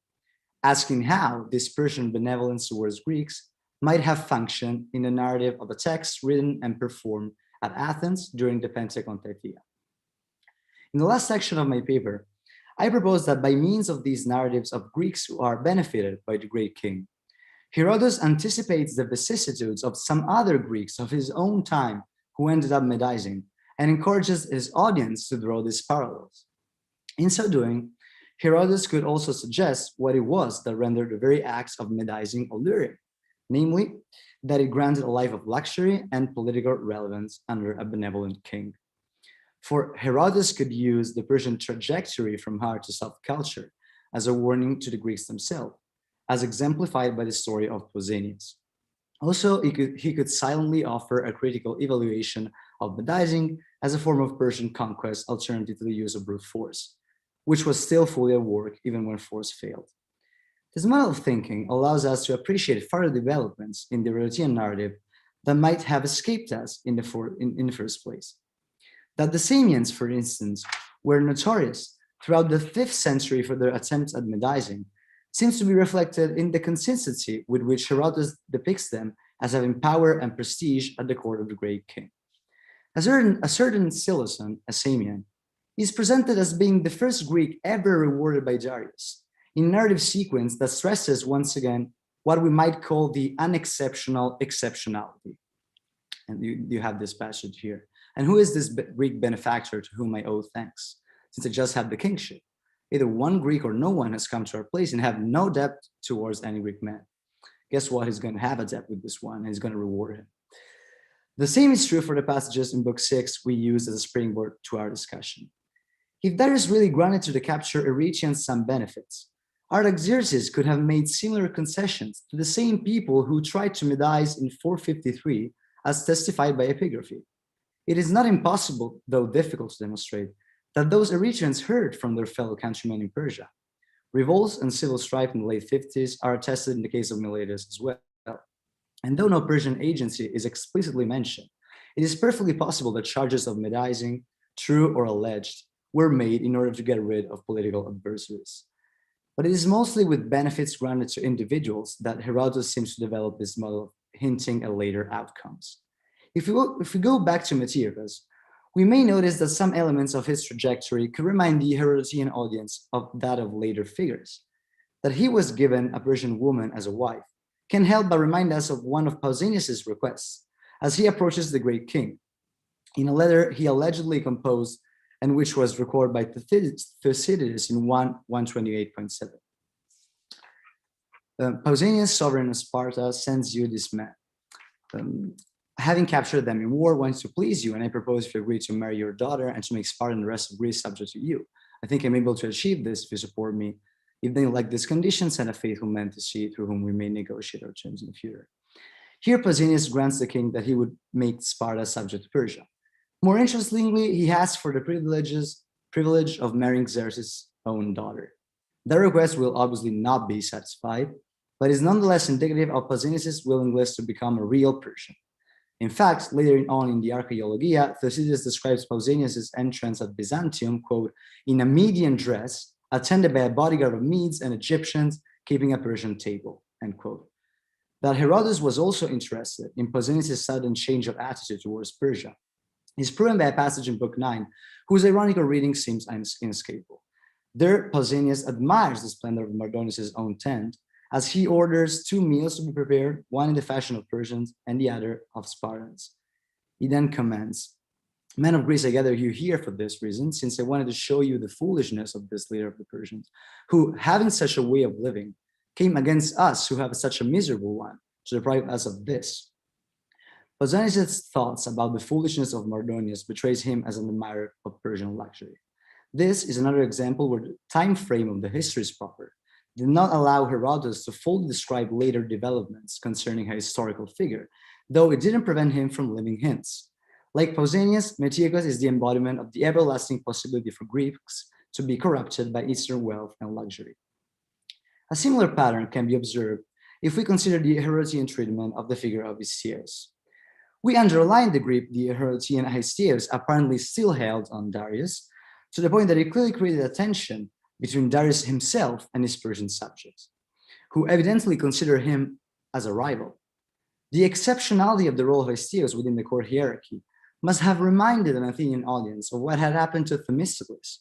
Speaker 18: asking how this Persian benevolence towards Greeks might have functioned in the narrative of a text written and performed at Athens during the Pentecontaetia. In the last section of my paper, I propose that by means of these narratives of Greeks who are benefited by the great king, Herodotus anticipates the vicissitudes of some other Greeks of his own time who ended up medizing, and encourages his audience to draw these parallels. In so doing, Herodotus could also suggest what it was that rendered the very acts of medizing alluring, namely, that it granted a life of luxury and political relevance under a benevolent king. For Herodotus could use the Persian trajectory from hard to soft culture as a warning to the Greeks themselves, as exemplified by the story of Pausanias. Also, he could silently offer a critical evaluation of medizing as a form of Persian conquest alternative to the use of brute force, which was still fully at work even when force failed. This model of thinking allows us to appreciate further developments in the Herodotean narrative that might have escaped us in the first place. That the Samians, for instance, were notorious throughout the 5th century for their attempts at medizing seems to be reflected in the consistency with which Herodotus depicts them as having power and prestige at the court of the great king. A certain Silason, a Samian, is presented as being the first Greek ever rewarded by Darius, in a narrative sequence that stresses once again what we might call the unexceptional exceptionality. And you have this passage here. And who is this Greek benefactor to whom I owe thanks, since I just have the kingship? Either one Greek or no one has come to our place and have no debt towards any Greek man. Guess what? He's going to have a debt with this one, and he's going to reward him. The same is true for the passages in Book 6 we use as a springboard to our discussion. If Darius really granted to the captured Eretrians some benefits, Artaxerxes could have made similar concessions to the same people who tried to medize in 453, as testified by epigraphy. It is not impossible, though difficult to demonstrate, that those Eretrians heard from their fellow countrymen in Persia. Revolts and civil strife in the late 50s are attested in the case of Miletus as well. And though no Persian agency is explicitly mentioned, it is perfectly possible that charges of medizing, true or alleged, were made in order to get rid of political adversaries. But it is mostly with benefits granted to individuals that Herodotus seems to develop this model of hinting at later outcomes.
Speaker 16: If we go back to Antiochus, we may notice that some elements of his trajectory could remind the Herodotean audience of that of later figures. That he was given a Persian woman as a wife can help but remind us of one of Pausanias' requests as he approaches the great king. In a letter he allegedly composed and which was recorded by Thucydides in 128.7. Pausanias, sovereign of Sparta, sends you this man. Having captured them in war, wants to please you, and I propose if you agree to marry your daughter and to make Sparta and the rest of Greece subject to you. I think I'm able to achieve this if you support me. If they like this condition, send a faithful man to see through whom we may negotiate our terms in the future. Here, Pausanias grants the king that he would make Sparta subject to Persia. More interestingly, he asks for the privilege of marrying Xerxes' own daughter. That request will obviously not be satisfied, but is nonetheless indicative of Pausanias' willingness to become a real Persian. In fact, later on in the Archaeogaming, Thucydides describes Pausanias' entrance at Byzantium, quote, in a Median dress, attended by a bodyguard of Medes and Egyptians, keeping a Persian table, end quote. That Herodotus was also interested in Pausanias' sudden change of attitude towards Persia is proven by a passage in Book 9, whose ironical reading seems inescapable. There, Pausanias admires the splendor of Mardonius' own tent, as he orders 2 meals to be prepared, one in the fashion of Persians and the other of Spartans. He then comments, men of Greece, I gather you here for this reason, since I wanted to show you the foolishness of this leader of the Persians, who, having such a way of living, came against us who have such a miserable one, to deprive us of this. Pausanias' thoughts about the foolishness of Mardonius betrays him as an admirer of Persian luxury. This is another example where the time frame of the history is proper, did not allow Herodotus to fully describe later developments concerning a historical figure, though it didn't prevent him from leaving hints. Like Pausanias, Antiochus is the embodiment of the everlasting possibility for Greeks to be corrupted by Eastern wealth and luxury. A similar pattern can be observed if we consider the Herodotean treatment of the figure of Histiaeus. We underline the grip the Herodotean Histiaeus apparently still held on Darius, to the point that it clearly created a tension between Darius himself and his Persian subjects, who evidently consider him as a rival. The exceptionality of the role of Histiaeus within the court hierarchy must have reminded an Athenian audience of what had happened to Themistocles,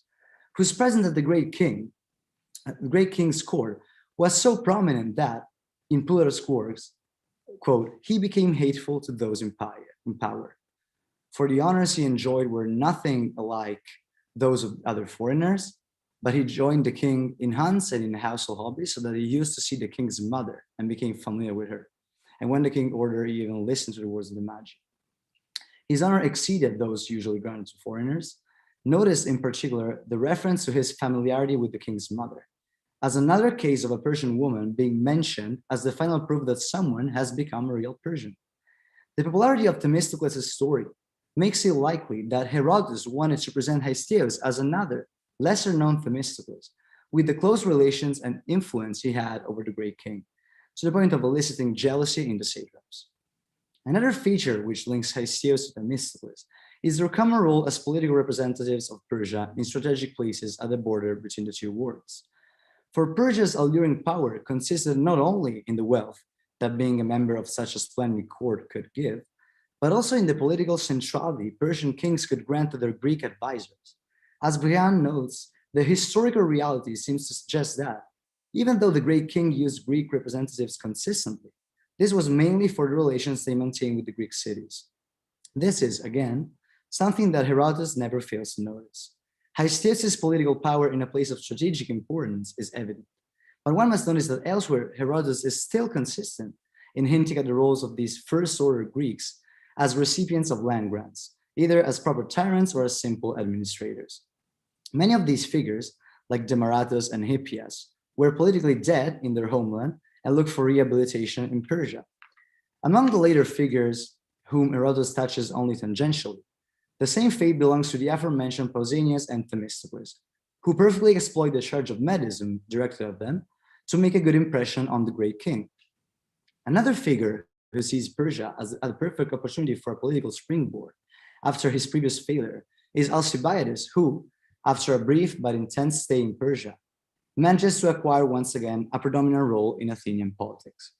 Speaker 16: whose presence at the great king's court was so prominent that, in Plutarch's works, quote, he became hateful to those in power. For the honors he enjoyed were nothing like those of other foreigners, but he joined the king in hunts and in household hobbies so that he used to see the king's mother and became familiar with her. And when the king ordered, he even listened to the words of the Magi. His honor exceeded those usually granted to foreigners. Notice in particular the reference to his familiarity with the king's mother, as another case of a Persian woman being mentioned as the final proof that someone has become a real Persian. The popularity of Themistocles' story makes it likely that Herodotus wanted to present Histiaeus as another, lesser-known Themistocles, with the close relations and influence he had over the great king, to the point of eliciting jealousy in the satraps. Another feature which links Histiaeus to Themistocles is their common role as political representatives of Persia in strategic places at the border between the two worlds. For Persia's alluring power consisted not only in the wealth that being a member of such a splendid court could give, but also in the political centrality Persian kings could grant to their Greek advisors. As Brian notes, the historical reality seems to suggest that, even though the great king used Greek representatives consistently, this was mainly for the relations they maintained with the Greek cities. This is, again, something that Herodotus never fails to notice. Histiaeus' political power in a place of strategic importance is evident, but one must notice that elsewhere, Herodotus is still consistent in hinting at the roles of these first-order Greeks as recipients of land grants, either as proper tyrants or as simple administrators. Many of these figures, like Demaratus and Hippias, were politically dead in their homeland and looked for rehabilitation in Persia. Among the later figures whom Herodotus touches only tangentially, the same fate belongs to the aforementioned Pausanias and Themistocles, who perfectly exploit the charge of medism directed at them to make a good impression on the great king. Another figure who sees Persia as a perfect opportunity for a political springboard after his previous failure is Alcibiades, who, after a brief but intense stay in Persia, manages to acquire once again a predominant role in Athenian politics.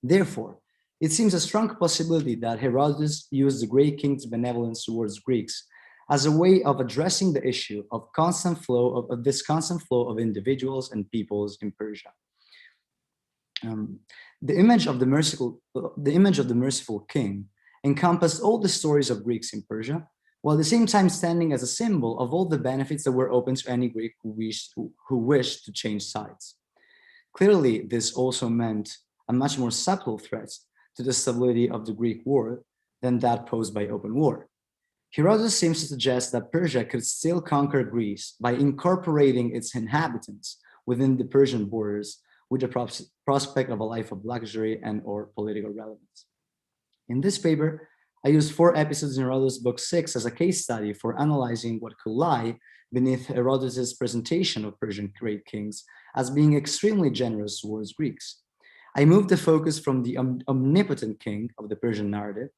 Speaker 16: Therefore, it seems a strong possibility that Herodotus used the great king's benevolence towards Greeks as a way of addressing the issue of this constant flow of individuals and peoples in Persia. The image of the merciful king encompassed all the stories of Greeks in Persia, while at the same time standing as a symbol of all the benefits that were open to any Greek who wished to change sides. Clearly, this also meant a much more subtle threat to the stability of the Greek world than that posed by open war. Herodotus seems to suggest that Persia could still conquer Greece by incorporating its inhabitants within the Persian borders with the prospect of a life of luxury and or political relevance. In this paper, I used 4 episodes in Herodotus' book 6 as a case study for analyzing what could lie beneath Herodotus' presentation of Persian great kings as being extremely generous towards Greeks. I moved the focus from the omnipotent king of the Persian narrative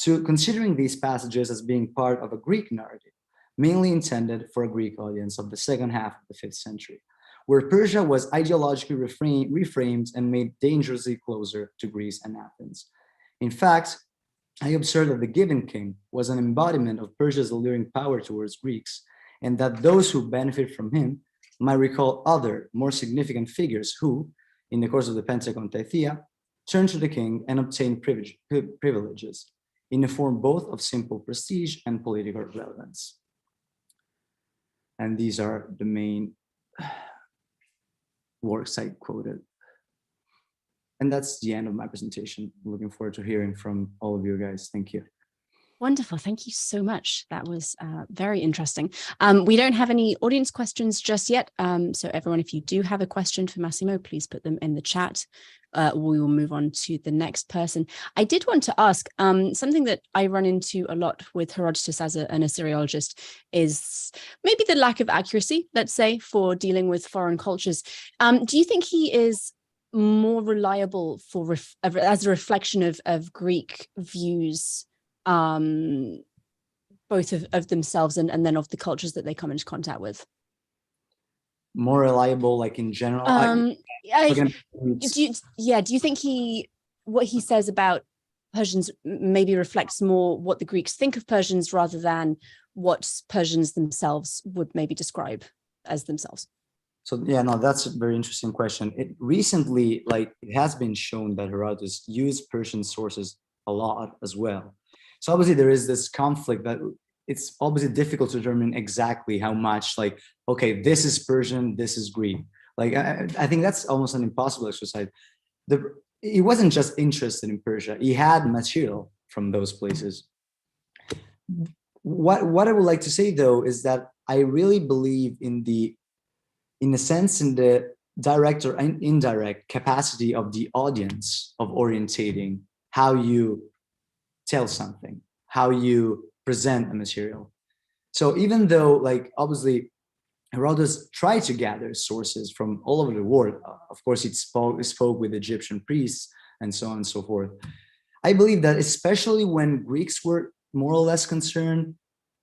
Speaker 16: to considering these passages as being part of a Greek narrative, mainly intended for a Greek audience of the second half of the 5th century, where Persia was ideologically reframed and made dangerously closer to Greece and Athens. In fact, I observed that the given king was an embodiment of Persia's alluring power towards Greeks, and that those who benefit from him might recall other, more significant figures who, in the course of the Pentacontaethea, turned to the king and obtained privileges in the form both of simple prestige and political relevance. And these are the main works I quoted. And that's the end of my presentation. Looking forward to hearing from all of you guys. Thank you.
Speaker 3: Wonderful. Thank you so much. That was very interesting. We don't have any audience questions just yet. So everyone, if you do have a question for Massimo, please put them in the chat. We will move on to the next person. I did want to ask something that I run into a lot with Herodotus as an Assyriologist is maybe the lack of accuracy, let's say, for dealing with foreign cultures. Do you think he is more reliable for as a reflection of Greek views, both of themselves and then of the cultures that they come into contact with?
Speaker 16: More reliable, like in general?
Speaker 3: Do you think what he says about Persians maybe reflects more what the Greeks think of Persians rather than what Persians themselves would maybe describe as themselves?
Speaker 16: So yeah, no, that's a very interesting question. Recently, it has been shown that Herodotus used Persian sources a lot as well. So obviously there is this conflict that it's obviously difficult to determine exactly how much, okay, this is Persian, this is Greek. I think that's almost an impossible exercise. He wasn't just interested in Persia. He had material from those places. What I would like to say though, is that I really believe in the direct or indirect capacity of the audience of orientating how you tell something, how you present a material. So even though, obviously, Herodotus tried to gather sources from all over the world, of course, he spoke with Egyptian priests and so on and so forth. I believe that especially when Greeks were more or less concerned,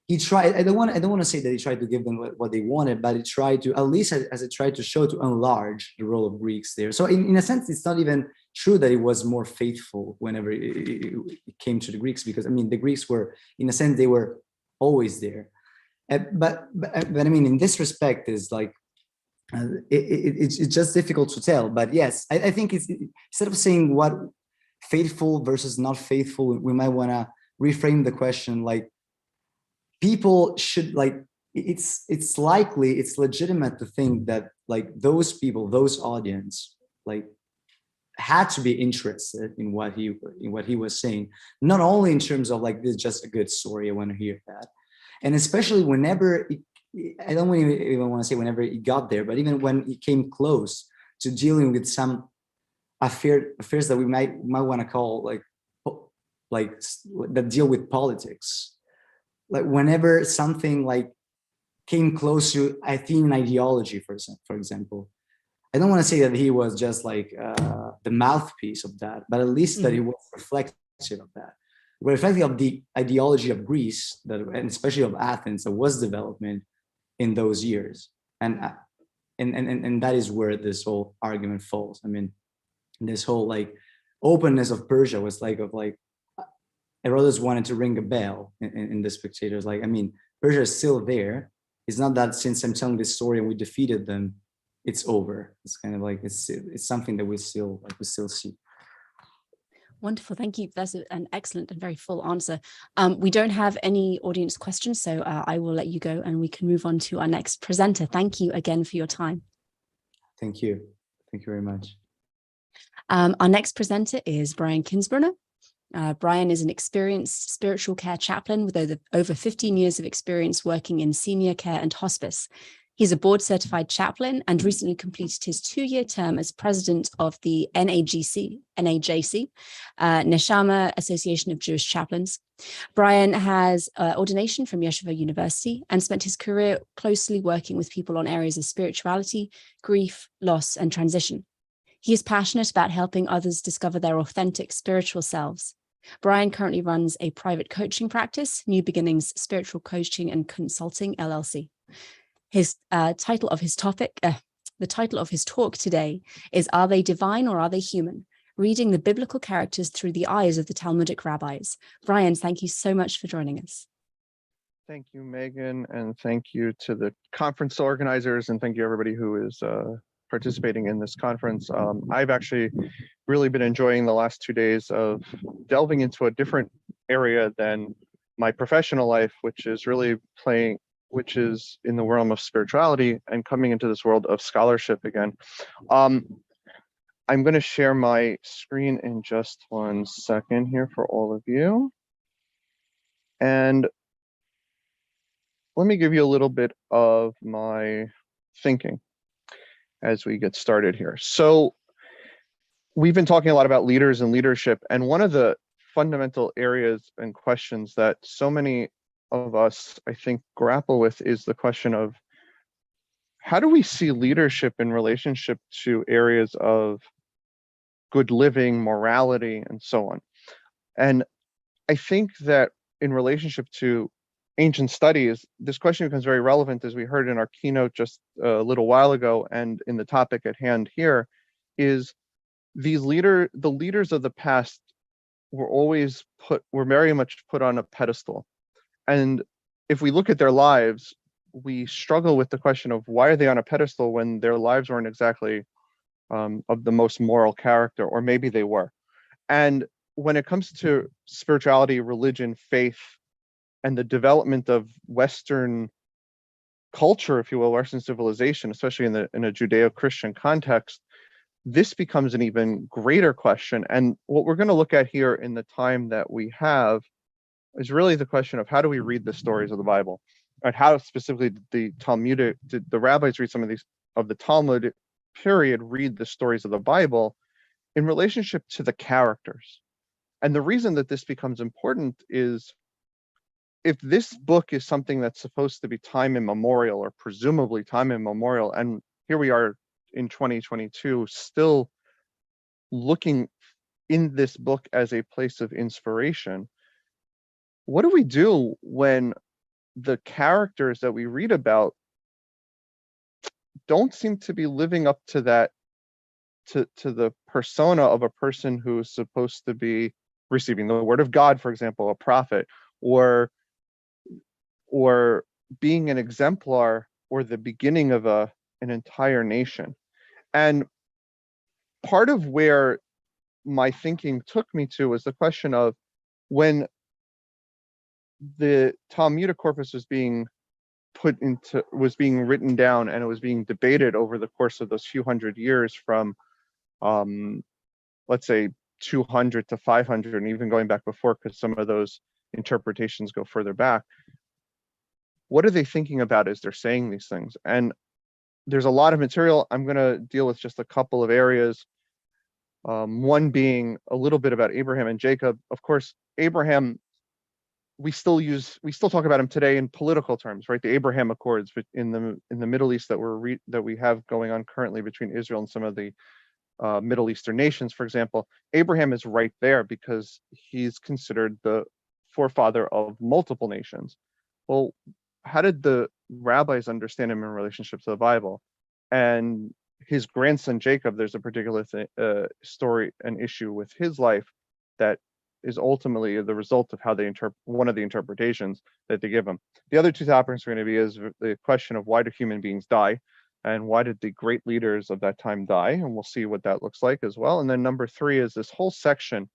Speaker 16: he tried. I don't want to say that he tried to give them what they wanted, but he tried to, at least as it tried to show, to enlarge the role of Greeks there. So in a sense, it's not even true that he was more faithful whenever it came to the Greeks, because I mean the Greeks were, in a sense, they were always there. But I mean, in this respect, is it's just difficult to tell. But yes, I think it's, instead of saying what faithful versus not faithful, we might want to reframe the question people should it's legitimate to think that those people, those audience, had to be interested in what he was saying, not only in terms of this is just a good story, I want to hear that, and especially whenever I don't even want to say whenever he got there, but even when he came close to dealing with some affairs that we might want to call that deal with politics. Whenever something came close to Athenian ideology, for example, I don't want to say that he was just the mouthpiece of that, but at least that he was reflective of that, reflective of the ideology of Greece, and especially of Athens, that was development in those years, and that is where this whole argument falls. I mean, this whole
Speaker 18: openness of Persia was like Herodotus wanted to ring a bell in the spectators. Like, I mean, Persia is still there. It's not that since I'm telling this story and we defeated them, it's over. It's kind of like it's something that we still see.
Speaker 3: Wonderful, thank you. That's an excellent and very full answer. We don't have any audience questions, so I will let you go and we can move on to our next presenter. Thank you again for your time.
Speaker 18: Thank you. Thank you very much.
Speaker 3: Our next presenter is Brian Kinsbrunner. Brian is an experienced spiritual care chaplain with over 15 years of experience working in senior care and hospice. He's a board-certified chaplain and recently completed his 2-year term as president of the NAJC, Neshama Association of Jewish Chaplains. Brian has ordination from Yeshiva University and spent his career closely working with people on areas of spirituality, grief, loss, and transition. He is passionate about helping others discover their authentic spiritual selves. Brian currently runs a private coaching practice, New Beginnings Spiritual Coaching and Consulting, LLC. His the title of his talk today is Are They Divine or Are They Human? Reading the biblical characters through the eyes of the Talmudic rabbis. Brian, thank you so much for joining us.
Speaker 19: Thank you, Megan, and thank you to the conference organizers, and thank you everybody who is participating in this conference. I've actually really been enjoying the last 2 days of delving into a different area than my professional life, which is in the realm of spirituality and coming into this world of scholarship again. I'm going to share my screen in just 1 second here for all of you. And let me give you a little bit of my thinking as we get started here. So we've been talking a lot about leaders and leadership, and one of the fundamental areas and questions that so many of us, I think, grapple with is the question of how do we see leadership in relationship to areas of good living, morality, and so on. And I think that in relationship to ancient studies, this question becomes very relevant, as we heard in our keynote just a little while ago, and in the topic at hand here, is the leaders of the past were very much put on a pedestal. And if we look at their lives, we struggle with the question of why are they on a pedestal when their lives weren't exactly of the most moral character, or maybe they were. And when it comes to spirituality, religion, faith, and the development of Western culture, if you will, Western civilization, especially in a Judeo-Christian context, this becomes an even greater question. And what we're going to look at here in the time that we have is really the question of how do we read the stories of the Bible, and how specifically the rabbis read some of these of the Talmud period, read the stories of the Bible in relationship to the characters. And the reason that this becomes important is if this book is something that's supposed to be time immemorial, or presumably time immemorial, and here we are in 2022 still looking in this book as a place of inspiration, what do we do when the characters that we read about don't seem to be living up to that, to the persona of a person who is supposed to be receiving the word of God, for example, a prophet, or being an exemplar or the beginning of an entire nation? And part of where my thinking took me to was the question of when the Talmudic corpus was being written down, and it was being debated over the course of those few hundred years from let's say 200 to 500, and even going back before, because some of those interpretations go further back. What are they thinking about as they're saying these things? And there's a lot of material. I'm going to deal with just a couple of areas. One being a little bit about Abraham and Jacob. Of course, Abraham, we still talk about him today in political terms, right? The Abraham Accords in the Middle East that we have going on currently between Israel and some of the Middle Eastern nations, for example. Abraham is right there because he's considered the forefather of multiple nations. Well, how did the rabbis understand him in relationship to the Bible? And his grandson Jacob, there's a particular story, an issue with his life that is ultimately the result of how they interpret one of the interpretations that they give him. The other two topics are going to be is the question of why do human beings die, and why did the great leaders of that time die, and we'll see what that looks like as well. And then number 3 is this whole section,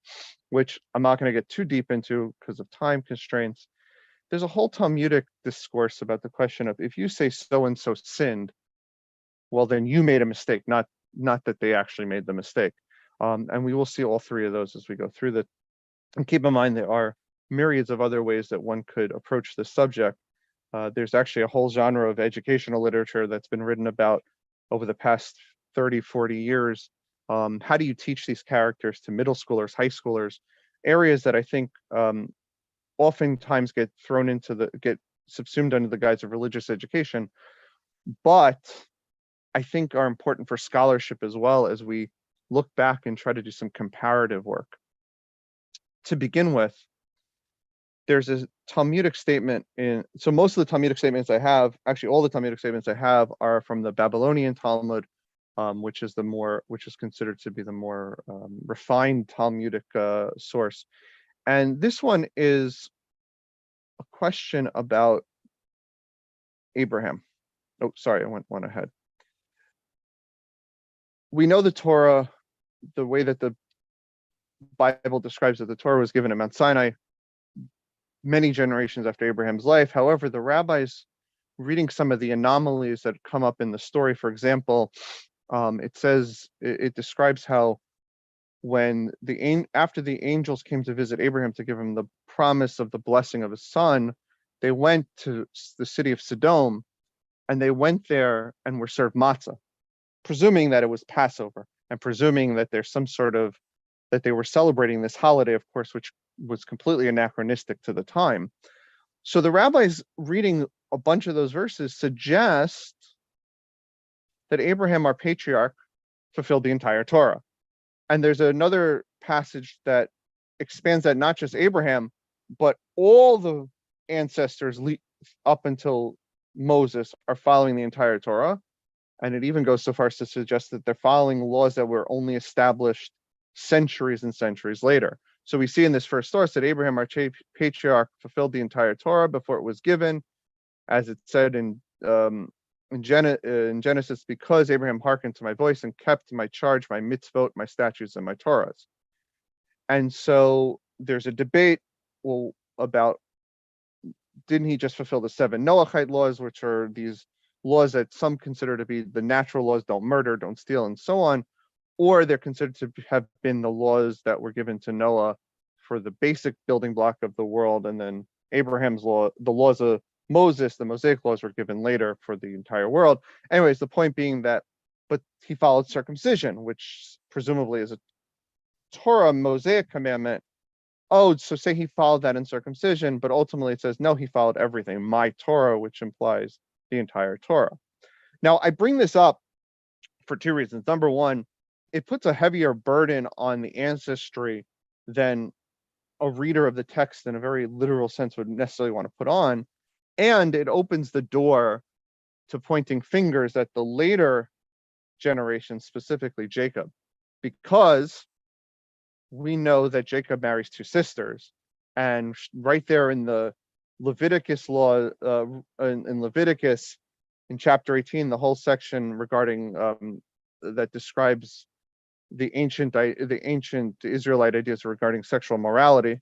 Speaker 19: which I'm not going to get too deep into because of time constraints. There's a whole Talmudic discourse about the question of if you say so and so sinned, well then you made a mistake, not that they actually made the mistake. And we will see all 3 of those as we go through the. And keep in mind there are myriads of other ways that one could approach this subject. There's actually a whole genre of educational literature that's been written about over the past 30, 40 years. How do you teach these characters to middle schoolers, high schoolers, areas that I think oftentimes get subsumed under the guise of religious education, but I think are important for scholarship as well as we look back and try to do some comparative work. To begin with, there's a Talmudic statement so most of the Talmudic statements I have, actually all the Talmudic statements I have are from the Babylonian Talmud, which is considered to be the more refined Talmudic source. And this one is a question about Abraham. Oh, sorry, I went one ahead. We know the Torah, the way that the Bible describes that the Torah was given at Mount Sinai many generations after Abraham's life. However, the rabbis, reading some of the anomalies that come up in the story, for example, it describes how after the angels came to visit Abraham to give him the promise of the blessing of his son, they went to the city of Sodom, and they went there and were served matzah, presuming that it was Passover, and presuming that there's some sort of that they were celebrating this holiday, of course, which was completely anachronistic to the time. So the rabbis reading a bunch of those verses suggest that Abraham, our patriarch, fulfilled the entire Torah. And there's another passage that expands that not just Abraham, but all the ancestors up until Moses are following the entire Torah. And it even goes so far as to suggest that they're following laws that were only established centuries and centuries later. So we see in this first source that Abraham, our patriarch, fulfilled the entire Torah before it was given, as it said in Genesis, because Abraham hearkened to my voice and kept my charge, my mitzvot, my statutes, and my Torahs. And so there's a debate about didn't he just fulfill the 7 Noahide laws, which are these laws that some consider to be the natural laws, don't murder, don't steal, and so on, or they're considered to have been the laws that were given to Noah for the basic building block of the world, and then Abraham's law, the laws of Moses, the Mosaic laws were given later for the entire world. Anyways, the point being that, but he followed circumcision, which presumably is a Torah Mosaic commandment. Oh, so say he followed that in circumcision, but ultimately it says, no, he followed everything, my Torah, which implies the entire Torah. Now, I bring this up for 2 reasons. Number one, it puts a heavier burden on the ancestry than a reader of the text in a very literal sense would necessarily want to put on. And it opens the door to pointing fingers at the later generation, specifically Jacob, because we know that Jacob marries 2 sisters. And right there in the Leviticus law, in Leviticus, in chapter 18, the whole section regarding that describes the ancient Israelite ideas regarding sexual morality,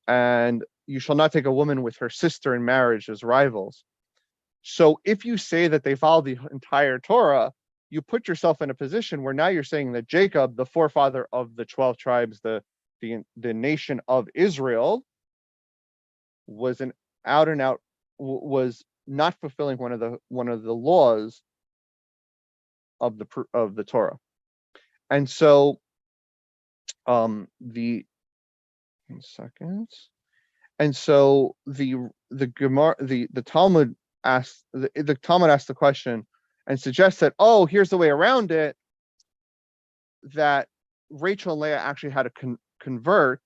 Speaker 19: and you shall not take a woman with her sister in marriage as rivals. So if you say that they follow the entire Torah, you put yourself in a position where now you're saying that Jacob, the forefather of the 12 tribes, the nation of Israel, was an out and out, was not fulfilling one of the laws of the Torah. And so the Talmud asks the question and suggests that, oh, here's the way around it, that Rachel and Leah actually had to convert,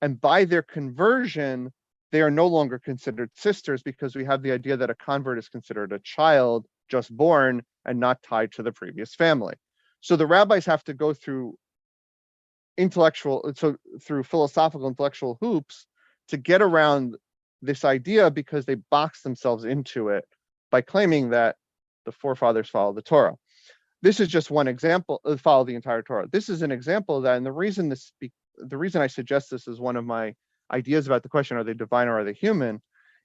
Speaker 19: and by their conversion they are no longer considered sisters, because we have the idea that a convert is considered a child just born and not tied to the previous family. So the rabbis have to go through philosophical intellectual hoops to get around this idea, because they box themselves into it by claiming that the forefathers follow the Torah. This is just one example, follow the entire Torah. This is an example of that, and the reason I suggest this as one of my ideas about the question, are they divine or are they human,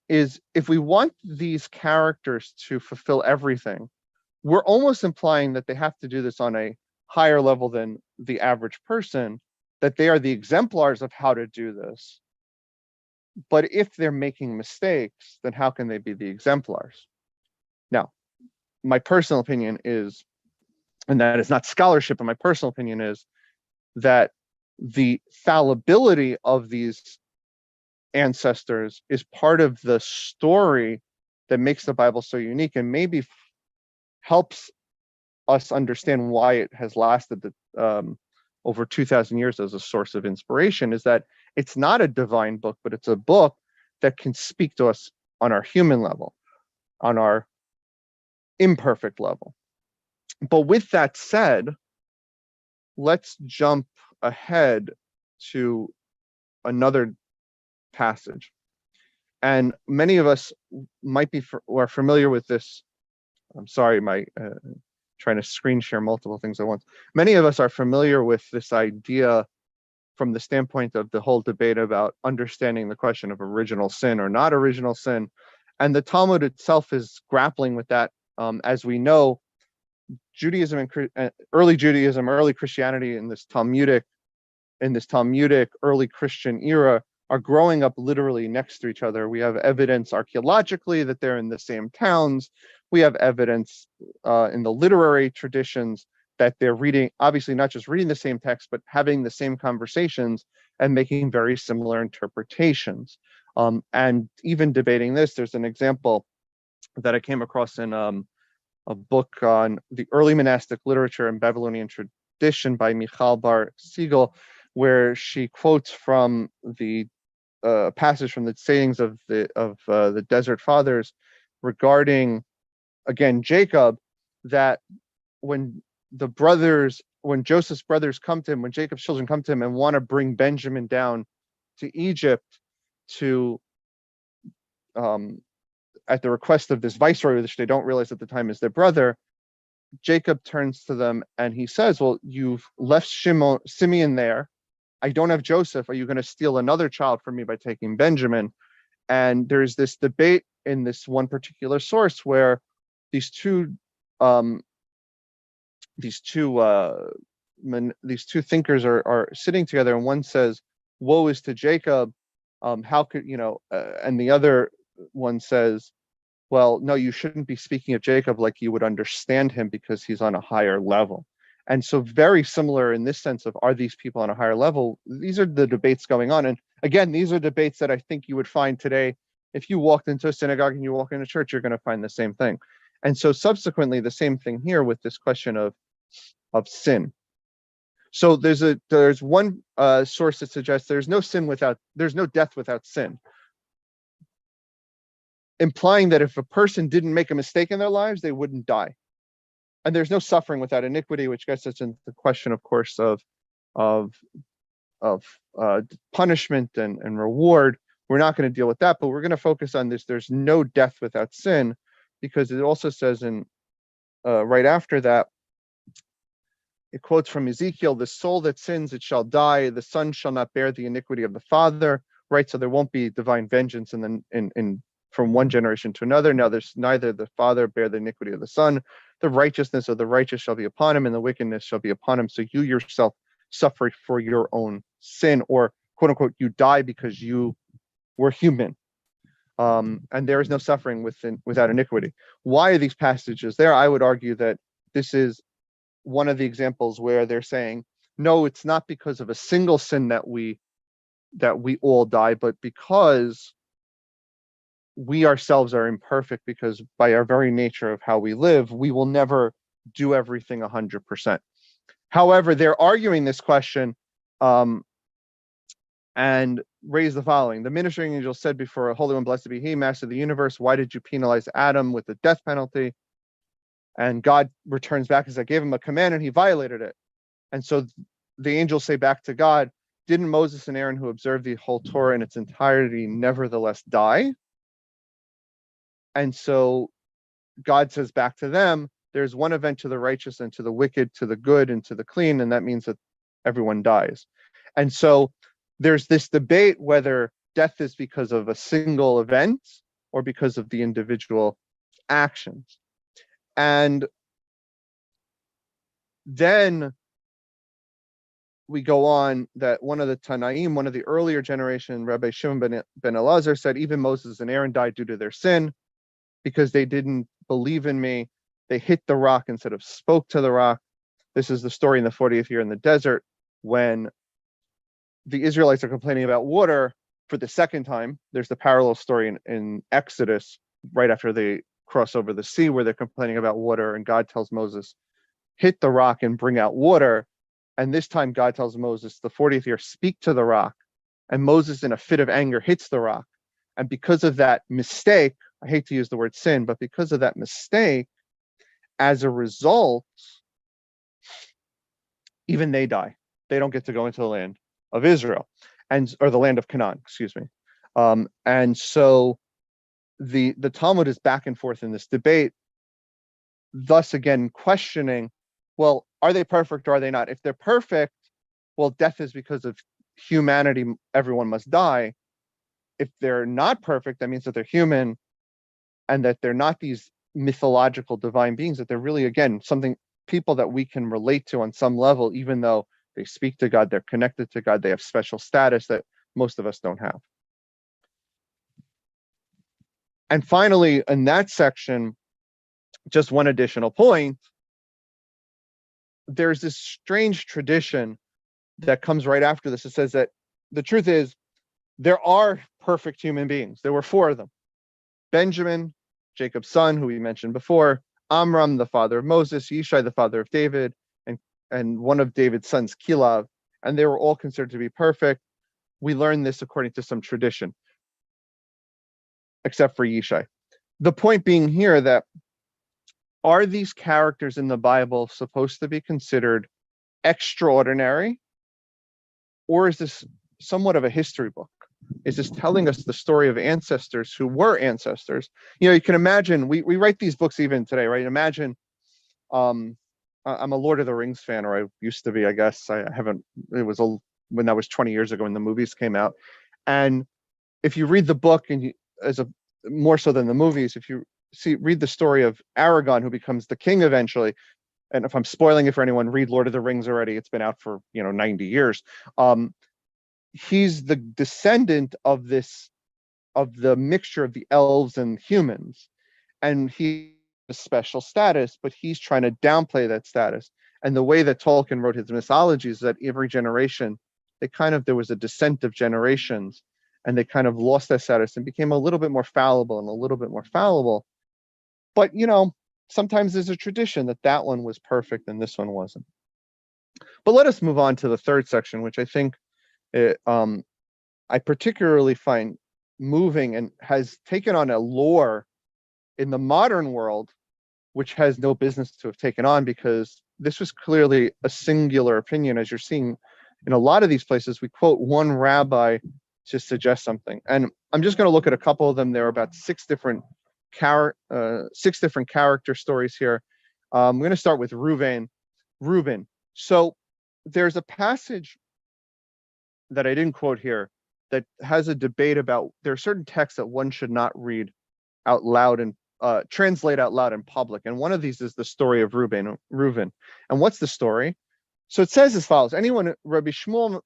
Speaker 19: is if we want these characters to fulfill everything, we're almost implying that they have to do this on a higher level than the average person, that they are the exemplars of how to do this. But if they're making mistakes, then how can they be the exemplars? Now, my personal opinion is, and that is not scholarship, but my personal opinion is that the fallibility of these ancestors is part of the story that makes the Bible so unique, and maybe helps us understand why it has lasted over 2,000 years as a source of inspiration, is that it's not a divine book, but it's a book that can speak to us on our human level, on our imperfect level. But with that said, let's jump ahead to another passage. And many of us might be are familiar with this. I'm sorry, my trying to screen share multiple things at once. Many of us are familiar with this idea from the standpoint of the whole debate about understanding the question of original sin or not original sin. And the Talmud itself is grappling with that. As we know, Judaism and early Judaism, early Christianity in this Talmudic early Christian era are growing up literally next to each other. We have evidence archaeologically that they're in the same towns. We have evidence in the literary traditions that they're reading, obviously not just reading the same text, but having the same conversations and making very similar interpretations. And even debating this, there's an example that I came across in a book on the early monastic literature and Babylonian tradition by Michal Bar Siegel, where she quotes from the passage from the sayings of the Desert Fathers regarding, again, Jacob, that when Joseph's brothers come to him, when Jacob's children come to him and want to bring Benjamin down to Egypt to at the request of this viceroy, which they don't realize at the time is their brother, Jacob turns to them and he says, well, you've left Simeon there. I don't have Joseph. Are you going to steal another child from me by taking Benjamin? And there's this debate in this one particular source where these two thinkers are sitting together, and one says, woe is to Jacob, how could and the other one says, well, no, you shouldn't be speaking of Jacob like you would understand him because he's on a higher level. And so very similar in this sense of, are these people on a higher level? These are the debates going on. And again, these are debates that I think you would find today. If you walked into a synagogue and you walk into a church, you're going to find the same thing. And so subsequently, the same thing here with this question of sin. So there's one source that suggests there's no death without sin, implying that if a person didn't make a mistake in their lives, they wouldn't die. And there's no suffering without iniquity, which gets us into the question, of course, of punishment and reward. We're not going to deal with that, but we're going to focus on this. There's no death without sin, because it also says in right after that, it quotes from Ezekiel, the soul that sins, it shall die. The son shall not bear the iniquity of the father, right? So there won't be divine vengeance in from one generation to another. Now there's neither the father bear the iniquity of the son. The righteousness of the righteous shall be upon him, and the wickedness shall be upon him. So you yourself suffer for your own sin, or quote unquote, you die because you were human. And there is no suffering without iniquity. Why are these passages there? I would argue that this is one of the examples where they're saying, no, it's not because of a single sin that we all die, but because we ourselves are imperfect, because by our very nature of how we live, we will never do everything 100%. However, they're arguing this question and raise the following. The ministering angel said before, Holy One, blessed be he, master of the universe, why did you penalize Adam with the death penalty? And God returns back and says, I gave him a command and he violated it. And so the angels say back to God, didn't Moses and Aaron, who observed the whole Torah in its entirety, nevertheless die? And so God says back to them, there's one event to the righteous and to the wicked, to the good and to the clean, and that means that everyone dies. And so there's this debate whether death is because of a single event or because of the individual actions. And then we go on that one of the Tanaim, one of the earlier generation, Rabbi Shimon ben Elazar, said even Moses and Aaron died due to their sin because they didn't believe in me. They hit the rock instead of spoke to the rock. This is the story in the 40th year in the desert when the Israelites are complaining about water for the second time. There's the parallel story in Exodus right after they cross over the sea where they're complaining about water, and God tells Moses, hit the rock and bring out water. And this time God tells Moses, the 40th year, speak to the rock. And Moses, in a fit of anger, hits the rock. And because of that mistake, I hate to use the word sin, but because of that mistake, as a result, even they die. They don't get to go into the land of Israel, or the land of Canaan, excuse me. And so the Talmud is back and forth in this debate, thus again questioning, well, are they perfect or are they not? If they're perfect, well, death is because of humanity, everyone must die. If they're not perfect, that means that they're human and that they're not these mythological divine beings, that they're really, again, people that we can relate to on some level, even though they speak to God, they're connected to God, they have special status that most of us don't have. And finally, in that section, just one additional point, there's this strange tradition that comes right after this. It says that the truth is there are perfect human beings. There were 4 of them. Benjamin, Jacob's son, who we mentioned before, Amram, the father of Moses, Yishai, the father of David, and one of David's sons, Kilav, and they were all considered to be perfect. We learn this according to some tradition, except for Yishai. The point being here that are these characters in the Bible supposed to be considered extraordinary, or is this somewhat of a history book? Is this telling us the story of ancestors who were ancestors? You know, you can imagine, we write these books even today, right? Imagine, I'm a Lord of the Rings fan, or I used to be, I guess. I haven't, when that was 20 years ago when the movies came out. And if you read the book, and more so than the movies, if you read the story of Aragorn, who becomes the king eventually, and if I'm spoiling it for anyone, read Lord of the Rings already. It's been out for 90 years. He's the descendant of the mixture of the elves and humans, and he has a special status, but he's trying to downplay that status. And the way that Tolkien wrote his mythologies is that every generation, there was a descent of generations, and they kind of lost that status and became a little bit more fallible and a little bit more fallible. But sometimes there's a tradition that one was perfect and this one wasn't. But let us move on to the third section, which I think I particularly find moving and has taken on a lore in the modern world, which has no business to have taken on, because this was clearly a singular opinion. As you're seeing in a lot of these places, we quote one rabbi to suggest something. And I'm just going to look at a couple of them. There are about 6 different character stories here. I'm going to start with Reuben. So there's a passage that I didn't quote here that has a debate about, there are certain texts that one should not read out loud and translate out loud in public. And one of these is the story of Reuben. And what's the story? So it says as follows: Rabbi Shmuel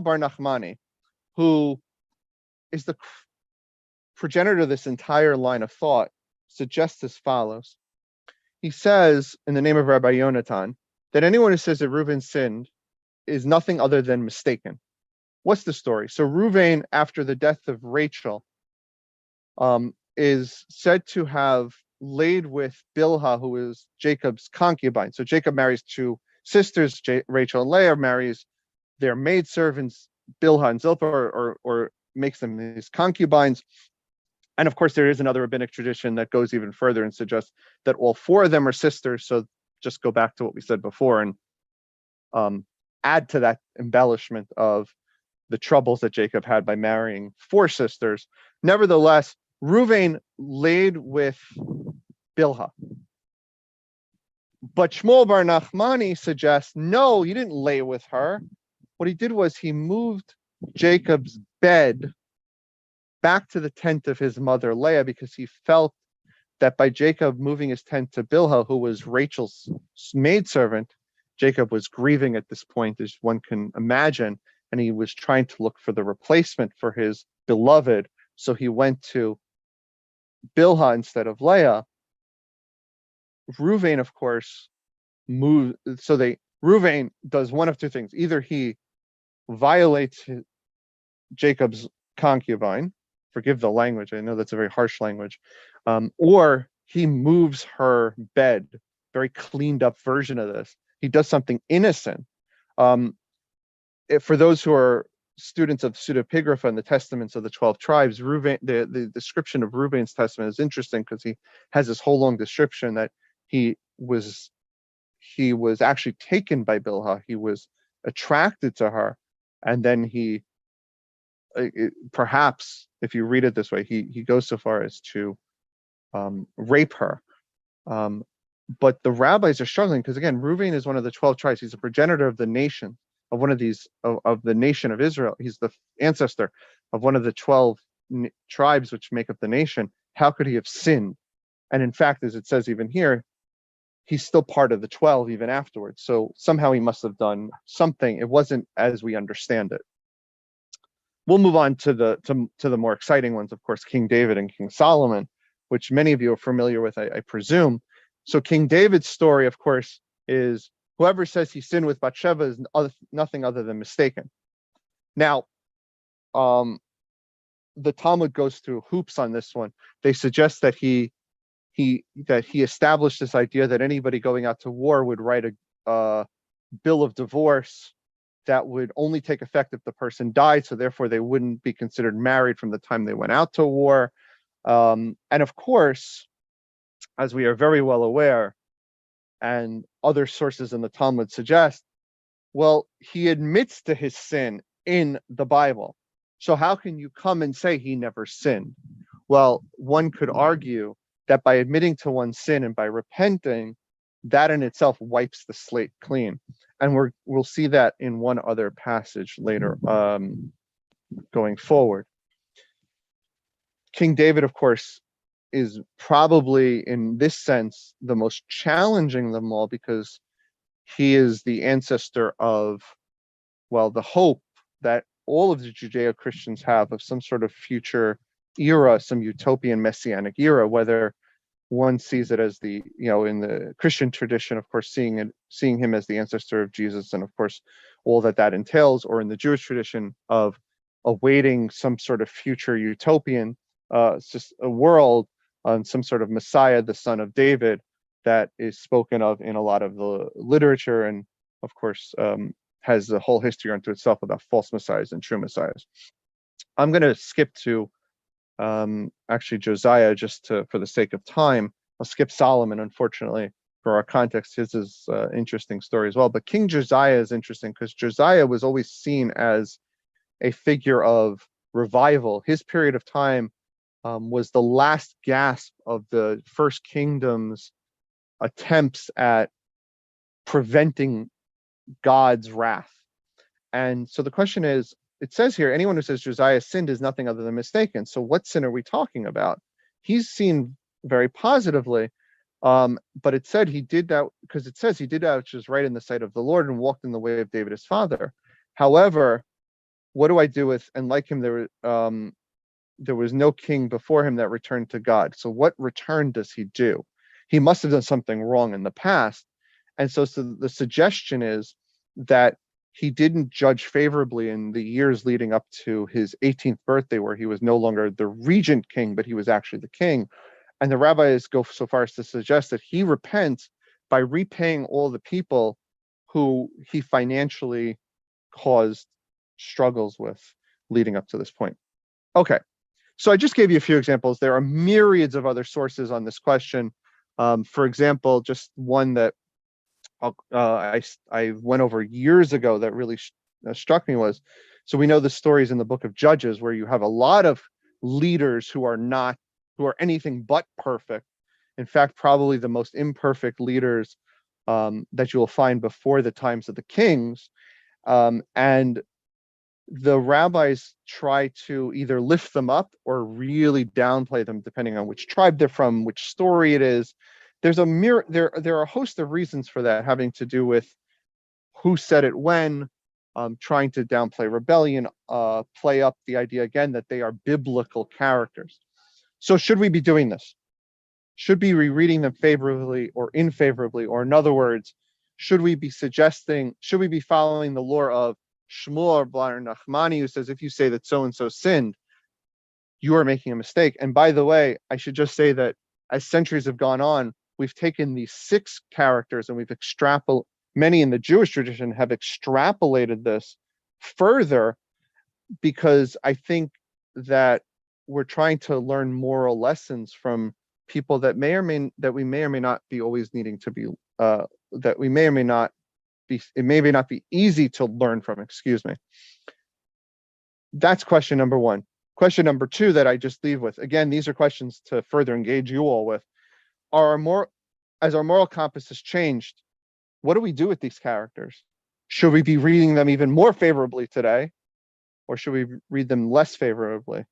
Speaker 19: Bar Nachmani, who is the progenitor of this entire line of thought, suggests as follows. He says, in the name of Rabbi Yonatan, that anyone who says that Reuben sinned is nothing other than mistaken. What's the story? So Reuben, after the death of Rachel, is said to have laid with Bilhah, who is Jacob's concubine. So Jacob marries 2 sisters, Rachel and Leah, marries their maidservants, Bilhah and Zilpah, or makes them his concubines. And of course, there is another rabbinic tradition that goes even further and suggests that all four of them are sisters. So just go back to what we said before and add to that embellishment of the troubles that Jacob had by marrying four sisters. Nevertheless, Reuven laid with Bilhah. But Shmuel bar Nachmani suggests, no, he didn't lay with her. What he did was he moved Jacob's bed back to the tent of his mother Leah, because he felt that by Jacob moving his tent to Bilhah, who was Rachel's maidservant, Jacob was grieving at this point, as one can imagine, and he was trying to look for the replacement for his beloved. So he went to Bilhah instead of Leah. Reuven, of course, moved. So Reuven does one of two things: either he violates Jacob's concubine, forgive the language, I know that's a very harsh language, or he moves her bed, very cleaned up version of this. He does something innocent. For those who are students of pseudepigrapha and the testaments of the 12 tribes, Reuven, the description of Reuven's testament is interesting, because he has this whole long description that he was actually taken by Bilhah. He was attracted to her, and then he perhaps, if you read it this way, he goes so far as to rape her. But the rabbis are struggling, because again, Reuven is one of the 12 tribes. He's a progenitor of the nation, of one of these, of the nation of Israel. He's the ancestor of one of the 12 tribes which make up the nation. How could he have sinned? And in fact, as it says even here, he's still part of the 12 even afterwards. So somehow he must have done something. It wasn't as we understand it. We'll move on to the more exciting ones, of course, King David and King Solomon, which many of you are familiar with, I presume. So King David's story, of course, is whoever says he sinned with Bathsheba is nothing other than mistaken. Now, the Talmud goes through hoops on this one. They suggest that he established this idea that anybody going out to war would write a bill of divorce that would only take effect if the person died, so therefore they wouldn't be considered married from the time they went out to war. And of course, as we are very well aware, and other sources in the Talmud suggest, well, he admits to his sin in the Bible. So how can you come and say he never sinned? Well, one could argue that by admitting to one's sin and by repenting, that in itself wipes the slate clean. And we'll see that in one other passage later going forward. King David, of course, is probably in this sense the most challenging of them all, because he is the ancestor of, well, the hope that all of the Judeo-Christians have of some sort of future era, some utopian messianic era, whether one sees it as the, in the Christian tradition, of course, seeing him as the ancestor of Jesus, and of course, all that entails, or in the Jewish tradition of awaiting some sort of future utopian, just a world on some sort of Messiah, the son of David, that is spoken of in a lot of the literature, and of course, has the whole history unto itself about false messiahs and true messiahs. I'm going to skip to actually Josiah, just for the sake of time. I'll skip Solomon, unfortunately, for our context. His is interesting story as well. But King Josiah is interesting because Josiah was always seen as a figure of revival. His period of time was the last gasp of the First Kingdom's attempts at preventing God's wrath. And so the question is, it says here, anyone who says Josiah sinned is nothing other than mistaken. So what sin are we talking about? He's seen very positively, but it said he did that because it says he did that which is right in the sight of the Lord and walked in the way of David his father. However, what do I do with, and like him, there was no king before him that returned to God. So what return does he do? He must have done something wrong in the past. And so the suggestion is that he didn't judge favorably in the years leading up to his 18th birthday, where he was no longer the regent king, but he was actually the king. And the rabbis go so far as to suggest that he repents by repaying all the people who he financially caused struggles with leading up to this point. Okay, So I just gave you a few examples. There are myriads of other sources on this question. For example, just one that I went over years ago that really struck me was, so we know the stories in the book of Judges where you have a lot of leaders who are anything but perfect. In fact, probably the most imperfect leaders that you will find before the times of the kings. And the rabbis try to either lift them up or really downplay them, depending on which tribe they're from, which story it is. There are a host of reasons for that, having to do with who said it when, trying to downplay rebellion, play up the idea again that they are biblical characters. So should we be doing this? Should we be reading them favorably or unfavorably? Or in other words, should we be following the lore of Shmuel Bar Nachmani, who says, if you say that so-and-so sinned, you are making a mistake. And by the way, I should just say that as centuries have gone on, we've taken these 6 characters and we've many in the Jewish tradition have extrapolated this further, because I think that we're trying to learn moral lessons from people that we may or may not be always needing to be, that we may or may not be, it may not be easy to learn from, excuse me. That's question number 1. Question number 2 that I just leave with, again, these are questions to further engage you all with. As our moral compass has changed, what do we do with these characters? Should we be reading them even more favorably today, or should we read them less favorably?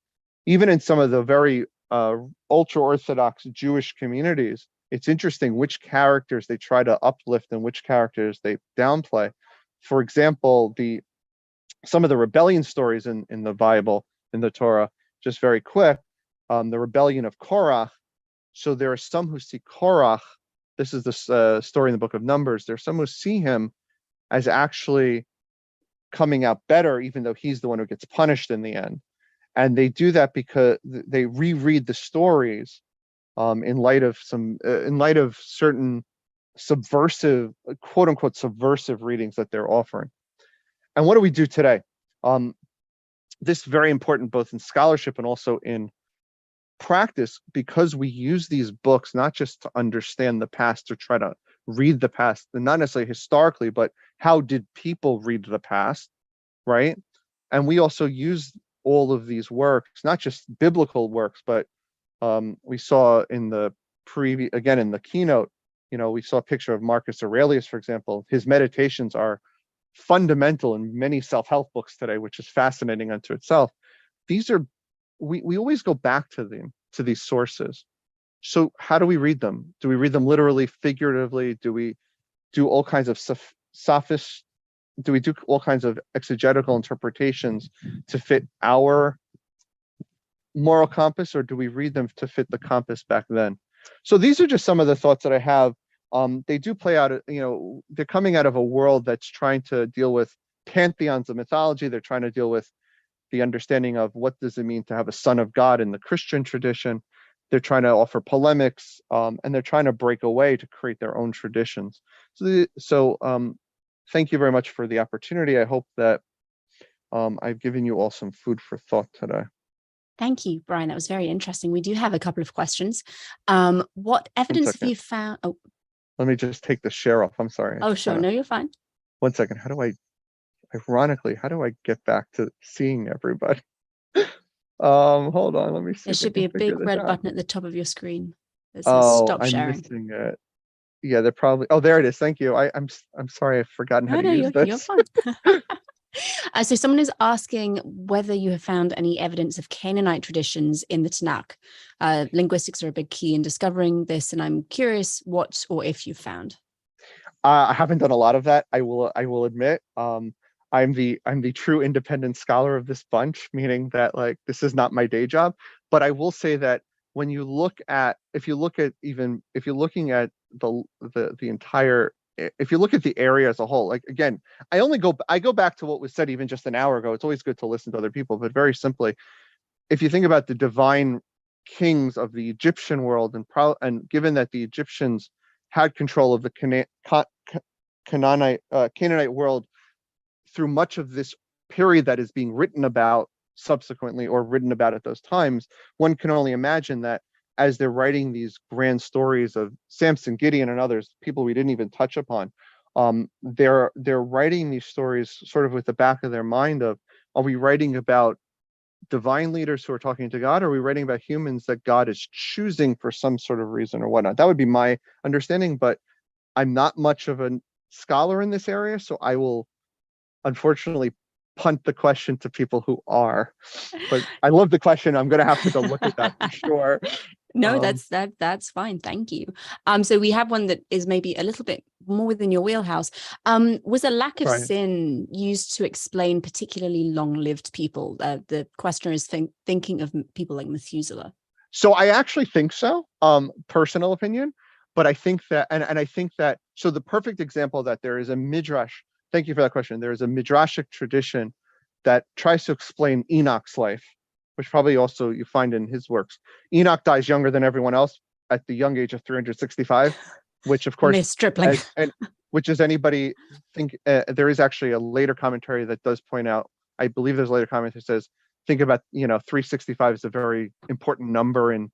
Speaker 19: Even in some of the very ultra-Orthodox Jewish communities, it's interesting which characters they try to uplift and which characters they downplay. For example, some of the rebellion stories in the Bible, in the Torah, just very quick, the rebellion of Korach. So there are some who see Korach, this is the story in the book of Numbers, there are some who see him as actually coming out better, even though he's the one who gets punished in the end. And they do that because they reread the stories in light of certain subversive, quote unquote, subversive readings that they're offering. And what do we do today? This is very important both in scholarship and also in practice, because we use these books not just to understand the past or try to read the past, and not necessarily historically, but how did people read the past, right? And we also use all of these works, not just biblical works, but we saw in the in the keynote, we saw a picture of Marcus Aurelius, for example. His meditations are fundamental in many self-help books today, which is fascinating unto itself. These are, we always go back to these sources. So how do we read them? Do we read them literally, figuratively? Do we do all kinds of do we do all kinds of exegetical interpretations to fit our moral compass, or do we read them to fit the compass back then? So these are just some of the thoughts that I have. They do play out, they're coming out of a world that's trying to deal with pantheons of mythology. They're trying to deal with the understanding of what does it mean to have a son of God in the Christian tradition. They're trying to offer polemics, and they're trying to break away to create their own traditions. So thank you very much for the opportunity. I hope that I've given you all some food for thought today.
Speaker 3: Thank you, Brian. That was very interesting. We do have a couple of questions. What evidence have you found? Oh,
Speaker 19: let me just take the share off. I'm sorry.
Speaker 3: Oh, sure. No, you're fine.
Speaker 19: 1 second. Ironically, how do I get back to seeing everybody? Hold on. Let me see.
Speaker 3: There should be a big red button at the top of your screen that says stop sharing.
Speaker 19: I'm missing it. Yeah, they're probably. Oh, there it is. Thank you. I'm sorry. I've forgotten how to use this.
Speaker 3: You're fine. So someone is asking whether you have found any evidence of Canaanite traditions in the Tanakh. Linguistics are a big key in discovering this, and I'm curious what or if you found.
Speaker 19: I haven't done a lot of that. I will admit. I'm the true independent scholar of this bunch, meaning that this is not my day job. But I will say that when you look at, if you're looking at the entire. If you look at the area as a whole, again, I go back to what was said even just an hour ago. It's always good to listen to other people, but very simply, if you think about the divine kings of the Egyptian world, and given that the Egyptians had control of the Canaanite world through much of this period that is being written about subsequently or written about at those times, one can only imagine that as they're writing these grand stories of Samson, Gideon, and others, people we didn't even touch upon, they're writing these stories sort of with the back of their mind of, are we writing about divine leaders who are talking to God, or are we writing about humans that God is choosing for some sort of reason or whatnot? That would be my understanding, but I'm not much of a scholar in this area, so I will unfortunately punt the question to people who are. But I love the question. I'm going to have to go look at that for sure.
Speaker 3: No, that's fine. Thank you. So we have one that is maybe a little bit more within your wheelhouse. Was a lack of sin used to explain particularly long-lived people? The questioner is thinking of people like Methuselah.
Speaker 19: So I actually think so, personal opinion, but I think that, and I think that, so the perfect example of that, there is a midrash. Thank you for that question. There is a midrashic tradition that tries to explain Enoch's life, which probably also you find in his works. Enoch dies younger than everyone else at the young age of 365, which of course,
Speaker 3: stripling.
Speaker 19: Which is anybody think, there is actually a later commentary that does point out, I believe there's a later comment that says, think about, 365 is a very important number in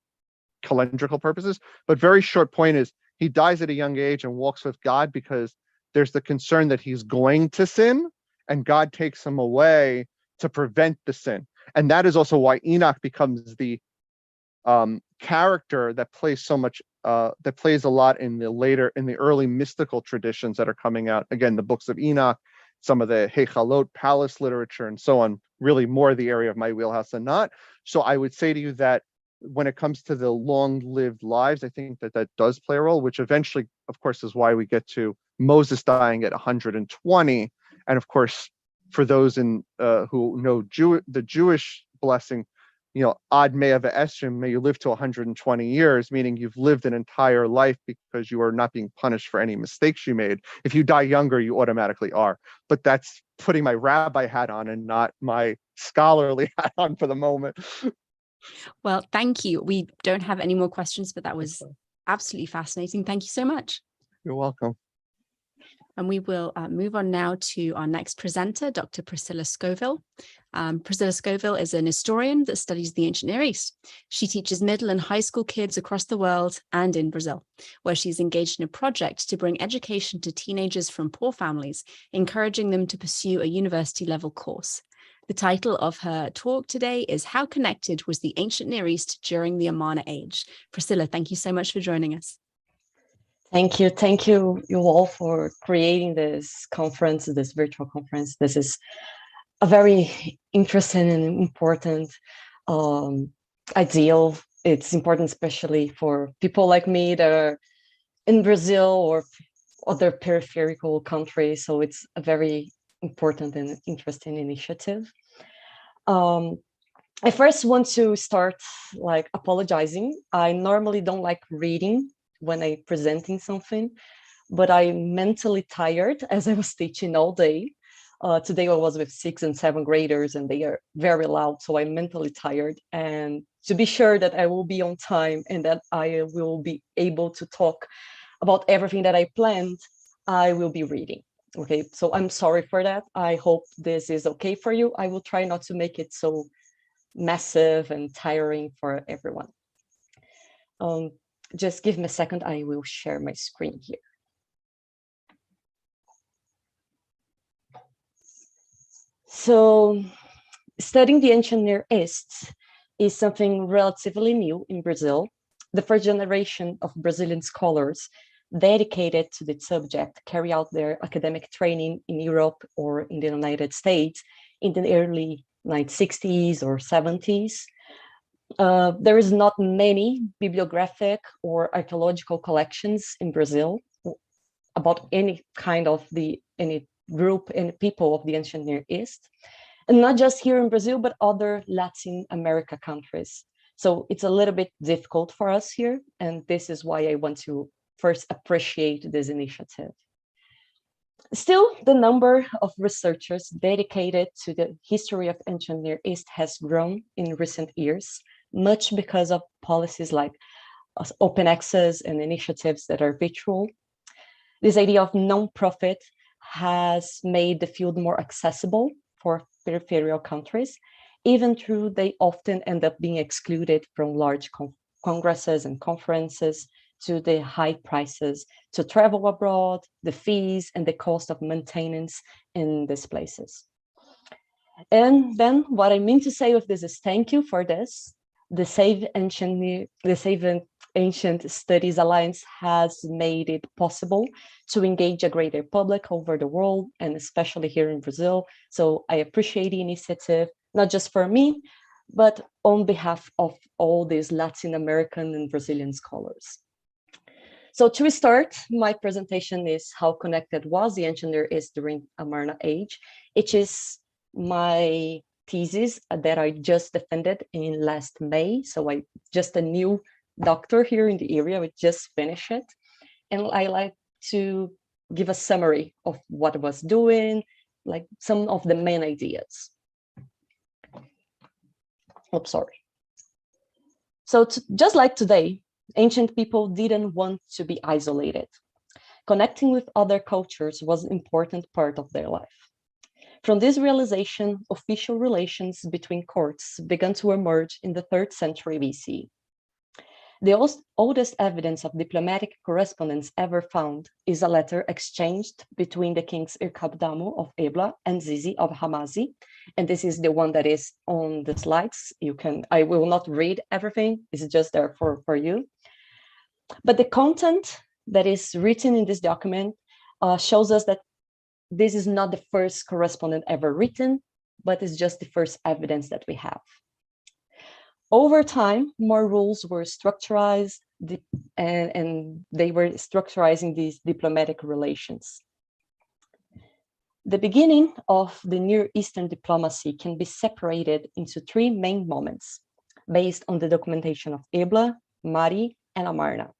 Speaker 19: calendrical purposes, but very short point is he dies at a young age and walks with God because there's the concern that he's going to sin and God takes him away to prevent the sin. And that is also why Enoch becomes the character that plays so much, that plays a lot in the early mystical traditions that are coming out. Again, the books of Enoch, some of the Hechalot palace literature and so on, really more the area of my wheelhouse than not. So I would say to you that when it comes to the long-lived lives, I think that does play a role, which eventually, of course, is why we get to Moses dying at 120. And of course, for those who know the Jewish blessing, Ad Me'ah V'Esrim, may you live to 120 years, meaning you've lived an entire life because you are not being punished for any mistakes you made. If you die younger, you automatically are. But that's putting my rabbi hat on and not my scholarly hat on for the moment.
Speaker 3: Well, thank you. We don't have any more questions, but that was absolutely fascinating. Thank you so much.
Speaker 19: You're welcome.
Speaker 3: And we will move on now to our next presenter, Dr. Priscilla Scoville. Priscilla Scoville is an historian that studies the ancient Near East. She teaches middle and high school kids across the world and in Brazil, where she's engaged in a project to bring education to teenagers from poor families, encouraging them to pursue a university-level course. The title of her talk today is How Connected Was the Ancient Near East During the Amarna Age? Priscilla, thank you so much for joining us.
Speaker 20: Thank you you all for creating this conference, this virtual conference. This is a very interesting and important ideal. It's important especially for people like me that are in Brazil or other peripheral countries. So it's a very important and interesting initiative. I first want to start apologizing. I normally don't like reading when I'm presenting something, but I'm mentally tired as I was teaching all day. Today I was with 6th and 7th graders and they are very loud, so I'm mentally tired. And to be sure that I will be on time and that I will be able to talk about everything that I planned, I will be reading. Okay, so I'm sorry for that. I hope this is okay for you. I will try not to make it so massive and tiring for everyone. Just give me a second. I will share my screen here. So studying the ancient Near East is something relatively new in Brazil. The first generation of Brazilian scholars dedicated to the subject carry out their academic training in Europe or in the United States in the early 1960s or 70s. There is not many bibliographic or archaeological collections in Brazil about any kind of any group and people of the ancient Near East, and not just here in Brazil, but other Latin America countries. So it's a little bit difficult for us here, and this is why I want to first appreciate this initiative. Still, the number of researchers dedicated to the history of ancient Near East has grown in recent years, much because of policies like open access and initiatives that are virtual. This idea of non-profit has made the field more accessible for peripheral countries, Even though they often end up being excluded from large congresses and conferences, to the high prices to travel abroad, the fees, and the cost of maintenance in these places. And then what I mean to say with this is thank you for this. The Save Ancient Studies Alliance has made it possible to engage a greater public over the world, and especially here in Brazil. So I appreciate the initiative, not just for me, but on behalf of all these Latin American and Brazilian scholars. So to start, my presentation is how connected was the ancient Near East during Amarna age. It is my thesis that I just defended in last May. So I just a new doctor here in the area, we just finished it. And I like to give a summary of what I was doing, like some of the main ideas. Oh, sorry. So just like today, ancient people didn't want to be isolated. Connecting with other cultures was an important part of their life. From this realization, official relations between courts began to emerge in the 3rd century BC. The oldest evidence of diplomatic correspondence ever found is a letter exchanged between the kings Irkabdamu of Ebla and Zizi of Hamazi. And this is the one that is on the slides. I will not read everything, it's just there for you. But the content that is written in this document shows us that this is not the first correspondence ever written, but it's just the first evidence that we have. Over time, more rules were structurized and they were structurizing these diplomatic relations. The beginning of the Near Eastern diplomacy can be separated into 3 main moments based on the documentation of Ebla, Mari, and Amarna.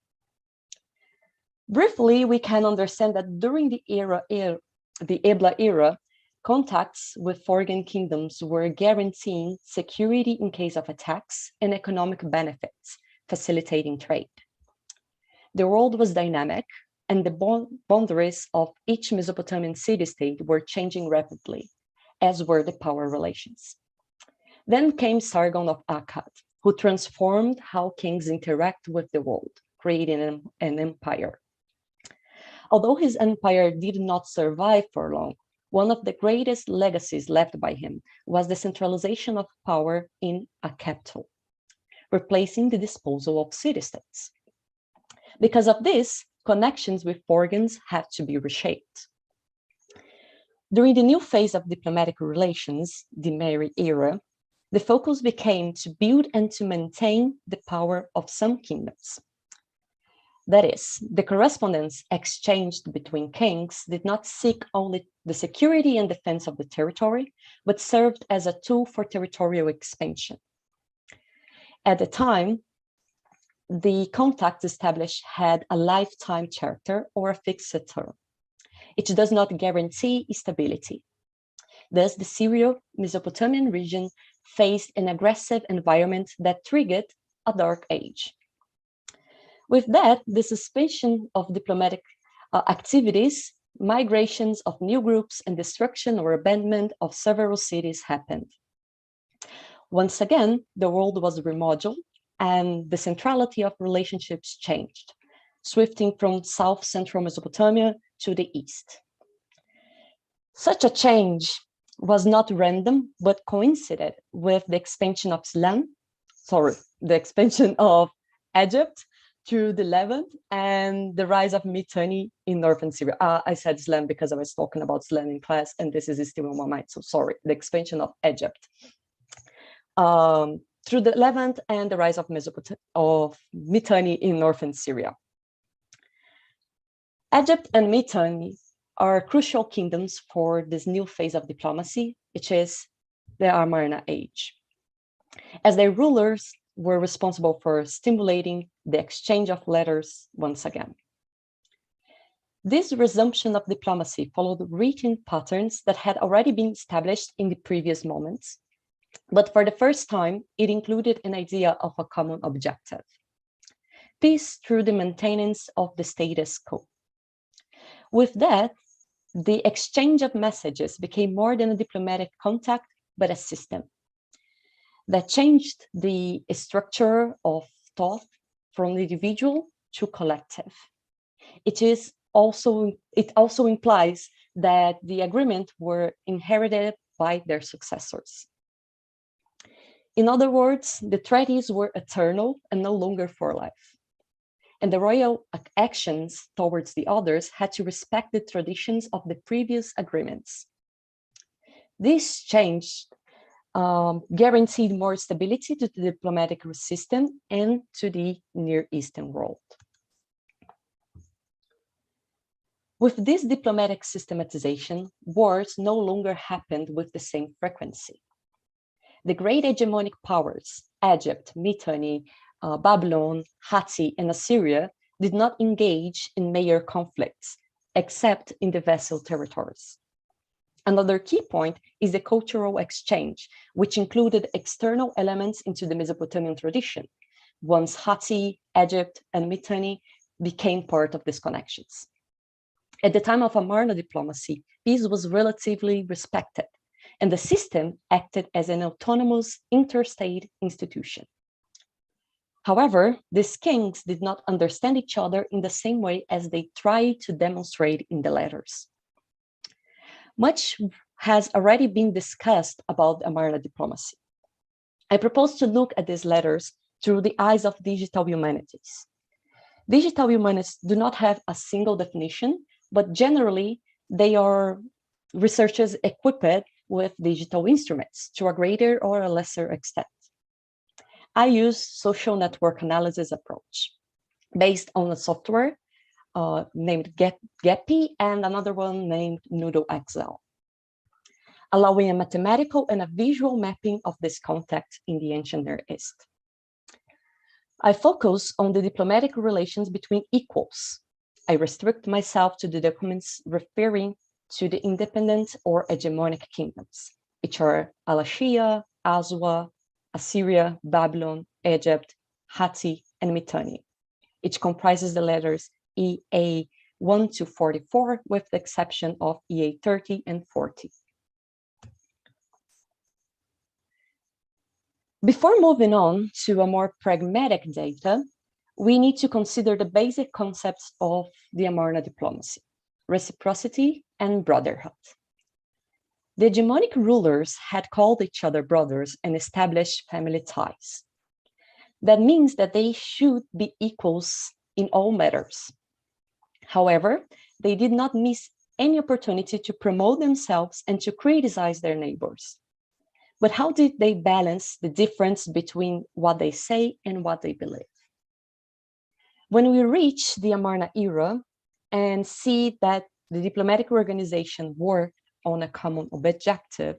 Speaker 20: Briefly, we can understand that during the Ebla era, contacts with foreign kingdoms were guaranteeing security in case of attacks and economic benefits, facilitating trade. The world was dynamic, and the boundaries of each Mesopotamian city-state were changing rapidly, as were the power relations. Then came Sargon of Akkad, who transformed how kings interact with the world, creating an empire. Although his empire did not survive for long, one of the greatest legacies left by him was the centralization of power in a capital, replacing the disposal of city-states. Because of this, connections with foreigners had to be reshaped. During the new phase of diplomatic relations, the Mari era, the focus became to build and to maintain the power of some kingdoms. That is, the correspondence exchanged between kings did not seek only the security and defense of the territory, but served as a tool for territorial expansion. At the time, the contacts established had a lifetime charter or a fixed term. It does not guarantee stability. Thus, the Syro-Mesopotamian region faced an aggressive environment that triggered a dark age. With that, the suspension of diplomatic activities, migrations of new groups, and destruction or abandonment of several cities happened. Once again, the world was remodeled and the centrality of relationships changed, shifting from South-Central Mesopotamia to the east. Such a change was not random, but coincided with the expansion of Egypt through the Levant and the rise of Mitanni in northern Syria. I said Islam because I was talking about Islam in class, and this is still in my mind, so sorry. The expansion of Egypt through the Levant and the rise of Mitanni in northern Syria. Egypt and Mitanni are crucial kingdoms for this new phase of diplomacy, which is the Amarna age, as their rulers were responsible for stimulating the exchange of letters once again. This resumption of diplomacy followed written patterns that had already been established in the previous moments, but for the first time, it included an idea of a common objective: peace through the maintenance of the status quo. With that, the exchange of messages became more than a diplomatic contact, but a system. that changed the structure of thought from individual to collective. It also implies that the agreement were inherited by their successors. In other words, the treaties were eternal and no longer for life. And the royal actions towards the others had to respect the traditions of the previous agreements. This change guaranteed more stability to the diplomatic system and to the Near Eastern world. With this diplomatic systematization, wars no longer happened with the same frequency. The great hegemonic powers, Egypt, Mitanni, Babylon, Hatti, and Assyria, did not engage in major conflicts, except in the vassal territories. Another key point is the cultural exchange, which included external elements into the Mesopotamian tradition, once Hatti, Egypt, and Mitanni became part of these connections. At the time of Amarna diplomacy, peace was relatively respected, and the system acted as an autonomous interstate institution. However, these kings did not understand each other in the same way as they tried to demonstrate in the letters. Much has already been discussed about Amarna diplomacy. I propose to look at these letters through the eyes of digital humanities. Digital humanities do not have a single definition, but generally they are researchers equipped with digital instruments to a greater or a lesser extent. I use social network analysis approach based on a software named Gepi and another one named NoodleXL, allowing a mathematical and a visual mapping of this context in the ancient Near East. I focus on the diplomatic relations between equals. I restrict myself to the documents referring to the independent or hegemonic kingdoms, which are Alashia, Aswa, Assyria, Babylon, Egypt, Hatti, and Mitanni. It comprises the letters EA 1 to 44, with the exception of EA 30 and 40. Before moving on to a more pragmatic data, we need to consider the basic concepts of the Amarna diplomacy: reciprocity and brotherhood. The hegemonic rulers had called each other brothers and established family ties. That means that they should be equals in all matters. However, they did not miss any opportunity to promote themselves and to criticize their neighbors. But how did they balance the difference between what they say and what they believe? When we reach the Amarna era and see that the diplomatic organization worked on a common objective,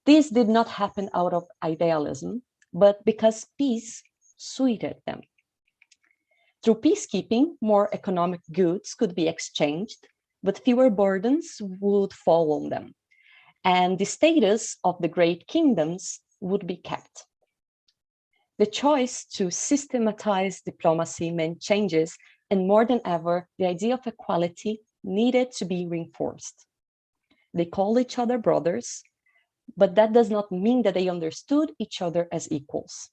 Speaker 20: this did not happen out of idealism, but because peace suited them. Through peacekeeping, more economic goods could be exchanged, but fewer burdens would fall on them, and the status of the great kingdoms would be kept. The choice to systematize diplomacy meant changes, and more than ever, the idea of equality needed to be reinforced. They called each other brothers, but that does not mean that they understood each other as equals.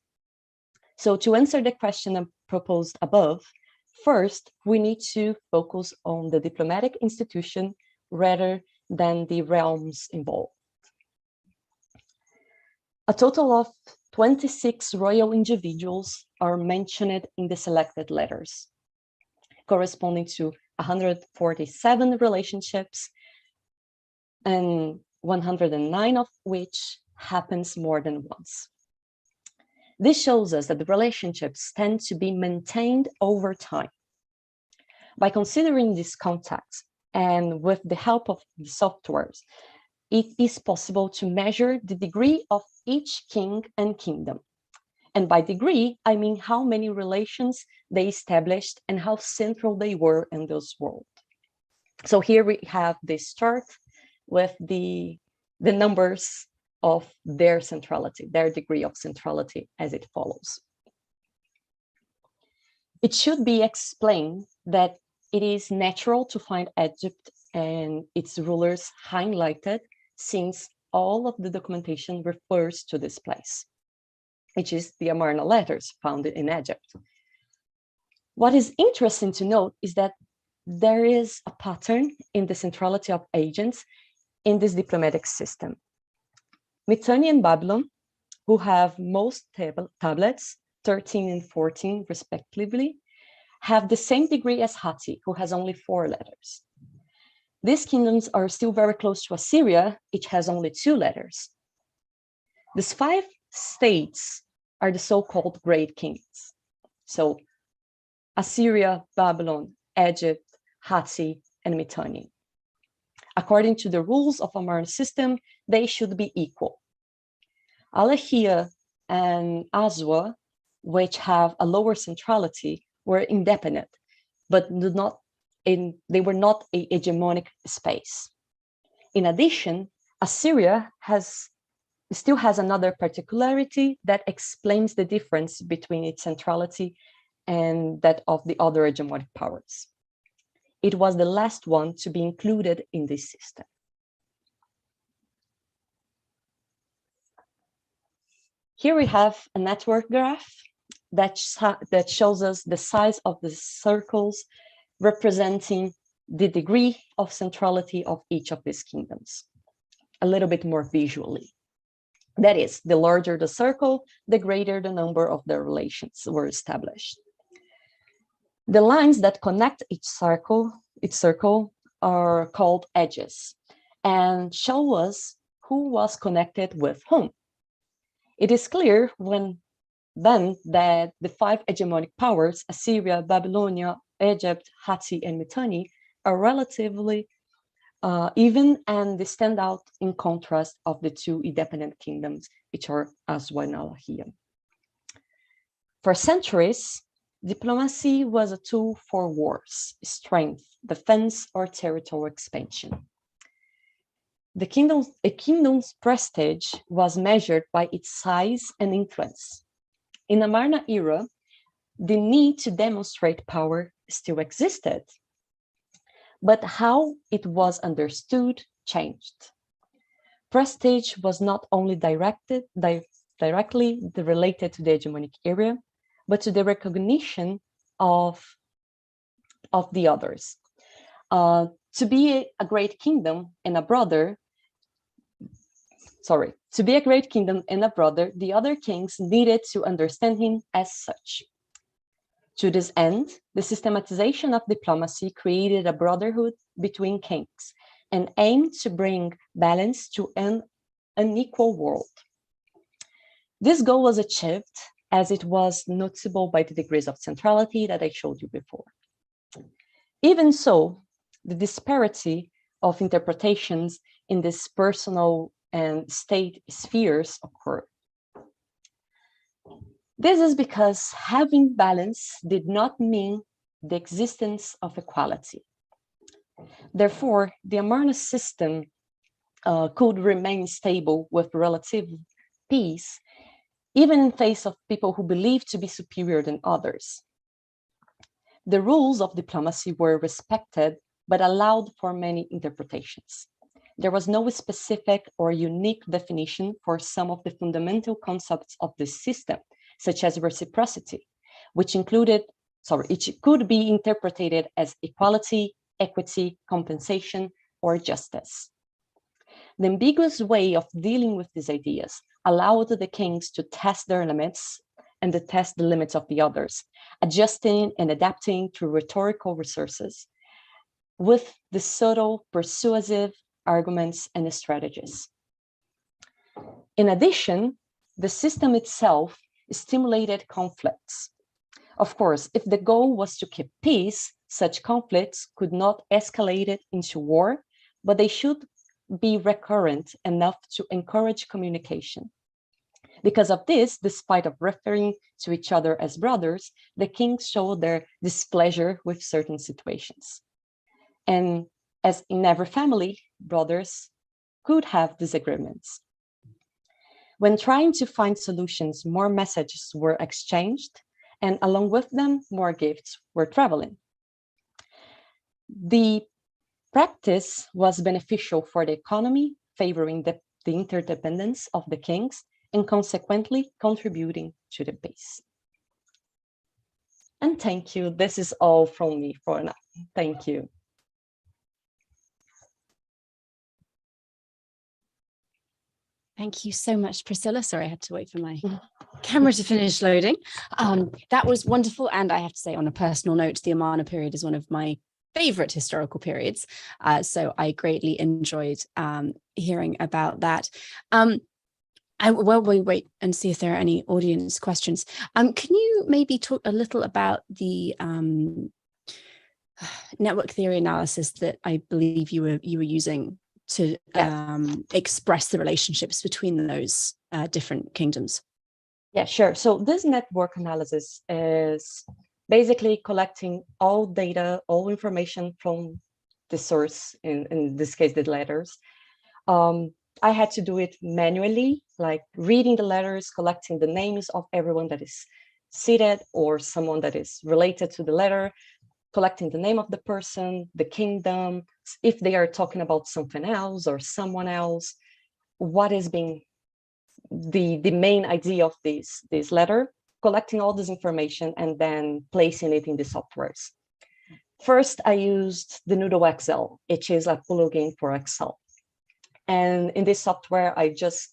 Speaker 20: So to answer the question I proposed above, first, we need to focus on the diplomatic institution rather than the realms involved. A total of 26 royal individuals are mentioned in the selected letters, corresponding to 147 relationships, and 109 of which happens more than once. This shows us that the relationships tend to be maintained over time. By considering this context and with the help of the softwares, it is possible to measure the degree of each king and kingdom. And by degree, I mean how many relations they established and how central they were in this world. So here we have this chart with the numbers of their centrality, their degree of centrality as it follows. It should be explained that it is natural to find Egypt and its rulers highlighted, since all of the documentation refers to this place. which is the Amarna letters found in Egypt. What is interesting to note is that there is a pattern in the centrality of agents in this diplomatic system. Mitanni and Babylon, who have most tablets, 13 and 14 respectively, have the same degree as Hatti, who has only 4 letters. These kingdoms are still very close to Assyria, which has only 2 letters. These 5 states are the so-called Great Kings. So Assyria, Babylon, Egypt, Hatti, and Mitanni. According to the rules of Amarna system, they should be equal. Alahia and Aswa, which have a lower centrality, were independent, but they were not a hegemonic space. In addition, Assyria still has another particularity that explains the difference between its centrality and that of the other hegemonic powers. It was the last one to be included in this system. Here we have a network graph that shows us the size of the circles representing the degree of centrality of each of these kingdoms, a little bit more visually. That is, the larger the circle, the greater the number of their relations were established. The lines that connect each circle are called edges and show us who was connected with whom. It is clear then that the 5 hegemonic powers, Assyria, Babylonia, Egypt, Hatti, and Mitanni, are relatively even, and they stand out in contrast of the 2 independent kingdoms, which are Aswa and Alahia. For centuries, diplomacy was a tool for wars, strength, defense, or territorial expansion. A kingdom's prestige was measured by its size and influence. In the Amarna era, the need to demonstrate power still existed, but how it was understood changed. Prestige was not only directly related to the hegemonic area, but to the recognition of the others. To be a great kingdom and a brother, the other kings needed to understand him as such. To this end, the systematization of diplomacy created a brotherhood between kings and aimed to bring balance to an unequal world. This goal was achieved as it was noticeable by the degrees of centrality that I showed you before. Even so, the disparity of interpretations in these personal and state spheres occurred. This is because having balance did not mean the existence of equality. Therefore, the Amarna system could remain stable with relative peace, even in face of people who believed to be superior than others. The rules of diplomacy were respected, but allowed for many interpretations. There was no specific or unique definition for some of the fundamental concepts of this system, such as reciprocity, which could be interpreted as equality, equity, compensation, or justice. The ambiguous way of dealing with these ideas allowed the kings to test their limits and to test the limits of the others, adjusting and adapting through rhetorical resources with the subtle, persuasive arguments and strategies. In addition, the system itself stimulated conflicts. Of course, if the goal was to keep peace, such conflicts could not escalate into war, but they should be recurrent enough to encourage communication. Because of this, despite of referring to each other as brothers, the kings showed their displeasure with certain situations. And as in every family, brothers could have disagreements. When trying to find solutions, more messages were exchanged, and along with them, more gifts were traveling. The practice was beneficial for the economy, favoring the interdependence of the kings, and consequently contributing to the peace. And thank you. This is all from me for now. Thank you.
Speaker 3: Thank you so much, Priscilla. Sorry, I had to wait for my camera to finish loading. That was wonderful. And I have to say, on a personal note, the Amarna period is one of my favorite historical periods. So I greatly enjoyed hearing about that. Well, we wait and see if there are any audience questions. Can you maybe talk a little about the network theory analysis that I believe you were using to express the relationships between those different kingdoms?
Speaker 20: Yeah, sure. So this network analysis is basically collecting all data, all information from the source, in this case, the letters. I had to do it manually, like reading the letters, collecting the names of everyone that is seated or someone that is related to the letter, collecting the name of the person, the kingdom, if they are talking about something else or someone else, what is being the main idea of this letter, collecting all this information and then placing it in the softwares. First, I used the Noodle Excel, which is a plugin for Excel. And in this software, I just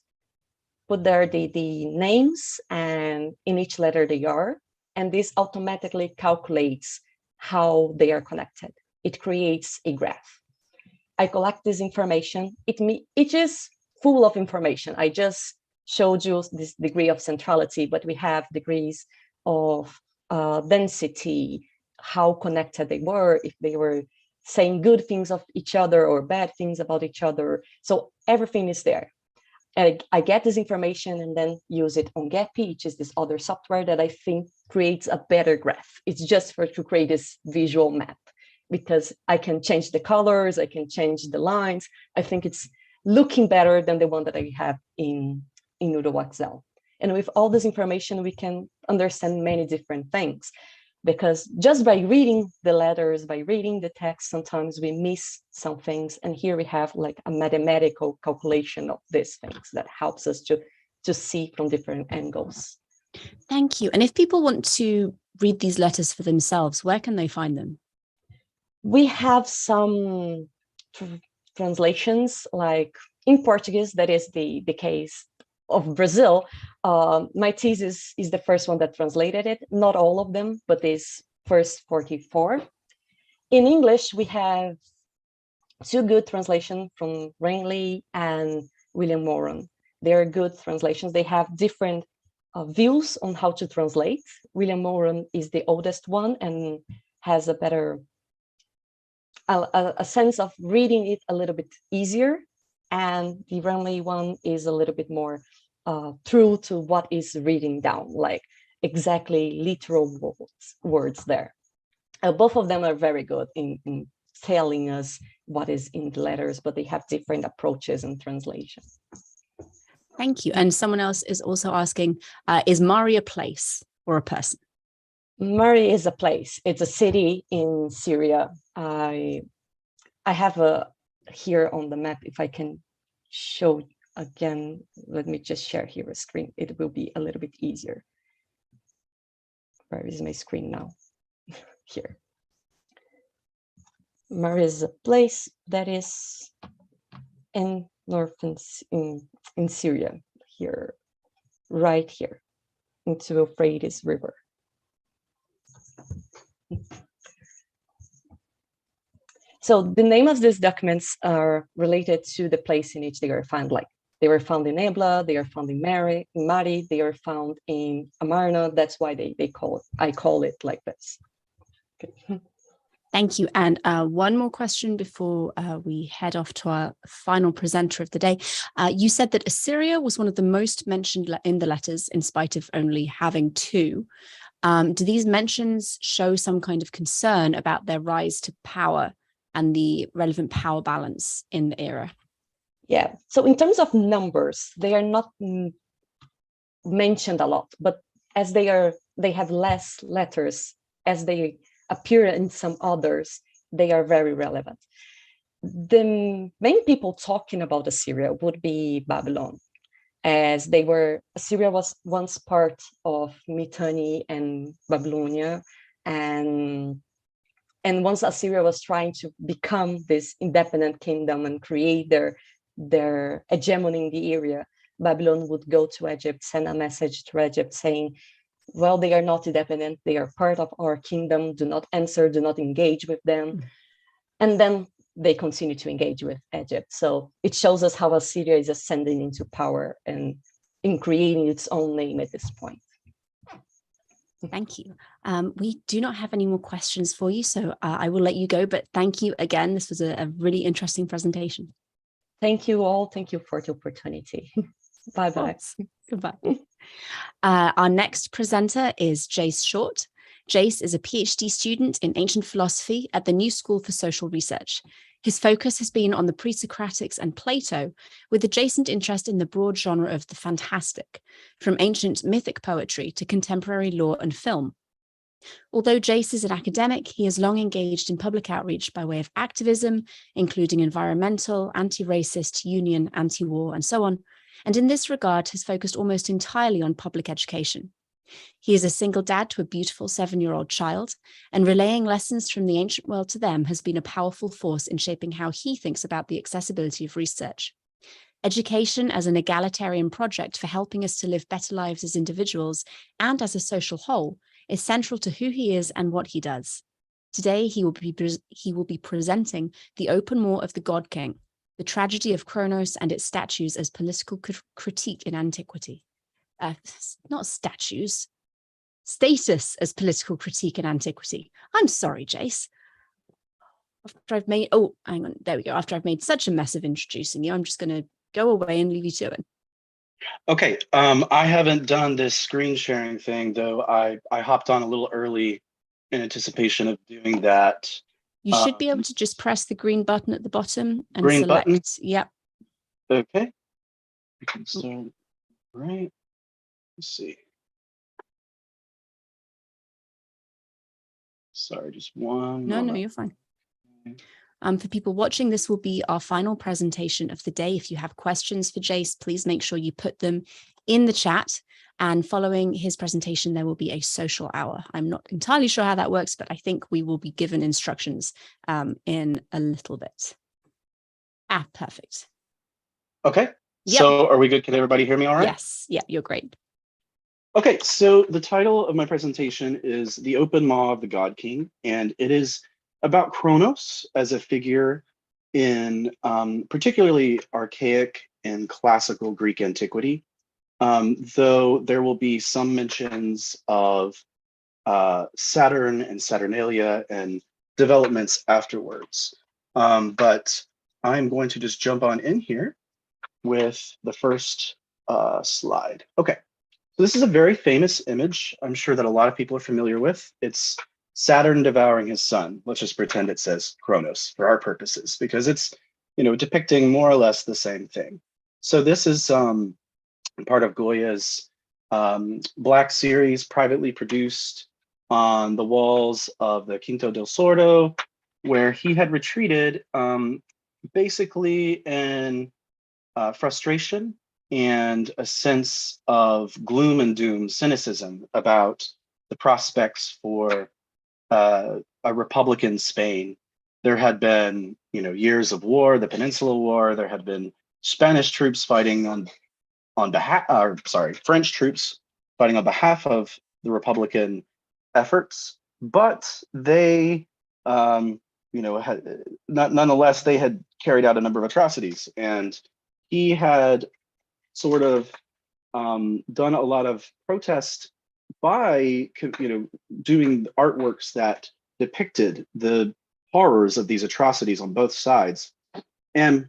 Speaker 20: put there the names and in each letter they are, and this automatically calculates how they are connected. It creates a graph. I collect this information. It is full of information. I just showed you this degree of centrality, but we have degrees of density, how connected they were, if they were saying good things of each other or bad things about each other. So everything is there. And I get this information and then use it on Geppi, which is this other software that I think creates a better graph. It's just to create this visual map, because I can change the colors, I can change the lines. I think it's looking better than the one that I have in Noodle Excel. And with all this information, we can understand many different things, because just by reading the letters, by reading the text, sometimes we miss some things. And here we have like a mathematical calculation of these things that helps us to see from different angles.
Speaker 3: Thank you. And if people want to read these letters for themselves, where can they find them?
Speaker 20: We have some translations, like in Portuguese, that is the case of Brazil. My thesis is the first one that translated it, not all of them, but these first 44. In English, we have two good translations from Rainley and William Moran. They are good translations. They have different views on how to translate. William Moran is the oldest one and has a better a sense of reading it a little bit easier, and the Rainley one is a little bit more true to what is reading down, like exactly literal words there. Both of them are very good in telling us what is in the letters, but they have different approaches and translation.
Speaker 3: Thank you. And someone else is also asking, is Mari a place or a person?
Speaker 20: Mari is a place. It's a city in Syria. I have here on the map, if I can show again, let me just share here a screen. It will be a little bit easier. Where is my screen now? Here. Mari is a place that is in northern in Syria, here, right here, into Euphrates River. So the name of these documents are related to the place in which they are found. Like they were found in Ebla, they are found in Mari, they are found in Amarna. That's why I call it like this. Okay.
Speaker 3: Thank you. And one more question before we head off to our final presenter of the day. You said that Assyria was one of the most mentioned in the letters, in spite of only having two. Do these mentions show some kind of concern about their rise to power and the relevant power balance in the era?
Speaker 20: Yeah, so in terms of numbers, they are not mentioned a lot, but as they have less letters, as they appear in some others, they are very relevant. The main people talking about Assyria would be Babylon. as Assyria was once part of Mitanni and Babylonia, and once Assyria was trying to become this independent kingdom and create their hegemony in the area, Babylon would go to Egypt, send a message to Egypt saying, well, they are not independent, they are part of our kingdom, do not answer, do not engage with them. And then they continue to engage with Egypt. So it shows us how Assyria is ascending into power and in creating its own name at this point.
Speaker 3: Thank you. We do not have any more questions for you, so I will let you go, but thank you again. This was a really interesting presentation.
Speaker 20: Thank you all. Thank you for the opportunity. Bye-bye.
Speaker 3: Goodbye. Our next presenter is Jace Short. Jace is a PhD student in ancient philosophy at the New School for Social Research. His focus has been on the pre-Socratics and Plato, with adjacent interest in the broad genre of the fantastic, from ancient mythic poetry to contemporary law and film. Although Jace is an academic, he has long engaged in public outreach by way of activism, including environmental, anti-racist, union, anti-war, and so on, and in this regard has focused almost entirely on public education. He is a single dad to a beautiful 7-year-old child, and relaying lessons from the ancient world to them has been a powerful force in shaping how he thinks about the accessibility of research. Education as an egalitarian project for helping us to live better lives as individuals and as a social whole is central to who he is and what he does. Today, he will be presenting The Open Maw of the God King, the tragedy of Kronos and its statues as political critique in Antiquity. Not statues, status as political critique in Antiquity. I'm sorry, Jace. After I've made, oh, hang on, there we go. After I've made such a mess of introducing you, I'm just going to go away and leave you to it.
Speaker 21: Okay, I haven't done this screen sharing thing, though. I hopped on a little early in anticipation of doing that.
Speaker 3: You should be able to just press the green button at the bottom and
Speaker 21: green
Speaker 3: select.
Speaker 21: Button?
Speaker 3: Yep.
Speaker 21: Okay. We can start right. Let's see. Sorry, just one
Speaker 3: No,
Speaker 21: moment.
Speaker 3: you're fine. For people watching, this will be our final presentation of the day. If you have questions for Jace, please make sure you put them in the chat. And following his presentation, there will be a social hour. I'm not entirely sure how that works, but I think we will be given instructions in a little bit. Perfect.
Speaker 21: Okay,
Speaker 3: Yep.
Speaker 21: So are we good? Can everybody hear me all right?
Speaker 3: Yes, yeah, you're great.
Speaker 21: Okay, so the title of my presentation is The Open Maw of the God King, and it is about Kronos as a figure in particularly archaic and classical Greek antiquity, though there will be some mentions of Saturn and Saturnalia and developments afterwards. But I'm going to just jump on in here with the first slide. Okay. So this is a very famous image. I'm sure that a lot of people are familiar with. It's Saturn devouring his son. Let's just pretend it says Kronos for our purposes, because it's, depicting more or less the same thing. So this is part of Goya's Black series, privately produced on the walls of the Quinto del Sordo, where he had retreated basically in frustration and a sense of gloom and doom, cynicism about the prospects for a Republican Spain. There had been, years of war, the Peninsula War. There had been Spanish troops fighting on behalf, French troops fighting on behalf of the Republican efforts, but they, nonetheless, they had carried out a number of atrocities, and he had sort of done a lot of protest by, doing artworks that depicted the horrors of these atrocities on both sides. And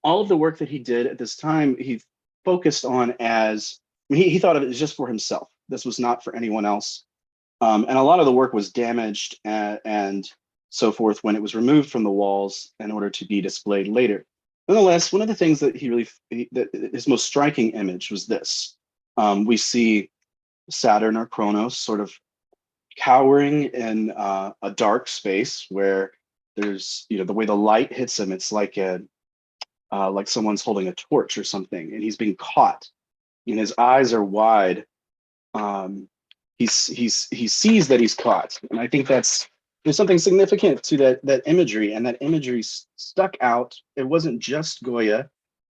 Speaker 21: all of the work that he did at this time, he focused on he thought of it as just for himself. This was not for anyone else. And a lot of the work was damaged and so forth when it was removed from the walls in order to be displayed later. Nonetheless, one of the things that his most striking image was this. We see Saturn or Kronos sort of cowering in a dark space where there's, the way the light hits him, it's like like someone's holding a torch or something, and he's being caught, and his eyes are wide. He sees that he's caught, and I think there's something significant to that imagery, and that imagery stuck out. It wasn't just Goya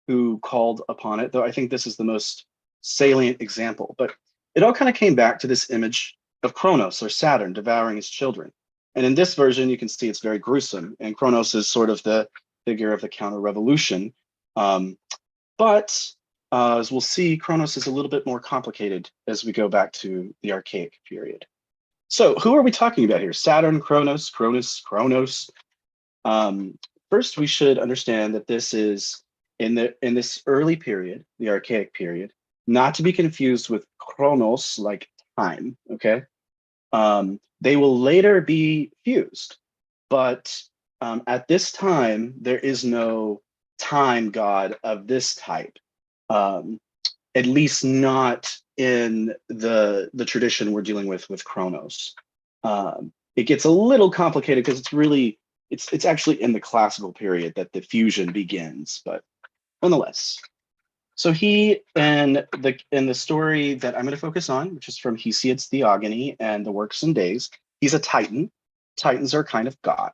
Speaker 21: who called upon it, though I think this is the most salient example. But it all kind of came back to this image of Kronos, or Saturn, devouring his children. And in this version, you can see it's very gruesome, and Kronos is sort of the figure of the counter-revolution. But as we'll see, Kronos is a little bit more complicated as we go back to the Archaic period. So who are we talking about here? Saturn, Kronos. First, we should understand that this is in this early period, the Archaic period, not to be confused with Kronos, like time, okay? They will later be fused, but at this time, there is no time god of this type, at least not in the tradition we're dealing with Kronos. It gets a little complicated because it's actually in the classical period that the fusion begins, but nonetheless. So he, in the story that I'm going to focus on, which is from Hesiod's Theogony and the Works and Days, he's a Titan. Titans are kind of god.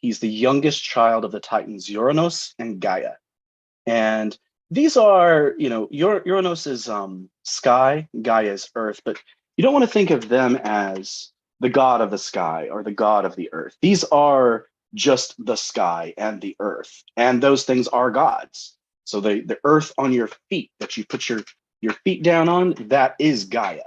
Speaker 21: He's the youngest child of the Titans Uranos and Gaia. And these are, Uranos is sky, Gaia is earth, but you don't want to think of them as the god of the sky or the god of the earth. These are just the sky and the earth, and those things are gods. So the earth on your feet that you put your feet down on, that is Gaia.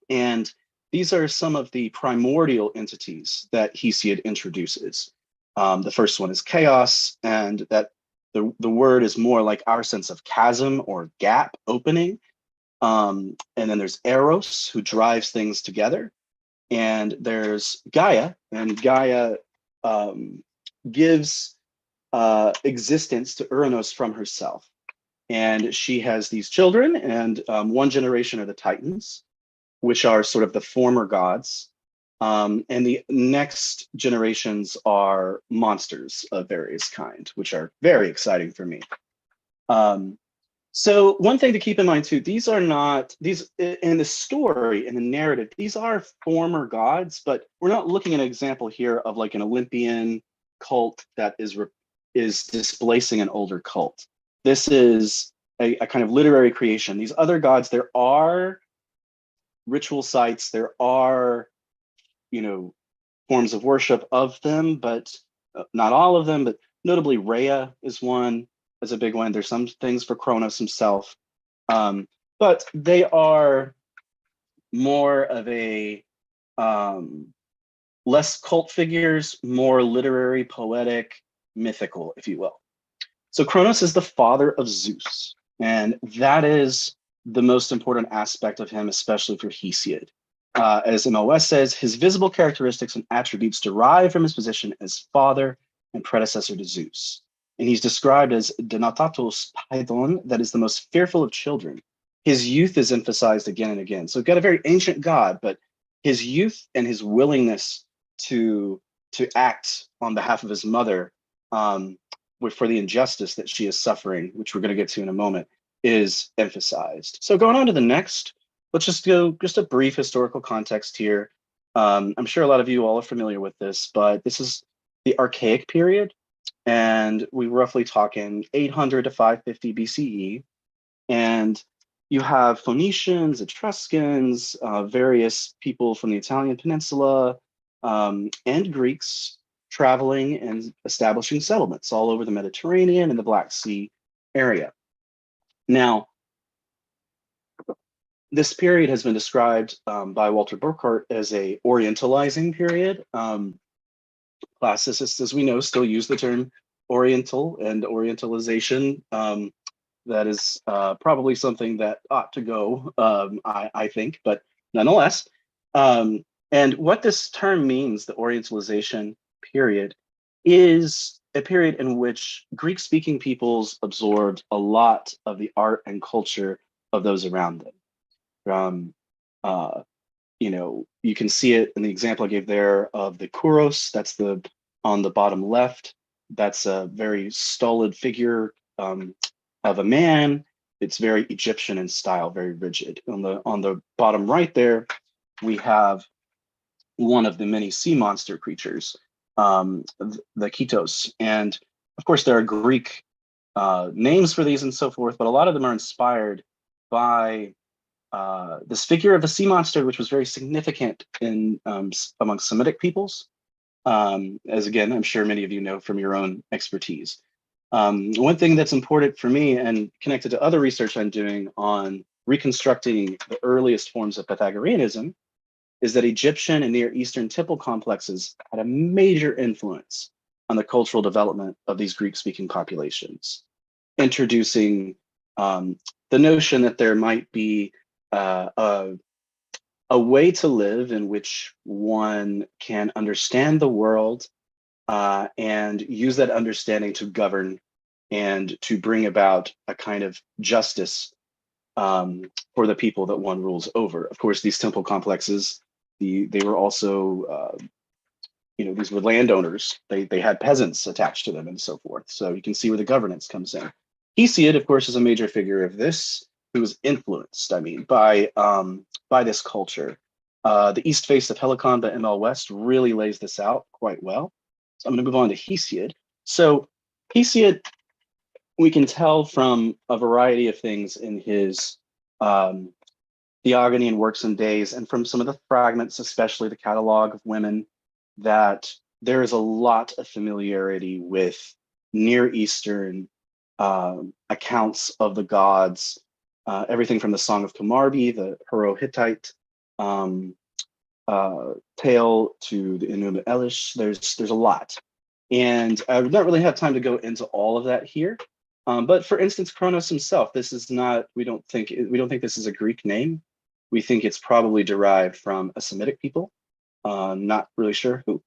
Speaker 21: And these are some of the primordial entities that Hesiod introduces. The first one is chaos, and that the word is more like our sense of chasm or gap, opening. And then there's Eros, who drives things together. And there's Gaia, and Gaia gives existence to Uranos from herself. And she has these children, and one generation are the Titans, which are sort of the former gods. And the next generations are monsters of various kind, which are very exciting for me. So one thing to keep in mind too, these are not, in the story, in the narrative, these are former gods, but we're not looking at an example here of like an Olympian cult that is displacing an older cult. This is a kind of literary creation. These other gods, there are ritual sites, there are, forms of worship of them, but not all of them, but notably Rhea is one, is a big one. There's some things for Kronos himself, but they are more of a less cult figures, more literary, poetic, mythical, if you will. So Kronos is the father of Zeus, and that is the most important aspect of him, especially for Hesiod. As MOS says, his visible characteristics and attributes derive from his position as father and predecessor to Zeus. And he's described as Denatatos Paidon, that is the most fearful of children. His youth is emphasized again and again. So we've got a very ancient god, but his youth and his willingness to act on behalf of his mother for the injustice that she is suffering, which we're going to get to in a moment, is emphasized. So going on to the next, let's just go a brief historical context here. I'm sure a lot of you all are familiar with this, but this is the Archaic period, and we're roughly talking 800 to 550 BCE. And you have Phoenicians, Etruscans, various people from the Italian peninsula, and Greeks traveling and establishing settlements all over the Mediterranean and the Black Sea area. Now, this period has been described by Walter Burkhardt as a Orientalizing period. Classicists, as we know, still use the term Oriental and Orientalization. That is probably something that ought to go, I think, but nonetheless. And what this term means, the Orientalization period, is a period in which Greek-speaking peoples absorbed a lot of the art and culture of those around them. You can see it in the example I gave there of the Kouros, that's on the bottom left. That's a very stolid figure of a man. It's very Egyptian in style, very rigid. On the bottom right there, we have one of the many sea monster creatures, the Ketos. And of course, there are Greek names for these and so forth, but a lot of them are inspired by this figure of a sea monster, which was very significant in among Semitic peoples. As again, I'm sure many of you know from your own expertise. One thing that's important for me and connected to other research I'm doing on reconstructing the earliest forms of Pythagoreanism is that Egyptian and Near Eastern temple complexes had a major influence on the cultural development of these Greek-speaking populations, introducing the notion that there might be a way to live in which one can understand the world and use that understanding to govern and to bring about a kind of justice for the people that one rules over. Of course, these temple complexes, they were also, these were landowners. They had peasants attached to them and so forth. So you can see where the governance comes in. Hesiod, of course, is a major figure of this, who was influenced, by this culture. The East Face of Helicon by M.L. West really lays this out quite well. So I'm going to move on to Hesiod. So Hesiod, we can tell from a variety of things in his Theogony and Works and Days, and from some of the fragments, especially the Catalogue of Women, that there is a lot of familiarity with Near Eastern accounts of the gods, everything from the Song of Hammurabi, the Hurro-Hittite tale, to the Enuma Elish. There's a lot, and I would not really have time to go into all of that here. But for instance, Kronos himself, this is not. We don't think this is a Greek name. We think it's probably derived from a Semitic people. Not really sure who.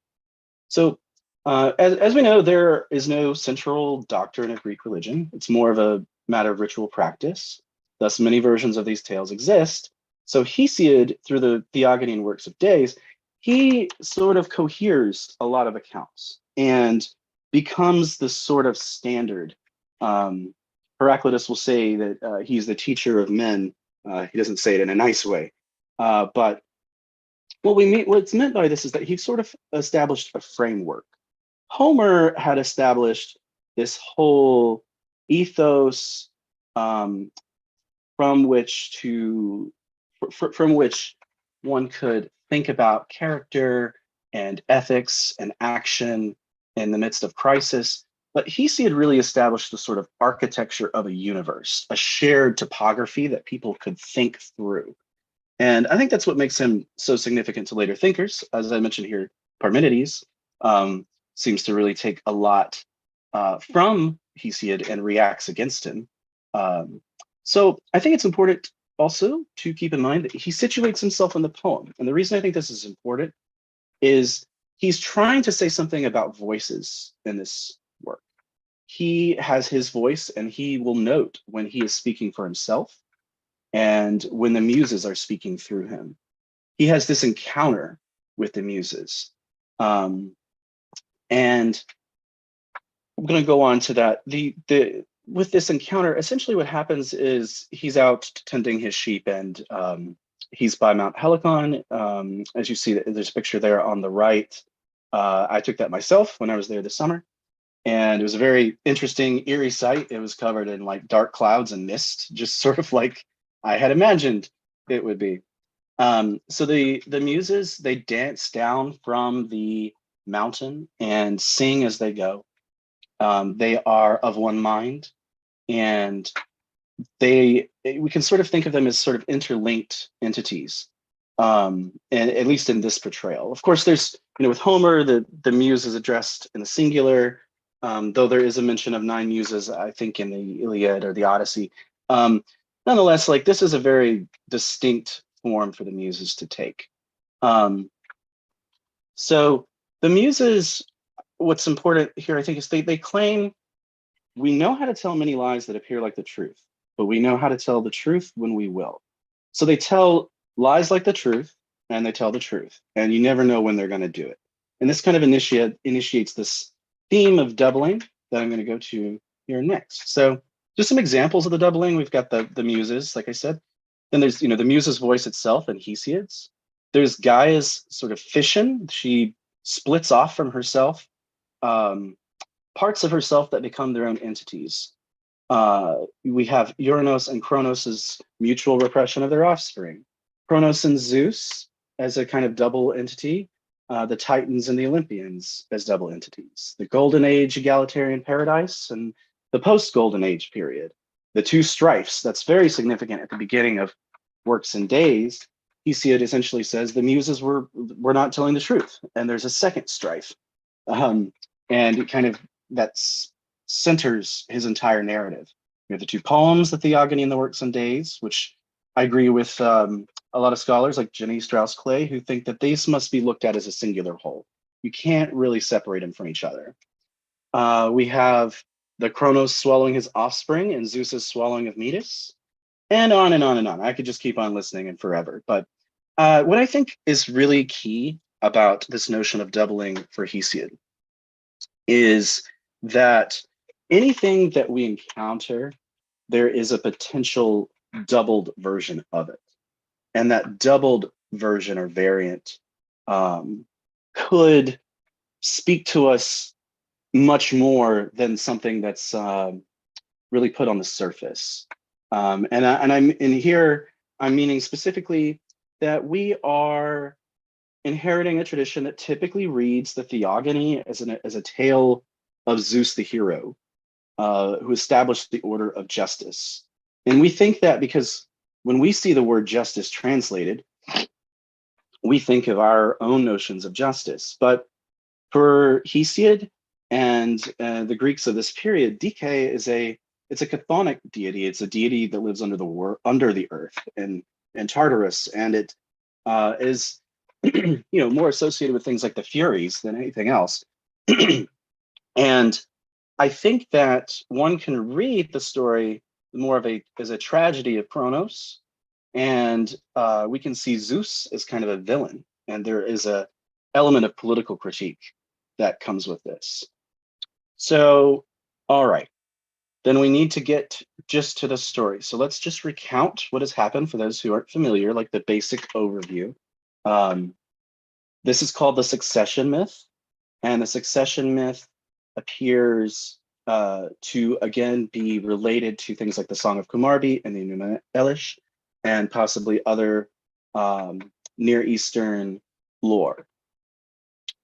Speaker 21: So as we know, there is no central doctrine of Greek religion. It's more of a matter of ritual practice. Thus, many versions of these tales exist. So Hesiod, through the Theogony and Works of Days, he sort of coheres a lot of accounts and becomes the sort of standard. Heraclitus will say that he's the teacher of men. He doesn't say it in a nice way, but what's meant by this is that he sort of established a framework. Homer had established this whole ethos from which one could think about character and ethics and action in the midst of crisis. But Hesiod really established the sort of architecture of a universe, a shared topography that people could think through. And I think that's what makes him so significant to later thinkers. As I mentioned here, Parmenides seems to really take a lot from Hesiod and reacts against him. So I think it's important also to keep in mind that he situates himself in the poem. And the reason I think this is important is he's trying to say something about voices in this work. He has his voice, and he will note when he is speaking for himself and when the muses are speaking through him. He has this encounter with the muses. And I'm going to go on to that. With this encounter, essentially what happens is he's out tending his sheep, and he's by Mount Helicon. As you see, there's a picture there on the right. I took that myself when I was there this summer. And it was a very interesting, eerie sight. It was covered in like dark clouds and mist, just sort of like I had imagined it would be. So the muses, they dance down from the mountain and sing as they go. They are of one mind, and we can sort of think of them as sort of interlinked entities, and at least in this portrayal. Of course, there's, with Homer, the muse is addressed in the singular, though there is a mention of 9 muses, I think, in the Iliad or the Odyssey. Nonetheless, like, this is a very distinct form for the muses to take. So the muses, what's important here, I think, is they claim we know how to tell many lies that appear like the truth, but we know how to tell the truth when we will. So they tell lies like the truth, and they tell the truth, and you never know when they're going to do it. And this kind of initiates this theme of doubling that I'm going to go to here next. So just some examples of the doubling. We've got the muses, like I said. Then there's, the muse's voice itself and Hesiod's. There's Gaia's sort of fission. She splits off from herself, parts of herself that become their own entities. We have Uranos and Kronos' mutual repression of their offspring. Kronos and Zeus as a kind of double entity. The Titans and the Olympians as double entities. The Golden Age egalitarian paradise and the post-Golden Age period. The two strifes, that's very significant at the beginning of Works and Days. Hesiod essentially says the muses were not telling the truth, and there's a second strife. And it kind of, that centers his entire narrative. We have the two poems, the Theogony and the Works and Days, which I agree with a lot of scholars like Jenny Strauss-Clay who think that these must be looked at as a singular whole. You can't really separate them from each other. We have the Kronos swallowing his offspring and Zeus's swallowing of Metis, and on and on and on. I could just keep on listening and forever. But what I think is really key about this notion of doubling for Hesiod is that anything that we encounter, there is a potential doubled version of it. And that doubled version or variant could speak to us much more than something that's really put on the surface. And here I'm meaning specifically that we are inheriting a tradition that typically reads the Theogony as a tale of Zeus the hero, who established the order of justice. And we think that because when we see the word justice translated, we think of our own notions of justice. But for Hesiod and the Greeks of this period, Dike is it's a chthonic deity. It's a deity that lives under the earth and Tartarus, and it is more associated with things like the Furies than anything else. And I think that one can read the story more as a tragedy of Kronos, and we can see Zeus as kind of a villain, and there is a element of political critique that comes with this. So, all right, then we need to get just to the story. So let's just recount what has happened for those who aren't familiar, like the basic overview. This is called the succession myth, and the succession myth appears to again be related to things like the Song of Kumarbi and the Enuma Elish, and possibly other Near Eastern lore.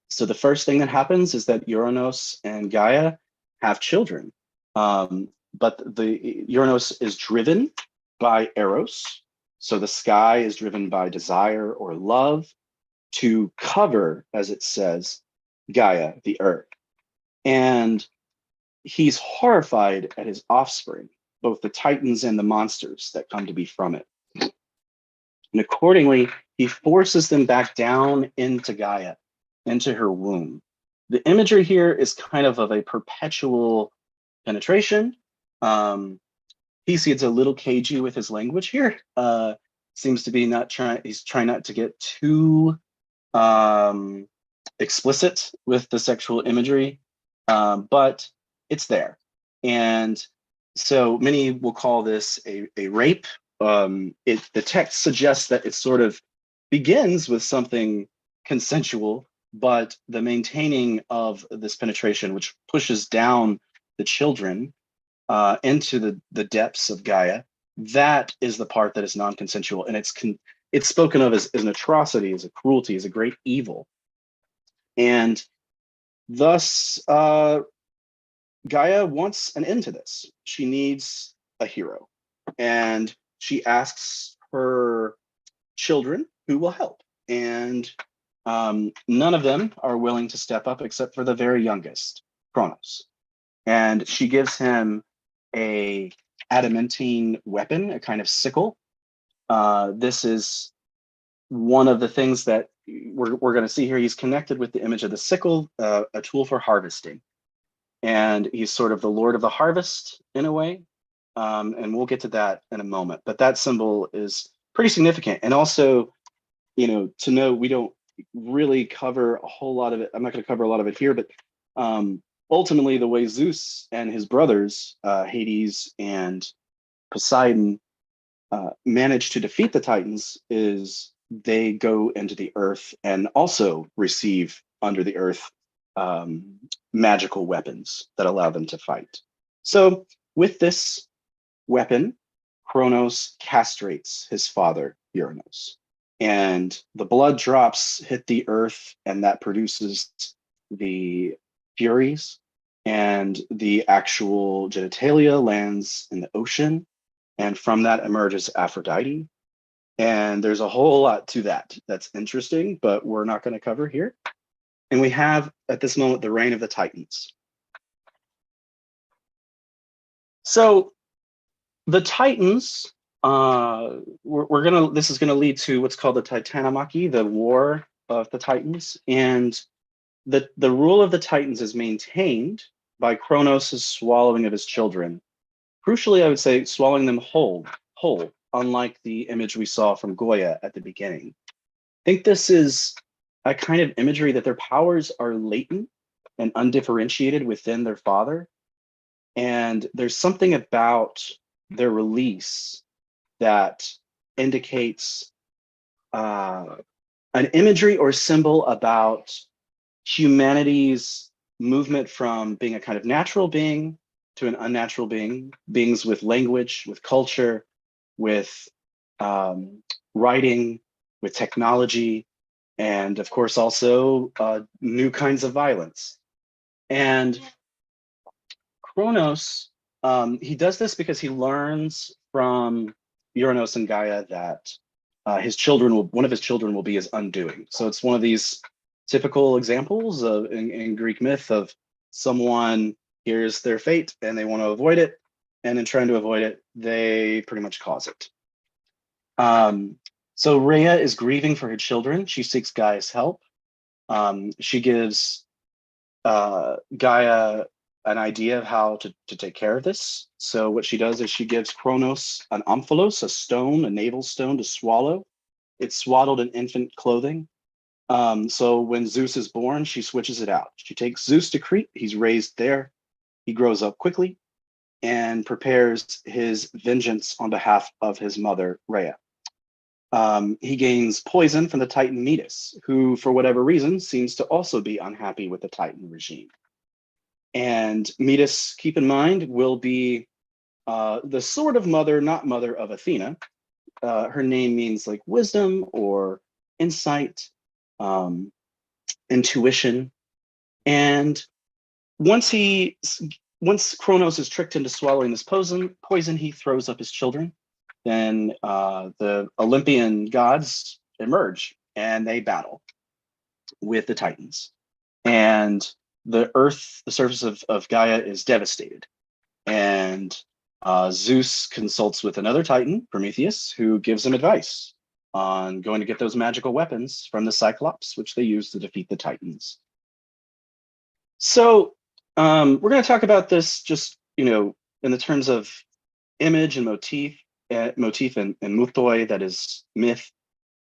Speaker 21: So the first thing that happens is that Uranos and Gaia have children, but the Uranos is driven by Eros. So the sky is driven by desire or love to cover, as it says, Gaia, the earth. And he's horrified at his offspring, both the Titans and the monsters that come to be from it. And accordingly, he forces them back down into Gaia, into her womb. The imagery here is kind of a perpetual penetration. Hesiod's a little cagey with his language here. Seems to be he's trying not to get too explicit with the sexual imagery, but it's there. And so many will call this a rape. The text suggests that it sort of begins with something consensual, but the maintaining of this penetration, which pushes down the children into the depths of Gaia, that is the part that is non-consensual, and it's spoken of as an atrocity, as a cruelty, as a great evil. And thus, Gaia wants an end to this. She needs a hero, and she asks her children who will help. And none of them are willing to step up except for the very youngest, Kronos. And she gives him a adamantine weapon, a kind of sickle. This is one of the things that we're going to see here. He's connected with the image of the sickle, a tool for harvesting. And he's sort of the Lord of the harvest in a way. And we'll get to that in a moment. But that symbol is pretty significant. And also, to know we don't really cover a whole lot of it. I'm not going to cover a lot of it here, but ultimately, the way Zeus and his brothers, Hades and Poseidon, manage to defeat the Titans is they go into the earth and also receive under the earth magical weapons that allow them to fight. So with this weapon, Kronos castrates his father, Uranus, and the blood drops hit the earth, and that produces the Furies, and the actual genitalia lands in the ocean, and from that emerges Aphrodite. And there's a whole lot to that that's interesting, but we're not going to cover here. And we have, at this moment, the reign of the Titans. So the Titans, this is gonna lead to what's called the Titanomachy, the war of the Titans. And the rule of the Titans is maintained by Kronos' swallowing of his children. Crucially, I would say swallowing them whole, unlike the image we saw from Goya at the beginning. I think this is a kind of imagery that their powers are latent and undifferentiated within their father. And there's something about their release that indicates an imagery or symbol about humanity's movement from being a kind of natural being to an unnatural being, beings with language, with culture, with writing, with technology, and of course also new kinds of violence. And Kronos, he does this because he learns from Uranus and Gaia that one of his children will be his undoing. So it's one of these typical examples in Greek myth of someone hears their fate and they want to avoid it, and in trying to avoid it, they pretty much cause it. So Rhea is grieving for her children. She seeks Gaia's help. She gives Gaia an idea of how to take care of this. So what she does is she gives Kronos an omphalos, a stone, a navel stone to swallow. It's swaddled in infant clothing. So when Zeus is born, she switches it out. She takes Zeus to Crete. He's raised there. He grows up quickly and prepares his vengeance on behalf of his mother, Rhea. He gains poison from the Titan Metis, who, for whatever reason, seems to also be unhappy with the Titan regime. And Metis, keep in mind, will be the sort of mother, not mother of Athena. Her name means like wisdom or insight, intuition. And once Kronos is tricked into swallowing this poison, he throws up his children. Then the Olympian gods emerge and they battle with the Titans. And the earth, the surface of Gaia is devastated. And Zeus consults with another Titan, Prometheus, who gives him advice on going to get those magical weapons from the Cyclops, which they use to defeat the Titans. So we're going to talk about this just, in the terms of image and motif and mythoi, that is myth.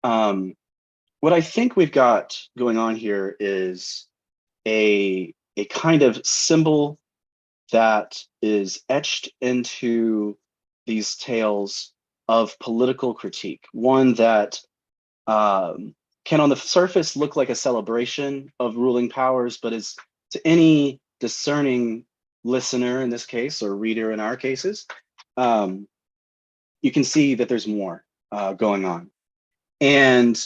Speaker 21: What I think we've got going on here is a kind of symbol that is etched into these tales of political critique. One that can on the surface look like a celebration of ruling powers, but is to any discerning listener in this case, or reader in our cases, you can see that there's more going on. And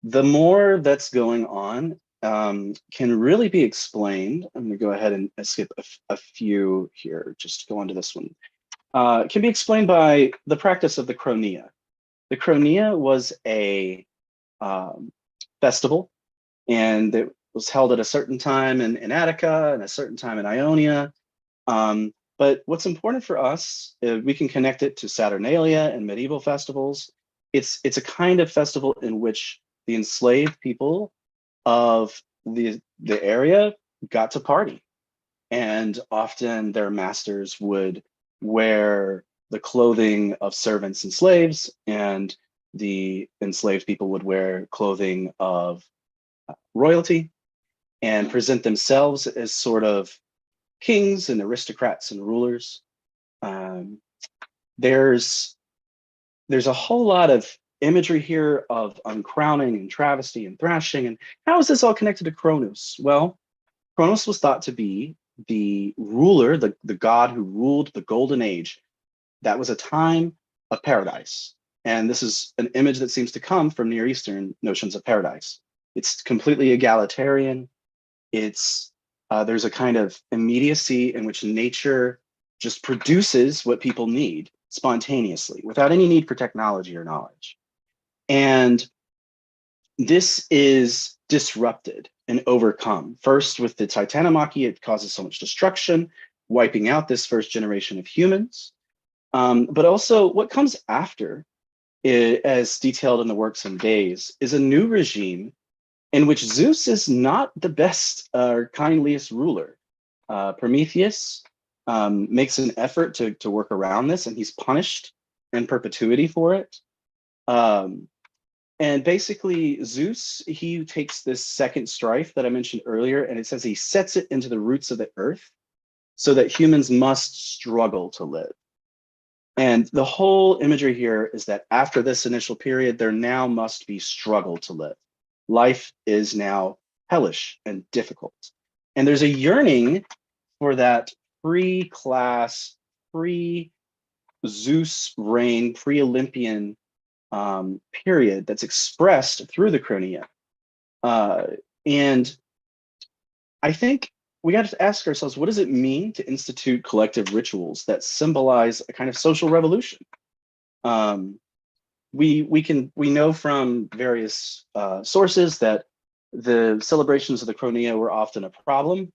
Speaker 21: the more that's going on can really be explained. I'm going to go ahead and skip a few here, just to go into this one. Can be explained by the practice of the Chronia. The Chronia was a festival, and it was held at a certain time in Attica and a certain time in Ionia. But what's important for us, we can connect it to Saturnalia and medieval festivals. It's a kind of festival in which the enslaved people of the area got to party, and often their masters would wear the clothing of servants and slaves, and the enslaved people would wear clothing of royalty and present themselves as sort of kings and aristocrats and rulers. There's a whole lot of imagery here of uncrowning and travesty and thrashing. And how is this all connected to Kronos? Well, Kronos was thought to be the ruler, the god who ruled the golden age. That was a time of paradise. And this is an image that seems to come from Near Eastern notions of paradise. It's completely egalitarian. It's there's a kind of immediacy in which nature just produces what people need spontaneously without any need for technology or knowledge. And this is disrupted and overcome. First, with the Titanomachy, it causes so much destruction, wiping out this first generation of humans. But also what comes after, as detailed in the works and days, is a new regime in which Zeus is not the best or kindliest ruler. Prometheus makes an effort to work around this, and he's punished in perpetuity for it. And basically, Zeus, he takes this second strife that I mentioned earlier, and it says he sets it into the roots of the earth so that humans must struggle to live. And the whole imagery here is that after this initial period, there now must be struggle to live. Life is now hellish and difficult. And there's a yearning for that pre-class, pre-Zeus reign, pre-Olympian period that's expressed through the Chronia. And I think we got to ask ourselves, what does it mean to institute collective rituals that symbolize a kind of social revolution? We know from various sources that the celebrations of the Chronia were often a problem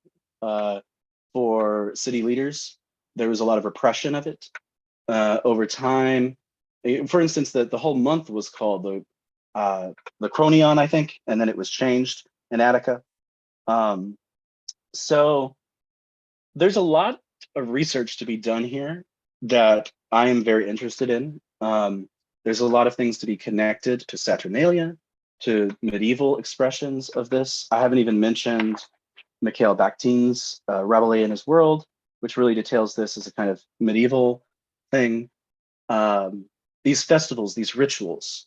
Speaker 21: for city leaders. There was a lot of repression of it over time. For instance, the whole month was called the Chronion, I think, and then it was changed in Attica. So there's a lot of research to be done here that I am very interested in. There's a lot of things to be connected to Saturnalia, to medieval expressions of this. I haven't even mentioned Mikhail Bakhtin's Rabelais in His World, which really details this as a kind of medieval thing. These festivals, these rituals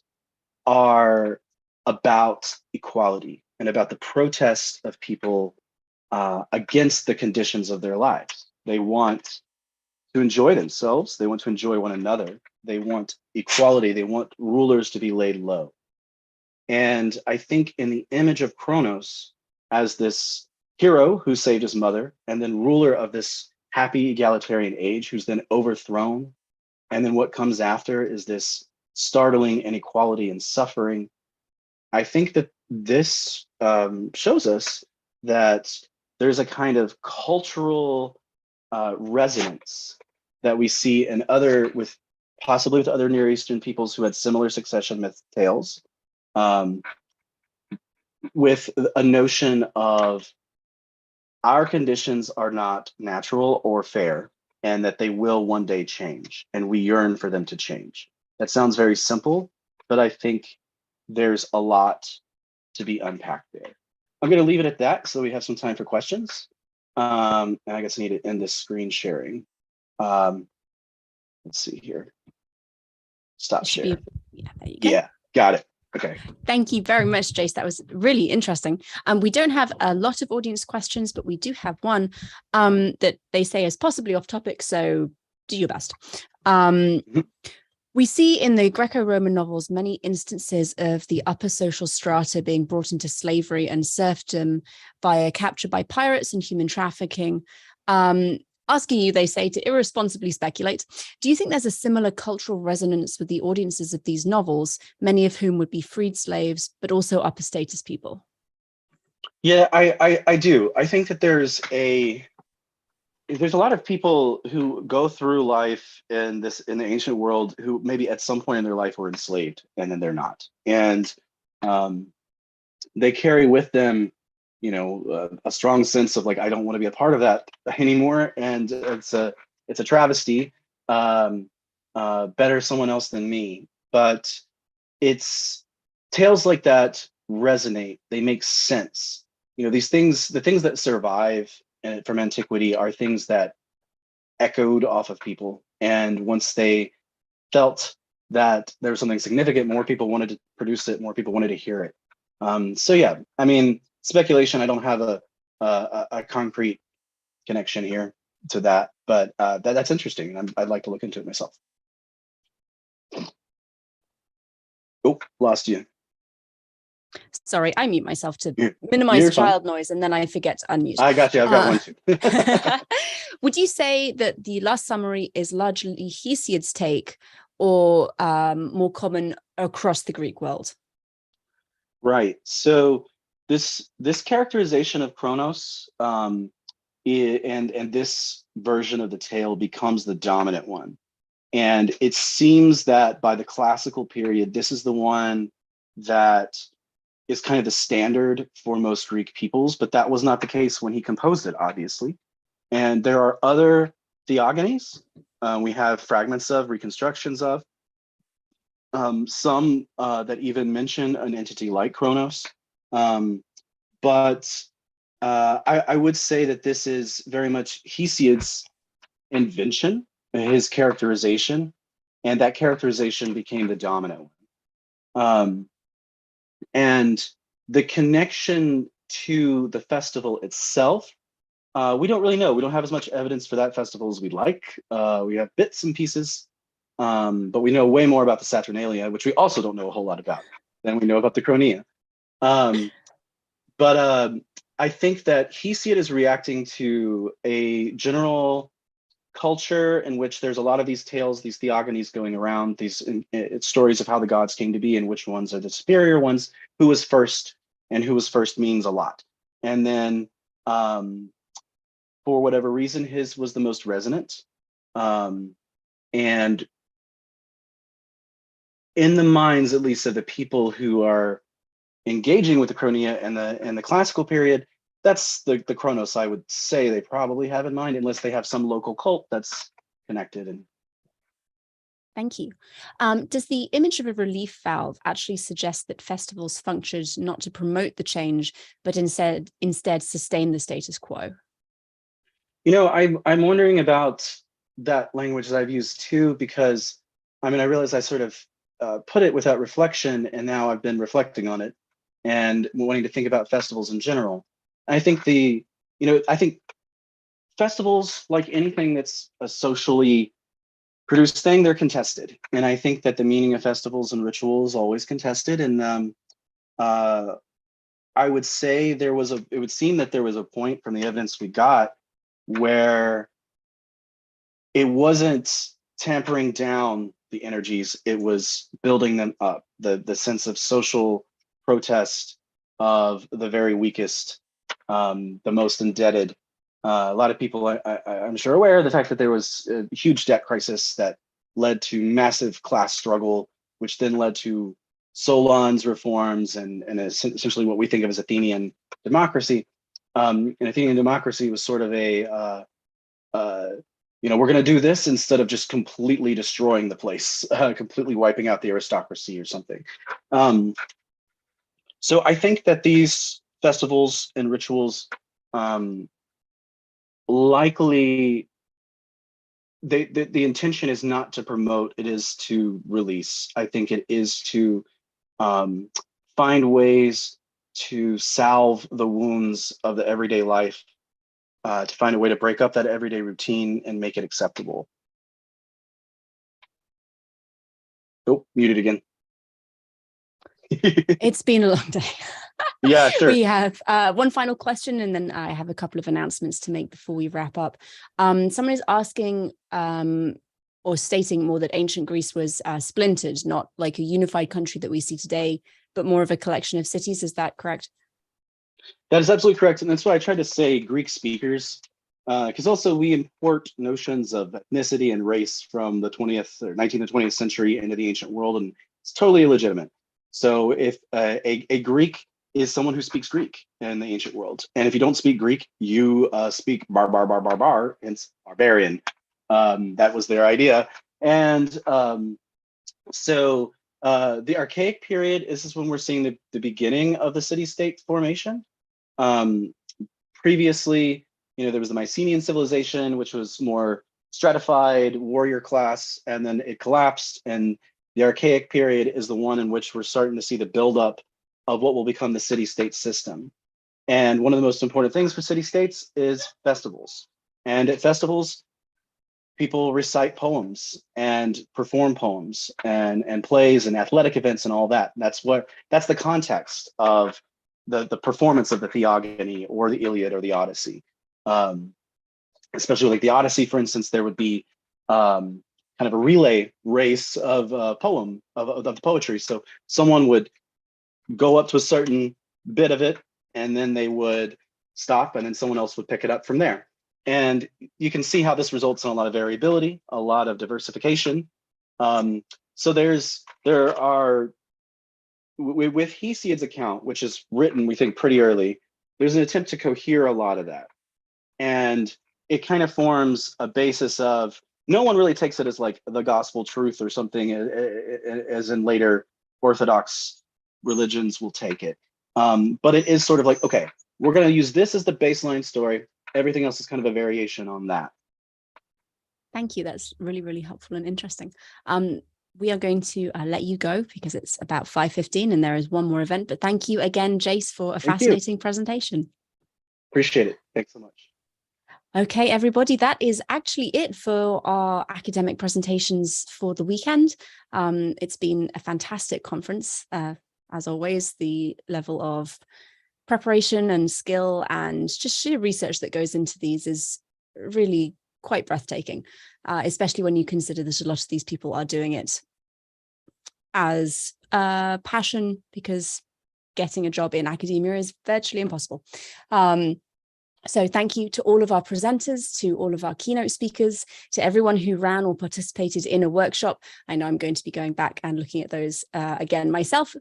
Speaker 21: are about equality and about the protest of people against the conditions of their lives. They want to enjoy themselves. They want to enjoy one another. They want equality. They want rulers to be laid low. And I think in the image of Kronos as this hero who saved his mother, and then ruler of this happy egalitarian age who's then overthrown, and then what comes after is this startling inequality and suffering. I think that this shows us that there's a kind of cultural resonance that we see in possibly with other Near Eastern peoples who had similar succession myth tales, with a notion of our conditions are not natural or fair, and that they will one day change, and we yearn for them to change. That sounds very simple, but I think there's a lot to be unpacked there. I'm going to leave it at that so we have some time for questions. And I guess I need to end this screen sharing. Let's see here. Stop share.
Speaker 3: Yeah, there you go.
Speaker 21: Yeah, got it. Okay.
Speaker 3: Thank you very much, Jace. That was really interesting. We don't have a lot of audience questions, but we do have one that they say is possibly off topic, so do your best. We see in the Greco-Roman novels many instances of the upper social strata being brought into slavery and serfdom via capture by pirates and human trafficking. Asking you, they say, to irresponsibly speculate, do you think there's a similar cultural resonance with the audiences of these novels, many of whom would be freed slaves, but also upper status people?
Speaker 21: Yeah, I do. I think that there's a lot of people who go through life in the ancient world who maybe at some point in their life were enslaved and then they're not. And they carry with them, a strong sense of like, I don't want to be a part of that anymore. And it's a travesty. Better someone else than me. But it's tales like that resonate. They make sense. The things that survive from antiquity are things that echoed off of people. And once they felt that there was something significant, more people wanted to produce it, more people wanted to hear it. So yeah, I mean, speculation, I don't have a concrete connection here to that, but that's interesting, and I'd like to look into it myself. Oh, lost you.
Speaker 3: Sorry, I mute myself to minimize child noise, and then I forget to unmute.
Speaker 21: I got you. I've got one too.
Speaker 3: Would you say that the last summary is largely Hesiod's take, or more common across the Greek world?
Speaker 21: Right. So this characterization of Kronos and this version of the tale becomes the dominant one. And it seems that by the classical period, this is the one that is kind of the standard for most Greek peoples, but that was not the case when he composed it, obviously. And there are other theogonies. We have fragments of, reconstructions of, some that even mention an entity like Kronos. But I would say that this is very much Hesiod's invention, his characterization, and that characterization became the dominant one. And the connection to the festival itself, we don't really know. We don't have as much evidence for that festival as we'd like. We have bits and pieces, but we know way more about the Saturnalia, which we also don't know a whole lot about, than we know about the Chronia. But I think that Hesiod is reacting to a general culture in which there's a lot of these tales, these theogonies going around, these stories of how the gods came to be and which ones are the superior ones, who was first, and who was first means a lot. And then for whatever reason, his was the most resonant. And in the minds, at least, of the people who are engaging with the Chronia and the classical period, that's the Kronos I would say they probably have in mind, unless they have some local cult that's connected. And
Speaker 3: thank you. Does the image of a relief valve actually suggest that festivals functioned not to promote the change, but instead sustain the status quo?
Speaker 21: You know, I'm wondering about that language that I've used too, because I mean, I realize I sort of put it without reflection, and now I've been reflecting on it and wanting to think about festivals in general. I think I think festivals, like anything that's a socially produced thing, they're contested. And I think that the meaning of festivals and rituals is always contested. And I would say it would seem that there was a point from the evidence we got where it wasn't tampering down the energies, it was building them up, the sense of social protest of the very weakest, the most indebted. A lot of people, I'm sure, aware of the fact that there was a huge debt crisis that led to massive class struggle, which then led to Solon's reforms and essentially what we think of as Athenian democracy. And Athenian democracy was sort of we're going to do this instead of just completely destroying the place, completely wiping out the aristocracy or something. So I think that these festivals and rituals likely, the intention is not to promote, it is to release. I think it is to find ways to salve the wounds of the everyday life, to find a way to break up that everyday routine and make it acceptable. Oh, muted again.
Speaker 3: It's been a long day.
Speaker 21: Yeah, sure.
Speaker 3: We have one final question, and then I have a couple of announcements to make before we wrap up. Someone is asking or stating more that ancient Greece was splintered, not like a unified country that we see today, but more of a collection of cities. Is that correct?
Speaker 21: That is absolutely correct. And that's why I tried to say Greek speakers, because also we import notions of ethnicity and race from the 20th or 19th and 20th century into the ancient world, and it's totally illegitimate. So if a Greek is someone who speaks Greek in the ancient world, and if you don't speak Greek, you speak bar, hence barbarian. That was their idea. And so the Archaic period, this is when we're seeing the beginning of the city-state formation. Previously, there was the Mycenaean civilization, which was more stratified warrior class, and then it collapsed. And the Archaic period is the one in which we're starting to see the buildup of what will become the city-state system. And one of the most important things for city-states is festivals. And at festivals, people recite poems and perform poems and plays and athletic events and all that. That's the context of the performance of the Theogony or the Iliad or the Odyssey. Especially like the Odyssey, for instance, there would be kind of a relay race of poem of the poetry. So someone would go up to a certain bit of it, and then they would stop, and then someone else would pick it up from there. And you can see how this results in a lot of variability, a lot of diversification. So there are, with Hesiod's account, which is written, we think, pretty early, there's an attempt to cohere a lot of that. And it kind of forms a basis of, no one really takes it as like the gospel truth or something, as in later Orthodox religions will take it. But it is sort of like, okay, we're going to use this as the baseline story. Everything else is kind of a variation on that.
Speaker 3: Thank you. That's really, really helpful and interesting. We are going to let you go because it's about 5:15 and there is one more event. But thank you again, Jace, for a fascinating presentation.
Speaker 21: Appreciate it. Thanks so much.
Speaker 3: Okay, everybody, that is actually it for our academic presentations for the weekend. It's been a fantastic conference. As always, the level of preparation and skill and just sheer research that goes into these is really quite breathtaking, especially when you consider that a lot of these people are doing it as a passion, because getting a job in academia is virtually impossible. So thank you to all of our presenters, to all of our keynote speakers, to everyone who ran or participated in a workshop. I know I'm going to be going back and looking at those again myself,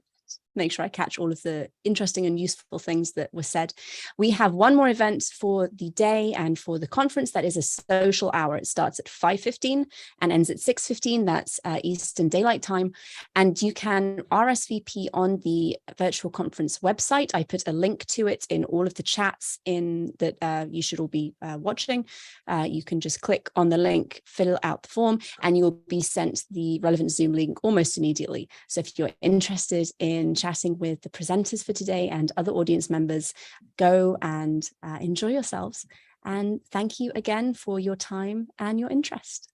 Speaker 3: make sure I catch all of the interesting and useful things that were said. We have one more event for the day and for the conference. That is a social hour. It starts at 5:15 and ends at 6:15. That's Eastern Daylight Time. And you can RSVP on the virtual conference website. I put a link to it in all of the chats that you should all be watching. You can just click on the link, fill out the form, and you'll be sent the relevant Zoom link almost immediately. So if you're interested in chatting with the presenters for today and other audience members, go and enjoy yourselves. And thank you again for your time and your interest.